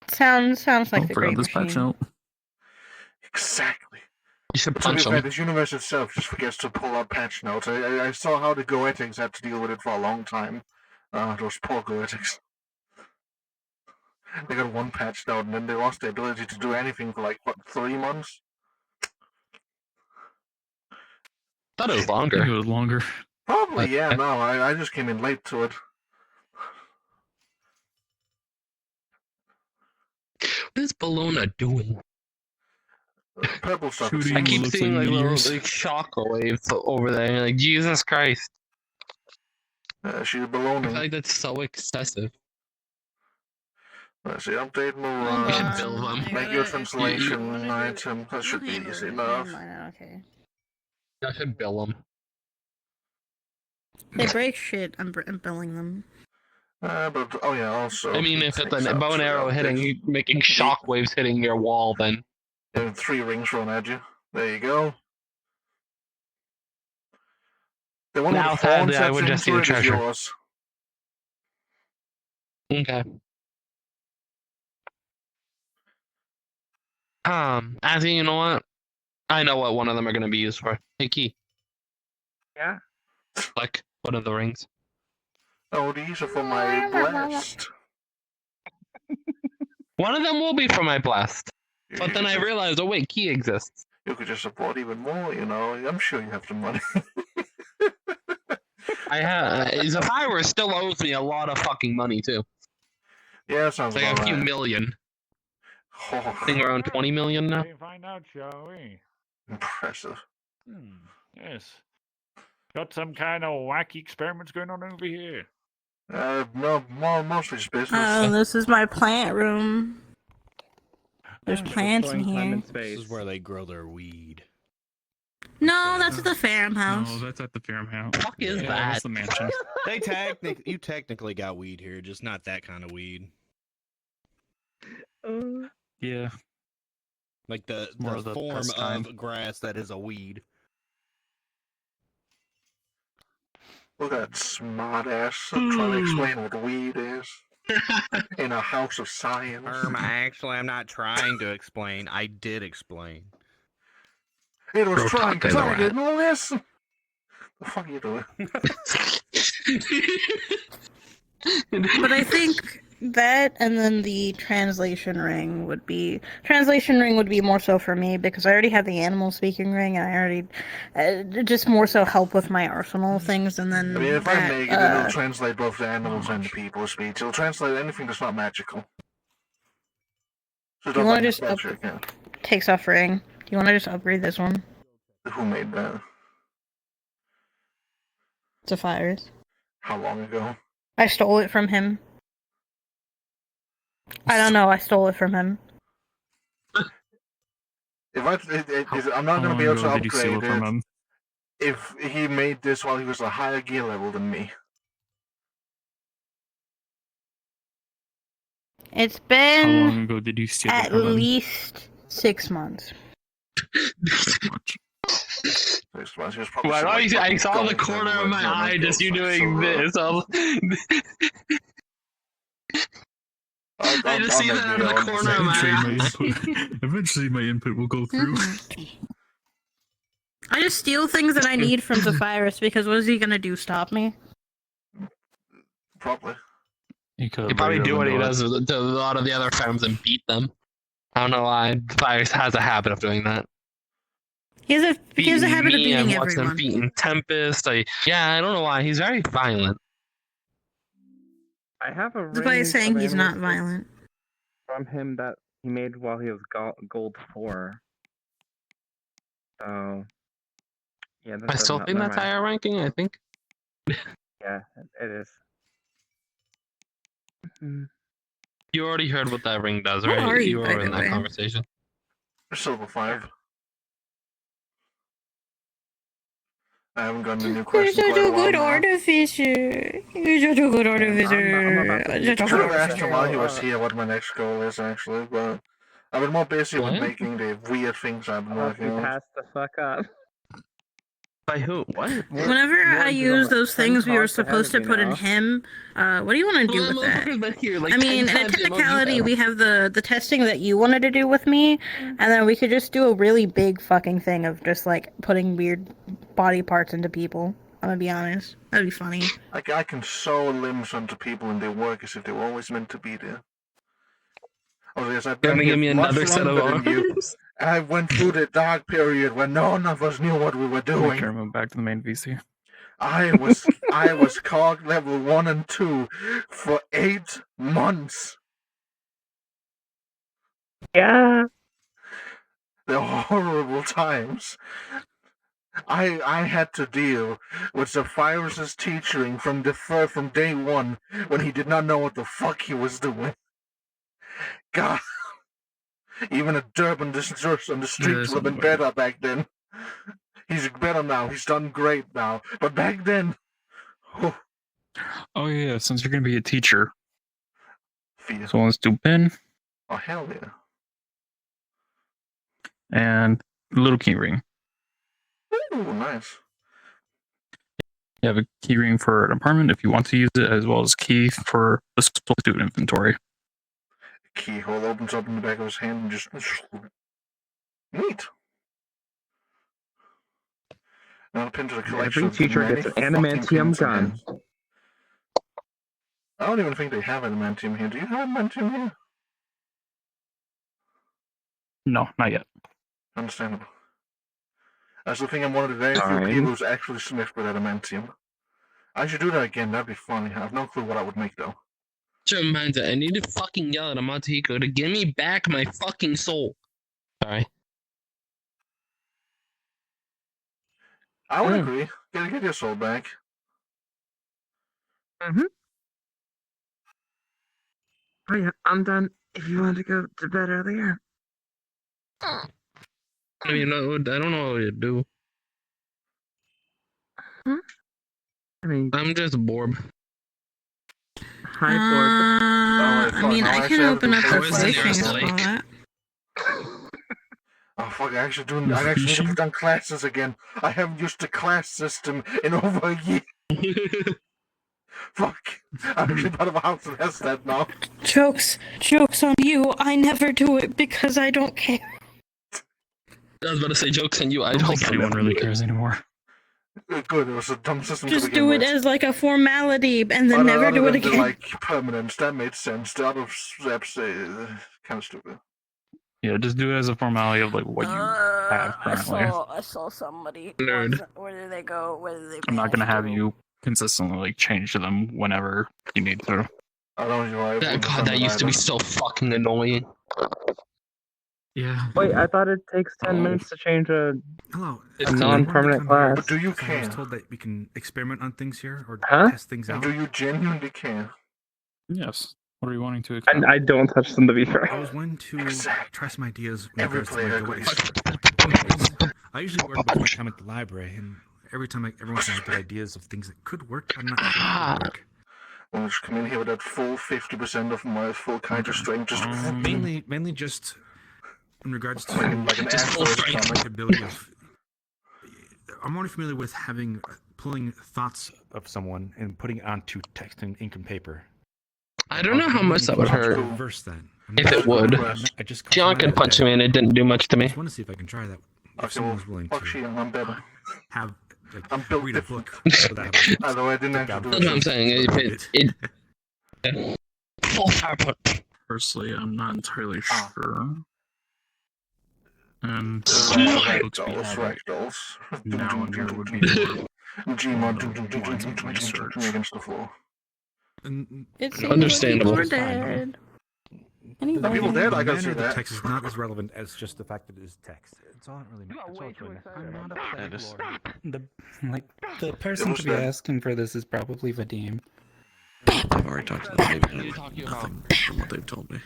Sounds like the Forgot Great this patch Machine. note. Exactly. You should But to be punch fair, him. this universe itself just forgets to pull out patch notes. I saw how the Goetics had to deal with it for a long time. Those poor Goetics. They got one patch note and then they lost the ability to do anything for like, what, 3 months? Thought it was I think longer. it was longer. Probably, yeah, no, I just came in late to it. What is Bologna doing? Purple stuff. I keep seeing like little like shockwaves over there. Like Jesus Christ. She's I baloney. feel like that's so excessive. Let's see, update You should Murat. bill them. Make your translation item. That should be easy enough. Okay. I should bill them. They break shit. I'm billing them. But oh yeah, also. I mean, if it's a bow and arrow hitting, making shockwaves hitting your wall, then. And 3 rings thrown at you. There you go. The one Now, with horns sadly, I that's would just see into the it is treasure. yours. Okay. Azzy, you know what? I know what one of them are going to be used for. Hey, Key. Yeah? Like, one of the rings. Oh, these are for my blast. One of them will be for my blast. But then I realized, oh wait, Key exists. You could just support even more, you know. I'm sure you have the money. I have. Zephyr still owes me a lot of fucking money, too. Yeah, sounds Like about a few right. million. Oh. I think we're around 20 million now. We can find out, shall we? Impressive. Yes. Got some kind of wacky experiments going on over here. No, mostly just business. Oh, this is my plant room. There's plants in here. This is where they grow their weed. No, that's at the Ferrum house. No, that's at the Ferrum house. Fuck is Yeah, that? that's the mansion. You technically got weed here, just not that kind of weed. Yeah. Like the more of the form pest kind. of grass that is a weed. Look at that smart ass trying to explain what weed is. In a house of science. Actually, I'm not trying to explain. I did explain. It was Go trying talk to because the I rat. didn't listen. The fuck are you doing? But I think that and then the translation ring would be more so for me because I already have the animal speaking ring and I already just more so help with my arsenal things and then I mean, if that, I make it, it'll translate both the animals and the people's speech. It'll translate anything that's not magical. So do you want to just just takes off ring? Do you want to just upgrade this one? Who made that? Zephyrus. How long ago? I stole it from him. I don't know. I stole it from him. If I'm not going to be able to did you steal upgrade it from it him? if he made this while he was a higher gear level than me. It's How been long ago did you steal it at from him? least 6 months. 6 months. He was probably Well, still, like, I fucking saw the gold corner level of my and, you know, eye like, just you gold, like, doing silver. this. I just see that out of the corner of my eye. Eventually, my input will go through. I just steal things that I need from Zephyrus because what is he gonna do? Stop me? Probably. He'd probably do what he does to a lot of the other farms and beat them. I don't know why. Fires has a habit of doing that. He has a habit of me and beating watch them everyone. beating Tempest. I don't know why. He's very violent. I have a ring. That's why he's saying of he's animal not violent. from him that he made while he was gold 4. So, yeah. I still think that's higher ranking. I think. Yeah, it is. You already heard what that ring does, What right? are you, You by were in the that way? conversation. Silver 5. I haven't gotten a new You're quest in such quite a a while good now. artificer. You're such a good artificer. I'm about to Such a I should have good asked him while he was artificer. here what my next goal is, actually, but I've been more busy with What? making the weird things I've been I'm about to working be on. passed the fuck up. By who? What? Whenever I use those things we were supposed to put in him, what do you want to do with that? I mean, in a technicality, we have the testing that you wanted to do with me, and then we could just do a really big fucking thing of just like putting weird body parts into people. I'm gonna be honest. That'd be funny. Like, I can sew limbs onto people and they work as if they were always meant to be there. Oh, yes, I've You been wanna here give me much another set of longer than you. arms? I went through the dark period when none of us knew what we were doing. Okay, move back to the main VC. I was cog level 1 and 2 for 8 months. Yeah. They're horrible times. I had to deal with Zephyrus's teaching from day 1 when he did not know what the fuck he was doing. God, even a derp on the streets would have been better back then. He's better now. He's done great now. But back then, Oh yeah, since you're gonna be a teacher. Fear. So let's do pen Oh hell yeah! and little key ring. Ooh, nice. You have a key ring for an apartment if you want to use it, as well as key for the student inventory. Keyhole opens up in the back of his hand and just neat. Now a pin to the collection. Every teacher of gets an many fucking adamantium pins and gun. hands. I don't even think they have adamantium here. Do you have adamantium here? No, not yet. Understandable. That's the thing. I'm one of the very few Fine. people who's actually smithed with adamantium. I should do that again. That'd be funny. I have no clue what I would make though. Just reminds me, I need to fucking yell at Amatiko to give me back my fucking soul. Sorry. I would agree. Get your soul back. Mm-hmm. Oh yeah, I'm done. If you want to go to bed earlier. I mean, I don't know what to do. I mean, I'm just bored. Hi, Borb. I mean, I can open up the fishing spot. Oh fuck! I actually need to put down classes again. I haven't used the class system in over a year. Fuck! I'm actually part of a house that has that now. Jokes on you. I never do it because I don't care. I was about to say jokes on you. I don't don't think anyone really cares anymore. Good, it was a dumb system Just to begin do it with. as like a formality and then never do it Other than again. like permanence, that made sense. The other steps, kind of stupid. Yeah, just do it as a formality of like what you have currently. I saw somebody. Where did they go? Where did they? I'm not gonna have you consistently like change to them whenever you need to. I don't know. God, that used to be so fucking annoying. Yeah. Wait, I thought it takes 10 minutes to change a Hello. non-permanent class. But do you I was care? told that we can experiment on things here or Huh? test things out. Do you genuinely care? Yes. What are you wanting to? And I don't touch them to be fair. I was wanting to try some ideas in Every regards to my player device. I usually work with my time at the library, and every time everyone's got ideas of things that could work, I'm not sure if it would work. Well, just come in here with that full 50% of my full counter strength. Just mainly just in regards to like an just asshole my ability of. I'm only familiar with pulling thoughts of someone and putting it onto text and ink and paper. I don't know how much that would hurt. Reverse that. If it would. John could punch me and it didn't do much to me. I just want to see if I can try that. If someone's willing to I'm better. Have I'm built read a book. Although I didn't actually do That's what I'm saying. Full power. Personally, I'm not entirely sure. And fractals. now and there would be Against the floor. It's Understandable. We're dead. The people dead, I can see manner of the that. text is not as relevant as just the fact that it is text. It's all it really matters. I'm not a That plague is- lord. The person was to be dead. asking for this is probably Vadim. I've already talked to them. They've nothing from what they've told me.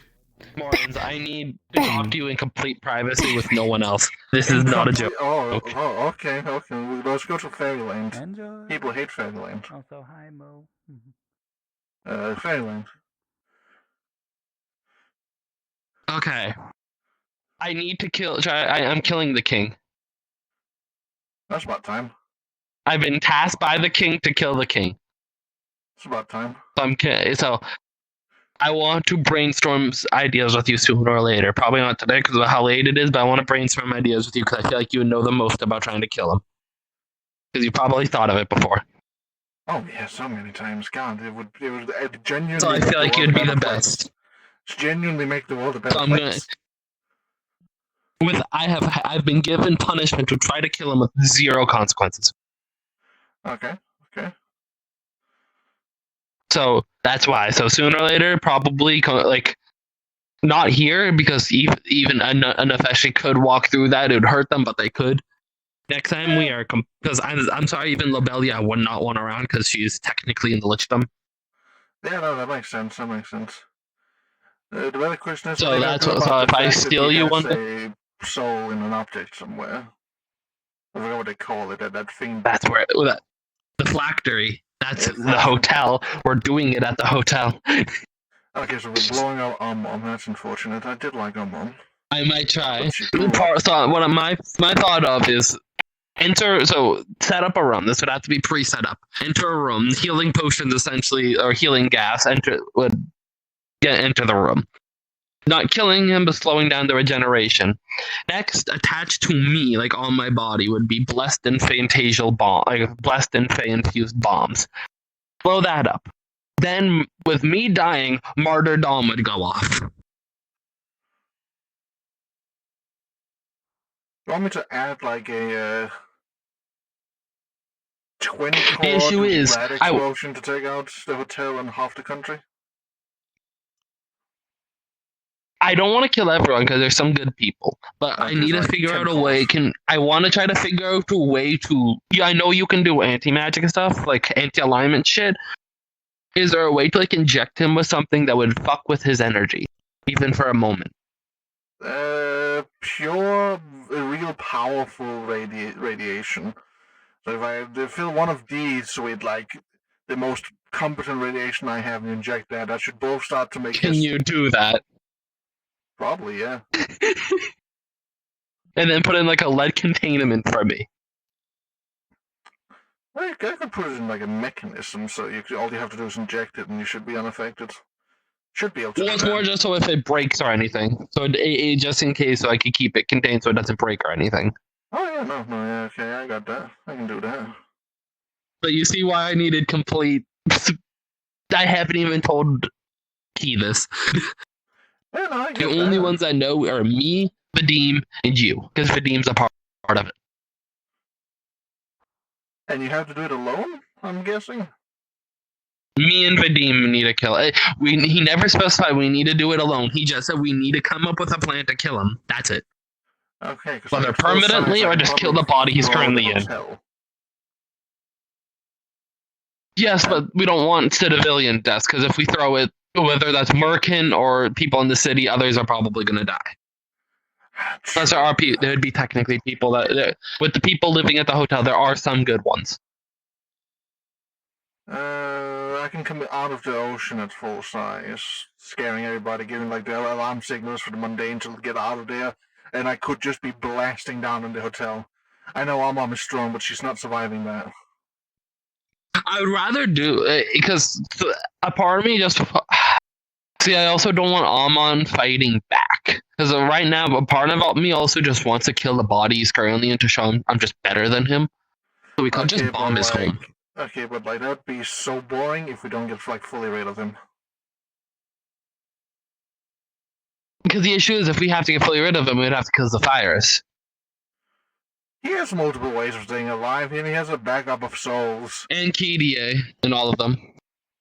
Morons, I need to talk to you in complete privacy with no one else. This is not a joke. Oh, okay. Let's go to Fairyland. Enjoy. People hate Fairyland. Also, hi, Mo. Fairyland. Okay. I need to kill. I'm killing the king. That's about time. I've been tasked by the king to kill the king. It's about time. So I want to brainstorm ideas with you sooner or later. Probably not today because of how late it is, but I want to brainstorm ideas with you because I feel like you would know the most about trying to kill him. Because you probably thought of it before. Oh yeah, so many times. God, it would genuinely. So I make feel like the you'd world be a the better place. best. It's genuinely make the world a better So place. I've been given punishment to try to kill him with 0 consequences. Okay. So that's why. So sooner or later, probably like not here because even a Nefeshi could walk through that. It would hurt them, but they could. Next time we are because I'm sorry, even Lobelia I would not want around because she's technically in the Lichdom. Yeah, no, that makes sense. The other question is, So what are you that's gonna do what. So about if the I fact that steal he you has one, a soul in an object somewhere. I forgot what they call it. That thing. that's where the phylactery. That's the hotel. We're doing it at the hotel. Okay, so we're blowing out Amon. That's unfortunate. I did like Amon. I might try. But you grew up. What my thought of is set up a room. This would have to be pre-set up. Enter a room. Healing potions essentially, or healing gas, would get into the room. Not killing him, but slowing down the regeneration. Next, attached to me, like on my body, would be blessed and fantasial bomb, like blessed and fey infused bombs. Blow that up. Then, with me dying, martyrdom would go off. You want me to add like a 20 The issue is, rad explosion to take out the hotel and half the country? I don't want to kill everyone because there's some good people, but I need to figure out a way. I want to try to figure out a way to. Yeah, I know you can do anti-magic stuff, like anti-alignment shit. Is there a way to like inject him with something that would fuck with his energy, even for a moment? Pure, real powerful radiation. So if I fill one of these with like the most competent radiation I have and inject that should both start to make. Can you do that? Probably, yeah. And then put in like a lead containment for me. I could put it in like a mechanism, so all you have to do is inject it, and you should be unaffected. Should be able to. Well, it's more just so if it breaks or anything. So it just in case, so I could keep it contained so it doesn't break or anything. Oh yeah, no, yeah, okay, I got that. I can do that. But you see why I needed complete. I haven't even told Key this. Yeah, no, I get The only that. ones I know are me, Vadim, and you, because Vadim's a part of it. And you have to do it alone, I'm guessing? Me and Vadim need to kill it. He never specified we need to do it alone. He just said we need to come up with a plan to kill him. That's it. Okay. Whether permanently or just kill the body he's currently in. Yes, but we don't want civilian deaths, because if we throw it, whether that's Merkin or people in the city, others are probably going to die. Plus, there would be technically people that, with the people living at the hotel, there are some good ones. I can come out of the ocean at full size, scaring everybody, giving like the alarm signals for the mundane to get out of there, and I could just be blasting down in the hotel. I know our mom is strong, but she's not surviving that. I would rather do it, because a part of me just... See, I also don't want Amon fighting back. Because right now, a part of me also just wants to kill the body he's currently in to show him I'm just better than him. So we could just bomb his home. Okay, but like that'd be so boring if we don't get like fully rid of him. Because the issue is, if we have to get fully rid of him, we'd have to kill the virus. He has multiple ways of staying alive, and he has a backup of souls. And KDA, and all of them.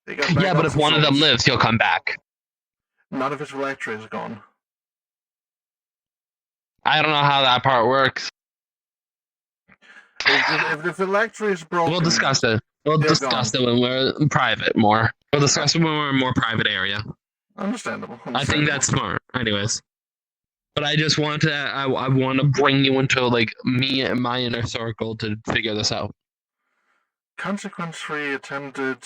They got Yeah, but backups if one of them souls. lives, he'll come back. Not if its electric is gone. I don't know how that part works. If the electric is broken, We'll discuss it. We'll they're discuss gone. it when we're in private more. We'll discuss it when we're in a more private area. Understandable. I think that's smart. Anyways. But I just want to, I want to bring you into like me and my inner circle to figure this out. Consequence-free attempted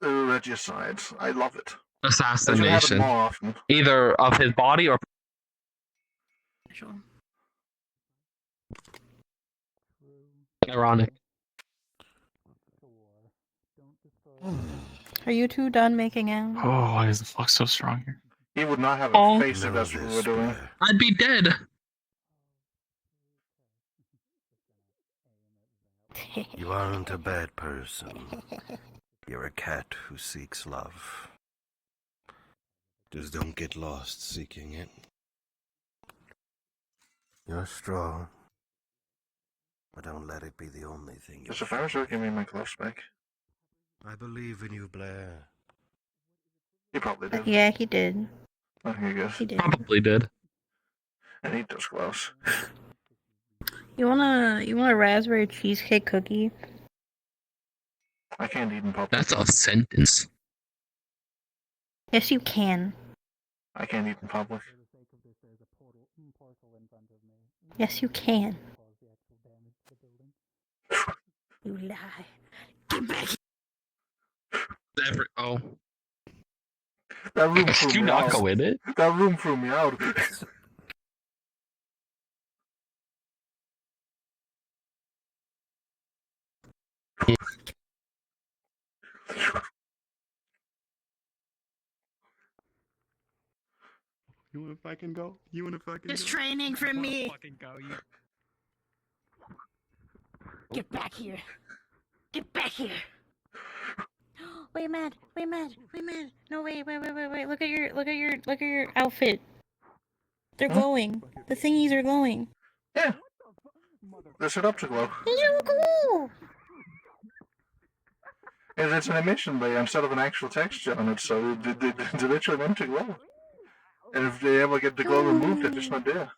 regicide. I love it. Assassination. I should have it more often. Either of his body or. Sure. Ironic. Are you two done making out? Oh, why is the flux so strong here? He would not have a face if that's what we were doing. I'd be dead. You aren't a bad person. You're a cat who seeks love. Just don't get lost seeking it. You're strong, but don't let it be the only thing you. Mr. Farrier, give me my gloves back. I believe in you, Blair. He probably did. Yeah, he did. Oh, here he goes. He did. Probably did. I need those gloves. You want a raspberry cheesecake cookie? I can't eat in public. That's a sentence. Yes, you can. I can't eat in public. Yes, you can. You lie. Get back Oh. That room Did threw you me not out. go in it? That room threw me out. You want to fucking go? You want to fucking It's go? training for You wanna me. fucking go, you... Get back here. Get back here. Wait, Matt. Wait, Matt. Wait, Matt. No, wait. Look at your outfit. They're glowing. The thingies are glowing. Yeah. They're set up to glow. You cool. It's an emission layer instead of an actual texture on it, so they're literally meant to glow. And if they ever get the glow removed, they're just not there.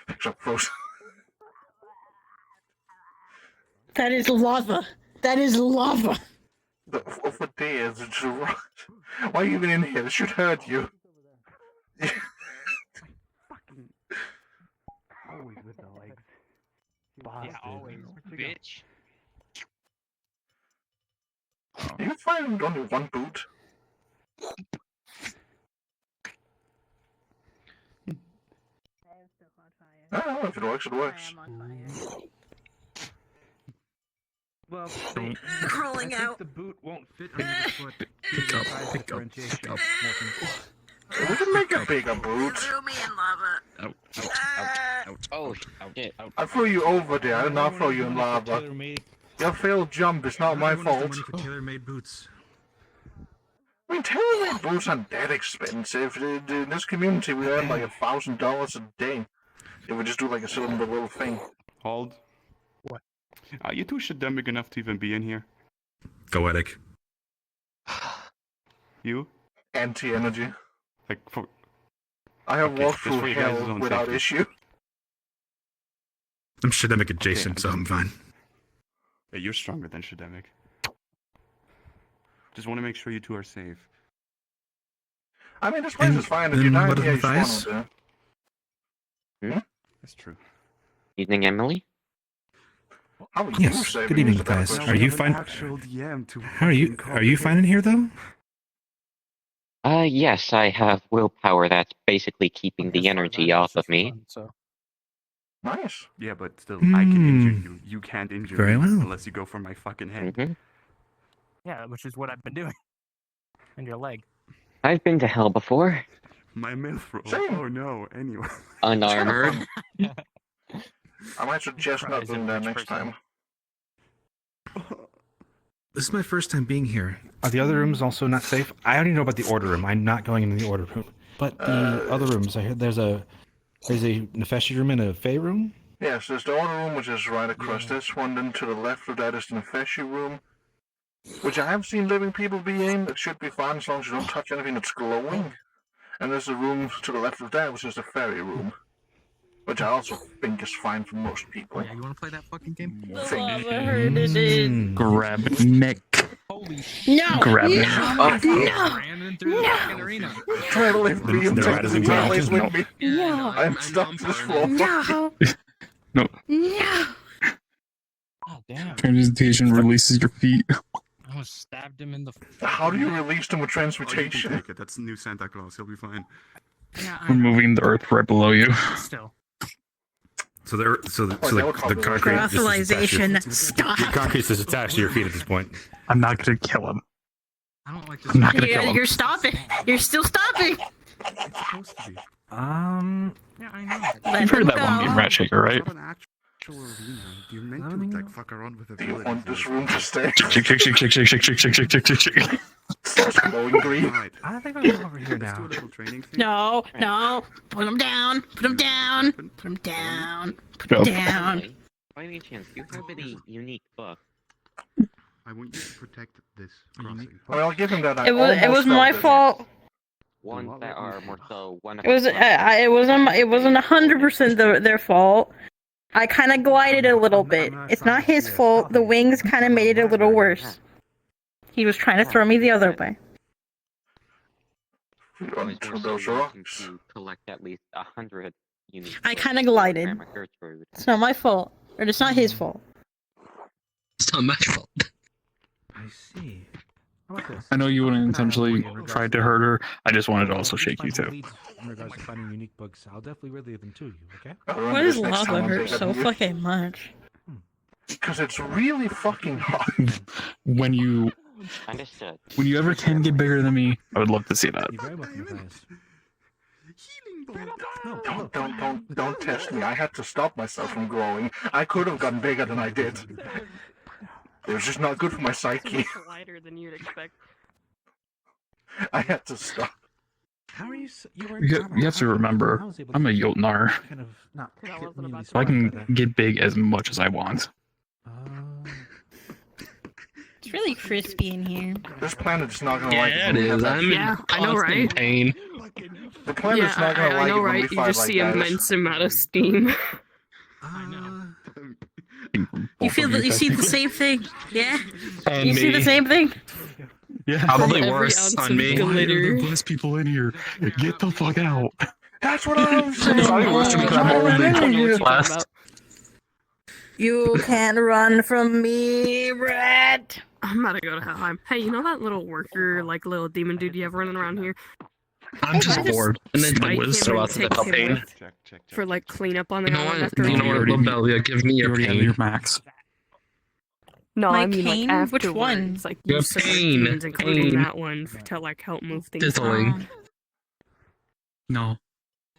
Except frozen. That is lava. That is lava. Over there, why are you even in here? This should hurt you. Always with the legs. Yeah, always, bitch. You find only one boot? I don't know if it works, it works. Well, Crawling I think out. the boot won't fit under the foot. Pick up. Differentiation. We can make a bigger boot. Threw me in lava. Oh, shit. I threw you over there, I did not throw you in lava. Your failed jump is not my fault. For tailor-made boots. I mean, tailor-made boots aren't that expensive. In this community, we earn like $1,000 a day. If we just do like a cylinder little thing. Hold. What? You two should dumb big enough to even be in here. Go, Eric. You? Anti-energy. Like, for... I have Okay, walked just through for you guys' hell own without safety. issue. I'm Shademic adjacent, so I'm fine. Yeah, you're stronger than Shademic. Just want to make sure you two are safe. I mean, this place And is fine. If then you die, what yeah, you advice? spawn over there. That's true. Evening, Emily. How are you Yes. saving Good evening, is a better guys. question. Are you An fine? actual DM to Are you fine in here though? Yes, I have willpower that's basically keeping the energy off of me. Nice. Yeah, but still, I can injure you. You can't injure Very me well. unless you go for my fucking head. Yeah, which is what I've been doing. And your leg. I've been to hell before. My myth roll. Same. Oh no. Anyway. Unarmored. I might suggest not doing that next time. This is my first time being here. Are the other rooms also not safe? I already know about the order room. I'm not going into the order room. But the other rooms, I heard there's a Nefeshi room and a Fey room. Yes, there's the order room, which is right across this one. Then to the left of that is the Nefeshi room. which I have seen living people be in. It should be fine as long as you don't touch anything that's glowing. And there's a room to the left of that, which is the fairy room, which I also think is fine for most people. Yeah, you want to play that fucking game? Grab neck. No! Grab no! neck. No! Try to lift me and take the place with me. No! I'm stuck to this floor. No! No. No! Transmutation releases your feet. I almost stabbed him in the. How do you release them with Oh, you can transmutation? take it. That's the new Santa Claus. He'll be fine. Yeah, Removing the earth right below you. Still. So the concrete Graphilization. Stop! The concrete is attached to your feet at this point. I'm not gonna kill him. I don't like this. I'm not gonna kill him. You're stopping! You're still stopping! It's supposed to be. Yeah, I know. You've heard that one game, Rat Shaker, right? It's not an actual arena. You're meant to like fuck around with Do you abilities. want this room to stay? Shake. Glowing green. Right. I think I'm over here Let's do now. a little training thing. No, no. Put him down. Put him down. Put him down. Put Go. him down. By any chance, do you have any unique book? I want you to protect this crossing. Well, I'll give him that. I It was almost my felt it. fault. Ones that are more so one. It wasn't 100% their fault. I kind of glided a little bit. It's not his fault. The wings kind of made it a little worse. He was trying to throw me the other way. Those rocks. To collect at least 100 unique. I books kind of for glided. Grandma Gertrude. It's not my fault. Or it's not his fault. It's not my fault. I see. How about this? I know you wouldn't intentionally try to hurt her. I just wanted to also shake you too. In regards to finding unique books, I'll definitely relay them to you, okay? Why does lava hurt so fucking much? Because it's really fucking hard. When you Understood. ever can get bigger than me, I would love to see that. You're very welcome, Matthias. Don't test me. I had to stop myself from growing. I could have gotten bigger than I did. It was just not good for my psyche. It's lighter than you'd expect. I had to stop. How are you? You have to remember, I'm a Jotnar, kind of not so I can get big as much as I want. It's really crispy in here. This planet's not gonna like Yeah, it. it when we have is. that I'm shit. in constant pain. The planet's not gonna I like know, it when right? we You fight just like see that. immense amount of steam. I know. You feel that? You see the same thing? Yeah. On You see the me. same thing? Yeah, Probably Every worse ounce on of me. glitter. There's people in here. Get the fuck out. That's what I was saying. Sorry, worse because I'm I old don't know what and you're talking Last. about. You can't run from me, Brett. I'm about to go to Helheim. Hey, you know that little worker, like little demon dude you have running around here? I'm just bored. And then Spike the whiz him throw and out to take the him pain. with for like cleanup on the You know island what? after You know what, Lobelia, give me You your already have pain. your max. No, My I mean cane? like Which one? afterwards, like Your use some of the pain. demons, including Pain. that one, to like help move things. Tizzling. No,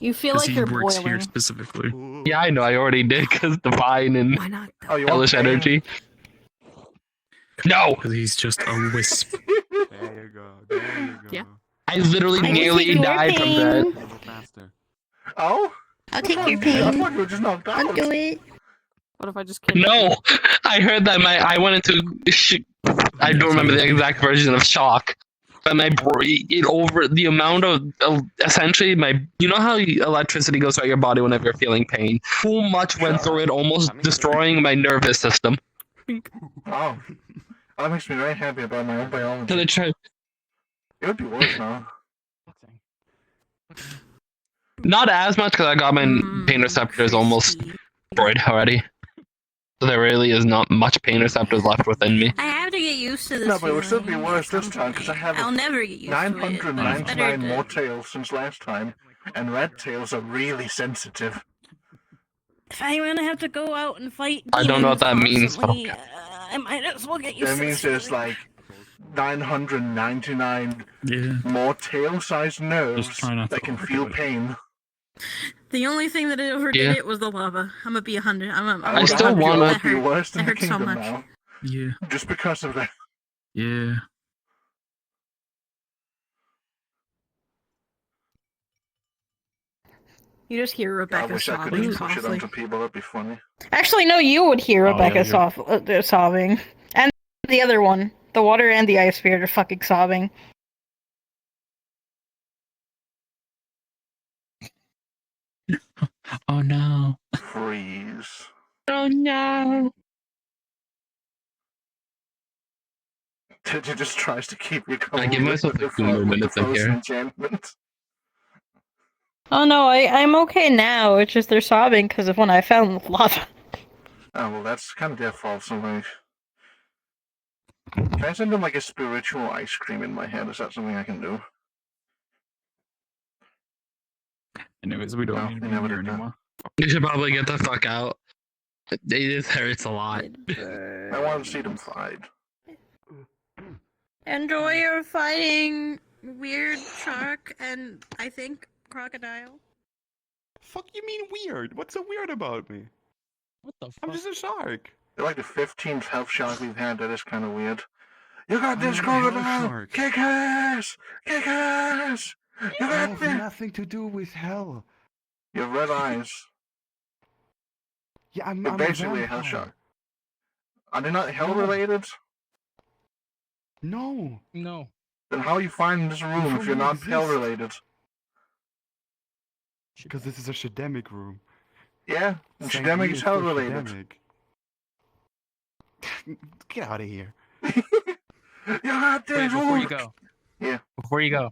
You feel because like he you're works here boiling. specifically. Yeah, I know. I already did because divine and Why not? Oh, you want hellish pain? energy. No, Because he's just a wisp. There you go. There you go. Yeah. I literally I can nearly take your died from pain. that. A little faster. Oh? I'll take your I pain. thought you were just knocked out. I'll do it. What if I just kidnap No, you? I heard that I went into. I don't remember the exact version of shock, but my it over the amount of essentially my. You know how electricity goes through your body whenever you're feeling pain. Too much went through it, almost destroying my nervous system. Oh. That makes me very happy about my own biology. So they tried. It would be worse now. Not as much because I got my pain receptors almost destroyed already. So there really is not much pain receptors left within me. I have to get used to this. No, but it would still be feeling worse this someday. time because I have I'll never get used to it. But it's better 999 to... more tails since last time, and red tails are really sensitive. If I'm gonna have to go out and fight I don't know what that demons means. constantly, I might as well get used That to means this there's feeling. like 999 Yeah. more tail-sized nerves Just try not that to can feel pain. The only thing that overdid Yeah. it was the lava. I'm gonna be 100. I still wanna- It would be worse than That the hurt so kingdom much. now, Yeah. just because of that. Yeah. You just hear I Rebecca wish I could sobbing just push it softly. onto people. That'd be funny. Actually, no, you would hear Oh, Rebecca yeah, sobbing. And the other one. The water and the ice spirit are fucking sobbing. Oh no. Freeze. Oh no. It just tries to keep you covered I give myself with the, like 2 more with the minutes in frozen here. enchantment. Oh no, I'm okay now. It's just they're sobbing because of when I fell in the lava. Oh, well, that's kind of their fault, so like... Can I send them like a spiritual ice cream in my head? Is that something I can do? Anyways, we don't No, need to they be in never here did that. anymore. You should probably get the fuck out. It just hurts a lot. I want to see them fight. Enjoy your fighting weird shark and I think crocodile. Fuck you mean weird? What's so weird about me? What the fuck? I'm just a shark. They're like the 15th health shark we've had. That is kind of weird. You got I'm this, not a hell crocodile! shark. Kick ass! Kick ass! You I got have this! nothing to do with hell. You have red eyes. Yeah, I'm You're a basically a vampire. hell shark. Are they not hell No. related? No. No. Then how are you finding this room if you're not hell related? Because this is a shademic room. Yeah, and Saint Shademic Lee is hell for related. Shademic. Get out of here. You got this, Wait, before you Hulk! go. Yeah. Before you go.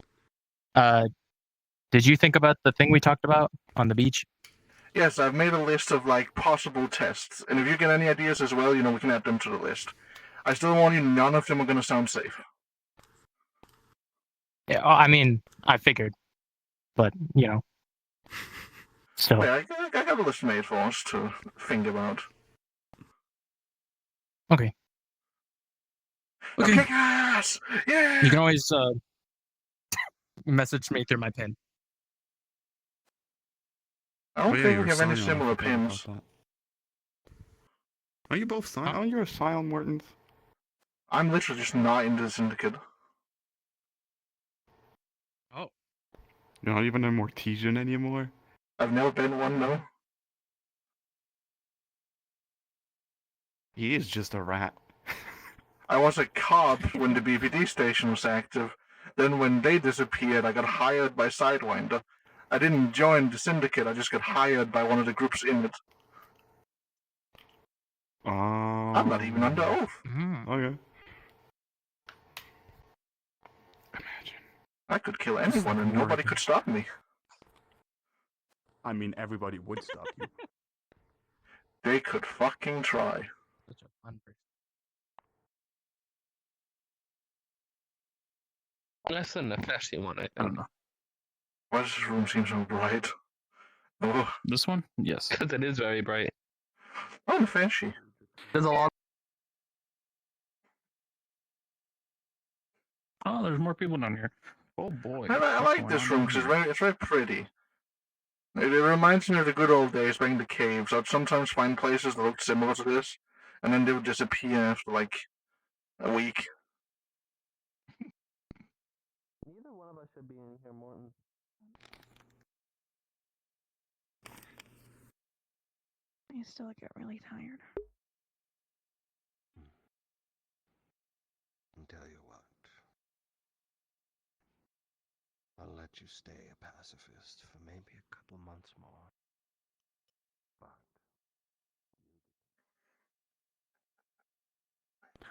Did you think about the thing we talked about on the beach? Yes, I've made a list of like possible tests, and if you get any ideas as well, we can add them to the list. I still warn you, none of them are going to sound safe. Yeah, I mean, I figured. But, still. Yeah, I got a list made for us to think about. Okay. Now Okay. kick ass! Yeah! You can always message me through my pin. I don't Oh, yeah, think you're we have any Scion, I similar forgot about pins. that. Are you both Scion? Are you a Scion, Mortons? I'm literally just not into the Syndicate. Oh. You're not even a Mortisian anymore? I've never been one, no. He is just a rat. I was a cop when the BPD station was active. Then when they disappeared, I got hired by Sidewinder. I didn't join the Syndicate, I just got hired by one of the groups in it. I'm not even under oath. Okay. I could kill anyone and nobody could stop me. I mean, everybody would stop you. They could fucking try. Such a fun person. That's an flashy one, I I think. don't know. Why does this room seem so bright? Oh, This one? Yes. Because it is very bright. oh, fancy. There's a lot. Oh, there's more people down here. Oh boy. I like this room because it's very pretty. It reminds me of the good old days back in the caves. I'd sometimes find places that looked similar to this, and then they would disappear after like a week. Neither one of us should be in here, Morton. I still get really tired. I'll tell you what. I'll let you stay a pacifist for maybe a couple months more. But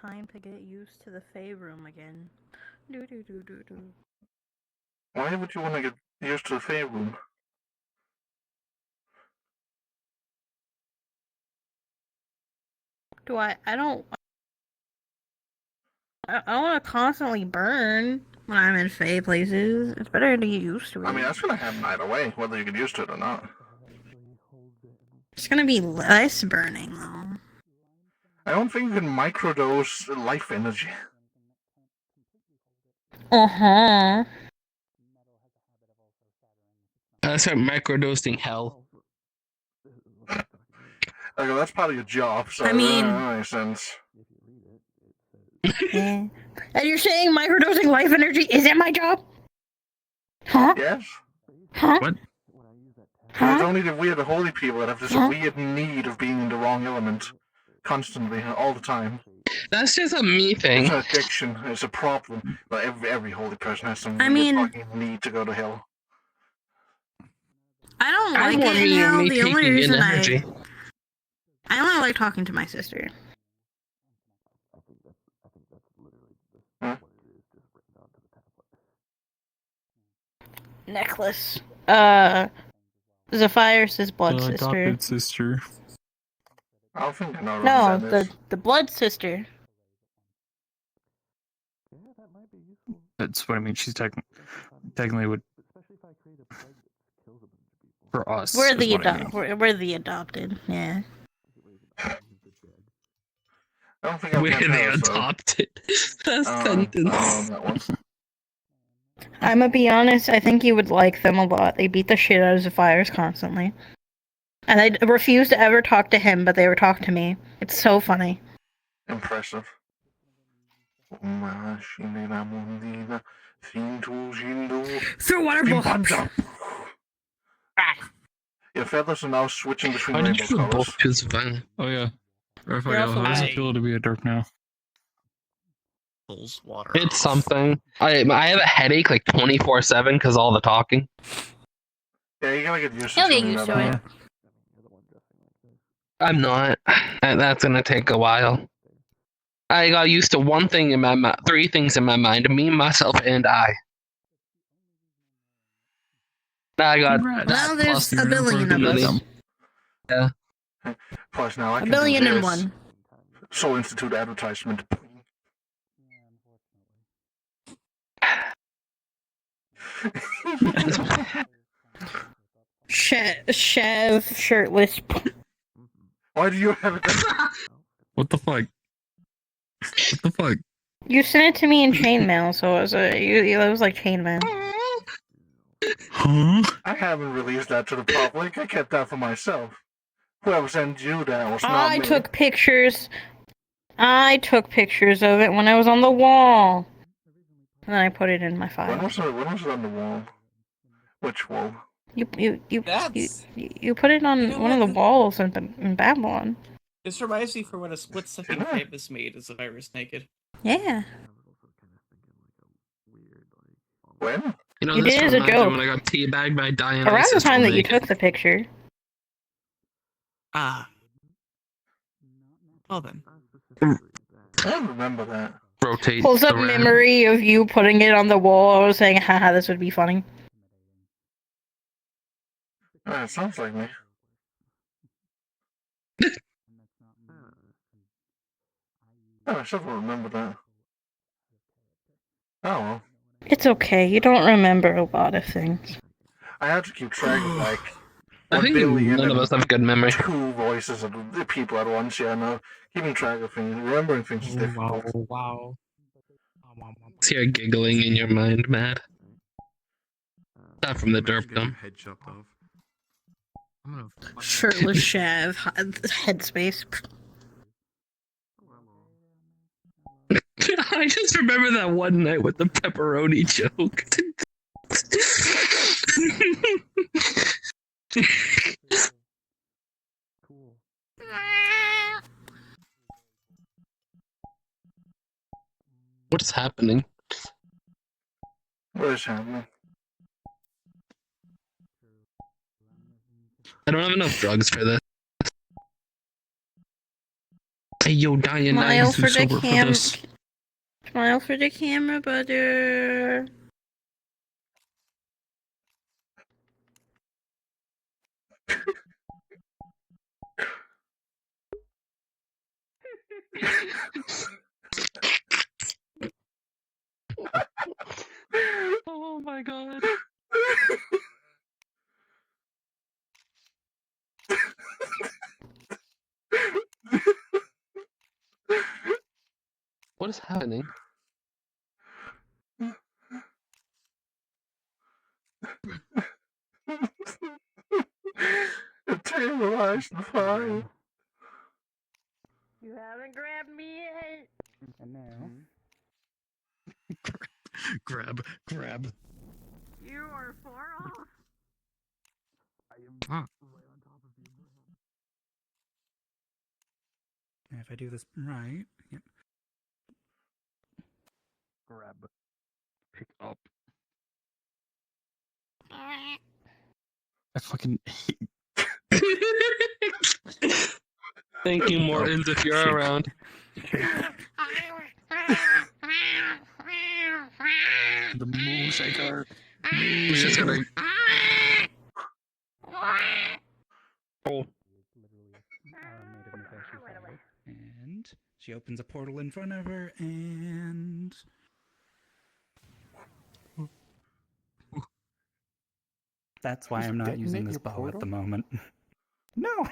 Time to get used to the ferrum again. Do do do do do. Why would you want to get used to the Fey room? Do I don't want to constantly burn when I'm in Fey places. It's better to get used to it. I mean, that's gonna happen either way, whether you get used to it or not. It's gonna be less burning though. I don't think you can microdose life energy. Uh-huh. That's like microdosing hell. Okay, that's part of your job, so I mean- that makes sense. Yeah. And you're saying microdosing life energy isn't my job? Huh? Yes? Huh? What? It's only the weird holy people that have this Huh? weird need of being in the wrong element. Constantly, all the time. That's just a me thing. It's an addiction. It's a problem. But every holy person has some I weird mean- fucking need to go to hell. I don't I like want it in me and hell. me The only taking in reason energy. I only like talking to my sister. Necklace. Zephyrus' blood The sister. adopted sister. I don't think I know No, who that is. the blood sister. That's what I mean. She's technically would for us. We're is the what I mean. we're the adopted. Yeah. I don't think I've We're met the her, so... adopted. That I sentence. don't know that one. I'm gonna be honest. I think you would like them a lot. They beat the shit out of Zephyrus constantly, and I refuse to ever talk to him, but they would talk to me. It's so funny. Impressive. Throw water ball. Your feathers are now switching between Why did rainbow you colors. both choose violent? Oh yeah. Raphael, You're also how does it right. feel to be a derp now? Pulls water. It's something. I have a headache like 24/7 because all the talking. Yeah, you gotta get used to You'll get tuning used that to out. it. I'm not. That's gonna take a while. I got used to one thing in my mind, three things in my mind: me, myself, and I. Now I got Congrats. that Well, there's plus a billion of us. community. Yeah. Plus, now I A can billion do and this. one. Soul Institute advertisement. Shav shirtless. Why do you have it? What the fuck? What the fuck? You sent it to me in chainmail, so it was it was like chainmail. Huh? I haven't released that to the public. I kept that for myself. Whoever sent you that was not I me. took pictures. I took pictures of it when I was on the wall. And then I put it in my When file. was it on the wall? Which wall? You That's- put it on You know one of what? the walls in Babylon. This reminds me for when a split-second famous made is a virus naked. Yeah. When? You know, You this did as a reminds me joke. when I got teabagged by Dionysus. Around the time while that you naked. took the picture. Ah. Well then. I don't remember that. Rotate Pulls up around. memory of you putting it on the wall. I was saying, haha, this would be funny. It sounds like me. Oh, I still don't remember that. Oh well. It's okay. You don't remember a lot of things. I had to keep track of like I 1 think billion none of and us have good memory. 2 voices of the people at once. Yeah, no, keeping track of things, remembering things is difficult. Wow. See her giggling in your mind, Matt. Not from the derpdom. Head chopped off. I'm gonna Shirtless Shav, headspace. I just remember that one night with the pepperoni joke. What is happening? What is happening? I don't have enough drugs for this. Hey, yo, Dionysus, Smile for the sober for this. Smile for the camera, butter. Oh my god. What is happening? Materialized the fire. You haven't grabbed me yet. And now. Grab. You are far off. And if I do this right, yep. grab, pick up. I fucking hate. Thank you, Mortons, if you're around. The moon shaker. He's just gonna. Oh. And she opens a portal in front of her, and that's why Just I'm not using detonate this your bow at portal? the moment. No,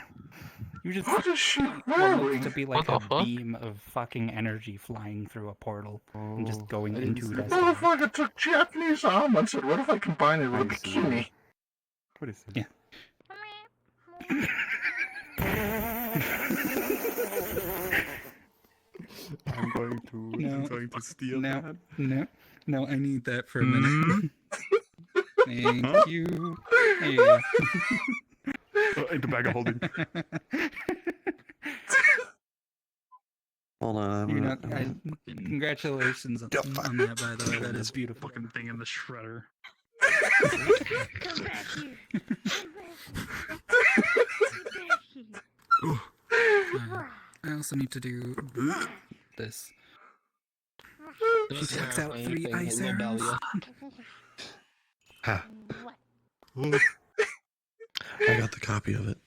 you just What is she what wearing? looks to be like What a the fuck? beam of fucking energy flying through a portal and just Oh, going I didn't into see it as that. well. Motherfucker took Japanese armor and said, what if I combine it with a I see bikini? that. What is this? Yeah. I'm going to steal that. No, I need that for a Hmm? minute. Thank Huh? you. Yeah. The bag of holding. Hold on. You're not. Congratulations on that, by the way. That is beautiful. Fucking thing in the shredder. Come back here. Come back here. I also need to do this. She takes out 3 ice arrows. Ha. What? I got the copy of it.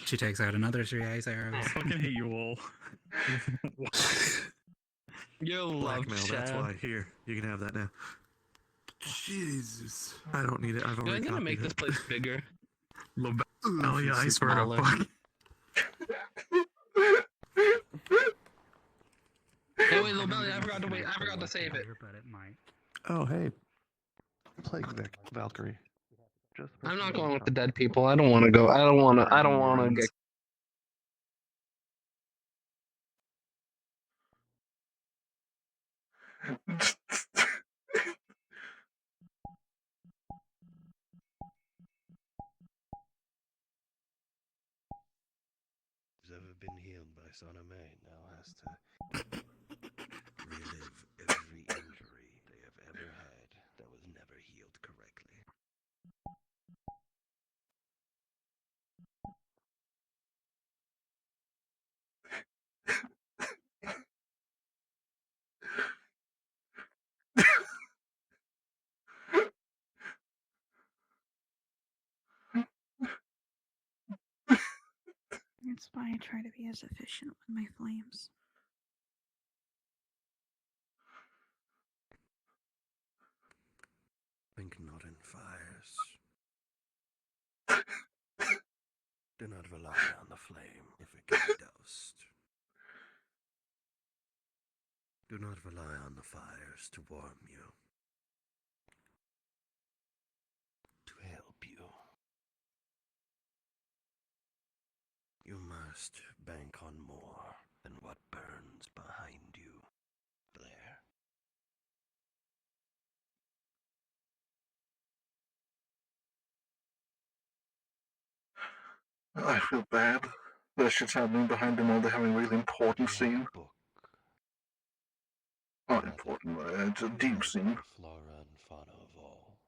She takes out another 3 ice arrows. I fucking hate you all. You love Blackmail, that's Shav. why. Here, you can have that now. Jesus. I don't need it. I've I'm already gonna copied make this it. place bigger. Oh yeah, I swear to Smaller. fuck. Hey, wait, little belly, I forgot to save it. But it might. Oh, hey. Plague Valkyrie. Just I'm not going with the dead people. I don't want to go. I don't want to get. Who's ever been healed by Son of May now has to relive every injury they have ever had that was never healed correctly. That's why I try to be as efficient with my flames. Think not in fires. Do not rely on the flame if it can be doused. Do not rely on the fires to warm you. To help you. You must bank on more than what burns behind you. Blair. I feel bad. That shit's happening behind them while they're having a really important scene. Not important, but it's a deep scene. Flora and fauna of all.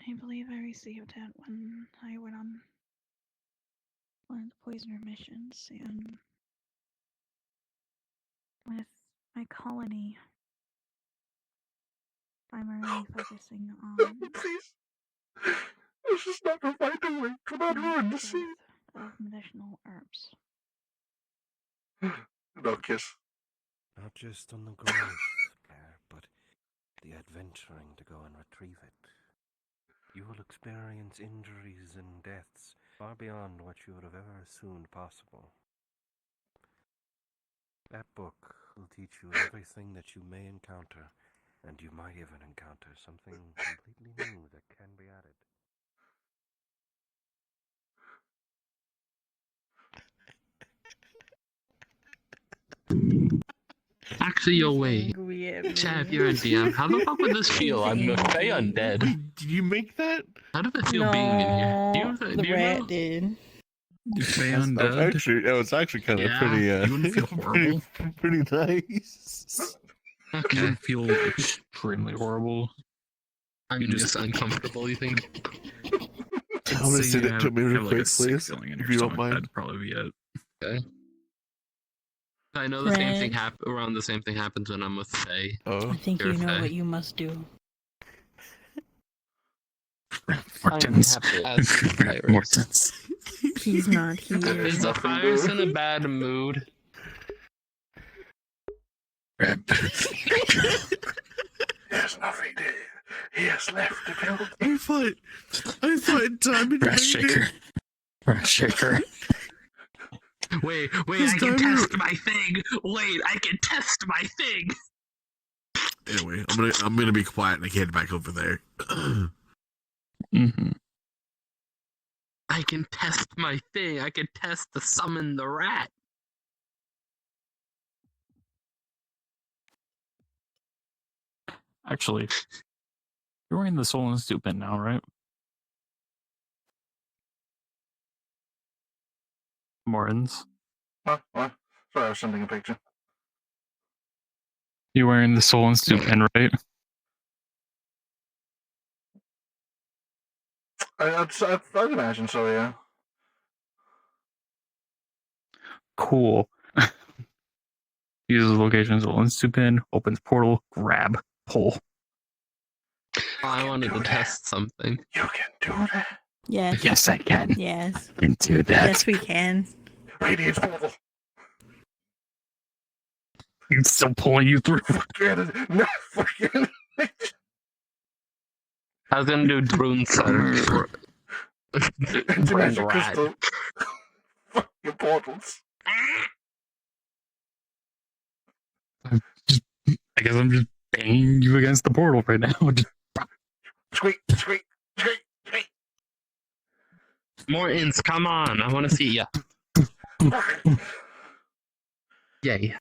I believe I received it when I went on one of the poisoner missions, and with my colony, primarily focusing on Please. This is not the right way. Do not ruin the scene. of medicinal herbs. No kiss. Not just on the growth, Blair, but the adventuring to go and retrieve it. You will experience injuries and deaths far beyond what you would have ever assumed possible. That book will teach you everything that you may encounter, and you might even encounter something completely new that can be added. Actually, yo, wait. Shav, you're a DM. How the fuck would this feel? I'm a Fey undead. Wait, did you make that? How did it feel being in here? Do you the rat know? did. You say That undead. was actually kind of Yeah, pretty. you wouldn't feel horrible. pretty nice. You wouldn't feel extremely horrible. I'm You just uncomfortable, you think? I'm gonna Say send you it to have- me real have, like, a quick, sick please, feeling in if your you don't stomach, mind. that'd probably be it. Okay. I know the same thing Right. around the same thing happens when I'm with Faye. Oh. I think You're you know Faye. what you must do. Mortons. Mortons. He's not here. Is the virus in a bad mood? There's nothing there. He has left the building. I thought Diamond Breast made shaker. it. Breast shaker. Wait, His I can diamond- test my thing! Wait, I can test my thing! Anyway, I'm gonna be quiet and head back over there. Mm-hmm. I can test my thing. I can test to summon the rat. Actually, you're wearing the Soul Institute pin now, right? Mortons. What? Sorry, I was sending a picture. You're wearing the Soul Institute pin, right? I'd imagine so, yeah. Cool. Uses location Soul Institute pin, opens portal, grab, pull. I wanted to test something. You can do that. Yes. Yes, I can. Yes. I can do that. Yes, we can. Radiance portal. It's still pulling you through. No, fucking. I was gonna do drone center. Dimension rat. crystal. Fuck your portals. I guess I'm just banging you against the portal right now. Squeak, squeak, squeak, squeak. Mortons, come on. I want to see ya. Yay.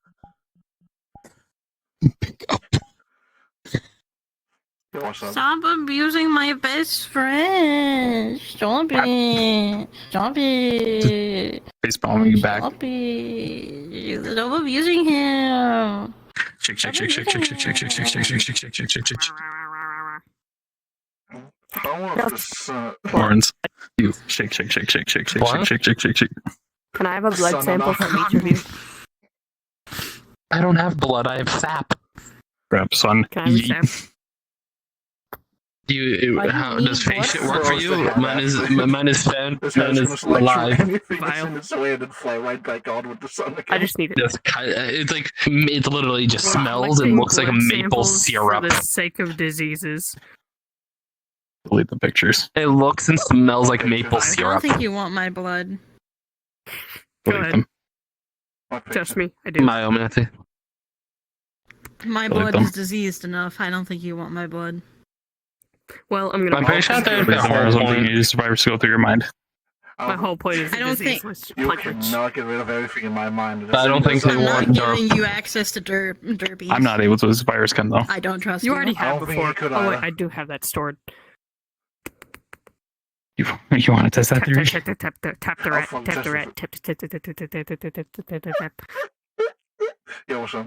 Stop abusing my best friend. Stop it. Stop it. Face palming you back. Stop it. Stop abusing him. Shake, shake, shake, shake, shake, shake, shake, shake, shake, shake, shake, shake, shake, shake, shake, shake. How of this, Horns. You shake, shake, shake, shake, shake, shake, shake, shake, shake, shake, shake. Can I have a blood Son sample of a- from each of you? I don't have blood. I have sap. Grab, son. Can I have a sap? Why do How you does need face shit blood work for cells you? to have Mine is that? mine is fed. This Mine guy's is gonna select alive. anything that's Vial. in its way and then fly right back on with the sun again. I just need it. Just it's like it literally just We're smells and collecting looks like a blood maple samples syrup. For the sake of diseases. Delete the pictures. It looks and smells like maple I don't syrup. think you want my blood. Go Delete ahead. them. Trust me, I do. Myomancy. My Delete blood them. is diseased enough. I don't think you want my blood. Well, I'm gonna. I'm pretty sure there's Delete a them or whole something. point. You survivors go through your mind. My whole point is I don't think- You like cannot get rid of everything in my mind. I don't think they I'm not want giving derp. you access to derbies. I'm not able to. This virus can though. I don't trust You you. already I have don't think before. you could Oh wait, either. I do have that stored. You want to test that theory? Tap the rat. fucking Tap the test rat. Tap tap. Yo, what's up?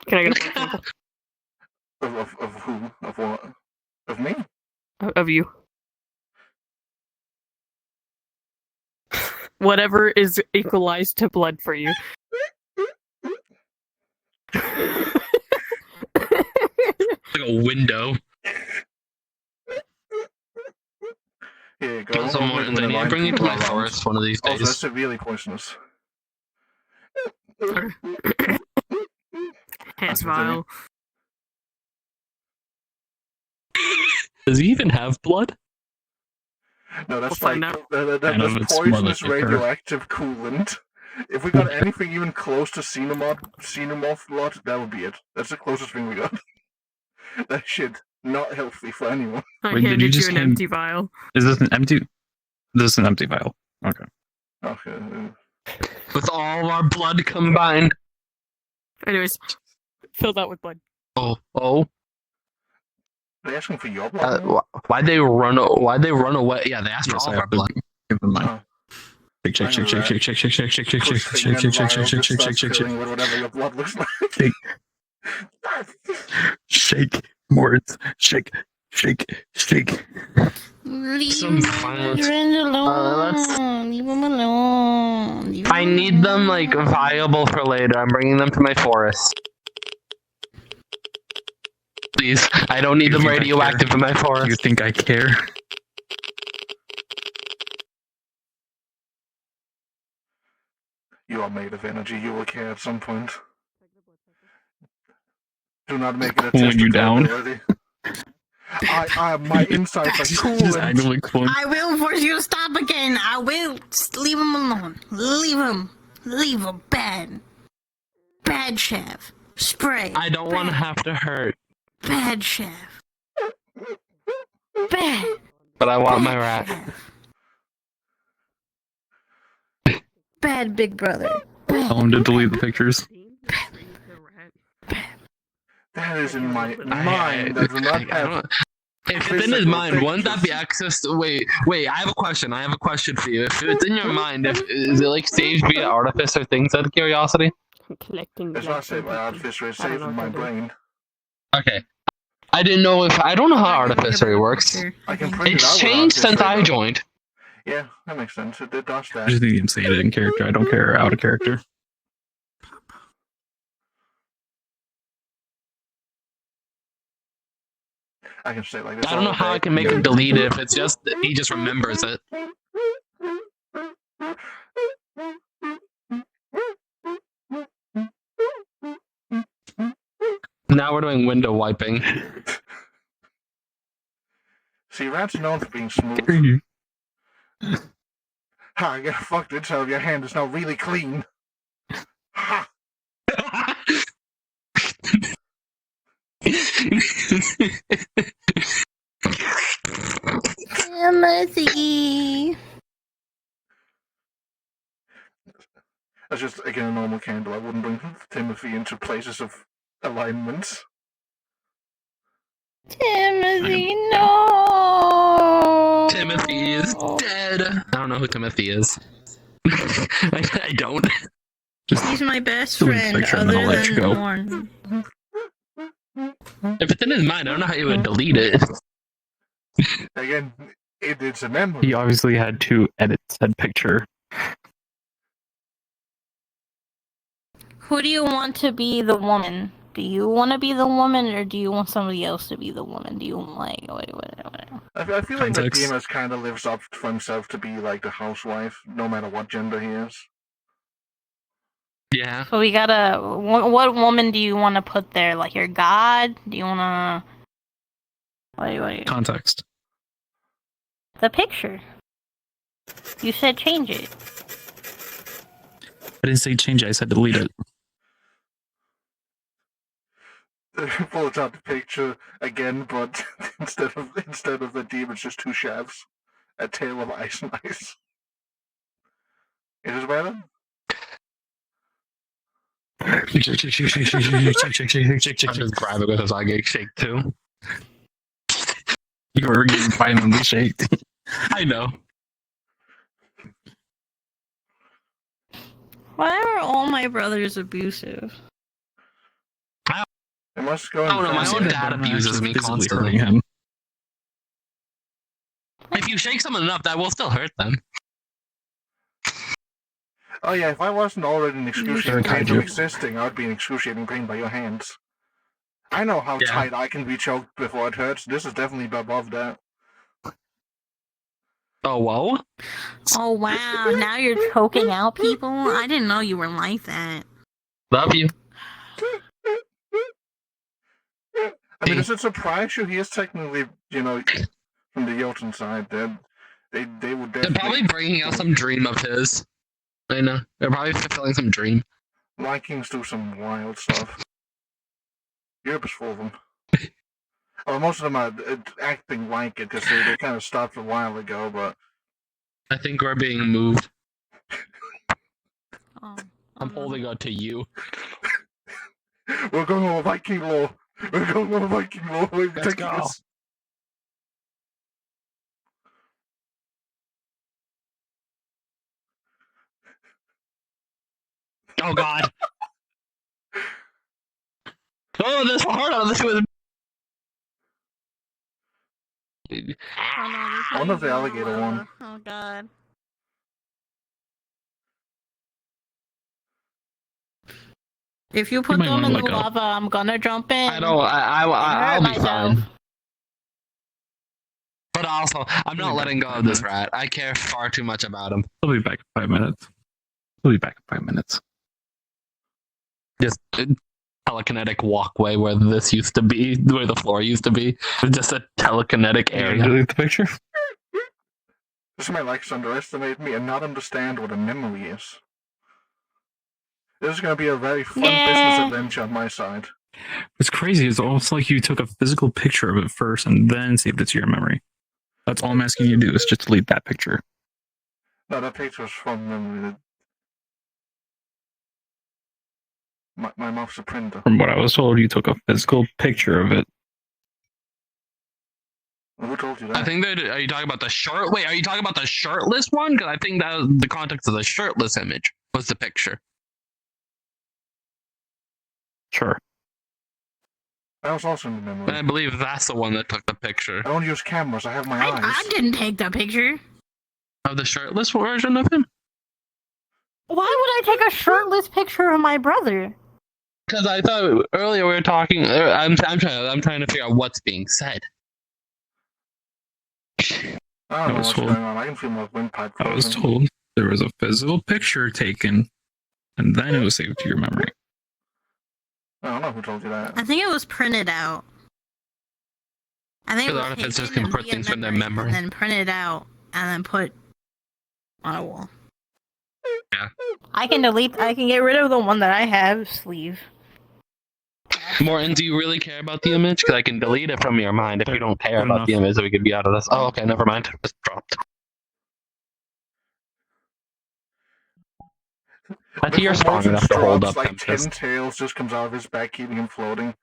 Can I get a blood sample Of who? Of what? Of me? of you? Whatever is equalized to blood for you. Like a window. Here you go. So Mortons, I need to bring you to my forest one of these Oh, so that's days. severely poisonous. Hands vial. Does he even have blood? No, that's We'll like find out. Kind of, that's it's more poisonous like liquor. radioactive coolant. If we got anything even close to xenomorph blood, that would be it. That's the closest thing we got. That shit not healthy for anyone. I Wait, did handed you you just an hand- empty vial. Is this an empty? This is an empty vial. Okay. Okay. With all of our blood combined. Anyways, fill that with blood. Oh. They asking for your blood? Why'd they run away? Yeah, they asked for Yes, all I of our have to blood. give them mine. Shake, shake, shake, shake, shake, shake, shake, shake, shake, shake, shake, Twisting shake, and shake, shake, viral, shake, just shake, starts shake, shake, killing with whatever your blood looks like. shake, shake, shake, shake, shake. Leave Some my violence. friend Let's. alone. Leave him alone. Leave I him need them like viable for later. I'm bringing them to my forest. Please, I don't need them radioactive in my forest. Do you think I care? You are made of energy. You will care at some point. Do not make it a Cooling test you of down. durability. My insights are Just coolant. actively cooling. I will force you to stop again. I will. Just leave him alone. Leave him. Leave him. Bad. Bad shav. Spray. I don't want to have to hurt, Bad shav. Bad. but I want my rat. Bad big brother. Tell him to delete the pictures. That is in my mind. I do not have. If it's in his mind, wouldn't that be access to... Wait, I have a question. I have a question for you. If it's in your mind, is it like saved via artifice or things out of curiosity? Collecting. It's not saved by artificer. It's saved in my brain. Okay. I didn't know if... I don't know how artificery works. I can print it It's out with changed since artificer, I though. joined. Yeah, that makes sense. It does I that. just need to say it in character. I don't care out of character. I can say it like this. I don't know all how day. I can make him delete it if it's just... He just remembers it. Now we're doing window wiping. See, rats are known for being smooth. Ha, I got fucked it, so your hand is now really clean. Ha! Mercy. That's just, again, a normal candle. I wouldn't bring Timothy into places of alignment. Timothy, no. Timothy is dead. I don't know who Timothy is. I don't. He's my best delete the friend, picture and then other I'll let you than go. Lauren. If it's in his mind, I don't know how you would delete it. Again, it's a memory. He obviously had to edit said picture. Who do you want to be the woman? Do you want to be the woman, or do you want somebody else to be the woman? Do you like what? I feel like Context. Nicodemus kind of lives up for himself to be like the housewife, no matter what gender he is. Yeah. So we gotta. What woman do you want to put there? Like your god? Do you wanna? What? Context. The picture. You said change it. I didn't say change it, I said delete it. Pulls out the picture again, but instead of the demon, it's just two shavs, a tail of ice and ice. Is this better? I'm just grabbing it as I get shake too. You were getting violently shaked. I know. Why are all my brothers abusive? It must go. Oh no, my own dad abuses me constantly. Him. If you shake someone enough, that will still hurt them. Oh yeah, if I wasn't already in excruciating Very pain kind from of you. existing, I'd be in excruciating pain by your hands. I know how Yeah. tight I can be choked before it hurts. This is definitely above that. Oh, whoa? Oh wow! Now you're choking out people. I didn't know you were like that. Love you. I mean, does it surprise you? He is technically, from the Jotun side. They would They're definitely. probably bringing out some dream of his. I know. They're probably fulfilling some dream. Vikings do some wild stuff. Europe is full of them. Well, most of them are acting like it because they kind of stopped a while ago, but. I think we're being moved. Oh, I'm holding on to you. We're going over Viking law. We're going over Viking law. We're Let's taking go. this. Oh God. Oh, this hard on this was. Oh no, this I wonder if might the be alligator lava. won. Oh god. If you put might them wanna in let the go. lava, I'm gonna jump in. I don't. I'll hurt be myself. fine. But also, I'm not letting go of this rat. I care far too much about him. He'll be back in 5 minutes. He'll be back in 5 minutes. Just a telekinetic walkway where this used to be, where the floor used to be. It's just a telekinetic You gonna area. delete the picture? This man likes to underestimate me and not understand what a memory is. This is going to be a very fun business adventure on my side. What's crazy is almost like you took a physical picture of it first and then saved it to your memory. That's all I'm asking you to do is just delete that picture. No, that picture's from memory. My mouth's a printer. From what I was told, you took a physical picture of it. Who told you that? I think that. Are you talking about the shirt? Wait, are you talking about the shirtless one? Because I think that the context of the shirtless image was the picture. Sure. I was also in the memory. And I believe that's the one that took the picture. I don't use cameras, I have my eyes. I didn't take the picture. Of the shirtless version of him? Why would I take a shirtless picture of my brother? Because I thought earlier we were talking. I'm trying to figure out what's being said. I don't know what's going on. I can feel my windpipe I was closing. told there was a physical picture taken, and then it was saved to your memory. I don't know who told you that. I think it was printed out. I think it Because was artificers taken can and print be things in from their memory, memory. and then printed out, and then put on a wall. Yeah. I can get rid of the one that I have, sleeve. Morton, do you really care about the image? Because I can delete it from your mind if you don't care about the image, so we could be out of this. Oh, okay, never mind. Just dropped. I think you're strong enough to hold up like Tempest. 10 tails just comes out of his back, keeping him floating.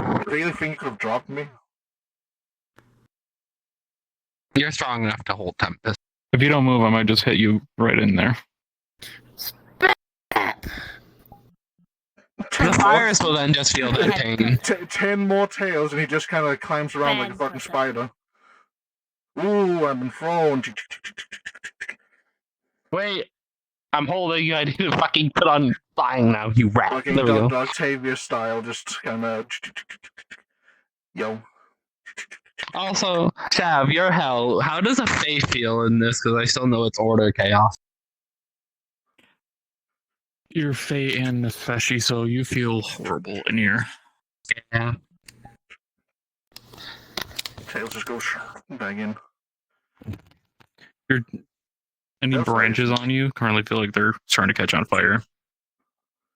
You really think you could have dropped me? You're strong enough to hold Tempest. If you don't move, I might just hit you right in there. The virus will then just feel that pain. 10 more tails, and he just kind of climbs around like a fucking spider. Ooh, I've been thrown. Wait, I'm holding you. I need to fucking put on flying now, you rat. Fucking There we go. Octavia style, just kind of. Yo. Also, Shav, your hell. How does a Fae feel in this? Because I still know it's order chaos. You're Faye and Nefeshi, so you feel horrible in here. Yeah. Tails just go back in. Any branches on you currently feel like they're starting to catch on fire.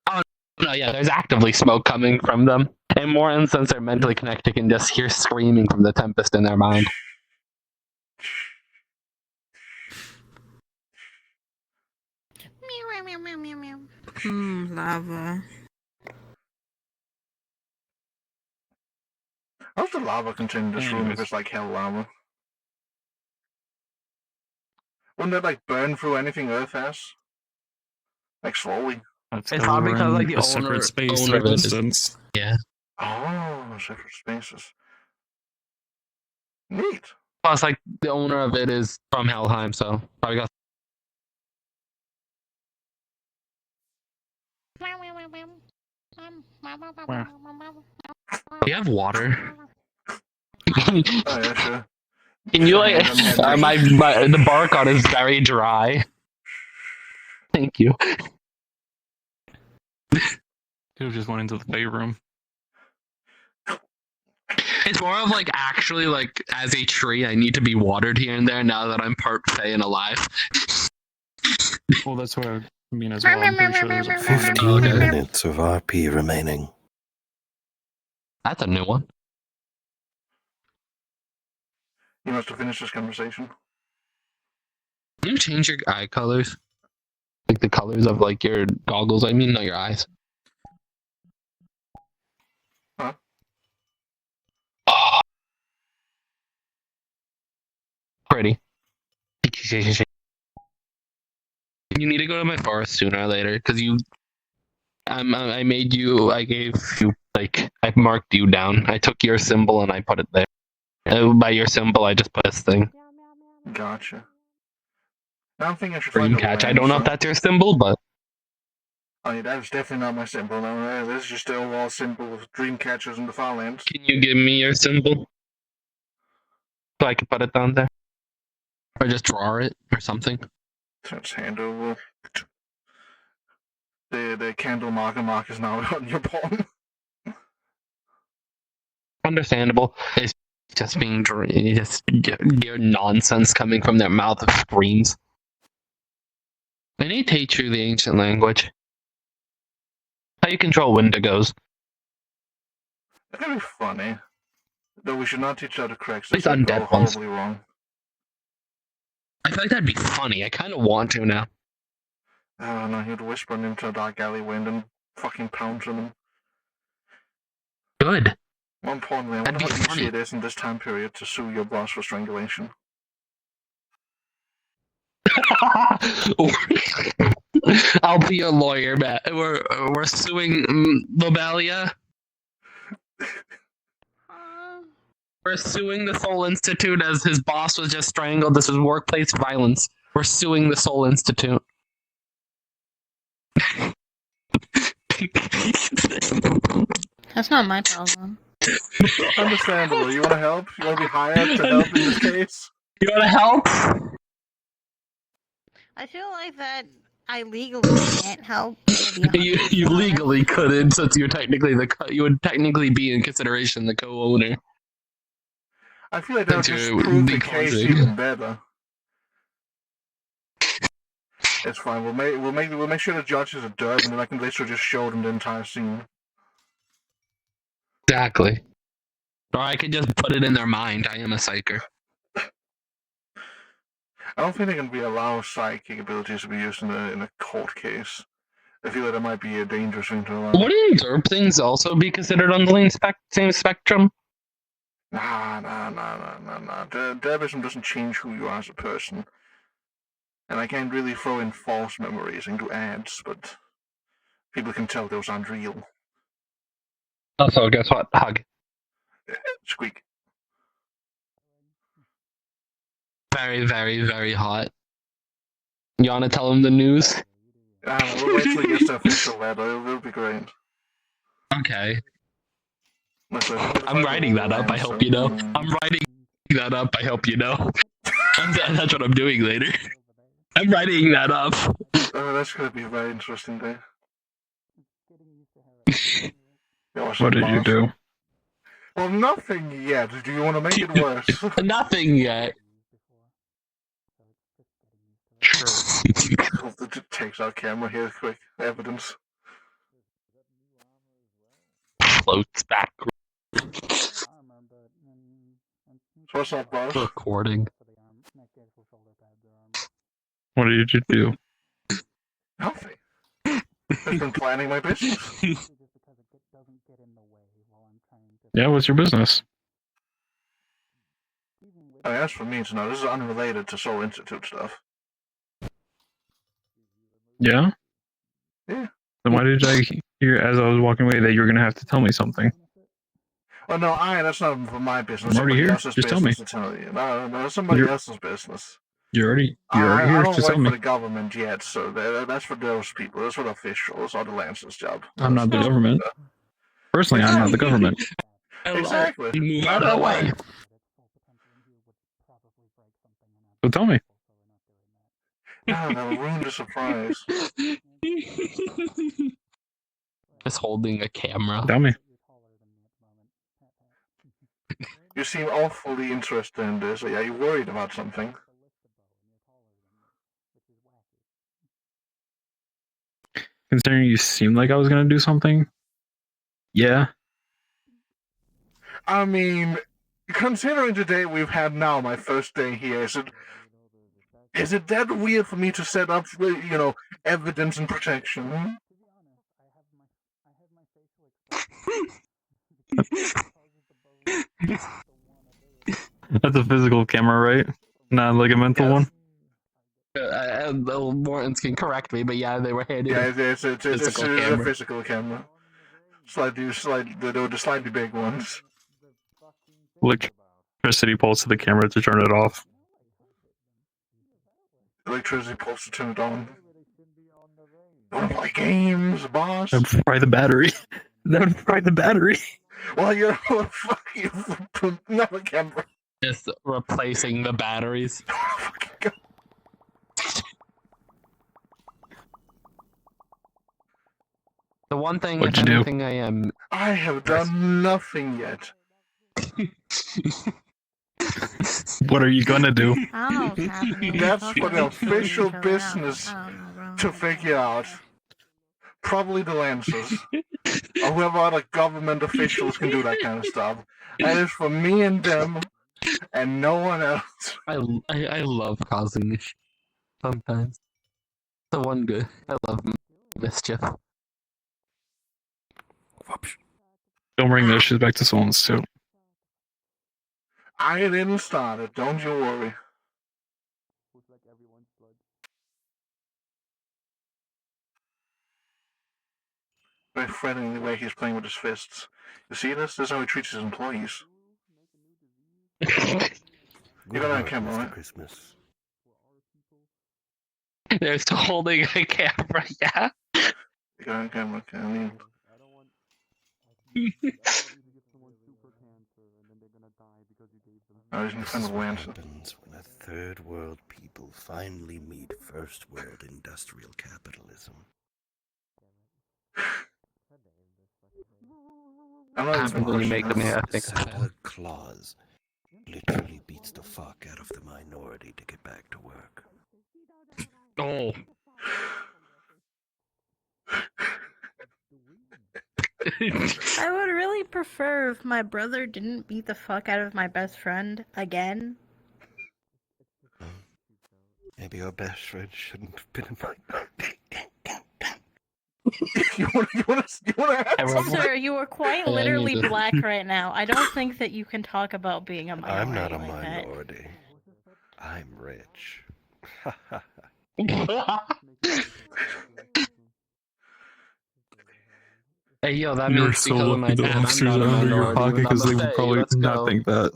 Oh, no, yeah, there's actively smoke coming from them. And more since they're mentally connected, can just hear screaming from the Tempest in their mind. Lava. How's the lava continue in this room if it's like hell lava? Wouldn't that like burn through anything Earth has? Like slowly. That's It's probably because like the a separate space owner of it is- distance. Yeah. Oh, separate spaces. Neat. Plus, like the owner of it is from Helheim, so probably got. Do you have water? Oh yeah, sure. Can you like? The bark on is very dry. Thank you. He just went into the Fae room. It's more of like actually like as a tree, I need to be watered here and there now that I'm part Fae and alive. Well, that's what I mean as well. I'm pretty sure there's a 15 minutes of RP remaining. That's a new one. You must have finished this conversation. Can you change your eye colors? Like the colors of like your goggles, I mean, not your eyes. Huh? Oh. Pretty. You need to go to my forest sooner or later, because you I made you. I gave you I marked you down. I took your symbol and I put it there. By your symbol, I just put this thing. Gotcha. Now I'm thinking I should Dream find a catch. I don't know if Lancer. that's your symbol, but Oh, yeah, that's definitely not my symbol. No, this is just the overall symbol of dream catchers in the Farlands. can you give me your symbol so I can put it down there, or just draw it or something? Let's hand over. The candle mark is now on your palm. Understandable. It's just being just your nonsense coming from their mouth of screams. I need to teach you the ancient language. How you control Wendigos. That'd be funny. Though we should not teach how to correct These this. They go undead ones. horribly wrong. I feel like that'd be funny. I kind of want to now. Oh no, he'd whisper into a dark alleyway and then fucking pounce on him. Good. More importantly, I wonder how easy it is in this time period to sue your boss for strangulation. I'll be your lawyer, Matt. We're suing Lobelia. We're suing the Soul Institute as his boss was just strangled. This is workplace violence. We're suing the Soul Institute. That's not my problem. Understandable. You want to help? You want to be hired to help in this case? You want to help? I feel like that I legally can't help. You legally couldn't, since you're technically you would technically be in consideration the co-owner. I feel like that would just prove the case even better. It's fine. We'll make sure the judge is a derb, and then I can literally just show them the entire scene. Exactly. Or I could just put it in their mind. I am a psyker. I don't think they can allow psychic abilities to be used in a court case. I feel like that might be a dangerous thing to allow. Wouldn't derp things also be considered on the same spectrum? Nah. Derbism doesn't change who you are as a person. And I can't really throw in false memories into ads, but people can tell those aren't real. Also, guess what? Hug. Squeak. Very, very, very hot. You want to tell him the news? We'll wait till he gets the official letter. It'll be great. Okay. I'm writing that up, I hope you know. I'm writing that up, I hope you know. That's what I'm doing later. I'm writing that up. Oh, that's going to be a very interesting day. What did you do? Well, nothing yet. Do you want to make it worse? Nothing yet. Sure. It takes our camera here, quick. Evidence. Floats back. So what's up, boss? Recording. What did you do? Nothing. I've been planning my business. Yeah, what's your business? I mean, as for me to know, this is unrelated to Soul Institute stuff. Yeah? Yeah. Then why did I hear as I was walking away that you were going to have to tell me something? Oh, no, that's not for my business. I'm already here. Else's Just tell me. business to tell you. No, that's somebody else's business. You're already here. I don't Just work tell me. for the government yet, so that's for those people. That's for the officials or the Lancer's job. I'm not the government. Personally, I'm not the government. Exactly. Move out of the way. So tell me. That'll ruin the surprise. Just holding a camera. Tell me. You seem awfully interested in this. Are you worried about something? Considering you seemed like I was going to do something? Yeah. I mean, considering the day we've had now, my first day here, is it that weird for me to set up, evidence and protection? That's a physical camera, right? Not like a mental one? Mortons can correct me, but yeah, they were handed. Yeah, it's a camera. physical camera. They're the slightly big ones. Electricity pulse to the camera to turn it off. Electricity pulse to turn it on. Wanna play games, boss? That would fry the battery. That would fry the battery. Well, you're fuck you. Not a camera. Just replacing the batteries. The one thing, What'd if you do? anything, I am. I have done nothing yet. What are you gonna do? I don't know what's happening. That's Both for of the us figuring official each other out. business I don't know, bro. to figure out. Probably the Lancers. Or whoever other government officials can do that kind of stuff. That is for me and them, and no one else. I love causing issues. Sometimes. The one good. I love mischief. Don't bring those shit back to someone's too. I didn't start it, don't you worry. Very threatening the way he's playing with his fists. You see this? This is how he treats his employees. You got on camera, right? Christmas. They're still holding a camera, yeah? You got on camera, okay? I mean... I was in front of Lance. What happens when a third world people finally meet first world industrial capitalism? Happens when you make them ethnic. Santa Claus literally beats the fuck out of the minority to get back to work. Oh. I would really prefer if my brother didn't beat the fuck out of my best friend again. Maybe your best friend shouldn't have been a minority. you wanna Sir, you are quite literally black right now. I don't think that you can talk about being a minority. I'm not a like that. minority. I'm rich. Hey, yo, that You're means so because of my lucky the dad, I'm officers not a are under your minority. pocket because they would Namaste, probably let's not go. think that.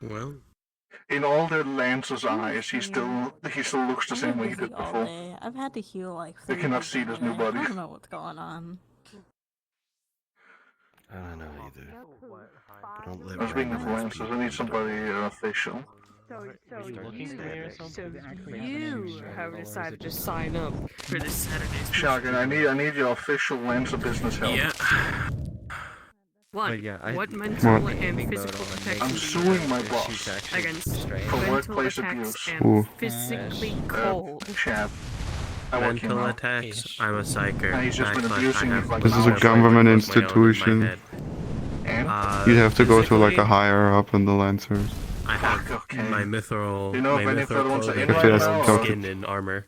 Well, in all their Lance's eyes, he still looks the same way he did All before. day. I've had to heal like. They 3 cannot people see this today. new body. I don't know what's going on. I don't know either. But don't let I was speaking of randomized Lancers, I people need somebody official. So So you have decided to sign up for this Saturday's Shotgun, I need your official Lancer business help. Yeah. One, But yeah, what I- mental What? and physical attacks I'm do you suing have my boss against for mental workplace attacks abuse. and physically cold? Shav. I work here Mental now. attacks. I'm a psyker. And he's just been Backslash, abusing I me have for like one an This is a hour. government with my own in my institution. head. You'd have to go to like a physically, higher up in the Lancers. I have my mithril. Do you know my if any mithril other ones are in clothing, right now, mithril or- skin and armor.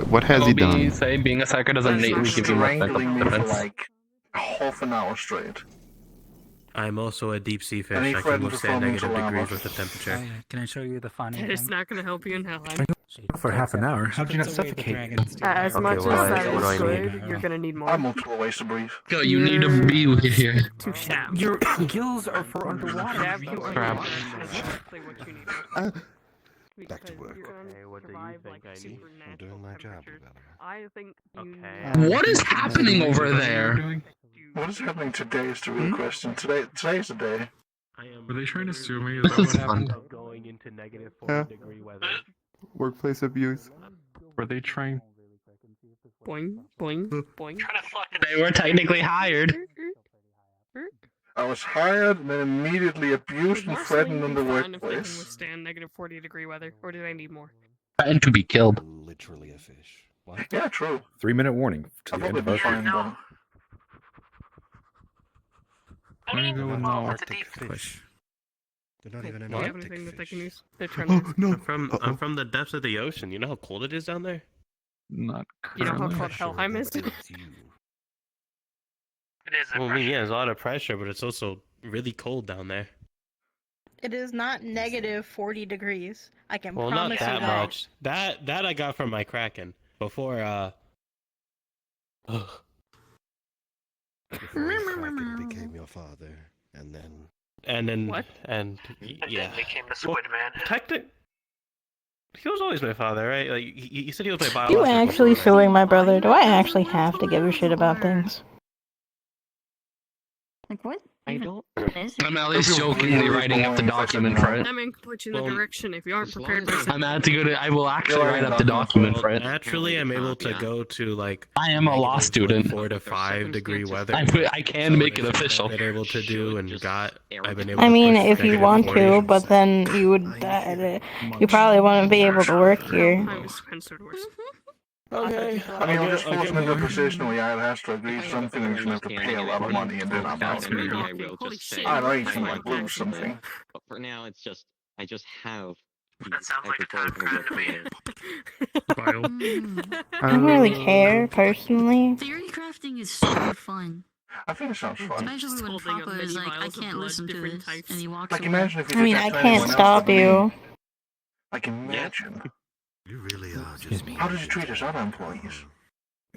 What has he Toby done? say being a psyker doesn't He's innately give you much mental strangling me for defense. like half an hour straight. I'm also a deep sea fish. And he I can threatened to withstand throw me into negative lava. degrees with the temperature. Can I show you the funny That is thing? not going to help you in hell. I'm For half an hour? How'd you not suffocate? As Okay, much what as do I- that what do I is need? good, you're gonna need more. I'm multiple ways to breathe. Yo, you need to be here. To shav. Your gills are for underwater. Shav you Crap. underwater is exactly what you need. Back to Because work. you're gonna Okay, what do you survive, think like, I need? supernatural I'm doing my job, temperatures. Rebecca. I think you What is happening over there? What is happening today is the real question. Today's the day. Were they trying to sue me? Is that what happened? Going into negative Yeah. 40-degree weather. Workplace abuse. Were they trying? boing, boing, boing. They were technically hired. I was hired and then immediately abused and threatened in the If they can workplace. withstand negative 40-degree weather, or do they need more? And to be killed. Literally a fish. What? Yeah, true. 3-minute warning to I'll the end probably of be our fine, but... I'm going now. Arctic fish. They're not even Do an you have Arctic anything that they fish. can use? They're trying to. No. I'm from the depths of the ocean. You know how cold it is down there? Not You know how currently. cold Helheim is? It is. Well, I mean, yeah, there's a lot of pressure, but it's also really cold down there. It is not negative 40 degrees. I can Well, not promise you that that. much. That I got from my Kraken before. Before the Kraken became your father, and then What? Yeah. became the Well, Squid Man. He was always my father, right? Like you said, he was my You biological actually father. suing my brother? Do I actually have to give a shit about things? Like what? I don't. I'm at least jokingly writing up the document for it. That man can put you in the direction if you aren't prepared. I'm at to go to. I will actually write up the document for it. Naturally, I'm able to go to like. I am a law student. 4 to 5 degree weather. I can make it official. I've been able to do and got. I've been able. I to mean, push if you want to, but then you would, you probably wouldn't be able to work here. Okay. I mean, I'll just force him into a position where he either has to agree to something or he's going to have to pay a lot of money and then I'm out. Maybe I will just say. Either he's going to lose something. But for now, it's just I just have. That sounds like a time crime to me. I don't really care, personally. Theory crafting is super fun. I think it sounds fun. Especially when Papa is like, I can't listen to this, and he walks Like, away. imagine if you I did mean, that I to can't anyone else stop but me. you. Like, imagine. You really are just. How did you treat his other employees?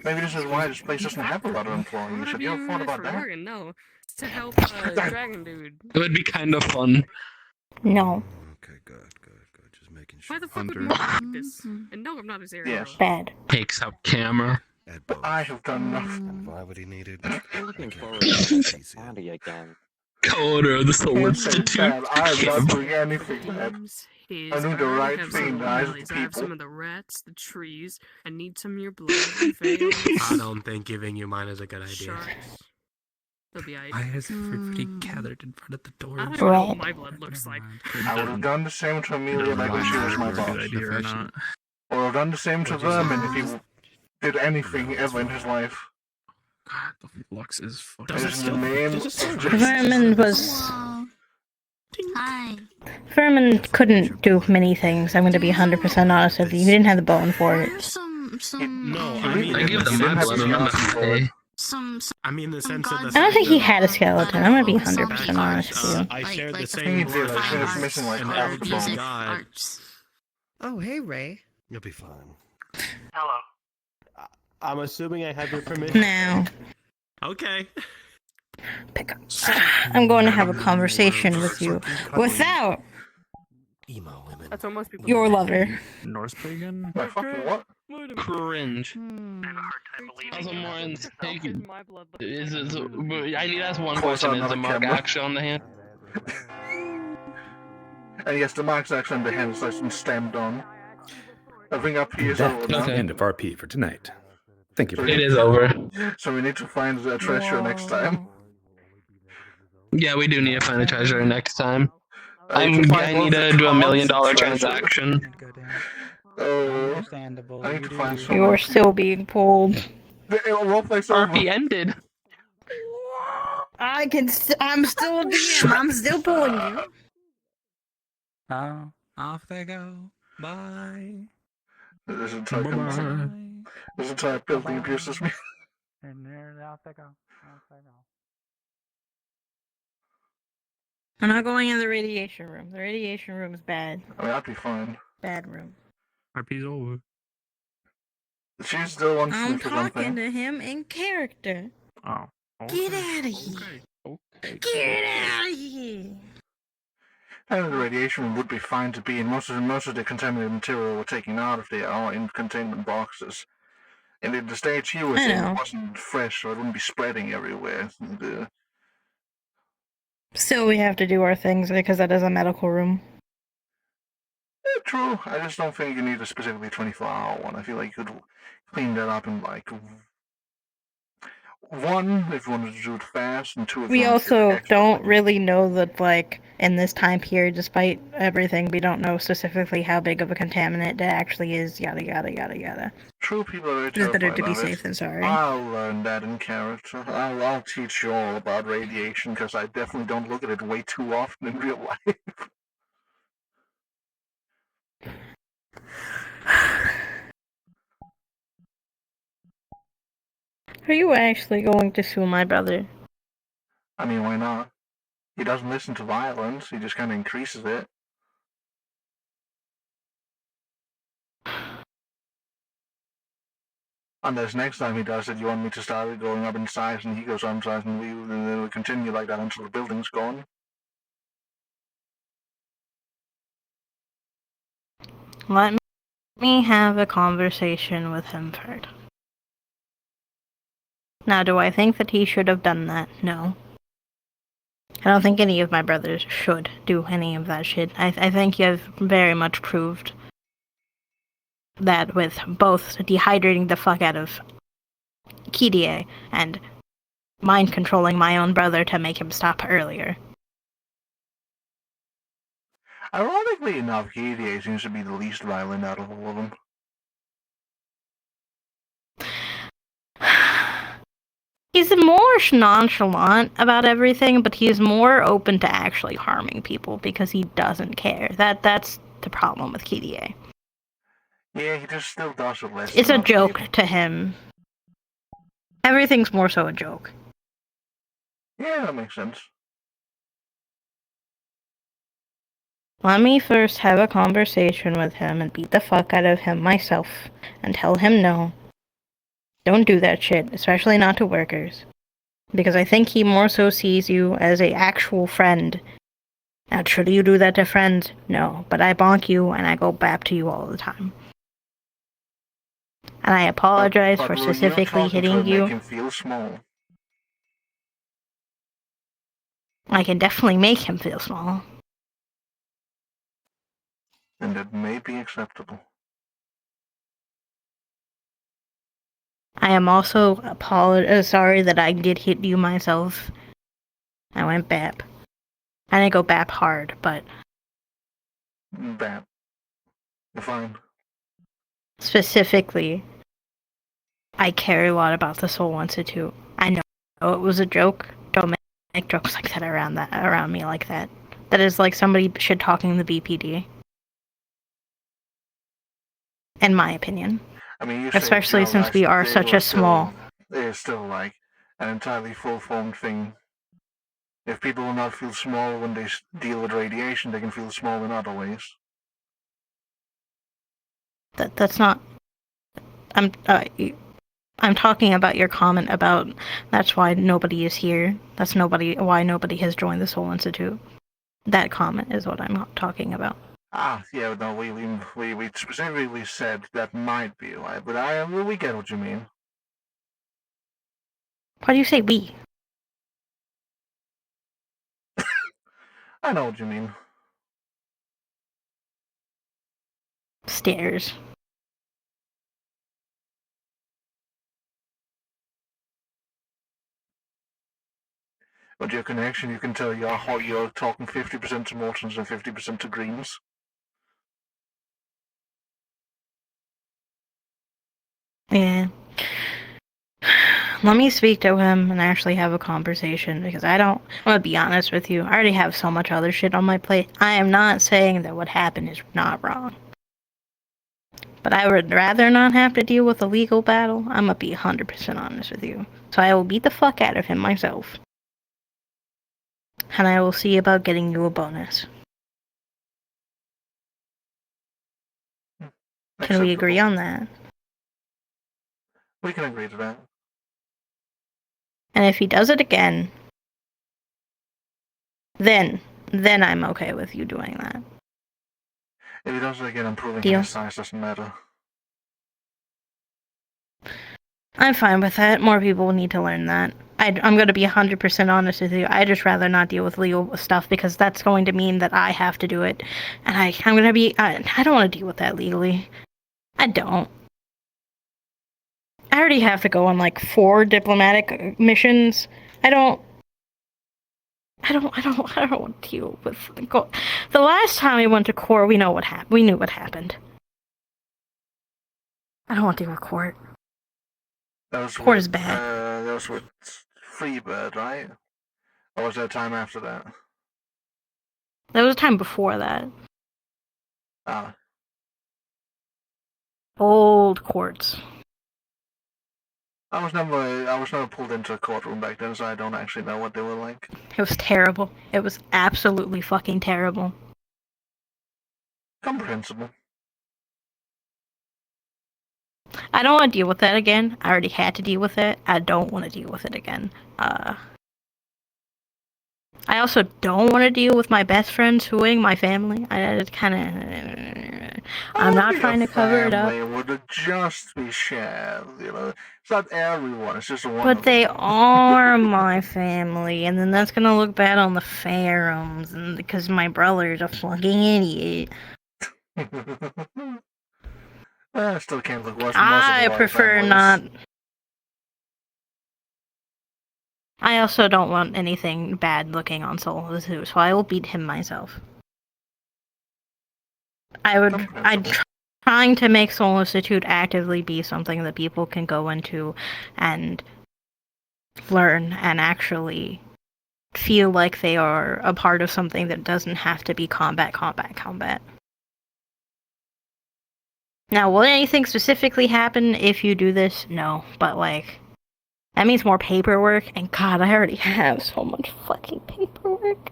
Maybe this is why this place doesn't have a lot of employees. Have you ever thought about that? No, it's to help Dragon Dude. It would be kind of fun. No. Okay, good. Just making Why sure. the fuck would Morty like this? And no, I'm not his area. Yes. Bad. Takes up camera. But I have done nothing. And why would he need it? I'm looking forward to Patty again. Co-owner of the Soul Can't say Institute. bad. I am not doing anything bad. His I do the I right have thing in some the eyes of lilies. the I have people. some of the rats, the trees. I need some of your blood. Veils, I don't think giving you mine is a good idea. sharks. They'll be aight. Why has everybody gathered in front of the door? I don't even know what my blood looks like. I would have done the same to Amelia like when she was my boss. idea or not. Or have done the same to Vermin if he did anything ever in his life. God, the flux is fucking. It is in the name of Vermin was. Hi. Vermin couldn't do many things. I'm going to be 100% honest with you. He didn't have the bone for it. No, I mean, I give them my blood and I'm not pay. I mean, the sense of the. I don't think he had a skeleton. I'm going to be 100% honest with you. I shared the He same did. blood I think it's missing like and half the everything bone. God. Oh, hey, Ray. You'll be fine. Hello. I'm assuming I have your permission. Now, Okay. I'm going to have a conversation with you without Emo women. That's what most people your do. lover. Norse pagan? My fucking what? Cringe. I have a hard time believing Also, you. more in taking. My blood looks I need to ask one Of course, question. I'm Is not the a mark camera. actually on the hand? And yes, the mark's actually on the hand, so it's been stamped on. Everything up here is over That's now. the end of RP for tonight. Thank you. It is over. So we need to find the treasure next time. Yeah, we do need to find the treasure next time. I need to find I both need the to do a $1 cards million and treasure. transaction. Understandable. I need to find some. You're still being pulled. Roleplay's over. RP ended. I'm still a DM. I'm still pulling you. Oh, off they go. Bye. This entire building abuses me. And there, off they go. Off they go. I'm not going in the radiation room. The radiation room is bad. I mean, I'd be fine. Bad room. RP's over. She's still on I'm for talking something. to him in character. Oh. Get out of here. Get out of here. And the radiation room would be fine to be in. Most of the contaminated material we're taking out of there are in containment boxes. And in the stage he was I in, know. it wasn't fresh, so it wouldn't be spreading everywhere. And, Still, we have to do our things because that is a medical room. true. I just don't think you need a specifically 24-hour one. I feel like you could clean that up in like one if you wanted to do it fast, and two if We you wanted to do it also extra. don't really know that, like, in this time period, despite everything, we don't know specifically how big of a contaminant it actually is, yada yada yada yada. True, people are very It's better terrified to be of it. safe than sorry. I'll learn that in character. I'll teach you all about radiation, because I definitely don't look at it way too often in real life. Are you actually going to sue my brother? I mean, why not? He doesn't listen to violence, he just kind of increases it. And this next time he does it, you want me to start going up in size, and he goes up in size, and then we continue like that until the building's gone. Let me have a conversation with him first. Now, do I think that he should have done that? No. I don't think any of my brothers should do any of that shit. I think you've very much proved that with both dehydrating the fuck out of Kirie and mind controlling my own brother to make him stop earlier. Ironically enough, Kirie seems to be the least violent out of all of them. He's more nonchalant about everything, but he's more open to actually harming people because he doesn't care. That's the problem with Kirie. Yeah, he just still does it less. It's a joke to him. Everything's more so a joke. Yeah, that makes sense. Let me first have a conversation with him and beat the fuck out of him myself and tell him no. Don't do that shit, especially not to workers. Because I think he more so sees you as a actual friend. Now, should you do that to friends? No, but I bonk you and I go bap to you all the time. And I apologize for specifically hitting you. Make him feel small. I can definitely make him feel small. And it may be acceptable. I am also sorry that I did hit you myself. I went bap. I didn't go bap hard, but... Bap. You're fine. Specifically, I care a lot about the Soul Institute. I know it was a joke. Don't make jokes like that around me like that. That is like somebody shit-talking the BPD. In my opinion. I mean, you especially since we are such a small... They're still like an entirely full-formed thing. If people will not feel small when they deal with radiation, they can feel small in other ways. That's not... I'm talking about your comment about that's why nobody is here. That's why nobody has joined the Soul Institute. That comment is what I'm talking about. Ah, yeah, no, we specifically said that might be why, but we get what you mean. Why do you say we? I know what you mean. Stairs. With your connection, you can tell you're talking 50% to Mortons and 50% to Greens. Yeah. Let me speak to him and actually have a conversation, because I'm gonna be honest with you, I already have so much other shit on my plate. I am not saying that what happened is not wrong. But I would rather not have to deal with a legal battle. I'm gonna be 100% honest with you. So I will beat the fuck out of him myself. And I will see about getting you a bonus. Can we agree on that? We can agree to that. And if he does it again, then I'm okay with you doing that. If he does it again, improving Deal. his size doesn't matter. I'm fine with that. More people need to learn that. I'm going to be 100% honest with you. I'd just rather not deal with legal stuff, because that's going to mean that I have to do it. And I'm going to be... I don't want to deal with that legally. I don't. I already have to go on like 4 diplomatic missions. I don't want to deal with... The last time we went to court, we know what happened. We knew what happened. I don't want to deal with court. Court is bad. That was with Freebird, right? Or was there a time after that? There was a time before that. Ah. Old courts. I was never pulled into a courtroom back then, so I don't actually know what they were like. It was terrible. It was absolutely fucking terrible. Comprehensible. I don't want to deal with that again. I already had to deal with it. I don't want to deal with it again. I also don't want to deal with my best friend suing my family. I'm not trying to cover it up. It would just be shav, you know. It's not everyone, it's just one But of they them. are my family, and then that's gonna look bad on the ferrums, and because my brother's a fucking idiot. I still can't look worse. I prefer not. I also don't want anything bad looking on Solo too, so I will beat him myself. I'm trying to make Solicitude actively be something that people can go into and learn and actually feel like they are a part of something that doesn't have to be combat. Now, will anything specifically happen if you do this? No, but like, that means more paperwork, and God, I already have so much fucking paperwork.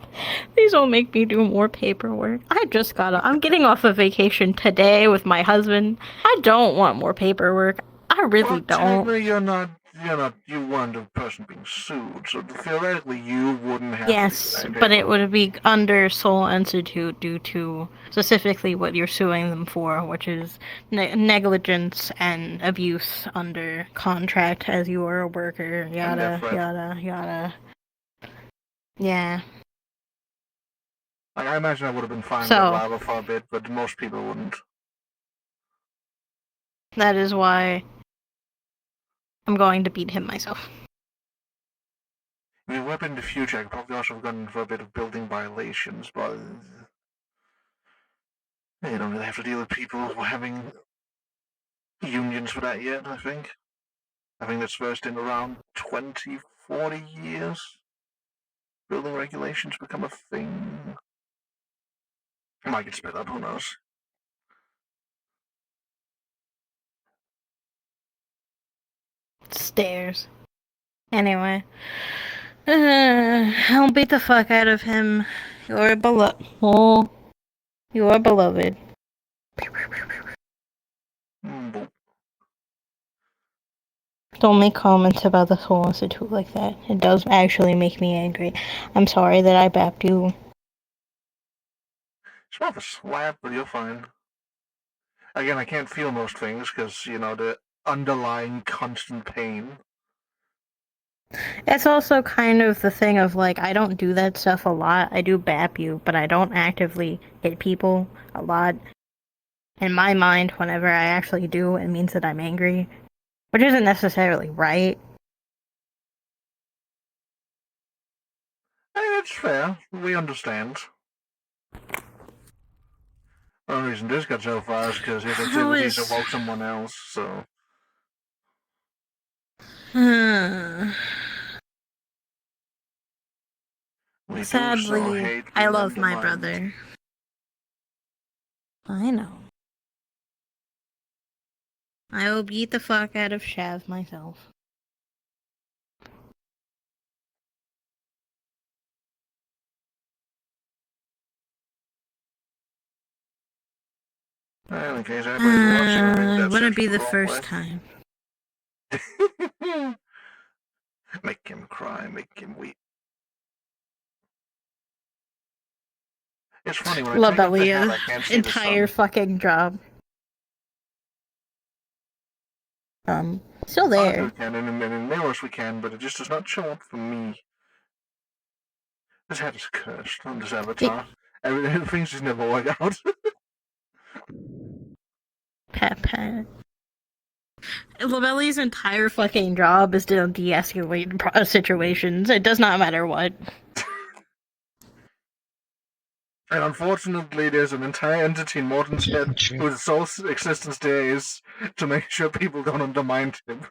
Please don't make me do more paperwork. I'm getting off of vacation today with my husband. I don't want more paperwork. I really don't. Technically, you weren't the person being sued, so theoretically you wouldn't have Yes, but it would be under Soul Institute due to specifically what you're suing them for, which is negligence and abuse under contract as you are a worker, yada, yada, yada. Yeah. Like, I imagine I would have been fine So- with lava for a bit, but most people wouldn't. That is why I'm going to beat him myself. I mean, we're in the future, I could probably also have gone for a bit of building violations, but you don't really have to deal with people having unions for that yet, I think. I think that's first in around 20, 40 years. Building regulations become a thing. It might get sped up, who knows? Stairs. Anyway. I'll beat the fuck out of him. You're beloved. Oh. You are beloved. Don't make comments about the Soul Institute like that. It does actually make me angry. I'm sorry that I bapped you. It's more of a slap, but you're fine. Again, I can't feel most things because, you know, the underlying constant pain. It's also kind of the thing of like, I don't do that stuff a lot. I do bap you, but I don't actively hit people a lot. In my mind, whenever I actually do, it means that I'm angry. Which isn't necessarily right. Hey, that's fair. We understand. The only reason this got so far is because his activities awoke someone else, so. Sadly, I love my brother. I know. I will beat the fuck out of Shav myself. Well, in case anybody's watching, I think that's Wouldn't be the wrong first way. time. Make him cry, make him weep. It's funny when I take off the hat, I can't see the entire sun. fucking job. Still there. We can, and in mirrors we can, but it just does not show up for me. This hat is cursed on this avatar. Everything's just never work out. Pat. Labelli's entire fucking job is to de-escalate situations. It does not matter what. And unfortunately, there's an entire entity in Morton's head whose sole existence there is to make sure people don't undermine him.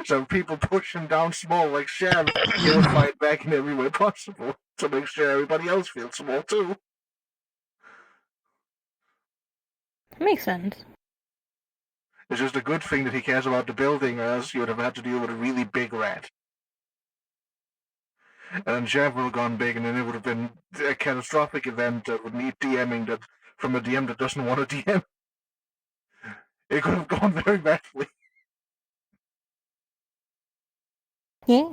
So if people push him down small like Shav, he will fight back in every way possible to make sure everybody else feels small too. Makes sense. It's just a good thing that he cares about the building, or else you would have had to deal with a really big rat. And then Shav would have gone big, and then it would have been a catastrophic event that would need DMing that from a DM that doesn't want to DM. It could have gone very badly. Yeah.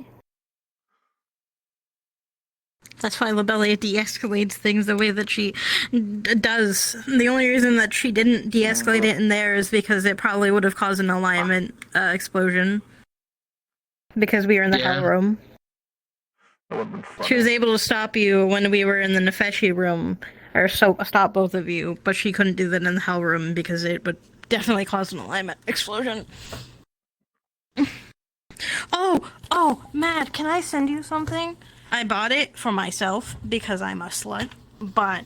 That's why Lobelia de-escalates things the way that she does. The only reason that she didn't de-escalate it in there is because it probably would have caused an alignment explosion. Because we were in the hell room. She was able to stop you when we were in the Nefeshi room, or stop both of you, but she couldn't do that in the hell room because it would definitely cause an alignment explosion. Oh, Matt, can I send you something? I bought it for myself because I'm a slut, but...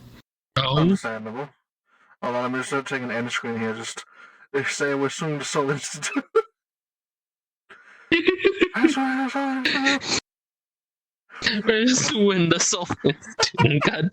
Understandable. Hold on, I'm just taking an end screen here, just... They say we're suing the Soul Institute. We're suing the Soul Institute. God